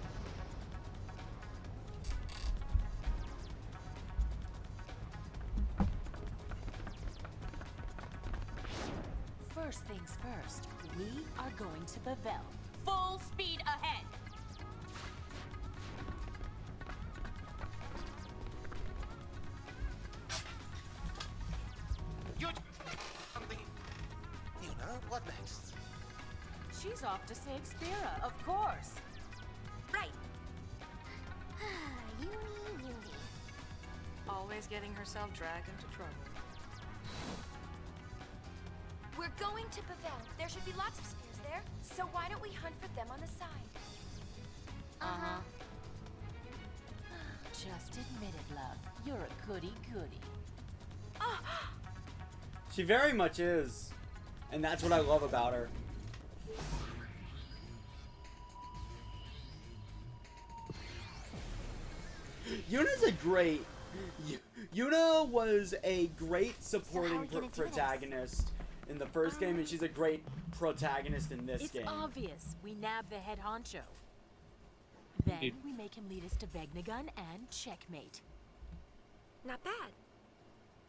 First things first, we are going to Bavel. Full speed ahead! Yuna, what next? She's off to save Spira, of course. Right. Uni. Always getting herself dragged into trouble. We're going to Bavel. There should be lots of spheres there. So why don't we hunt for them on the side? Just Just admit it, love. You're a goody-goody. She very much is. And that's what I love about her. Yuna's a great... Yuna was a great supporting protagonist in the first game, and she's a great protagonist in this game. It's obvious. We nab the head honcho. Then we make him lead us to Vegnagun and checkmate. Not bad.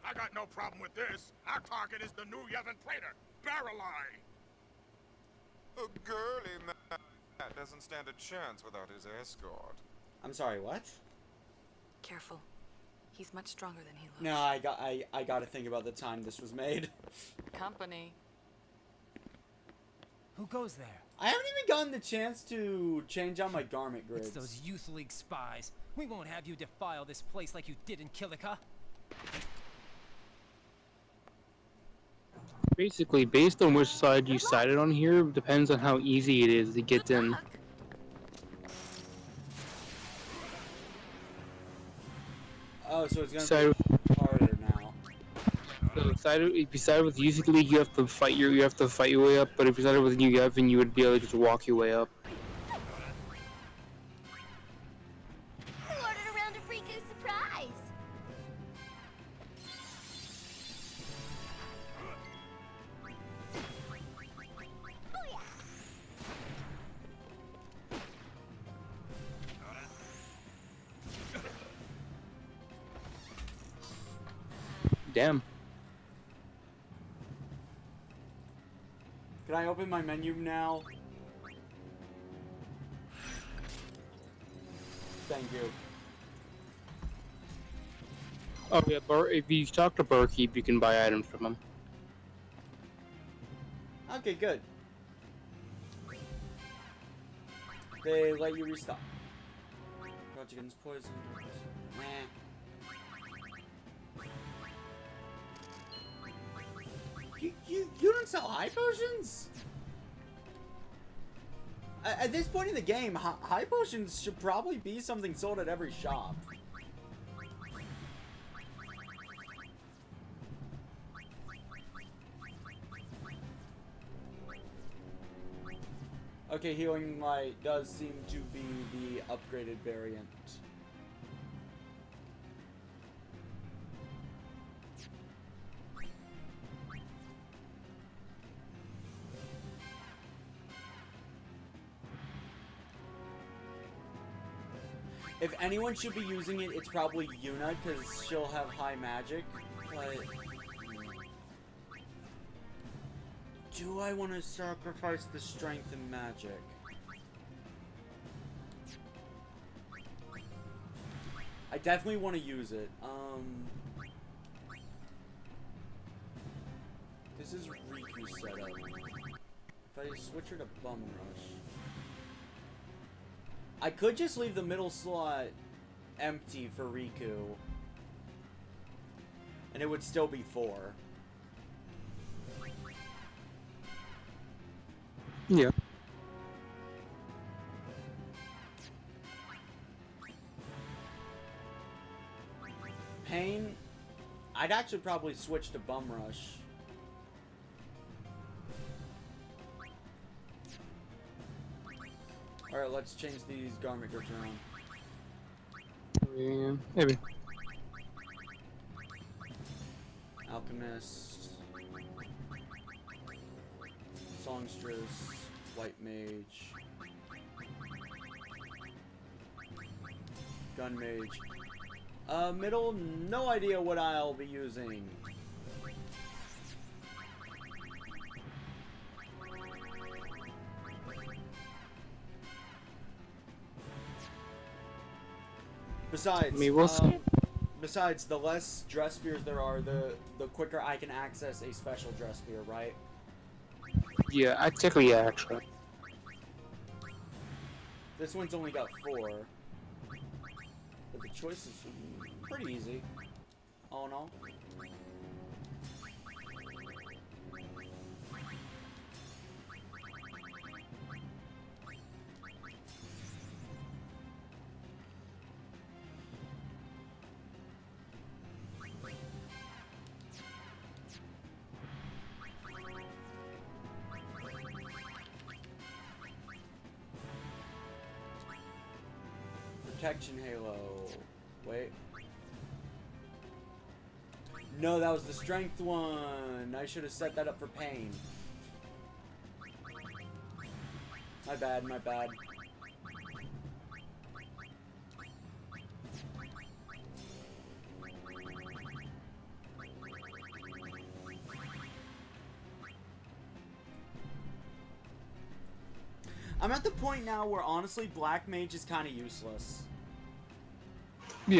I got no problem with this. Our target is the new Yevon Praetor, Barreleye. A girly man that doesn't stand a chance without his escort. I'm sorry, what? Careful. He's much stronger than he looks. No, I got to think about the time this was made. Company. Who goes there? I haven't even gotten the chance to change out my garment grids. It's those Youth League spies. We won't have you defile this place like you did in Kilika. Basically, based on which side you sided on here, depends on how easy it is to get in. Oh, so it's gonna be harder now. So if you sided with Youth League, you have to fight your way up. But if you sided with New Yevon, you would be able to just walk your way up. Who ordered a round of Riku's surprise? Damn. Can I open my menu now? Thank you. Oh yeah, if you talk to Barkeep, you can buy items from him. Okay, good. They let you restock. Project against poison. Nah. You don't sell high potions? At this point in the game, high potions should probably be something sold at every shop. Okay, Healing Light does seem to be the upgraded variant. If anyone should be using it, it's probably Yuna, because she'll have high magic, but... Do I want to sacrifice the strength and magic? I definitely want to use it. This is Riku setup. If I switch her to Bum Rush... I could just leave the middle slot empty for Riku. And it would still be 4. Yeah. Pain, I'd actually probably switch to Bum Rush. Alright, let's change these garment grips around. Yeah, maybe. Alchemist. Songstress. White Mage. Gun Mage. Middle, no idea what I'll be using. Besides, besides, the less dress spears there are, the quicker I can access a special dress spear, right? Yeah, technically, yeah, actually. This one's only got 4. But the choice is pretty easy. All in all. protection halo. Wait. No, that was the strength one. I should have set that up for pain. My bad, my bad. I'm at the point now where honestly Black Mage is kind of useless. Yeah.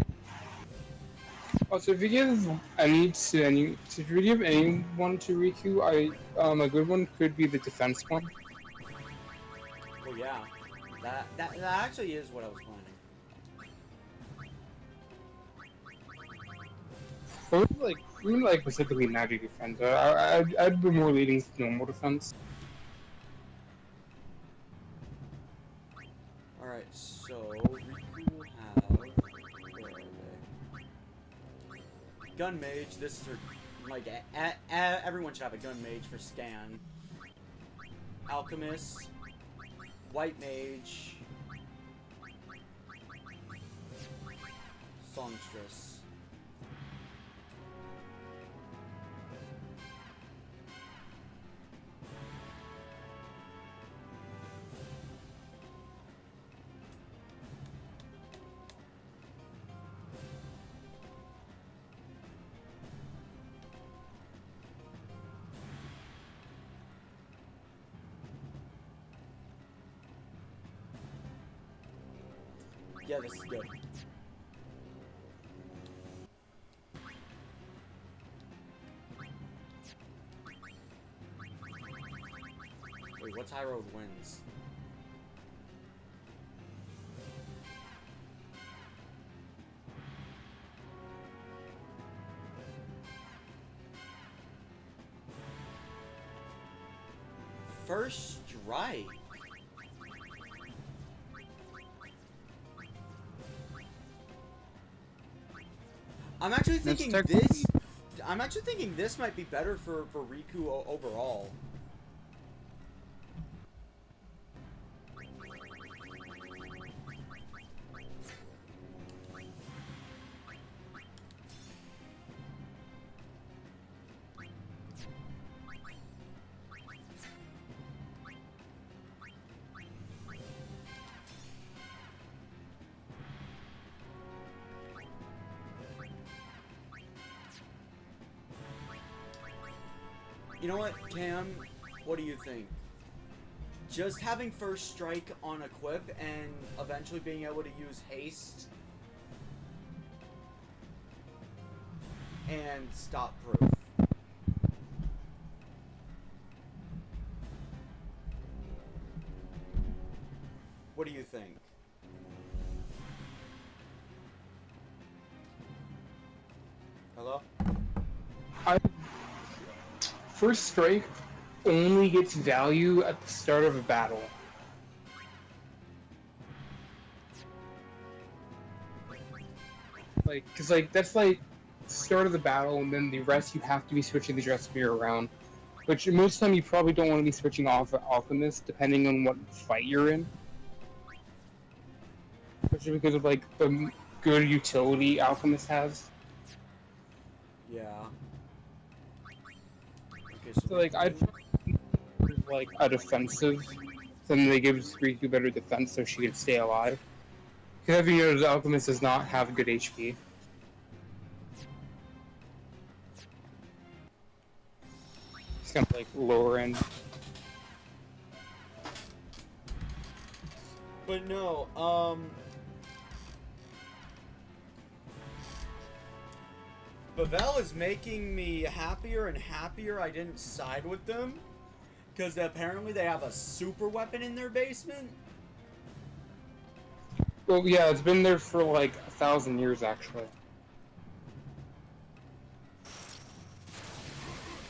Also, if you give if you give anyone to Riku, a good one could be the defense one. Well, yeah, that actually is what I was planning. Or like specifically magic defense. I'd be more leading to normal defense. All right, so Riku will have. Where are they? Gun Mage. This is her. Like, everyone should have a Gun Mage for scan. Alchemist. White Mage. Songstress. Yeah, this is good. Wait, what's High Road wins? First strike. I'm actually thinking this. I'm actually thinking this might be better for Riku overall. You know what, Cam? What do you think? Just having first strike on equip and eventually being able to use haste and stop proof. What do you think? Hello? First strike only gets value at the start of a battle. Cause that's start of the battle, and then the rest you have to be switching the dress mirror around. Which most of the time you probably don't want to be switching off Alchemist, depending on what fight you're in. Especially because of the good utility Alchemist has. Yeah. So I'd a defensive, then they give Riku better defense so she can stay alive. Because every year the Alchemist does not have good HP. It's kind of lower end. But no, Bavel is making me happier and happier I didn't side with them. Because apparently they have a super weapon in their basement. Well, yeah, it's been there for 1,000 years, actually.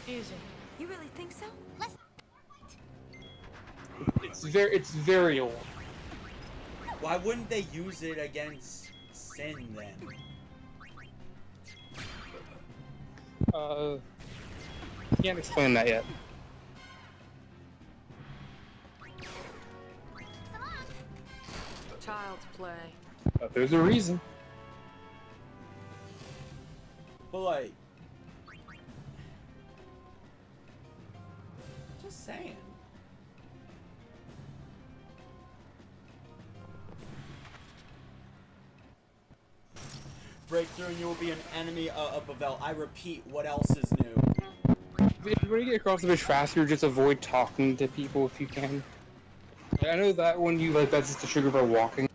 Easy. You really think so? It's very old. Why wouldn't they use it against Sin then? Can't explain that yet. Child's play. But there's a reason. But like, just saying. Breakthrough and you will be an enemy of Bavel. I repeat, what else is new? If you want to get across the bridge faster, just avoid talking to people if you can. I know that when you like, that's just a trigger by walking.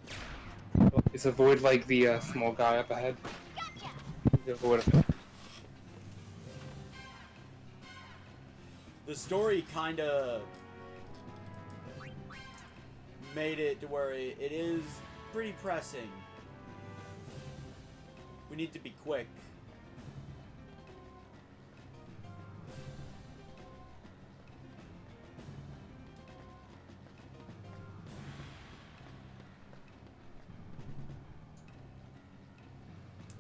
Just avoid like the small guy up ahead. Avoid it. The story kind of made it to where it is pretty pressing. We need to be quick.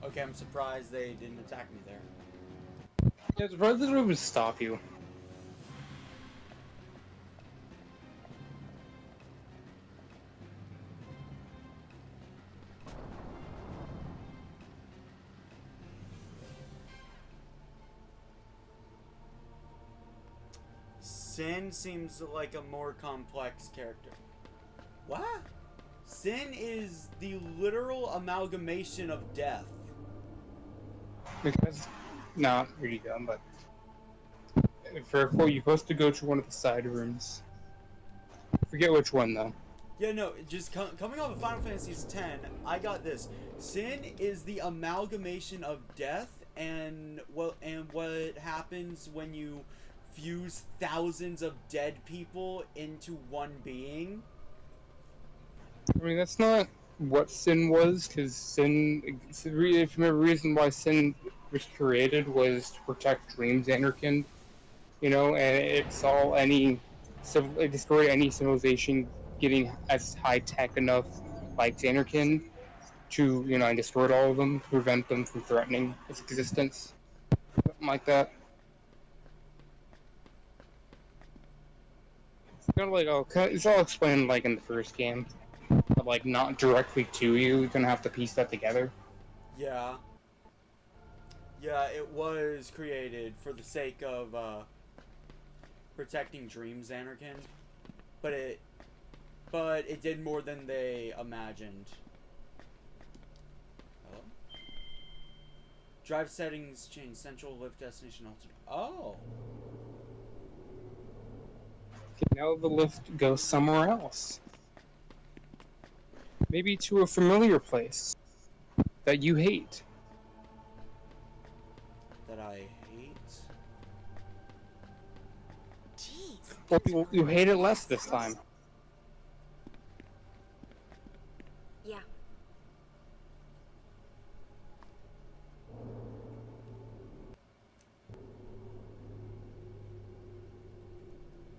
Okay, I'm surprised they didn't attack me there. Yeah, the president would stop you. Sin seems like a more complex character. What? Sin is the literal amalgamation of death. Because, not really dumb, but for you're supposed to go to one of the side rooms. Forget which one though. Yeah, no, just coming off of Final Fantasy X, I got this. Sin is the amalgamation of death and what happens when you fuse thousands of dead people into one being. I mean, that's not what Sin was, because Sin, if you remember, the reason why Sin was created was to protect Dreams Anarchin, you know, and it saw it destroyed any civilization getting as high-tech enough like Xanarkin to, you know, and destroyed all of them, to prevent them from threatening its existence. Something like that. It's kind of like, it's all explained like in the first game. But like not directly to you, you're gonna have to piece that together. Yeah. Yeah, it was created for the sake of protecting Dreams Anarchin. But it did more than they imagined. Hello? Drive settings change. Central lift destination alternate. Oh. Okay, now the lift goes somewhere else. Maybe to a familiar place that you hate. That I hate? Jeez. Well, you hate it less this time. Yeah.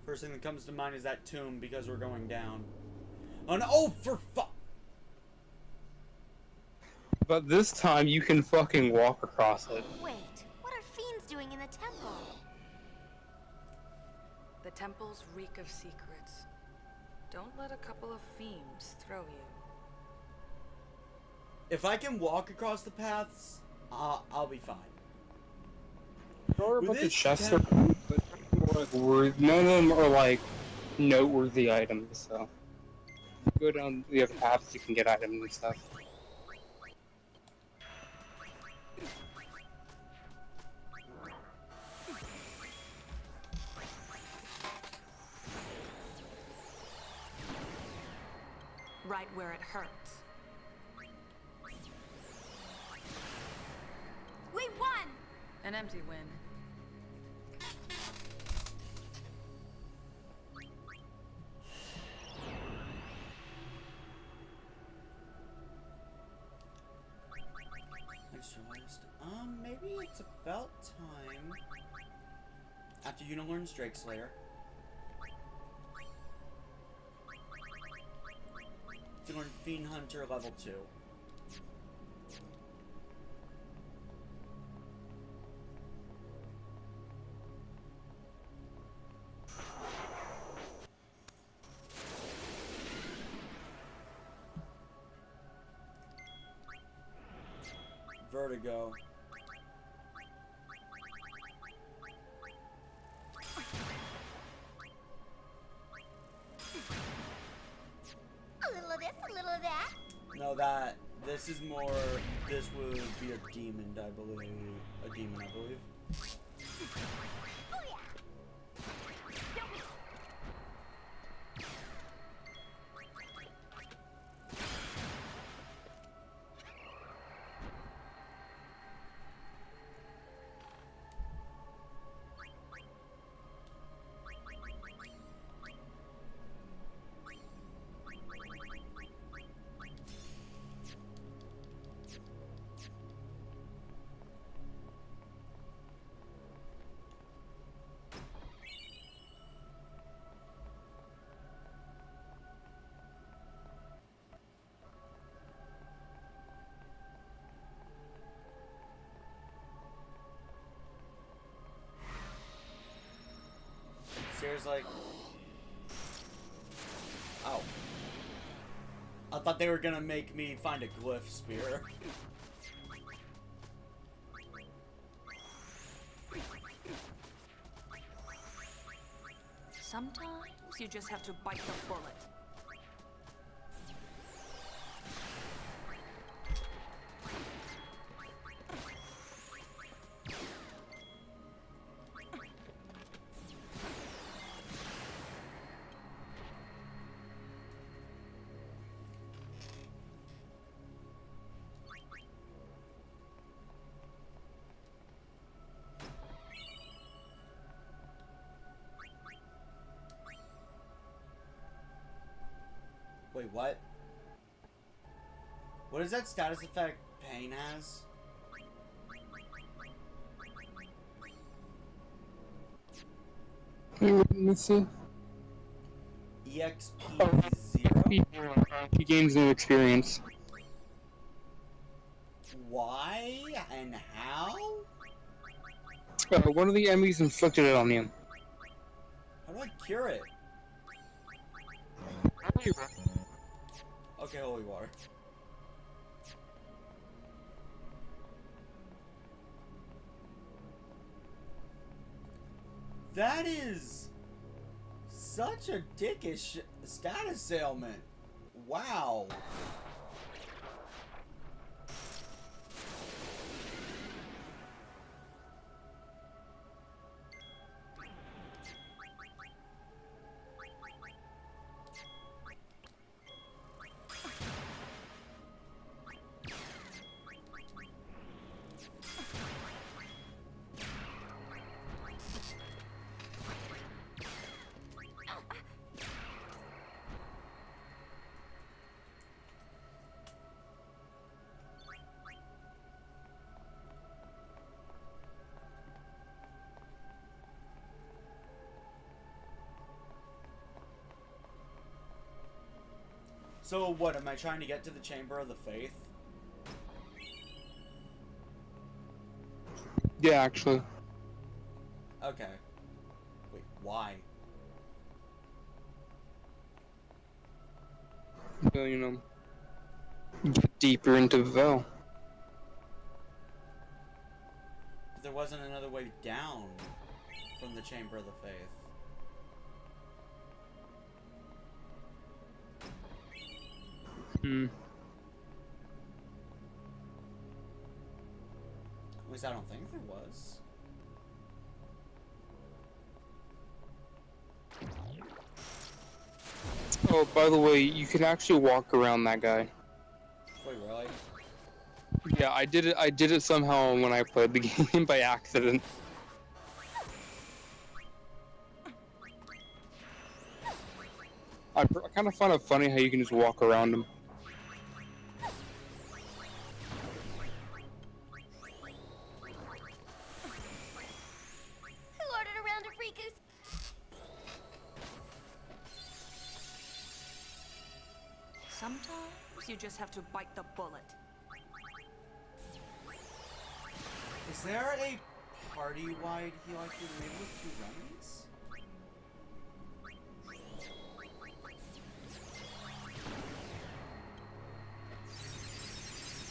First thing that comes to mind is that tomb because we're going down. Oh, for fuck! But this time you can fucking walk across it. Wait, what are fiends doing in the temple? The temples reek of secrets. Don't let a couple of fiends throw you. If I can walk across the paths, I'll be fine. Sure, but the chests are more like none of them are like noteworthy items, so go down the other paths, you can get items and stuff. Right where it hurts. We won! An empty win. Maybe it's about time. After Yuna learns Drake Slayer. To learn Fiend Hunter level 2. Vertigo. A little of this, a little of that. No, this is more, this would be a demon, I believe. A demon, I believe. Oh yeah. Don't be. Sarah's like, oh. I thought they were gonna make me find a glyph spear. Sometimes you just have to bite the bullet. Wait, what? What is that status effect Pain has? Let me see. EXP 0? He gains new experience. Why and how? One of the enemies inflicted it on you. How do I cure it? Okay, holy water. That is such a dickish status ailment. Wow. So what, am I trying to get to the Chamber of the Faith? Yeah, actually. Okay. Wait, why? So, you know, get deeper into Vel. There wasn't another way down from the Chamber of the Faith. Hmm. At least I don't think there was. Oh, by the way, you can actually walk around that guy. Wait, really? Yeah, I did it somehow when I played the game by accident. I kind of find it funny how you can just walk around him. Who ordered a round of free goose? Sometimes you just have to bite the bullet. Is there a party-wide heal I can maybe with 2 remedies?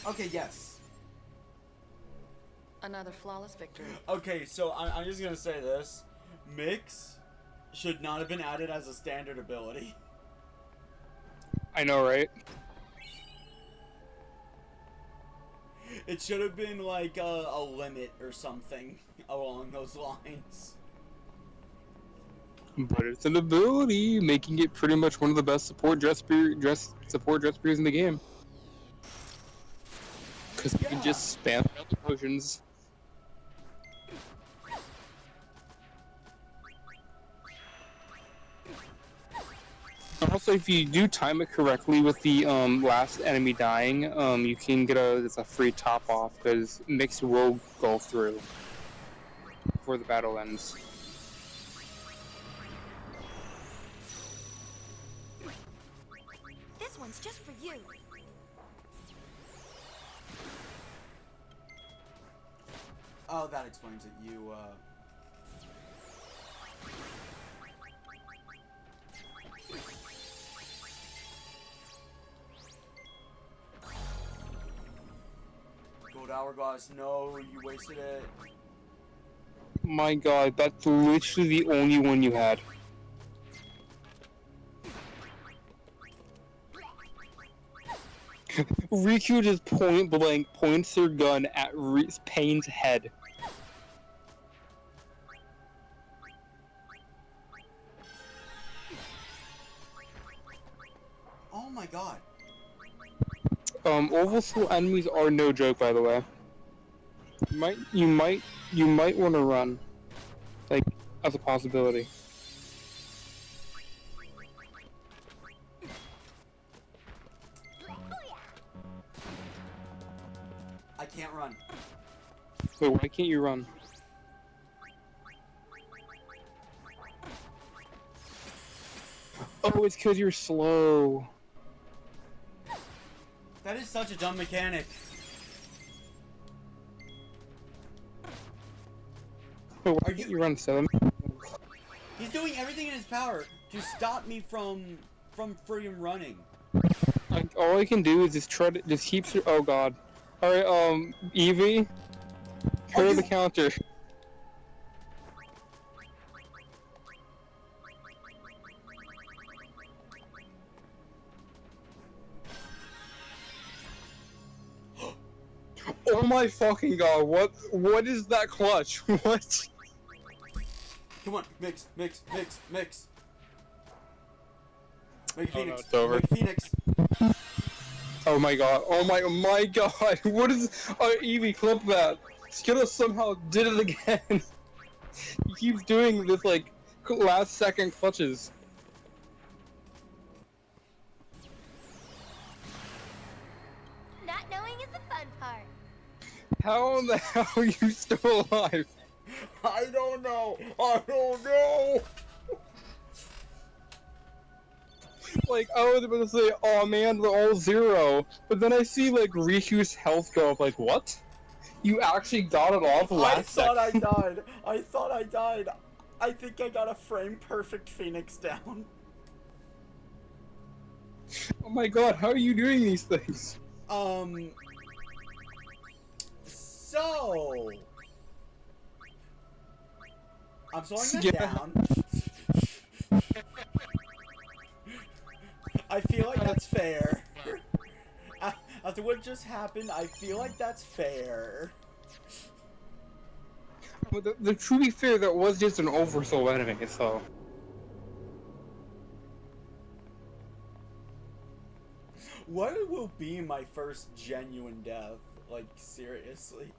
Okay, yes. Another flawless victory. Okay, so I'm just gonna say this. Mix should not have been added as a standard ability. I know, right? It should have been like a limit or something along those lines. But it's an ability, making it pretty much one of the best support dress spears in the game. Because you can just spam the potions. Also, if you do time it correctly with the last enemy dying, you can get a free top off because Mix will go through before the battle ends. This one's just for you. Oh, that explains it. You Gold hourglass, no, you wasted it. My god, that's literally the only one you had. Riku just point blank points her gun at Payne's head. Oh my god. Oversoul enemies are no joke, by the way. You might want to run, like, as a possibility. I can't run. Wait, why can't you run? Oh, it's because you're slow. That is such a dumb mechanic. Wait, why can't you run 7? He's doing everything in his power to stop me from freaking running. Like, all I can do is just keep. Oh god. All right, Evie, clear the counter. Oh my fucking god! What is that clutch? What? Come on, mix. Make a Phoenix. No, it's over. Make a Phoenix. Oh my god! Oh my god! What is? Evie, clip that. Skena somehow did it again. He keeps doing this like last second clutches. Not knowing is the fun part. How in the hell are you still alive? I don't know. I don't know. Like, I was about to say, oh man, they're all 0. But then I see, like, Riku's health go up, like, what? You actually got it off last second? I thought I died. I think I got a frame perfect Phoenix down. Oh my god, how are you doing these things? So... I'm slowing that down. I feel like that's fair. After what just happened, I feel like that's fair. But to be fair, that was just an oversoul enemy, so... What will be my first genuine death? Like, seriously.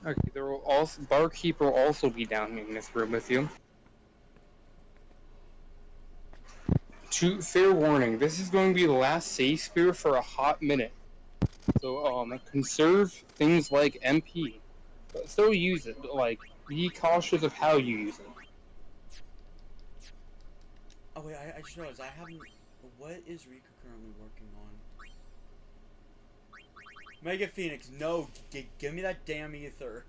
Okay, there will also Barkeep will also be down in this room with you. Fair warning, this is going to be the last safe spear for a hot minute. So conserve things like MP, but still use it. But, like, be cautious of how you use it. Oh wait, I just realized I haven't. What is Riku currently working on? Mega Phoenix, no, give me that damn ether.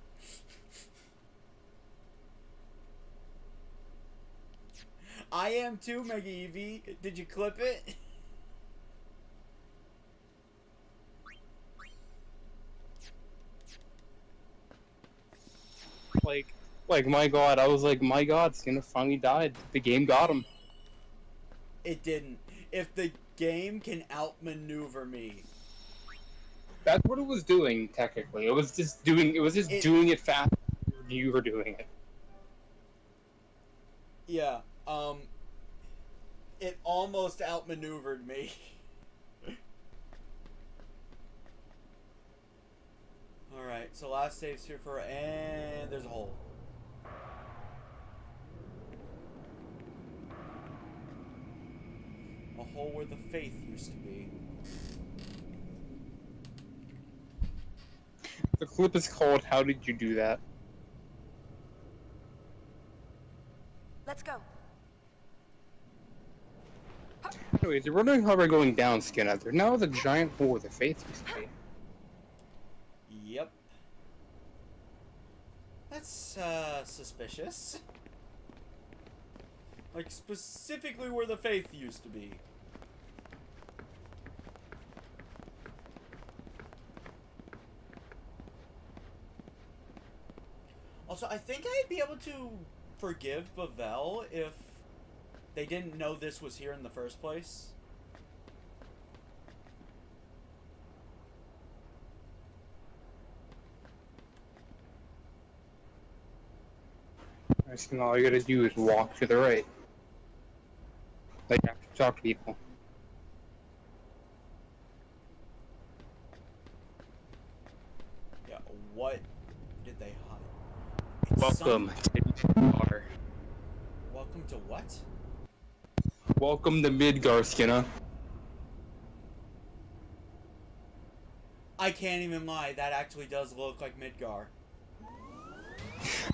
I am too, Mega Eevee. Did you clip it? Like, my god, I was like, my god, Skena finally died. The game got him. It didn't. If the game can outmaneuver me. That's what it was doing, technically. It was just doing it faster than you were doing it. Yeah, it almost outmaneuvered me. Alright, so last save's here for, and there's a hole. A hole where the faith used to be. The clip is called "How Did You Do That?" Let's go. Anyways, you're wondering how we're going down, Skena. There's now the giant hole where the faith used to be. Yep. That's, suspicious. Like, specifically where the faith used to be. Also, I think I'd be able to forgive Bavel if they didn't know this was here in the first place. So all you gotta do is walk to the right. Like, you have to talk to people. Yeah, what did they hide? Welcome to Midgar. Welcome to what? Welcome to Midgar, Skena. I can't even lie, that actually does look like Midgar.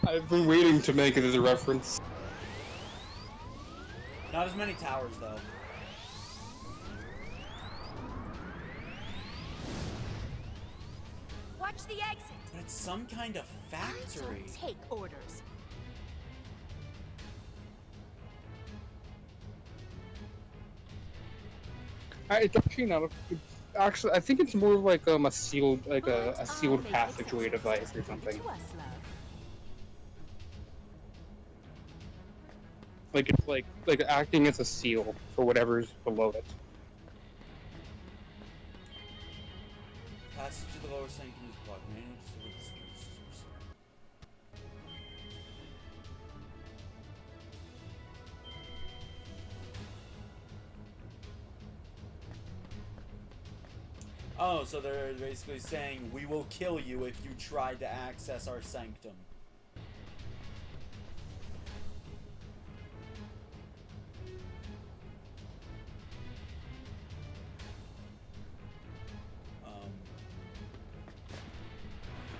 I've been waiting to make it as a reference. Not as many towers, though. Watch the exit. But it's some kind of factory. Don't take orders. It's actually not. Actually, I think it's more of like a sealed, a sealed passageway device or something. Like it's like acting as a seal for whatever's below it. Passage to the lower sanctum is blocked. Manage to the security. Oh, so they're basically saying, we will kill you if you try to access our sanctum.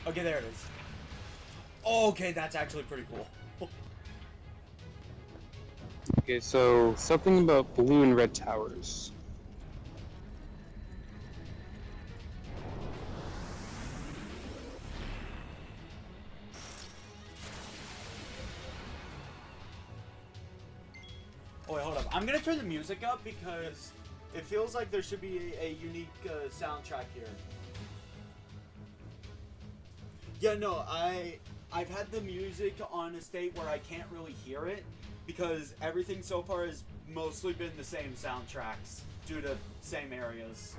Okay, there it is. Okay, that's actually pretty cool. Okay, so something about blue and red towers. Oh wait, hold up. I'm gonna turn the music up because it feels like there should be a unique soundtrack here. Yeah, no, I've had the music on a state where I can't really hear it because everything so far has mostly been the same soundtracks due to same areas.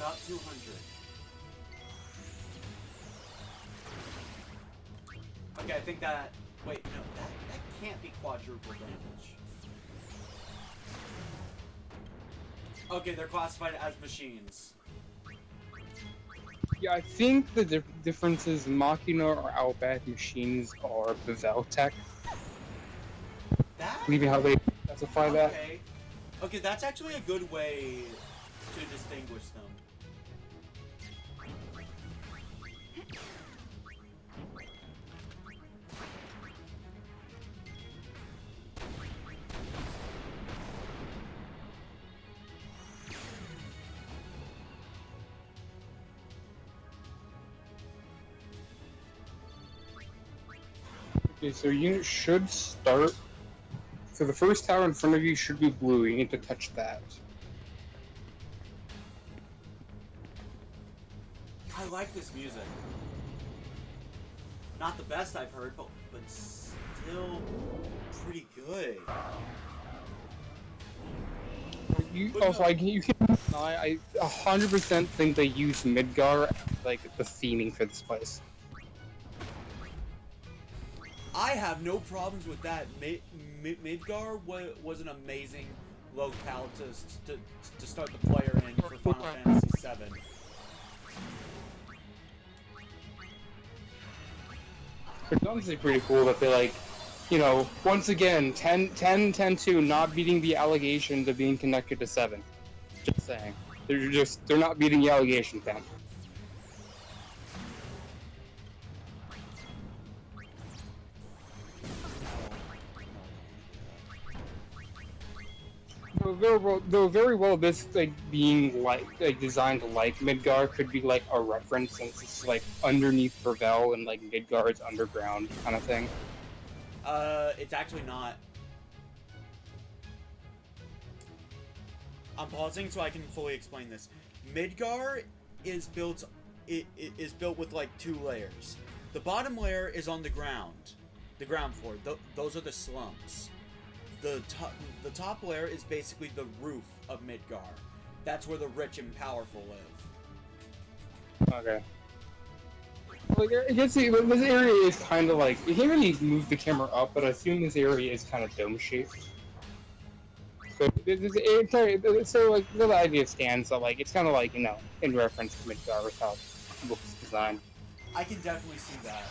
About 200. Okay, I think that... Wait, no, that can't be quadruple damage. Okay, they're classified as machines. Yeah, I think the differences Machina or Outback machines are Bevel tech. That? Leaving how they specify that. Okay. Okay, that's actually a good way to distinguish them. Okay, so unit should start. So the first tower in front of you should be blue. You need to touch that. I like this music. Not the best I've heard, but still pretty good. You also, like, you can. I 100% think they use Midgar as, like, the theming for this place. I have no problems with that. Midgar was an amazing locale to start the player in for Final Fantasy VII. It's honestly pretty cool that they, like, you know, once again, 10-2 not beating the allegations of being connected to 7. Just saying. They're not beating the allegation, fam. Though very well this, like, being like designed like Midgar could be like a reference, since it's like underneath Gravel and like Midgar is underground kind of thing. It's actually not. I'm pausing so I can fully explain this. Midgar is built with like 2 layers. The bottom layer is on the ground floor. Those are the slums. The top layer is basically the roof of Midgar. That's where the rich and powerful live. Okay. Like, I guess this area is kind of like, you can't really move the camera up, but I assume this area is kind of dome-shaped. So like, the idea stands, so like, it's kind of like, you know, in reference to Midgar with how it looks designed. I can definitely see that.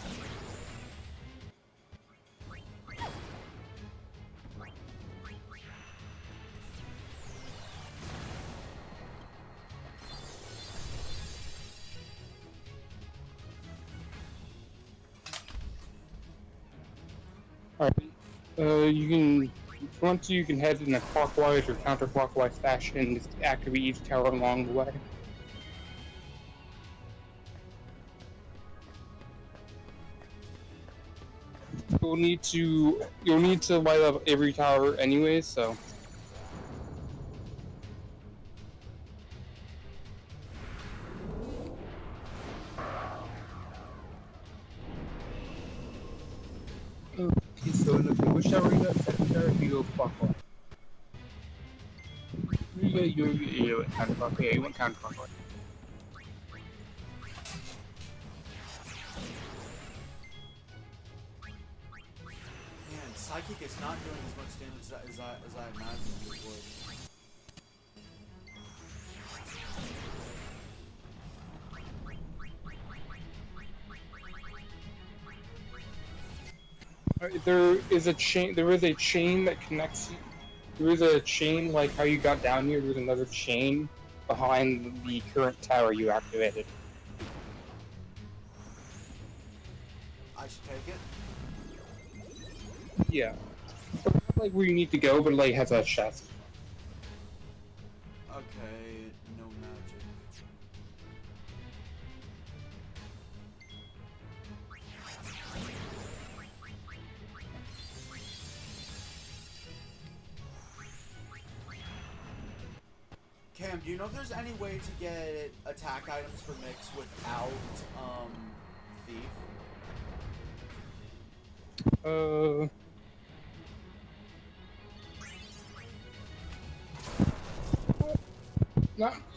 Alright, you can, if you want to, you can head in a clockwise or counterclockwise fashion and just activate each tower along the way. You'll need to light up every tower anyway, so. Okay, so which tower you got? Second tower, you go clockwise. You went counterclockwise. Yeah, you went counterclockwise. Man, Psychic is not doing as much damage as I imagined it would. There is a chain that connects you. There is a chain, like how you got down here. There's another chain behind the current tower you activated. I should take it? Yeah. So not like where you need to go, but like has a chest. Okay, no magic. Cam, do you know if there's any way to get attack items for Mix without, Thief?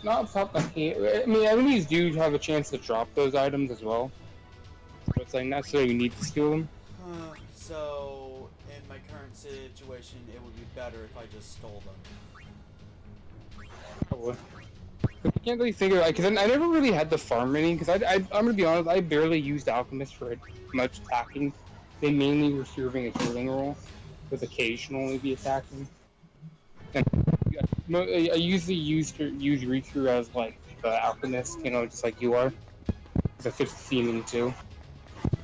Not top of hand. I mean, enemies do have a chance to drop those items as well. So it's like not necessarily you need to steal them. So, in my current situation, it would be better if I just stole them. Probably. can't really figure out because I never really had the farm mini because I'm gonna be honest, I barely used alchemists for much attacking. They mainly were serving a healing role, with occasionally be attacking. And I usually use Riku as like the alchemist, you know, just like you are. Because it fits the theming too.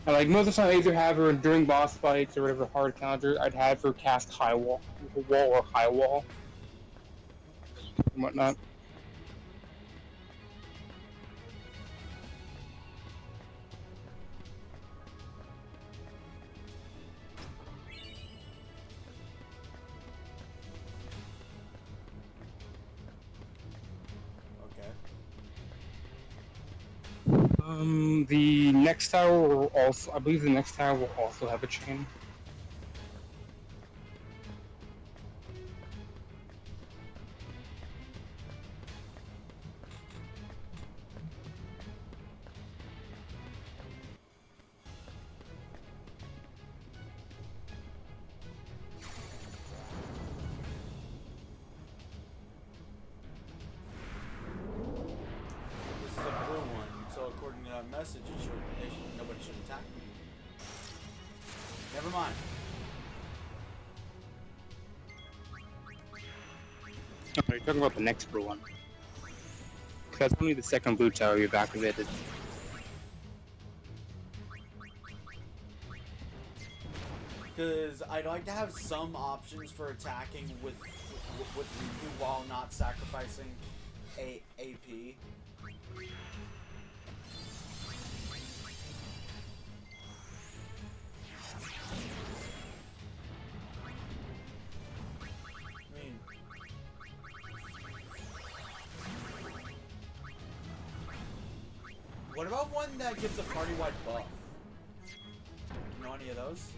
And like most of the time, I either have her during boss fights or whatever hard counter, I'd have her cast high wall or high wall and whatnot. The next tower will also, I believe the next tower will also have a chain. This is a blue one, so according to that message, nobody should attack me. Never mind. Oh, you're talking about the next blue one. That's only the second blue tower you've activated. Because I'd like to have some options for attacking with Riku while not sacrificing AP. I mean, what about one that gives a party-wide buff? You know any of those?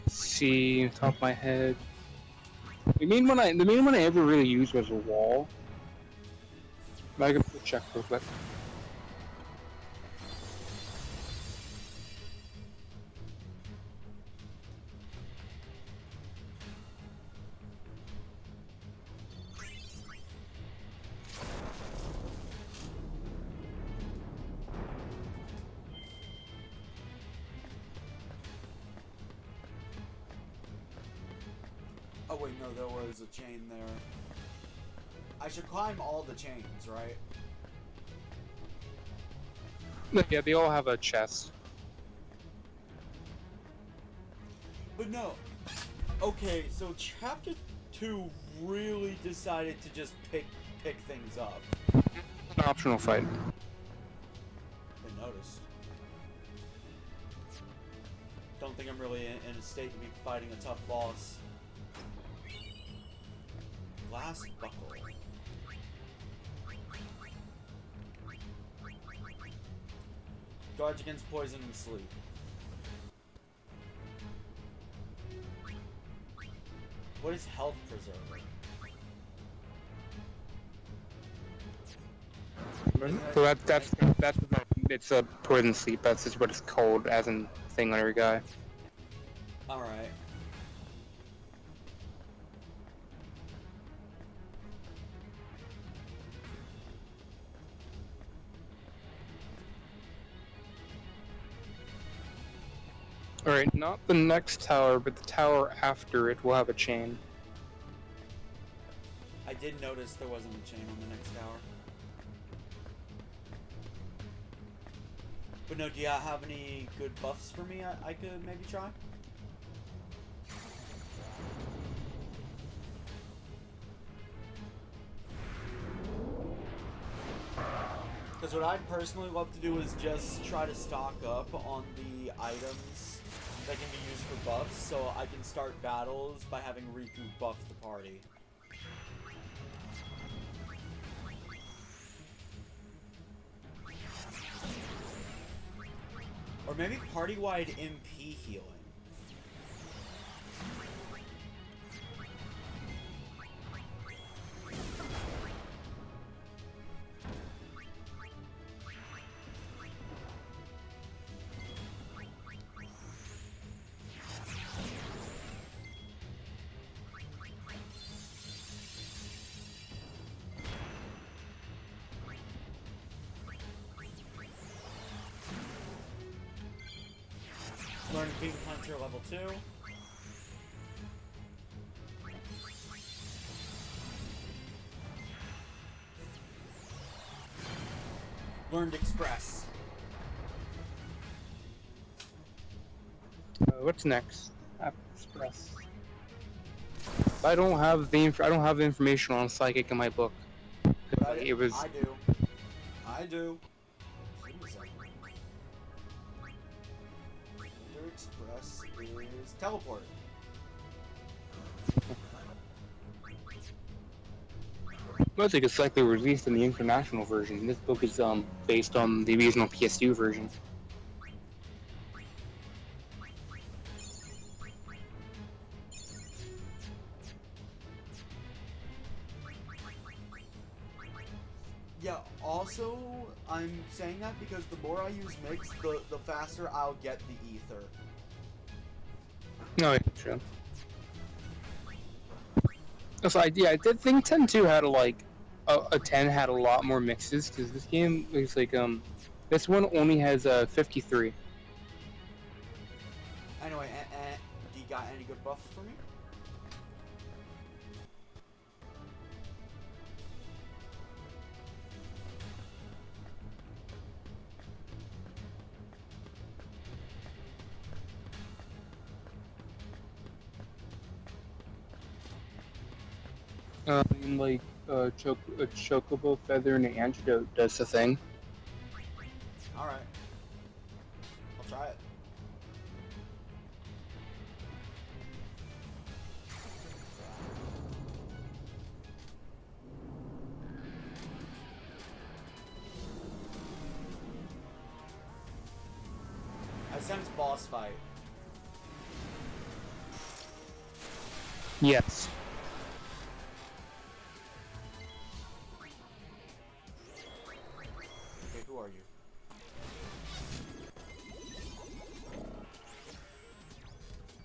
See, top of my head. The main one I ever really used was a wall. I can check real quick. Oh wait, no, there was a chain there. I should climb all the chains, right? Yeah, they all have a chest. But no. Okay, so chapter 2 really decided to just pick things up. An optional fight. I noticed. Don't think I'm really in a state to be fighting a tough boss. Glass buckle. Guards against poison and sleep. What is health preserver? So that's it's a poison sleep. That's just what it's called as in thing on every guy. All right. Alright, not the next tower, but the tower after it will have a chain. I did notice there wasn't a chain on the next tower. But no, do you have any good buffs for me I could maybe try? Because what I'd personally love to do is just try to stock up on the items that can be used for buffs, so I can start battles by having Riku buff the party. Or maybe party-wide MP healing. Learn King Puncher level 2. Learned Express. What's next? Express. I don't have the information on Psychic in my book. But It was. I do. I do. Learned Express is teleport. I think it's likely released in the international version. This book is based on the original PS2 version. Yeah, also, I'm saying that because the more I use Mix, the faster I'll get the Ether. No, yeah, true. So I did think 10-2 had a 10 had a lot more mixes, because this game is like this one only has 53. Anyway, do you got any good buffs for me? Like a chocobo feather and an antidote does the thing. Alright. I'll try it. I sense boss fight. Yes. Okay, who are you?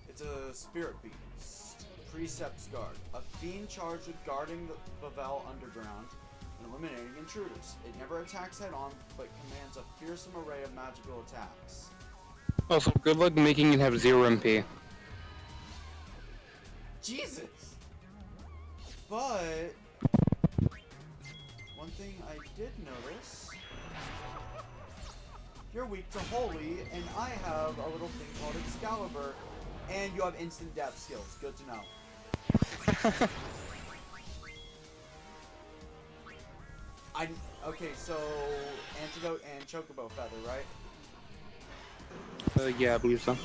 It's a spirit beast. Precepts guard. A fiend charged with guarding the Bavel underground and eliminating intruders. It never attacks head on, but commands a fearsome array of magical attacks. Also, good luck making it have 0 MP. Jesus! But one thing I did notice, you're weak to holy, and I have a little thing called Excalibur, and you have instant death skills. Good to know. Okay, so antidote and chocobo feather, right? Yeah, I believe so.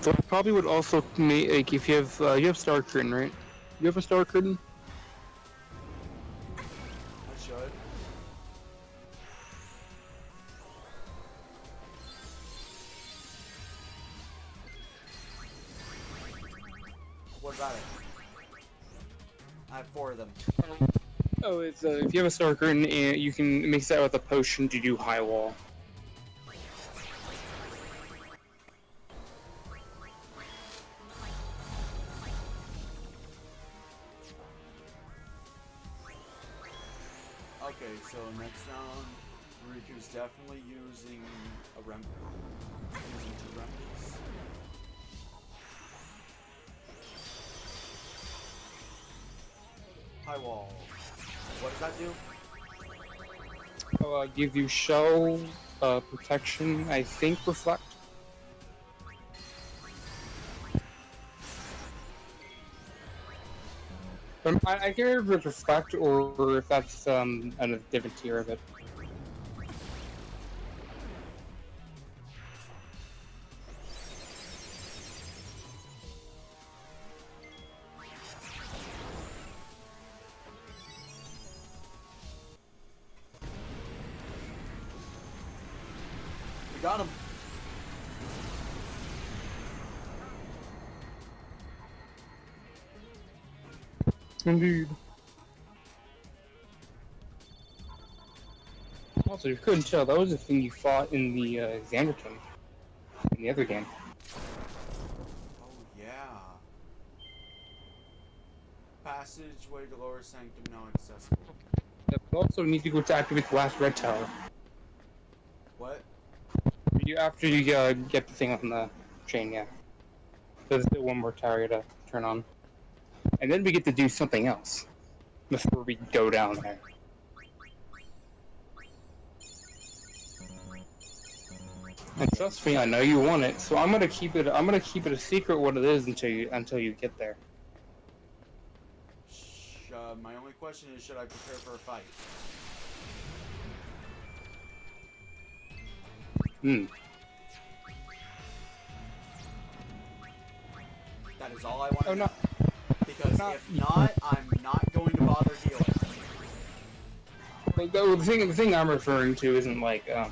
So I probably would also make, like, if you have Star Curtain, right? You have a Star Curtain? I should. What about it? I have 4 of them. Oh, it's if you have a Star Curtain, and you can mix that with a potion to do high wall. Okay, so next round, Riku's definitely using a remedy. Using 2 remedies. High wall. What does that do? I'll give you shell, protection, I think reflect. I can't remember if it's reflect or if that's a different tier of it. We got him. Indeed. Also, you couldn't tell, that was the thing you fought in the Xanderton, in the other game. Oh, yeah. Passageway to lower sanctum now accessible. But also need to go to activate the last red tower. What? After you get the thing on the chain, yeah. There's still one more tower to turn on. And then we get to do something else before we go down there. And trust me, I know you want it, so I'm gonna keep it a secret what it is until you get there. My only question is, should I prepare for a fight? That is all I want to know. Because if not, I'm not going to bother healing. Well, the thing I'm referring to isn't like a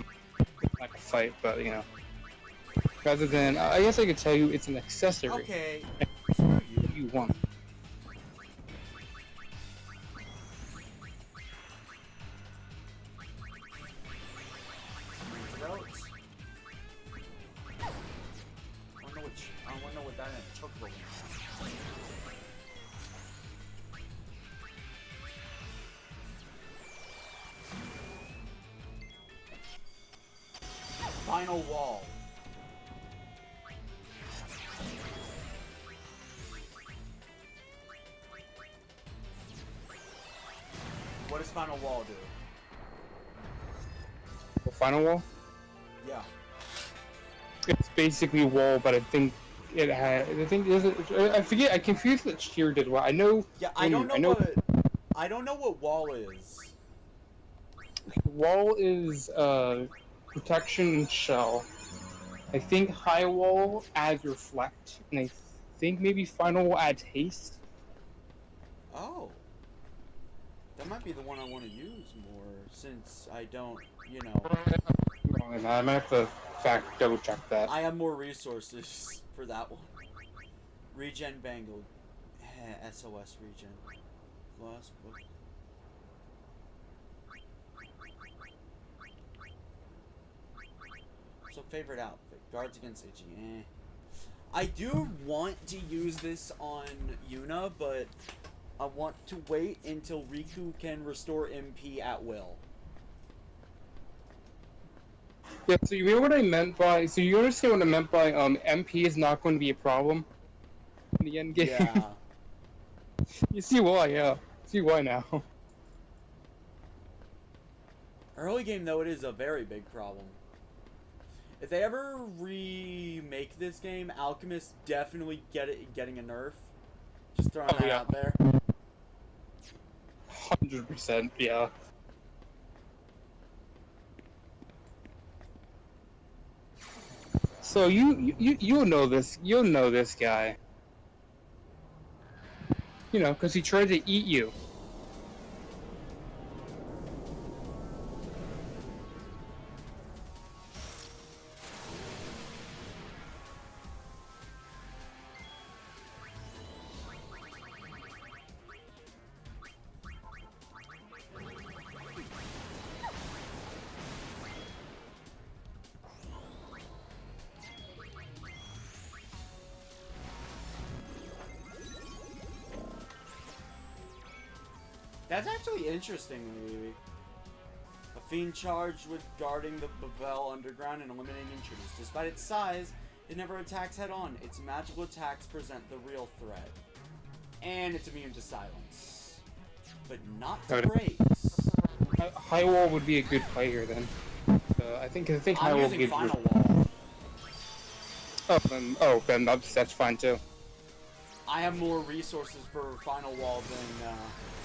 fight, but you know, rather than I guess I could tell you it's an accessory. Okay. You want. I want to know what that took for. Final wall. What does final wall do? The final wall? Yeah. It's basically wall, but I think it had. I forget. I confused that Sheer did what. I know. Yeah, I don't know what wall is. Wall is protection and shell. I think high wall adds reflect, and I think maybe final wall adds haste. Oh. That might be the one I want to use more, since I don't, you know. I might have to double check that. I have more resources for that one. Regen Bangle. SOS regen. Lost book. So favorite outfit. Guards against itching. I do want to use this on Yuna, but I want to wait until Riku can restore MP at will. Yeah, so you know what I meant by... So you understand what I meant by MP is not going to be a problem in the end game? Yeah. You see why, yeah. See why now. Early game, though, it is a very big problem. If they ever remake this game, Alchemist definitely getting a nerf. Just throwing that out there. 100%, yeah. So you'll know this guy. You know, because he tried to eat you. That's actually interesting, maybe. A fiend charged with guarding the Bavel underground and eliminating intruders. Despite its size, it never attacks head-on. Its magical attacks present the real threat. And it's immune to silence. But not to breaks. High wall would be a good play here then. I think high wall gives final wall. Then that's fine too. I have more resources for final wall than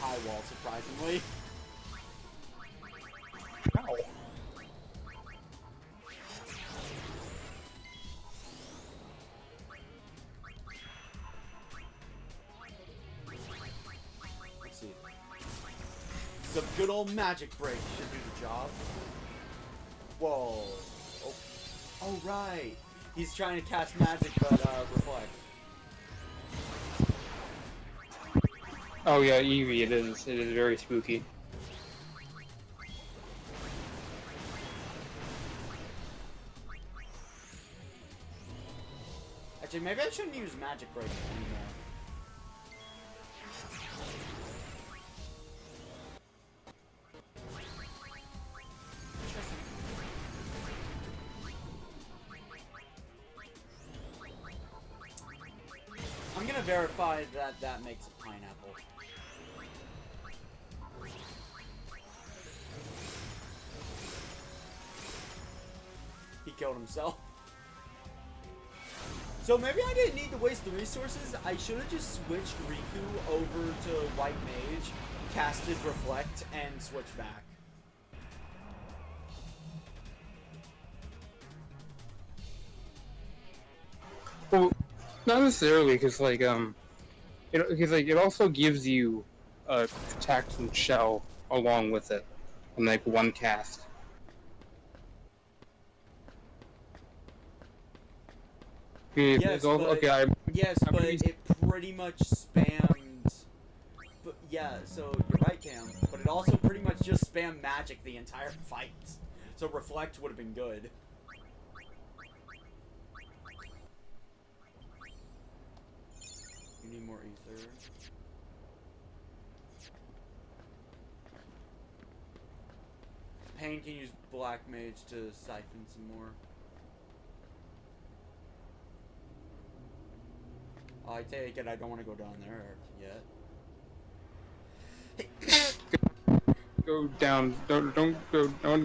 high wall, surprisingly. Ow. Let's see. Some good old magic break should do the job. Whoa. Oh, right. He's trying to cast magic, but reflect. Oh yeah, Eevee, it is very spooky. Actually, maybe I shouldn't use magic break anymore. gonna verify that that makes a pineapple. He killed himself. So maybe I didn't need to waste the resources. I should have just switched Riku over to White Mage, casted Reflect, and switched back. Well, not necessarily, because it also gives you attacks and shell along with it, in like one cast. Yes, but, okay, but it pretty much spammed. But yeah, so you're right, Cam. But it also pretty much just spammed magic the entire fight. So Reflect would have been good. You need more ether. Pain can use Black Mage to siphon some more. I take it I don't want to go down there yet. Go down. Don't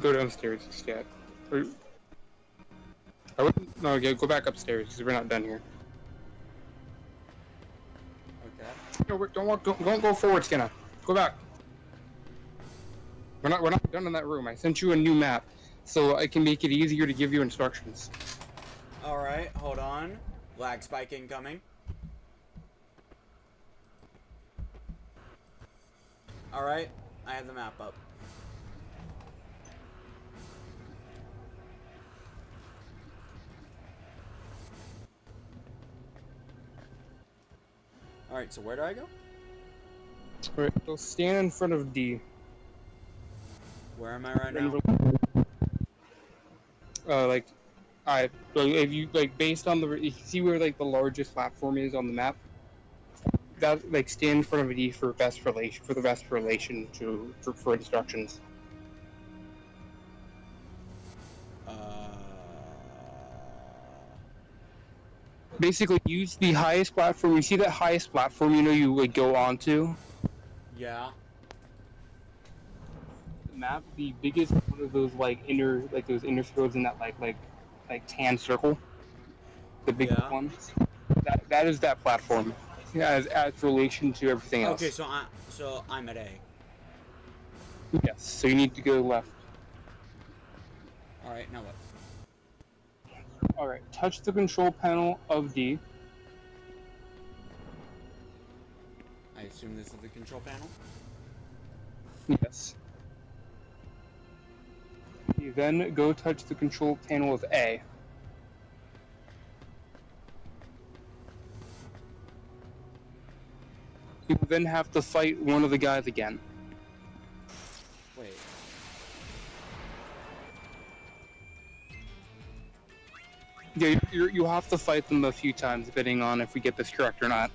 go downstairs just yet. I wouldn't. No, yeah, go back upstairs because we're not done here. Okay. No, don't go forward, Skena. Go back. We're not done in that room. I sent you a new map, so I can make it easier to give you instructions. All right, hold on. Lag spike incoming. All right, I have the map up. All right, so where do I go? Alright, so stand in front of D. Where am I right now? If you based on you see where the largest platform is on the map. That stand in front of a D for the best relation for instructions. Basically, use the highest platform. You see that highest platform you would go onto? Yeah. The map, the biggest one of those those inner circles in that tan circle. The big ones. That is that platform. Yeah, as relation to everything else. Okay, so I'm at A. Yes, so you need to go left. All right, now what? All right, touch the control panel of D. I assume this is the control panel? Yes. You then go touch the control panel of A. You then have to fight one of the guys again. Wait. Yeah, you'll have to fight them a few times depending on if we get this correct or not.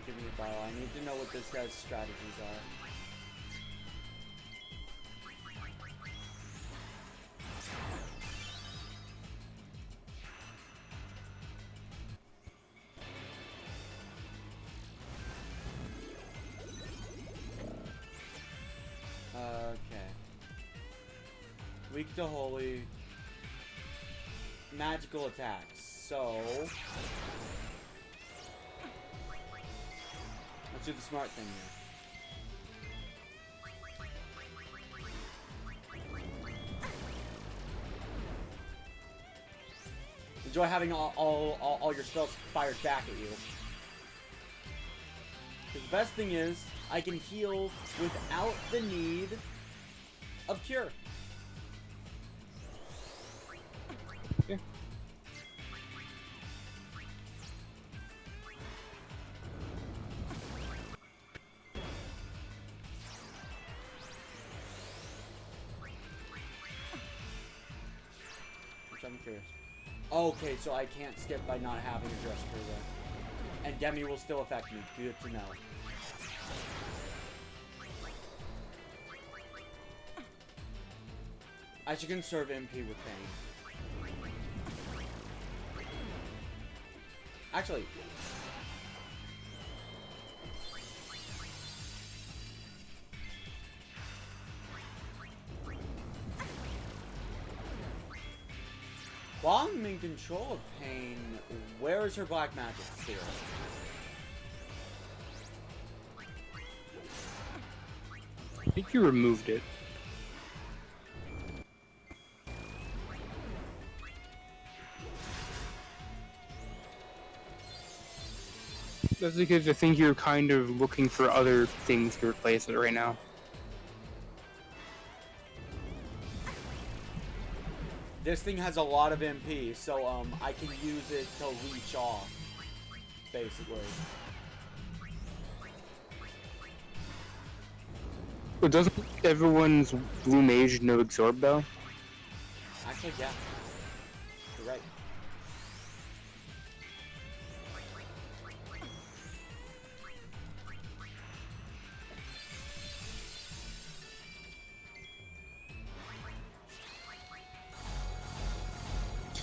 Give me a bottle. I need to know what this guy's strategies are. Okay. Weak to holy. Magical attacks. So let's do the smart thing here. Enjoy having all your spells fired back at you. Because the best thing is, I can heal without the need of cure. Yeah. Which I'm curious. Okay, so I can't skip by not having a dress for them. And Demi will still affect me. Good to know. I should conserve MP with pain. Actually, while I'm in control of pain, where is her black magic sphere? I think you removed it. That's because I think you're kind of looking for other things to replace it right now. This thing has a lot of MP, so I can use it to leech off, basically. But doesn't everyone's blue mage know absorb though? Actually, yeah. You're right.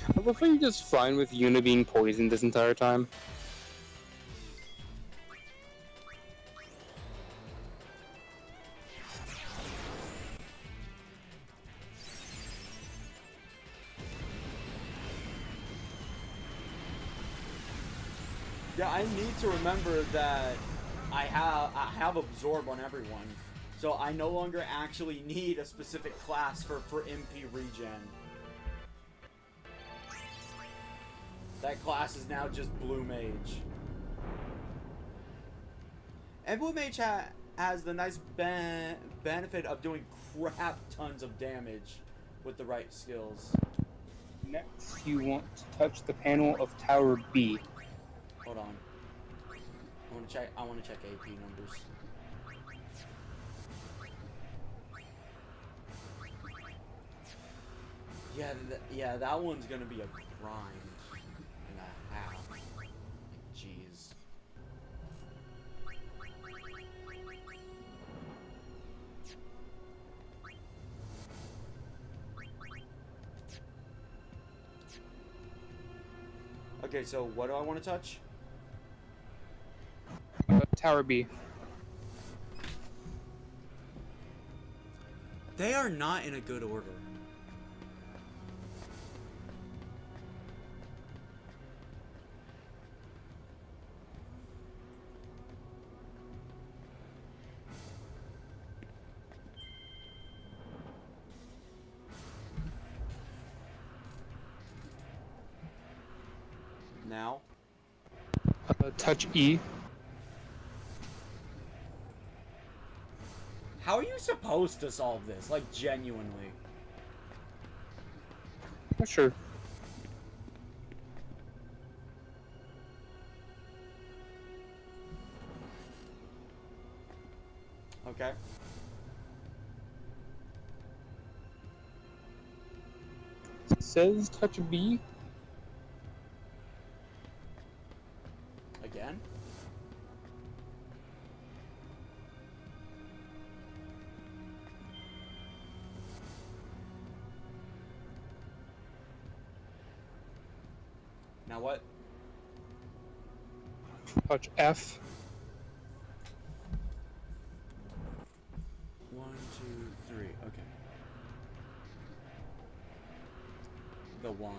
I love how you're just fine with Yuna being poisoned this entire time. Yeah, I need to remember that I have absorb on everyone, so I no longer actually need a specific class for MP regen. That class is now just blue mage. And blue mage has the nice benefit of doing crap tons of damage with the right skills. Next, you want to touch the panel of Tower B. Hold on. I want to check AP numbers. Yeah, that one's gonna be a grind and a half. Like, jeez. Okay, so what do I want to touch? Tower B. They are not in a good order. Now? Touch E. How are you supposed to solve this? Like, genuinely. Not sure. Okay. It says touch B. Again? Now what? Touch F. 1, 2, 3. Okay. The 1.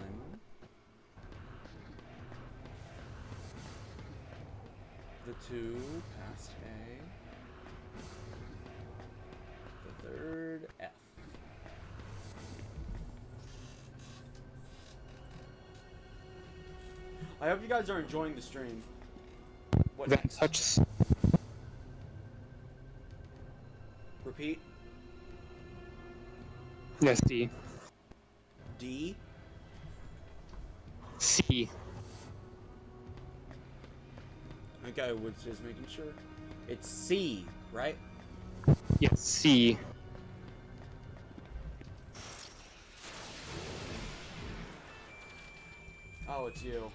The 2, past A. The 3rd, F. I hope you guys are enjoying the stream. What Then next? touch. Repeat. Yes, D. D. C. Okay, was just making sure. It's C, right? Yes, C. Oh, it's you.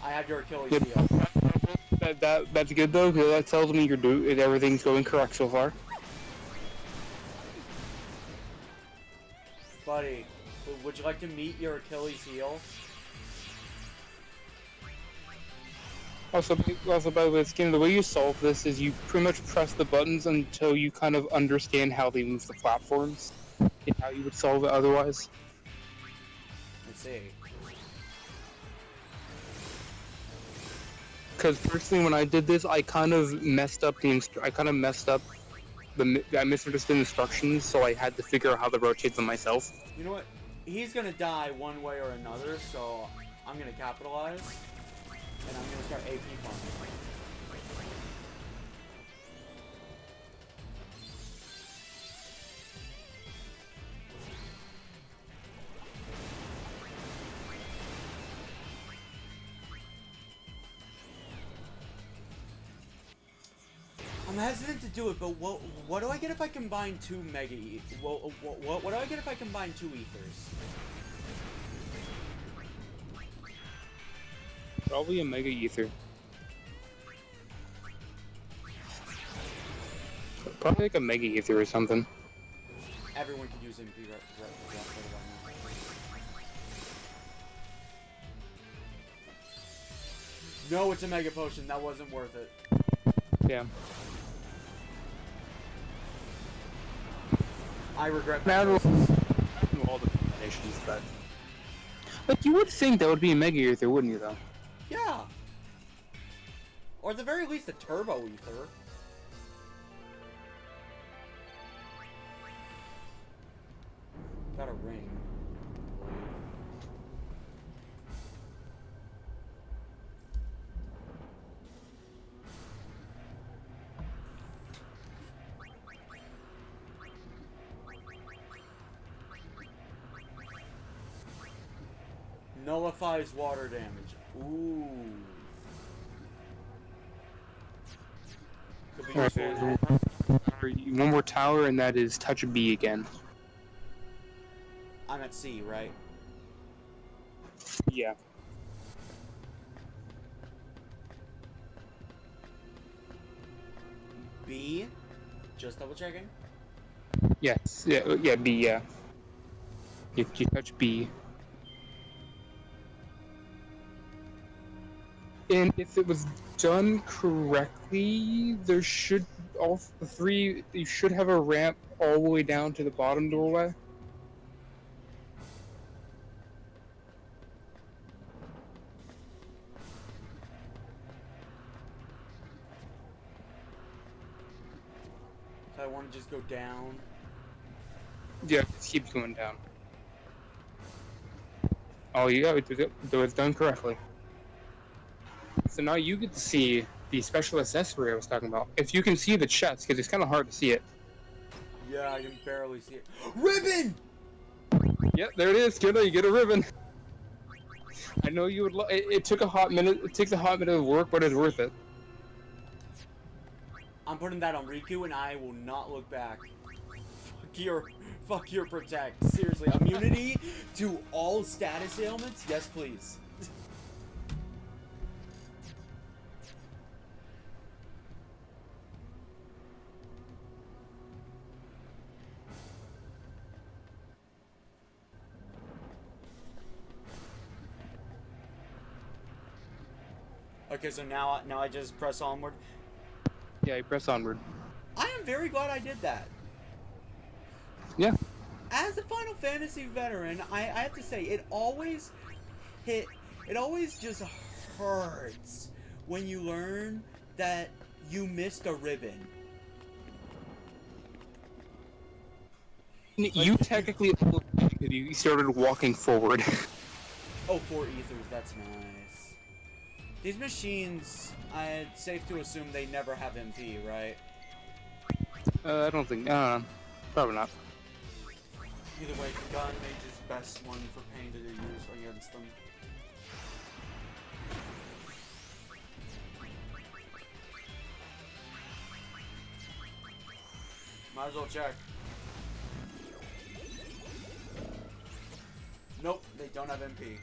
I have your Achilles Yep. heel. That's good though, because that tells me everything's going correct so far. Buddy, would you like to meet your Achilles heel? Also, by the way, Skena, the way you solve this is you pretty much press the buttons until you kind of understand how they move the platforms and how you would solve it otherwise. Let's see. Because personally, when I did this, I kind of messed up I misunderstood instructions, so I had to figure out how to rotate them myself. You know what? He's gonna die one way or another, so I'm gonna capitalize. And I'm gonna start AP farming. I'm hesitant to do it, but what do I get if I combine two Mega what do I get if I combine two Ethers? Probably a Mega Ether. Probably like a Mega Ether or something. Everyone could use MP right now. No, it's a Mega Potion. That wasn't worth it. Yeah. I regret my that. all the combinations, but like you would think that would be a Mega Ether, wouldn't you? Though. Yeah. Or at the very least, a Turbo Ether. Got a ring. Nullifies water damage. Ooh. Could be useful in that. One more tower, and that is touch B again. I'm at C, right? Yeah. B? Just double checking? Yes. Yeah, B, yeah. You touch B. And if it was done correctly, there should you should have a ramp all the way down to the bottom doorway. So I want to just go down. Yeah, it keeps going down. Oh, yeah, it was done correctly. So now you get to see the special accessory I was talking about. If you can see the chest, because it's kind of hard to see it. Yeah, I can barely see it. Ribbon! Yep, there it is, kiddo. You get a ribbon. I know you would. It took a hot minute. It takes a hot minute of work, but it's worth it. I'm putting that on Riku, and I will not look back. Fuck your protect. Seriously, immunity to all status ailments? Yes, please. Okay, so now I just press onward. Yeah, you press onward. I am very glad I did that. Yeah. As a Final Fantasy veteran, I have to say, it always just hurts when you learn that you missed a ribbon. You technically you started walking forward. Oh, 4 ethers, that's nice. These machines, it's safe to assume they never have MP, right? I don't think. Probably not. Either way, gun mage is best one for pain to use against them. Might as well check. Nope, they don't have MP.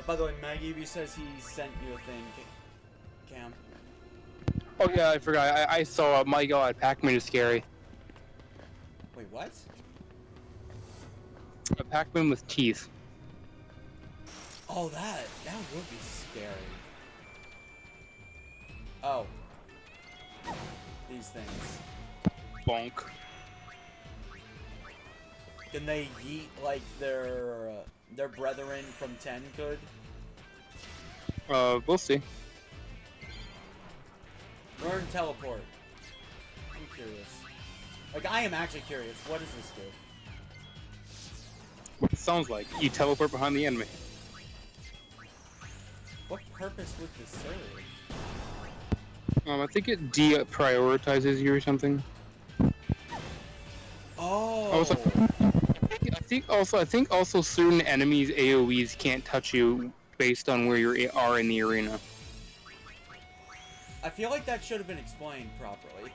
By the way, Maggie says he sent you a thing, Cam. Oh yeah, I forgot. I saw. My God, Pac-Man is scary. Wait, what? A Pac-Man with teeth. Oh, that would be scary. Oh. These things. Bonk. Can they yeet like their brethren from 10 could? We'll see. Learn teleport. I'm curious. Like, I am actually curious. What does this do? What it sounds like. You teleport behind the enemy. What purpose would this serve? I think it deprioritizes you or something. Oh. I think also certain enemies AoEs can't touch you based on where you are in the arena. I feel like that should have been explained properly.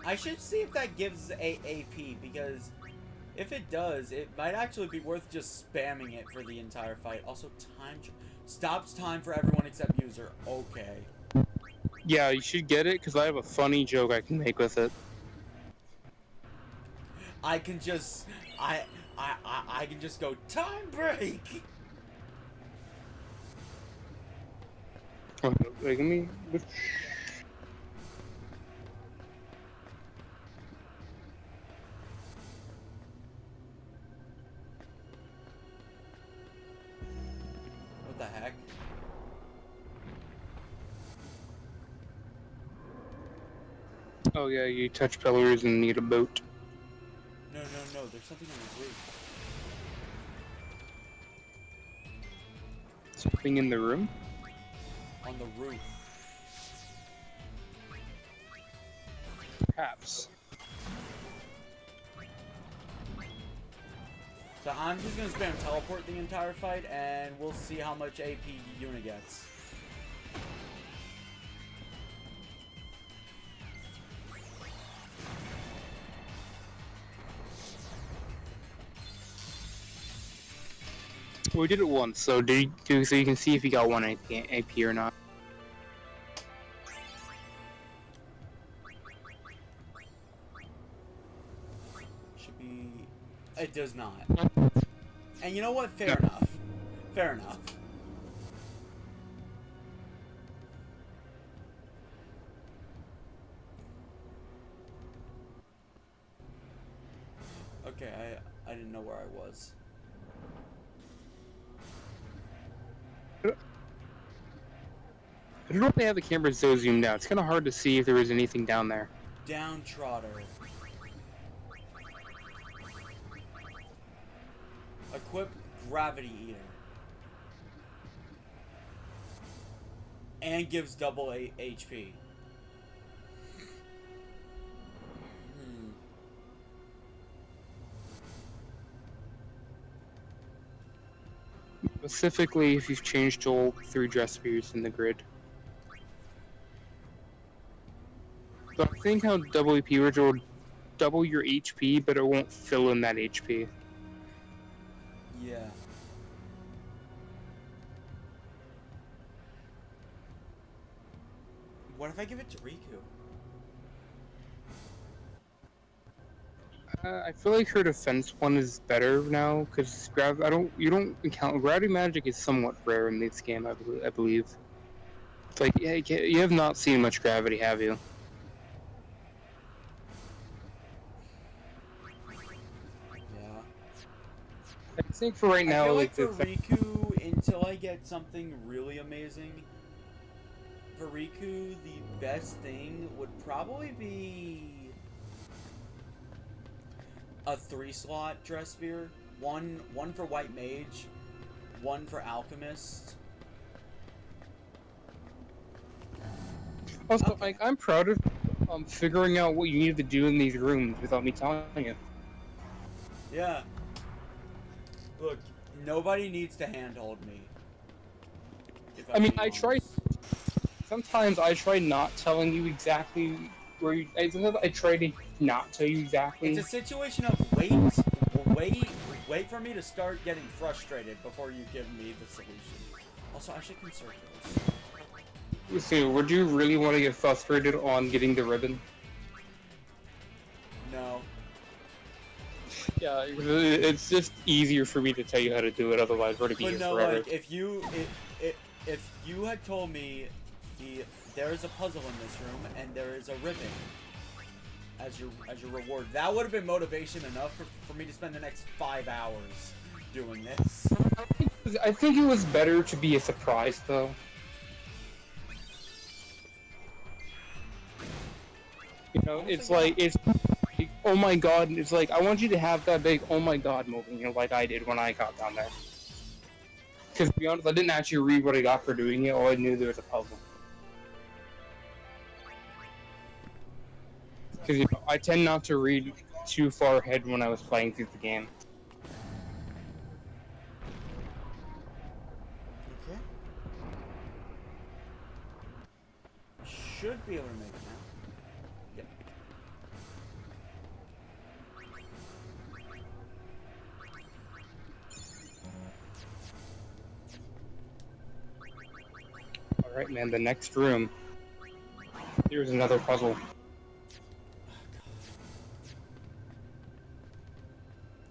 I should see if that gives a AP, because if it does, it might actually be worth just spamming it for the entire fight. Also, stops time for everyone except user. Okay. Yeah, you should get it, because I have a funny joke I can make with it. I can just... I can just go, time break! Oh, wait, let me... What the heck? Oh yeah, you touch pillars and need a boat. No, there's something on the roof. Something in the room? On the roof. Perhaps. So I'm just gonna spam teleport the entire fight, and we'll see how much AP Yuna gets. We did it once, so so you can see if you got one AP or not. Should be... It does not. And you know what? Fair enough. Fair enough. Okay, I didn't know where I was. I don't know if they have the camera so zoomed out. It's kind of hard to see if there was anything down there. Downtrotter. Equip Gravity Eater. And gives double HP. Specifically, if you've changed all 3 dress spears in the grid. So I think how double AP will double your HP, but it won't fill in that HP. Yeah. What if I give it to Riku? I feel like her defense one is better now, because you don't encounter gravity magic is somewhat rare in this game. I believe. It's like, yeah, you have not seen much gravity, have you? I think for right now, I feel like for Riku, until I get something really amazing, for Riku, the best thing would probably be a 3-slot dress spear. One for White Mage, one for Alchemist. Also, like, I'm proud of figuring out what you need to do in these rooms without me telling you. Yeah. Look, Nobody needs to handhold me. I mean, I try. Sometimes I try not telling you exactly where you. Sometimes I try to not tell you exactly. It's a situation of wait for me to start getting frustrated before you give me the solution. Also, I should conserve this. So, would you really want to get frustrated on getting the ribbon? No. Yeah, it's just easier for me to tell you how to do it. Otherwise, we're gonna be here forever. Like if you had told me there is a puzzle in this room and there is a ribbon as your reward, that would have been motivation enough for me to spend the next 5 hours doing this. I think it was better to be a surprise, though. You know, it's like, oh my god, it's like, I want you to have that big oh my god moment, you know, like I did when I got down there. Because to be honest, I didn't actually read what I got for doing it, all I knew there was a puzzle. Because, you know, I tend not to read too far ahead when I was playing through the game. Okay. Should be able to make it now. Yep. Alright, man, the next room. Here's another puzzle.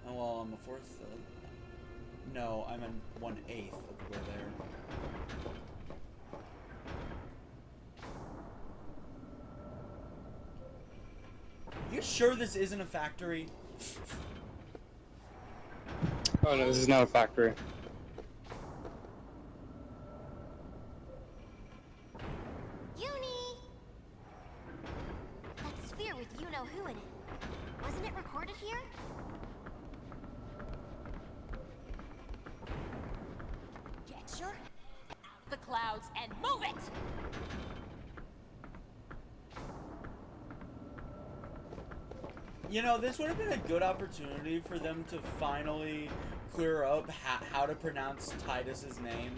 Oh, well, I'm a fourth. No, I'm in 1/8 of the way there. You sure this isn't a factory? Oh no, this is not a factory. Uni! That sphere with you-know-who in it. Wasn't it recorded here? Get your the clouds and move it! You know, this would have been a good opportunity for them to finally clear up how to pronounce Tidus's name.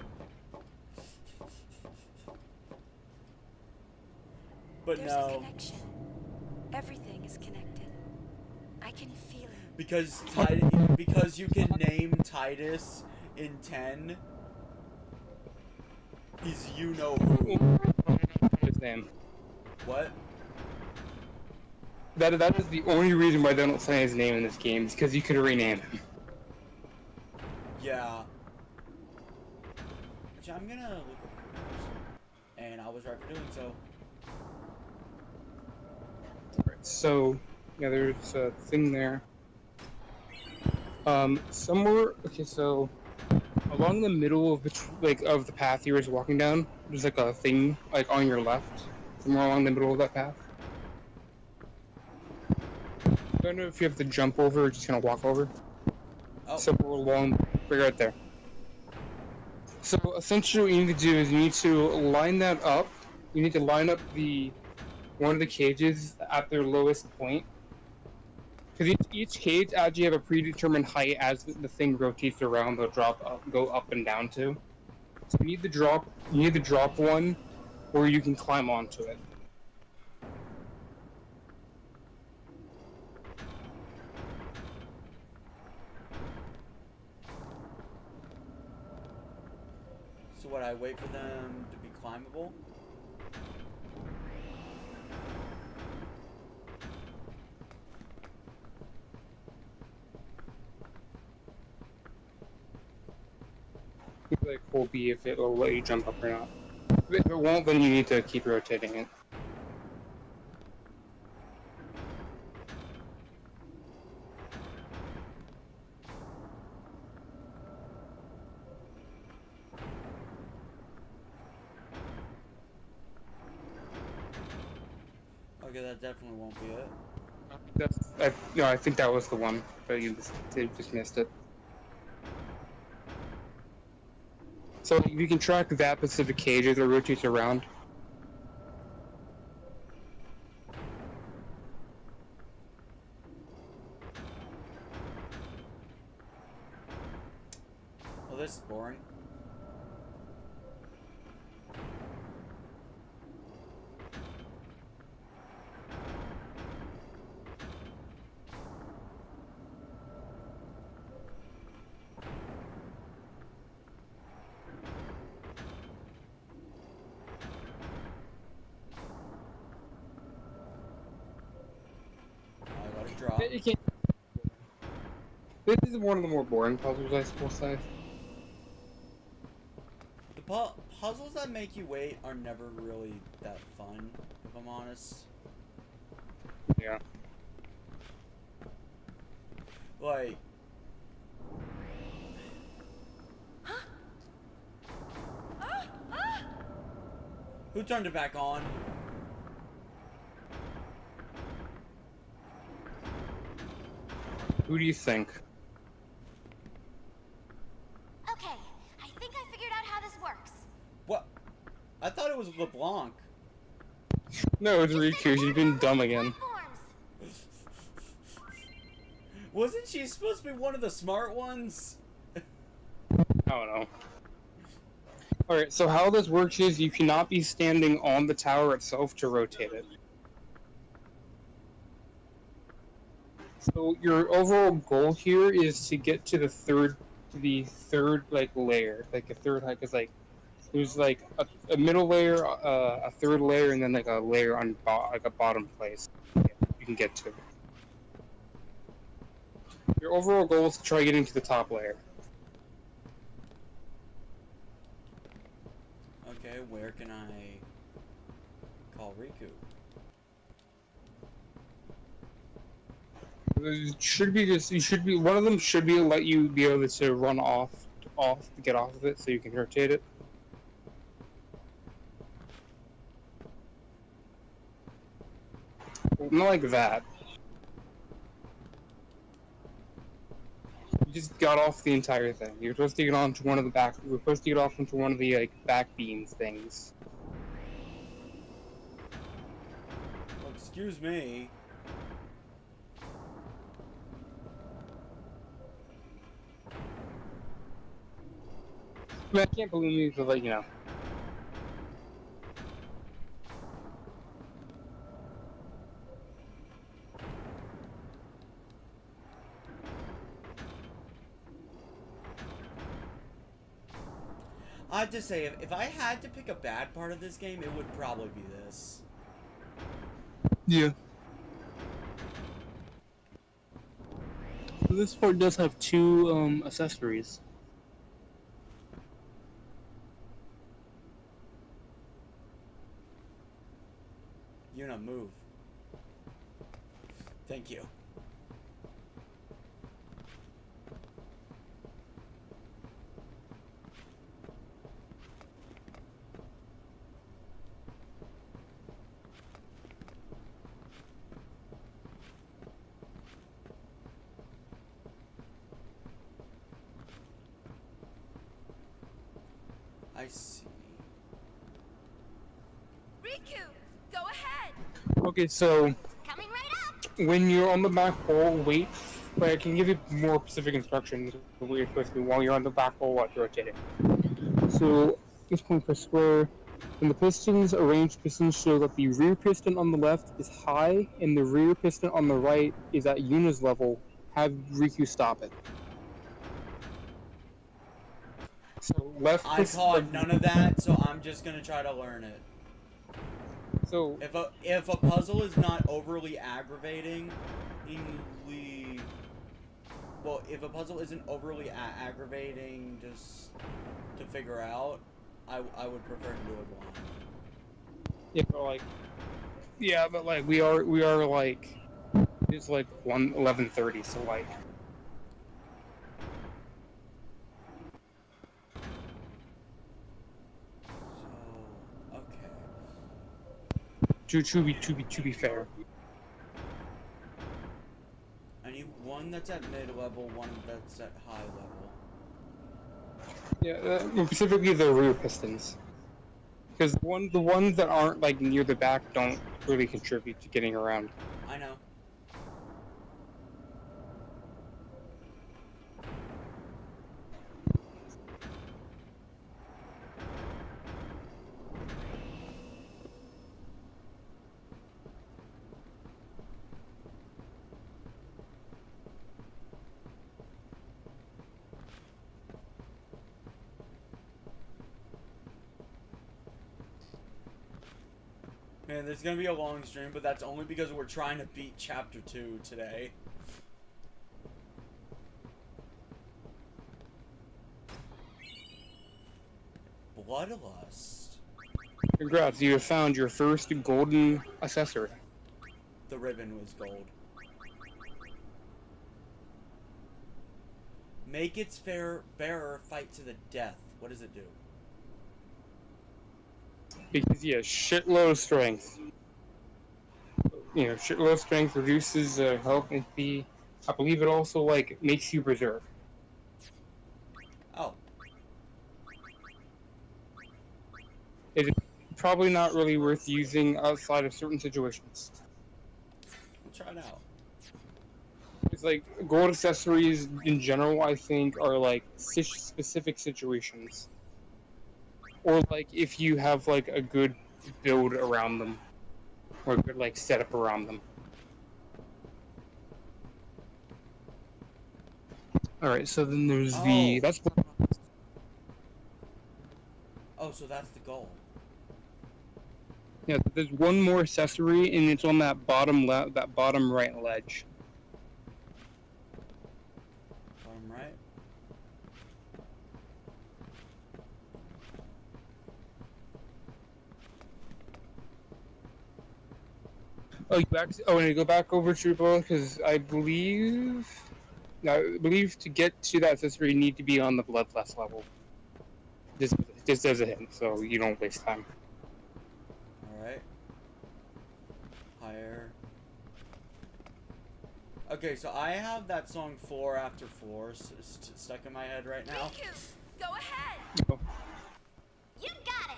But There's no. a connection. Everything is connected. I can feel it. Because you can name Tidus in 10. He's you-know-who. His name. What? That is the only reason why they don't say his name in this game, is because you could rename him. Yeah. Which I'm gonna look up, and I was right for doing so. Alright, so yeah, there's a thing there. Somewhere. Okay, so along the middle of the of the path you were walking down, there's like a thing like on your left, somewhere along the middle of that path. I don't know if you have to jump over or just kind of walk over. Oh. Somewhere along, right there. So essentially what you need to do is you need to line that up. You need to line up one of the cages at their lowest point. Because each cage actually have a predetermined height as the thing rotates around, they'll go up and down to. So you need to drop one where you can climb onto it. So what, I wait for them to be climbable? Like, will be if it will let you jump up or not. If it won't, then you need to keep rotating it. Okay, that definitely won't be it. I think that was the one, but you just missed it. So you can track that specific cage as it rotates around. Well, this is boring. I let it drop. This is one of the more boring puzzles, I suppose. The puzzles that make you wait are never really that fun, if I'm honest. Yeah. Like... Who turned it back on? Who do you think? Okay, I think I figured out how this works. What? I thought it was LeBlanc. No, it's Riku. She's been dumb again. Wasn't she supposed to be one of the smart ones? I don't know. Alright, so how this works is you cannot be standing on the tower itself to rotate it. So your overall goal here is to get to the third like layer, like a third height, because like there's like a middle layer, a third layer, and then like a layer on like a bottom place you can get to. Your overall goal is to try getting to the top layer. Okay, where can I call Riku? It should be just, one of them should be let you be able to run off to get off of it so you can rotate it. Not like that. You just got off the entire thing. You're supposed to get onto one of the back. You're supposed to get off into one of the like back beams things. Well, excuse me. I mean, I can't believe me for like, you know. I have to say, if I had to pick a bad part of this game, it would probably be this. Yeah. This part does have two accessories. Yuna, move. Thank you. I see. Riku, go ahead. Okay, so Coming right up. when you're on the back wall, wait. But I can give you more specific instructions of what you're supposed to do while you're on the back wall while you're rotating. So, this point per square. When the pistons, arranged pistons show that the rear piston on the left is high and the rear piston on the right is at Yuna's level, have Riku stop it. So left I caught none of that, so I'm just gonna try to learn it. So if a puzzle is not overly aggravating, if a puzzle isn't overly aggravating just to figure out, I would prefer to do it blind. Yeah, but like we are like it's like 11:30, so like. To be fair. I need one that's at mid-level, one that's at high level. Yeah, specifically the rear pistons. Because the ones that aren't like near the back don't really contribute to getting around. I know. Man, there's gonna be a long stream, but that's only because we're trying to beat Chapter 2 today. Bloodlust. Congrats, you have found your first golden accessory. The ribbon was gold. Make its bearer fight to the death. What does it do? Because he has shitload of strength. You know, shitload of strength reduces health and HP. I believe it also, like, makes you reserve. Oh. It is probably not really worth using outside of certain situations. We'll try it out. It's like, gold accessories in general, I think, are like specific situations. Or like if you have like a good build around them. Or a good like setup around them. Alright, so then there's that's... Oh, so that's the goal. Yeah, there's one more accessory and it's on that bottom right ledge. Bottom right? And you go back over to your book because I believe to get to that accessory you need to be on the bloodlust level. Just as a hint, so you don't waste time. Alright. Higher. Okay, so I have that song Floor After Floor stuck in my head right now. Go ahead. Oh. You got it.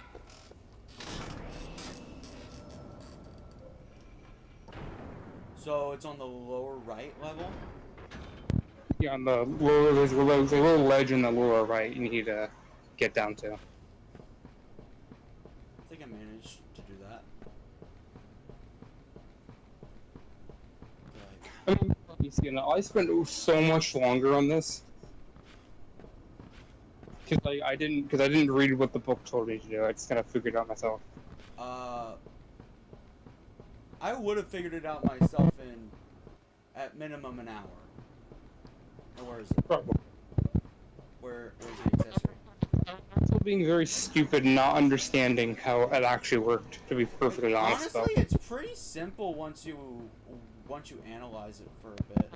So it's on the lower right level? Yeah, on the lower, there's a little ledge in the lower right you need to get down to. I think I managed to do that. I mean, you know, I spent so much longer on this because I didn't read what the book told me to do. I just kind of figured it out myself. I would have figured it out myself in at minimum an hour. Or where is it? Probably. Where's the accessory? I'm still being very stupid, not understanding how it actually worked. To be perfectly honest, honestly, it's pretty simple once you analyze it for a bit.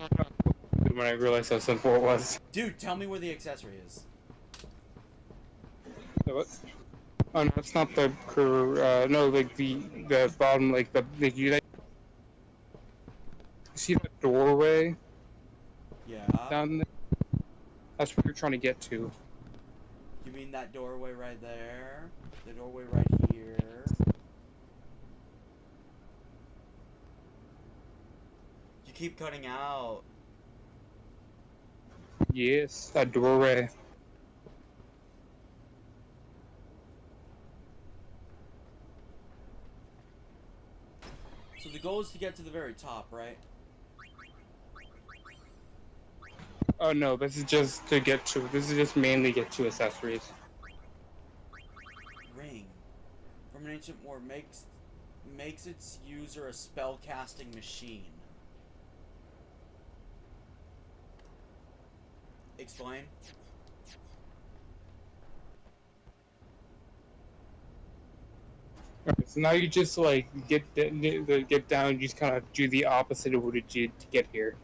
When I realized how simple it was. Dude, tell me where the accessory is. What? Oh no, it's not the no, like the bottom, like you see that doorway? Yeah. Down there? That's what you're trying to get to. You mean that doorway right there? The doorway right here? You keep cutting out. Yes, that doorway. So the goal is to get to the very top, right? Oh no, this is just mainly get to accessories. Ring. From an ancient war makes its user a spell-casting machine. Explain. Okay, so now you just like get down, you just kind of do the opposite of what it did to get here.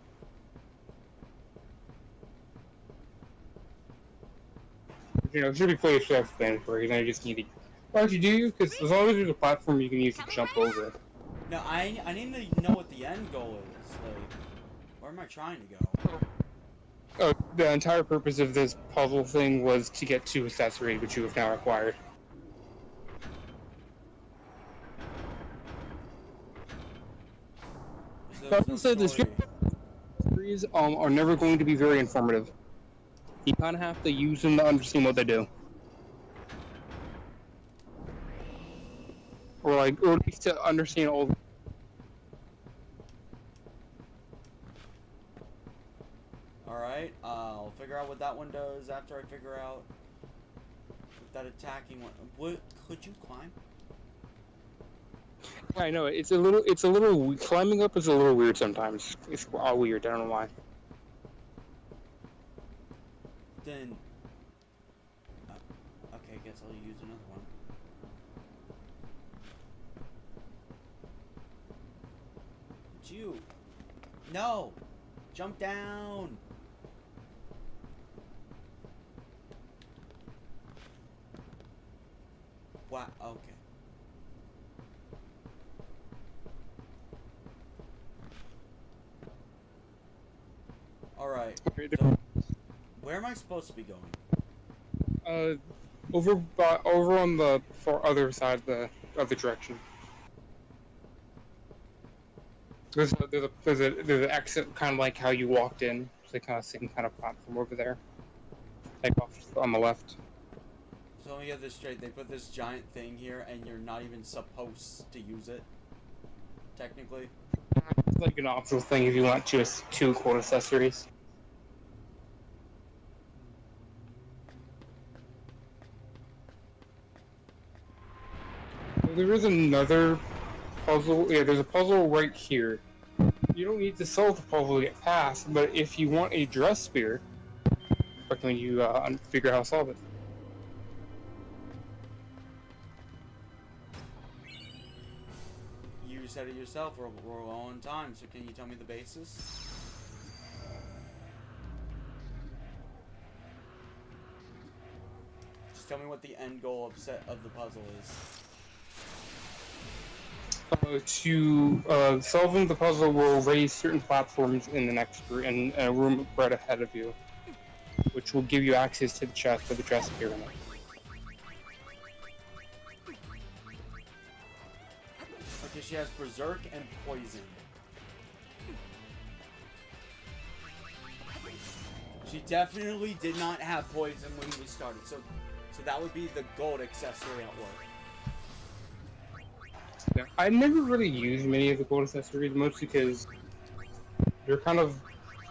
You know, it should be pretty self-explanatory. You know, you just need to. Why don't you do? Because as long as there's a platform, you can use to jump over. No, I need to know what the end goal is. Like, where am I trying to go? Oh, the entire purpose of this puzzle thing was to get to accessory, which you have now acquired. So I can say this: accessories are never going to be very informative. You kind of have to use them to understand what they do. Or at least to understand all. Alright, I'll figure out what that one does after I figure out what that attacking one. What could you climb? I know it's a little climbing up is a little weird sometimes. It's all weird. I don't know why. Then, okay, guess I'll use another one. It's you. No, jump down. Wow. Okay. All right. So, where am I supposed to be going? Over on the far other side of the direction. There's an exit, kind of like how you walked in. It's the kind of same kind of platform over there. Like off on the left. So let me get this straight. They put this giant thing here, and you're not even supposed to use it. Technically. It's like an optional thing if you want just 2 cool accessories. There is another puzzle. Yeah, there's a puzzle right here. You don't need to solve the puzzle to get past, but if you want a dress spear, recommend you figure out how to solve it. You said it yourself. We're low on time, so can you tell me the basis? Just tell me what the end goal of the puzzle is. Solving the puzzle will raise certain platforms in the next in a room right ahead of you, which will give you access to the chest with the dress spear in it. Okay, she has Berserk and Poison. She definitely did not have Poison when we started, so that would be the gold accessory at work. Yeah, I never really used many of the gold accessories, mostly because they're kind of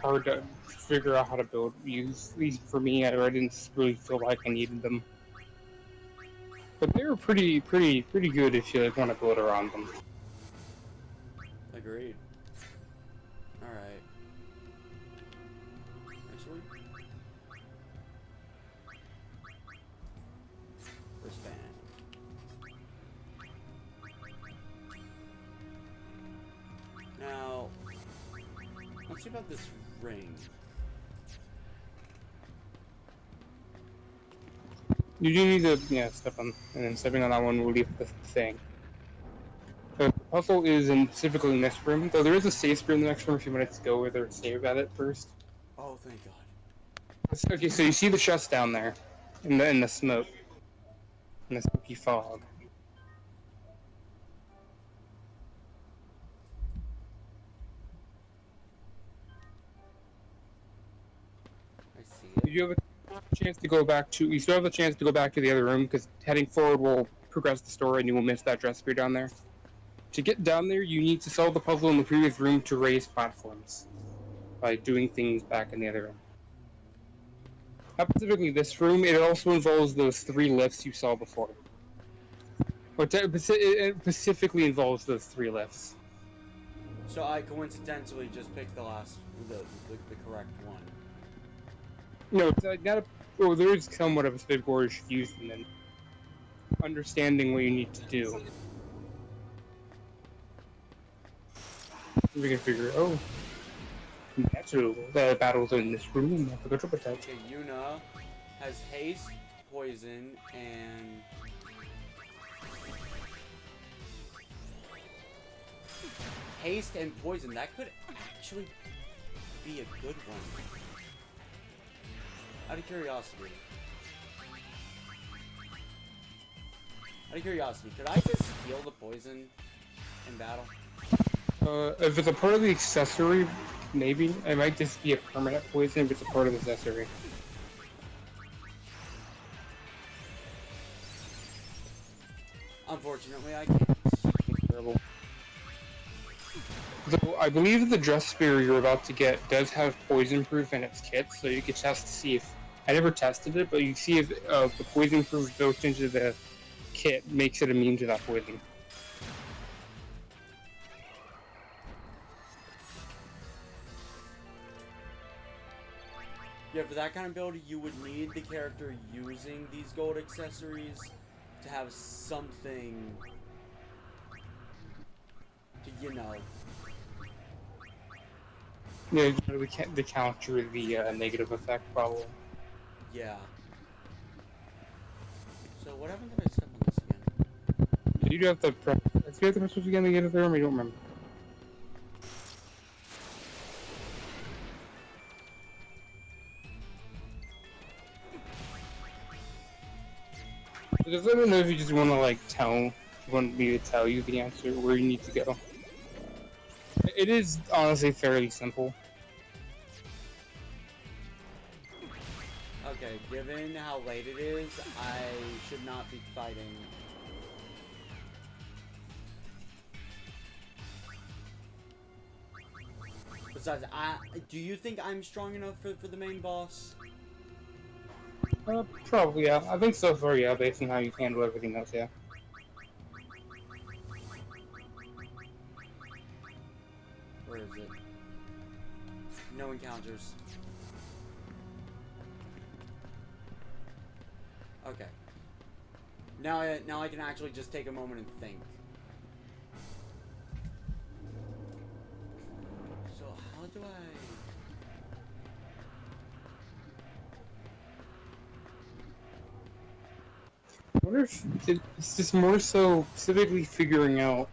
hard to figure out how to build. Use these for me, I didn't really feel like I needed them. But they were pretty good if you want to build around them. Agreed. Alright. Actually. Wristband. Now, let's see about this ring. You do need to, step on, and then stepping on that one will leave the thing. The puzzle is specifically in this room, though there is a save spear in the next room if you wanted to go with or save at it first. Oh, thank God. Okay, so you see the chest down there, in the smoke, in the smoky fog. I see it. You have a chance to go back to. You still have a chance to go back to the other room because heading forward will progress the story, and you will miss that dress spear down there. To get down there, you need to solve the puzzle in the previous room to raise platforms by doing things back in the other room. Not specifically this room, it also involves those 3 lifts you saw before. It specifically involves those 3 lifts. So I coincidentally just picked the correct one. No, it's not a. Well, there is somewhat of a specific order you should use them in. Understanding what you need to do. We can figure. Oh, natural. The battles in this room. I forgot to protect. Okay, Yuna has haste, poison, and haste and poison. That could actually be a good one. Out of curiosity. Could I just heal the poison in battle? If it's a part of the accessory, maybe. It might just be a permanent poison if it's a part of the accessory. Unfortunately, I can't. Terrible. Though I believe the dress spear you're about to get does have poison proof in its kit, so you can test to see if. I never tested it, but you can see if the poison proof built into the kit makes it immune to that poison. Yeah, for that kind of build, you would need the character using these gold accessories to have something to, you know. Yeah, the counter the negative effect probably. Yeah. So what happened if I step on this again? Did you have to press? Did you have to press again to get it there? I don't remember. Because I don't know if you just want to like want me to tell you the answer where you need to go. It is honestly fairly simple. Okay, given how late it is, I should not be fighting. Besides, do you think I'm strong enough for the main boss? Probably, yeah. I think so far, yeah, based on how you handle everything else, yeah. Where is it? No encounters. Okay. Now I can actually just take a moment and think. So how do I... I wonder if it's just more so specifically figuring out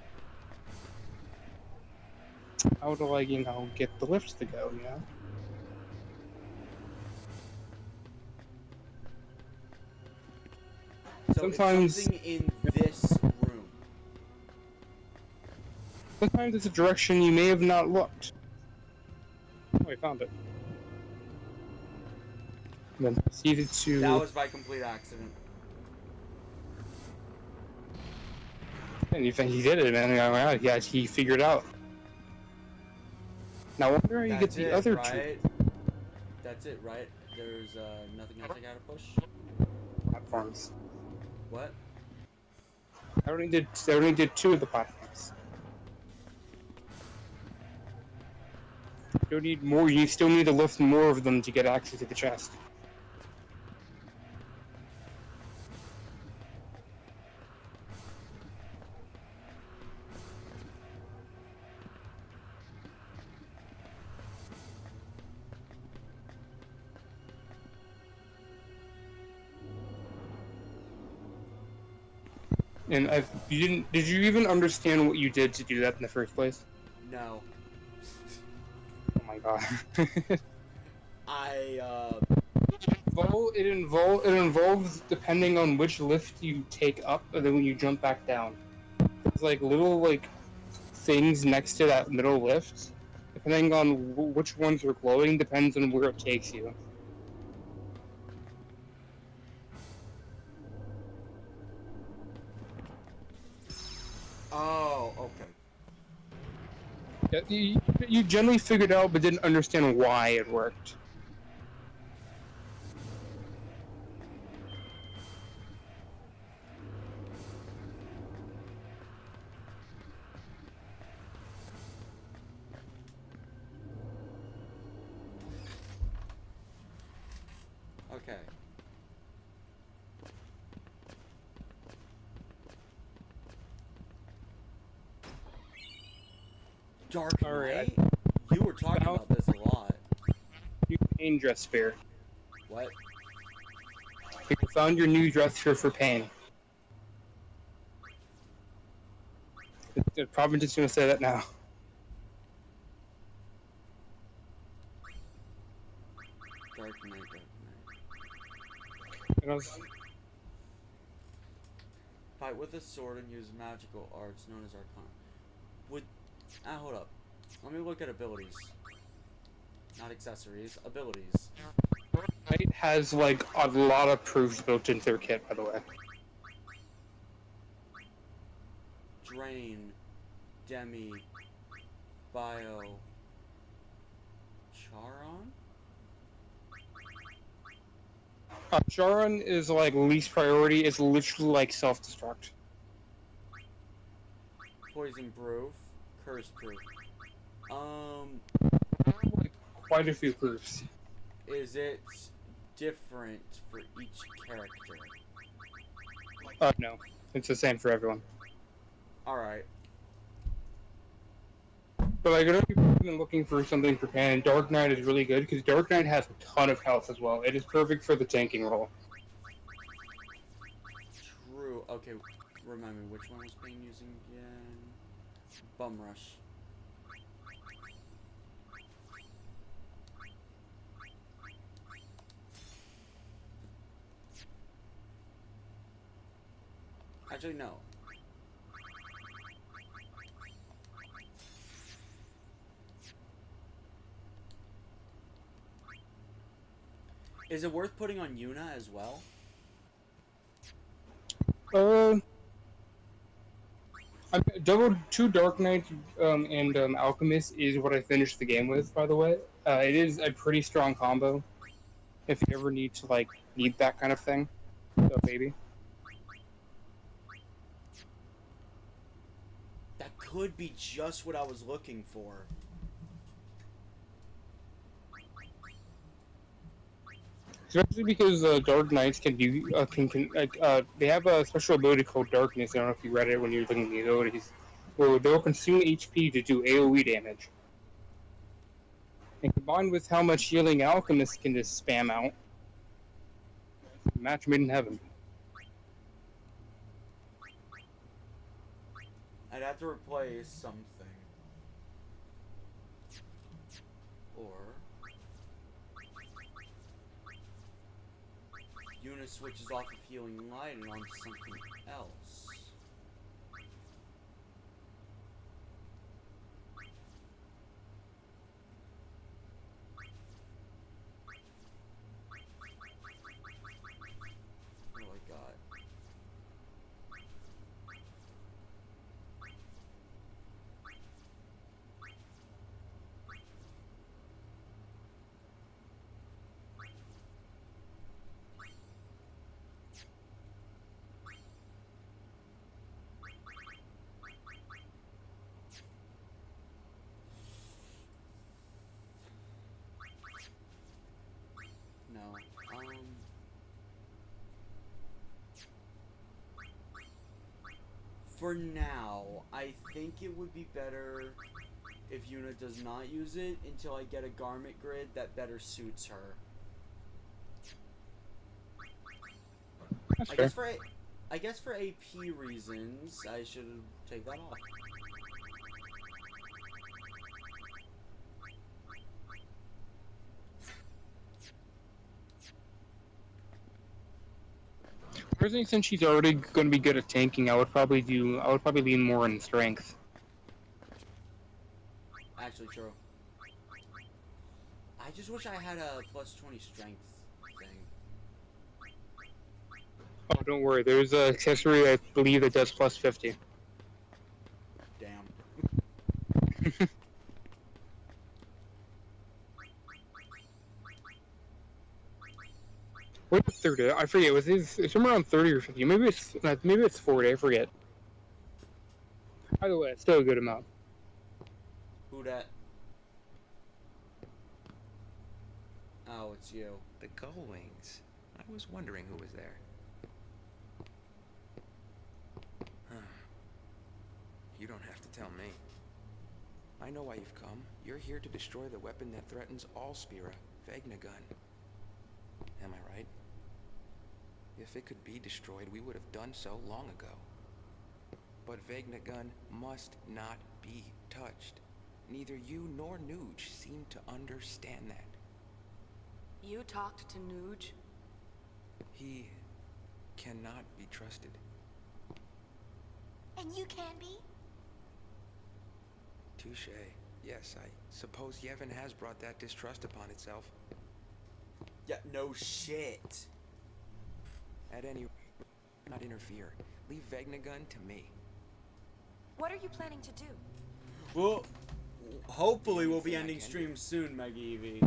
how to, like, you know, get the lifts to go, you know? So sometimes it's something in this room. Sometimes it's a direction you may have not looked. Oh, I found it. And then proceeded to... That was by complete accident. And he did it, man. Yeah, he figured out. Now I wonder how you get the other right? two. That's it, right? There's nothing else I gotta push? Platforms. What? I only did 2 of the platforms. You need more. You still need to lift more of them to get access to the chest. And did you even understand what you did to do that in the first place? No. Oh my god. It involves depending on which lift you take up, and then when you jump back down. There's like little like things next to that middle lift. Depending on which ones are glowing, depends on where it takes you. Oh, okay. Yeah, you generally figured out, but didn't understand why it worked. Okay. Dark Knight? You were talking about this a lot. You pain dress spear. What? You found your new dress spear for pain. They're probably just gonna say that now. Dark Knight. Fight with a sword and use magical arts known as Arcana. Hold up. Let me look at abilities. Not accessories, abilities. Knight has like a lot of proofs built into their kit, by the way. Drain, Demi, Bio, Charon? Charon is like least priority. It's literally like self-destruct. Poison proof, curse proof. Like, quite a few proofs. is it different for each character? No. It's the same for everyone. Alright. But like, I know people have been looking for something for canon. Dark Knight is really good because Dark Knight has a ton of health as well. It is perfect for the tanking role. True. Okay, remind me, which one was being using again? Bum Rush. Actually, no. Is it worth putting on Yuna as well? Two Dark Knights and Alchemist is what I finished the game with, by the way. It is a pretty strong combo if you ever need to, like, need that kind of thing. So, maybe. That could be just what I was looking for. Especially because Dark Knights can do they have a special ability called Darkness. I don't know if you read it when you were looking at the abilities, where they'll consume HP to do AOE damage. And combined with how much healing Alchemist can just spam out, match made in heaven. I'd have to replace something. Or Yuna switches off of healing light and onto something else. What do I got? No. For now, I think it would be better if Yuna does not use it until I get a garment grid that better suits her. I guess for AP reasons, I should take that off. Personally, since she's already going to be good at tanking, I would probably lean more in strength. Actually, true. I just wish I had a plus 20 strength thing. Oh, don't worry. There's an accessory I believe that does plus 50. Damn. What was 30? I forget. It's somewhere around 30 or 50. Maybe it's 40. I forget. Either way, it's still a good amount. Who dat? Oh, it's you. The gull wings. I was wondering who was there. You don't have to tell me. I know why you've come. You're here to destroy the weapon that threatens all Spira, Vegnagun. Am I right? If it could be destroyed, we would have done so long ago. But Vegnagun must not be touched. Neither you nor Nuge seem to understand that. You talked to Nuge? He cannot be trusted. And you can be? Touche. Yes, I suppose Yevon has brought that distrust upon itself. Yeah, no shit. At any rate, not interfere. Leave Vegnagun to me. What are you planning to do? Well, hopefully we'll be ending stream soon, Meggy Evie.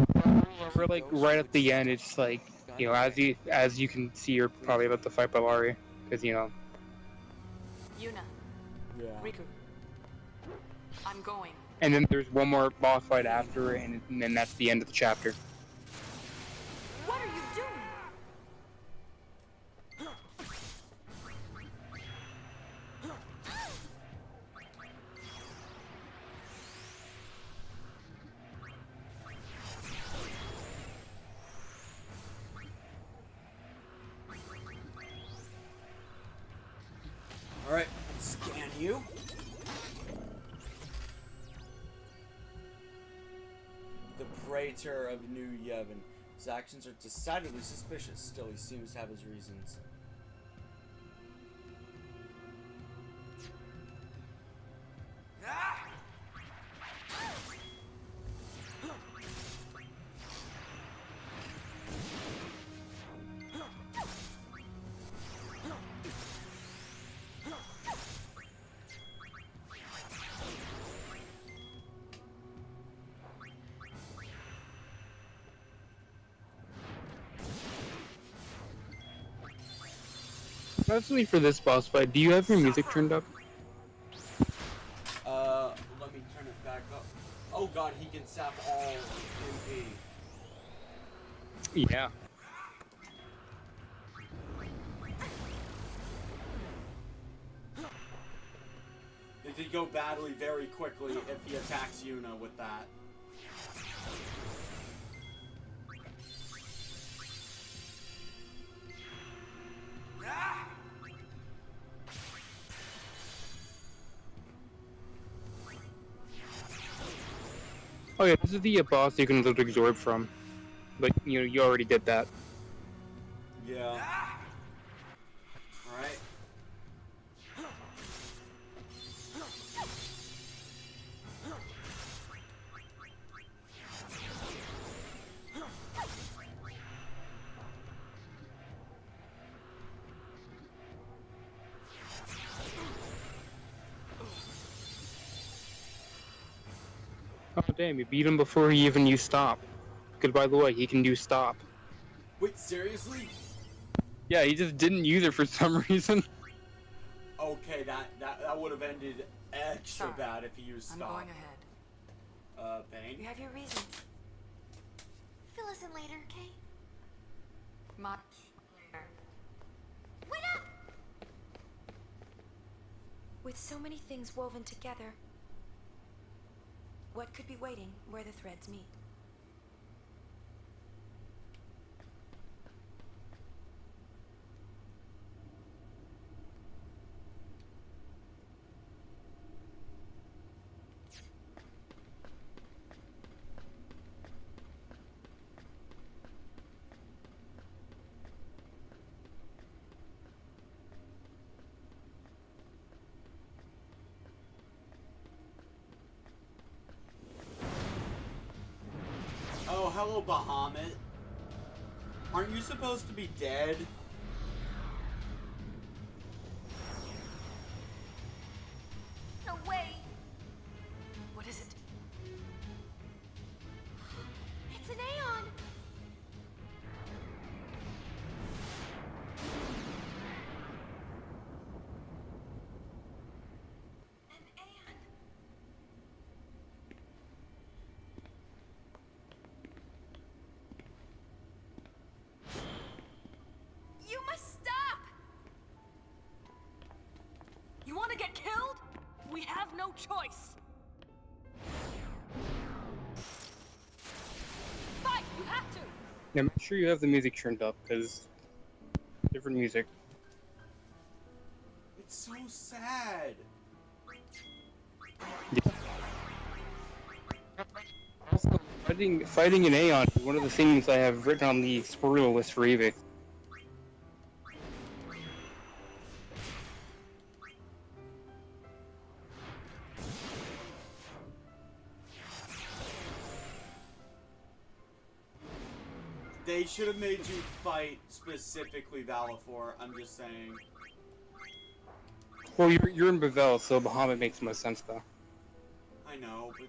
We're like right at the end. It's like, you know, as you can see, you're probably about to fight Bellari, because you know. Yuna. Yeah. Riku. I'm going. And then there's one more boss fight after, and then that's the end of the chapter. Alright, scan you. The Praetor of New Yevon. His actions are decidedly suspicious. Still, he seems to have his reasons. Especially for this boss fight, do you have your music turned up? Let me turn it back up. Oh god, he can sap all MP. Yeah. It could go badly very quickly if he attacks Yuna with that. Oh yeah, this is the boss you can loot absorb from. But you already did that. Yeah. Alright. Oh damn, you beat him before he even used stop. Good, by the way, he can do stop. Wait, seriously? Yeah, he just didn't use it for some reason. Okay, that would have ended extra bad if he used I'm stop. going ahead. Bane? You have your reasons. Fill us in later, okay? Much later. Wait up! With so many things woven together, what could be waiting where the threads meet? Oh, hello, Bahamut. Aren't you supposed to be dead? No way! What is it? It's an Aeon! You must stop! You want to get killed? We have no choice. Fight! You have to! Yeah, make sure you have the music turned up, because different music. It's so sad. Also, fighting an Aeon is one of the things I have written on the spoiler list for Eevee. They should have made you fight specifically Valifor, I'm just saying. Well, you're in Bavel, so Bahamut makes most sense, though. I know, but...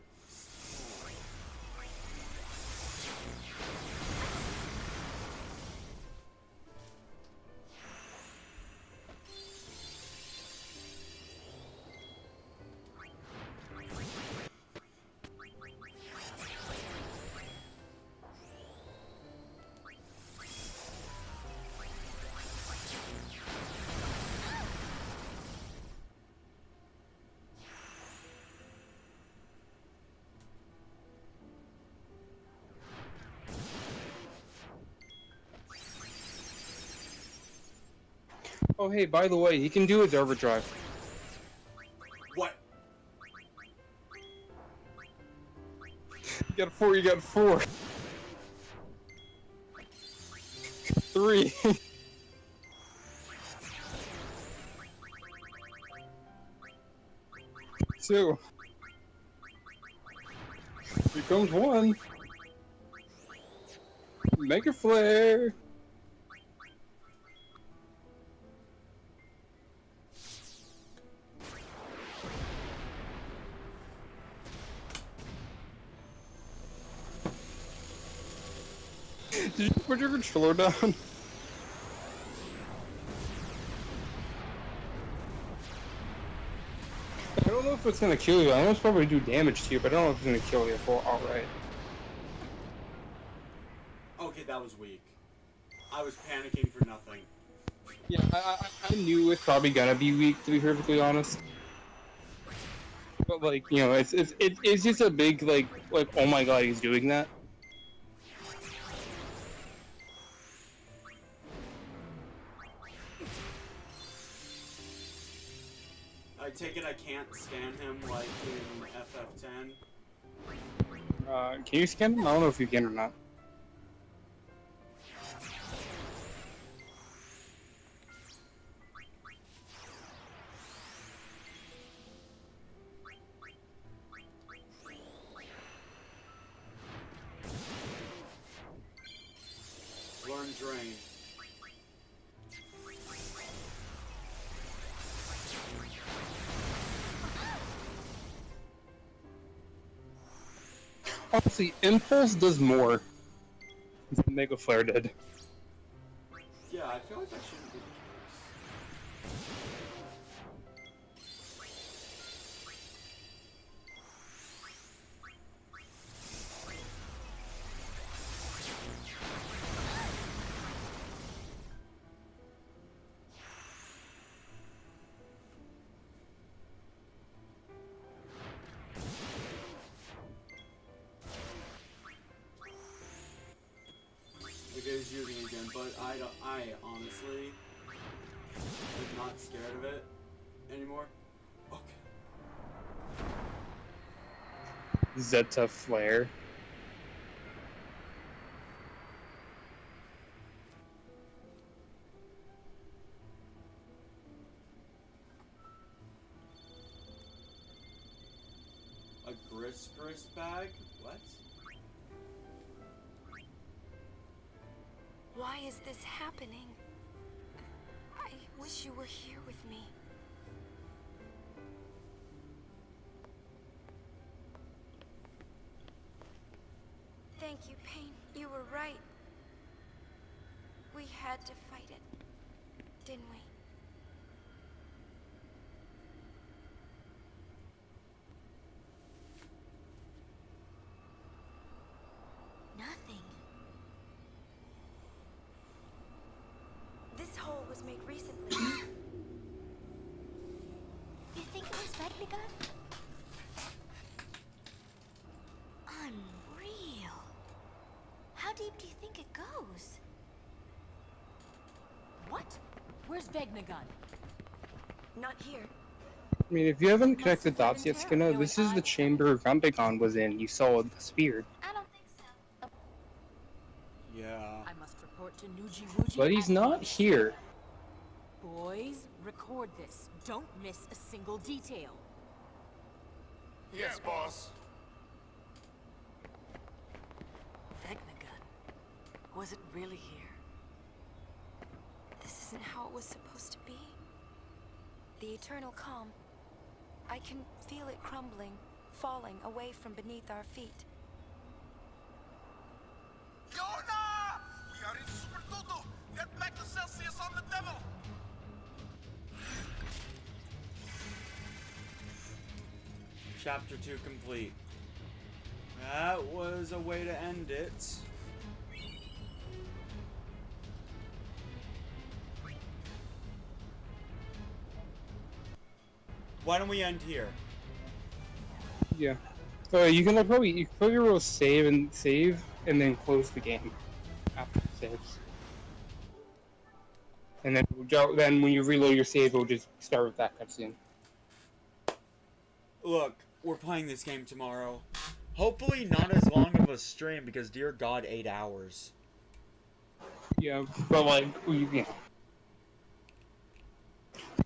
Oh hey, by the way, he can do his overdrive. You got 4, you got 4. 3. 2. Here comes 1. Mega Flare. Did you put your controller down? I don't know if it's gonna kill you. I know it's probably do damage to you, but I don't know if it's gonna kill you for outright. Okay, that was weak. I was panicking for nothing. Yeah, I knew it was probably gonna be weak, to be perfectly honest. But like, you know, it's just a big like oh my god, he's doing that. I take it I can't scan him like in FF10. Can you scan him? I don't know if you can or not. Learn Drain. Honestly, Impulse does more than Mega Flare did. Yeah, I feel like that shouldn't be the It is using again, but I honestly am not scared of it anymore. Okay. Zeta Flare. A Gris bag? What? Why is this happening? I wish you were here with me. Thank you, Pain. You were right. We had to fight it, didn't we? Nothing. This hole was made recently. You think it was Vegnagun? Unreal. How deep do you think it goes? What? Where's Vegnagun? Not here. I mean, if you haven't connected dots yet, Skena, this is the chamber Vegnagun was in. You saw the spear. I don't think so. Yeah. I must report to Nuji Wuji. But he's not here. Boys, record this. Don't miss a single detail. Yes, boss. Vegnagun. Was it really here? This isn't how it was supposed to be. The eternal calm. I can feel it crumbling, falling away from beneath our feet. Yuna! We are in Super Tutu! Get back to Celsius on the devil! Chapter 2 complete. That was a way to end it. Why don't we end here? Yeah. You can probably roll save and then close the game after it saves. And then when you reload your save, it'll just start with that cutscene. Look, we're playing this game tomorrow. Hopefully not as long of a stream, because dear God, 8 hours. Yeah, but like, yeah.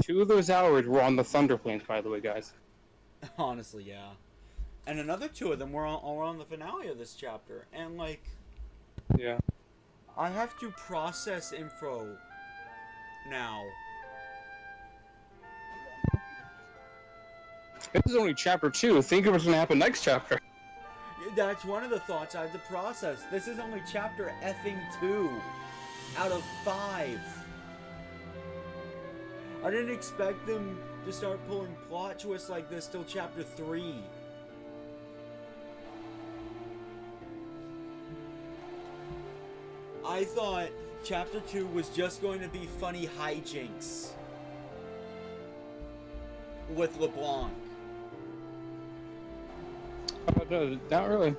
2 of those hours were on the Thunder Plains, by the way, guys. Honestly, yeah. And another 2 of them were on the finale of this chapter. And like... Yeah. I have to process info now. This is only chapter 2. Think of what's gonna happen next chapter. That's one of the thoughts I have to process. This is only chapter effing 2 out of 5. I didn't expect them to start pulling plot twists like this till chapter 3. I thought chapter 2 was just going to be funny hijinks with LeBlanc. No, not really.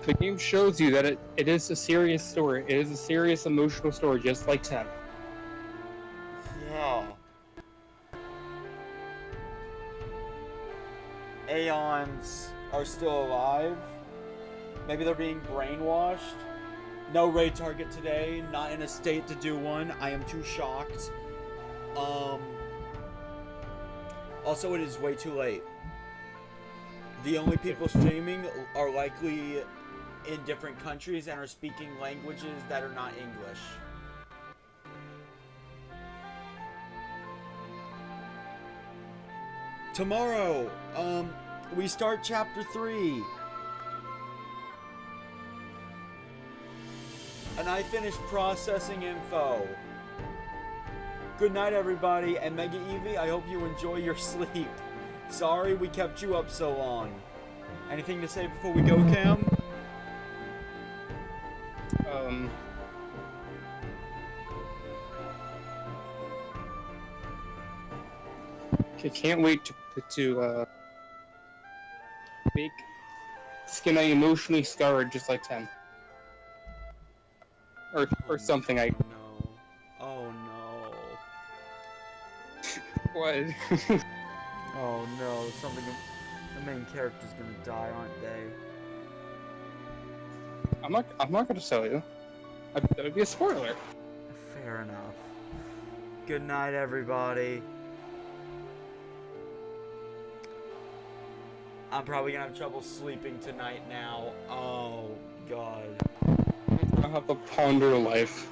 The game shows you that it is a serious story. It is a serious, emotional story, just like 10. Yeah. Aeons are still alive. Maybe they're being brainwashed. No raid target today. Not in a state to do one. I am too shocked. Also, it is way too late. The only people streaming are likely in different countries and are speaking languages that are not English. Tomorrow, we start chapter 3. And I finished processing info. Good night, everybody, and Mega Eevee, I hope you enjoy your sleep. Sorry we kept you up so long. Anything to say before we go, Cam? I can't wait to make Skena emotionally scarred just like 10. Or something. No. Oh no. What? Oh no, something. The main character's gonna die, aren't they? I'm not gonna tell you. That would be a spoiler. Fair enough. Good night, everybody. I'm probably gonna have trouble sleeping tonight now. Oh, God. I'll have to ponder life.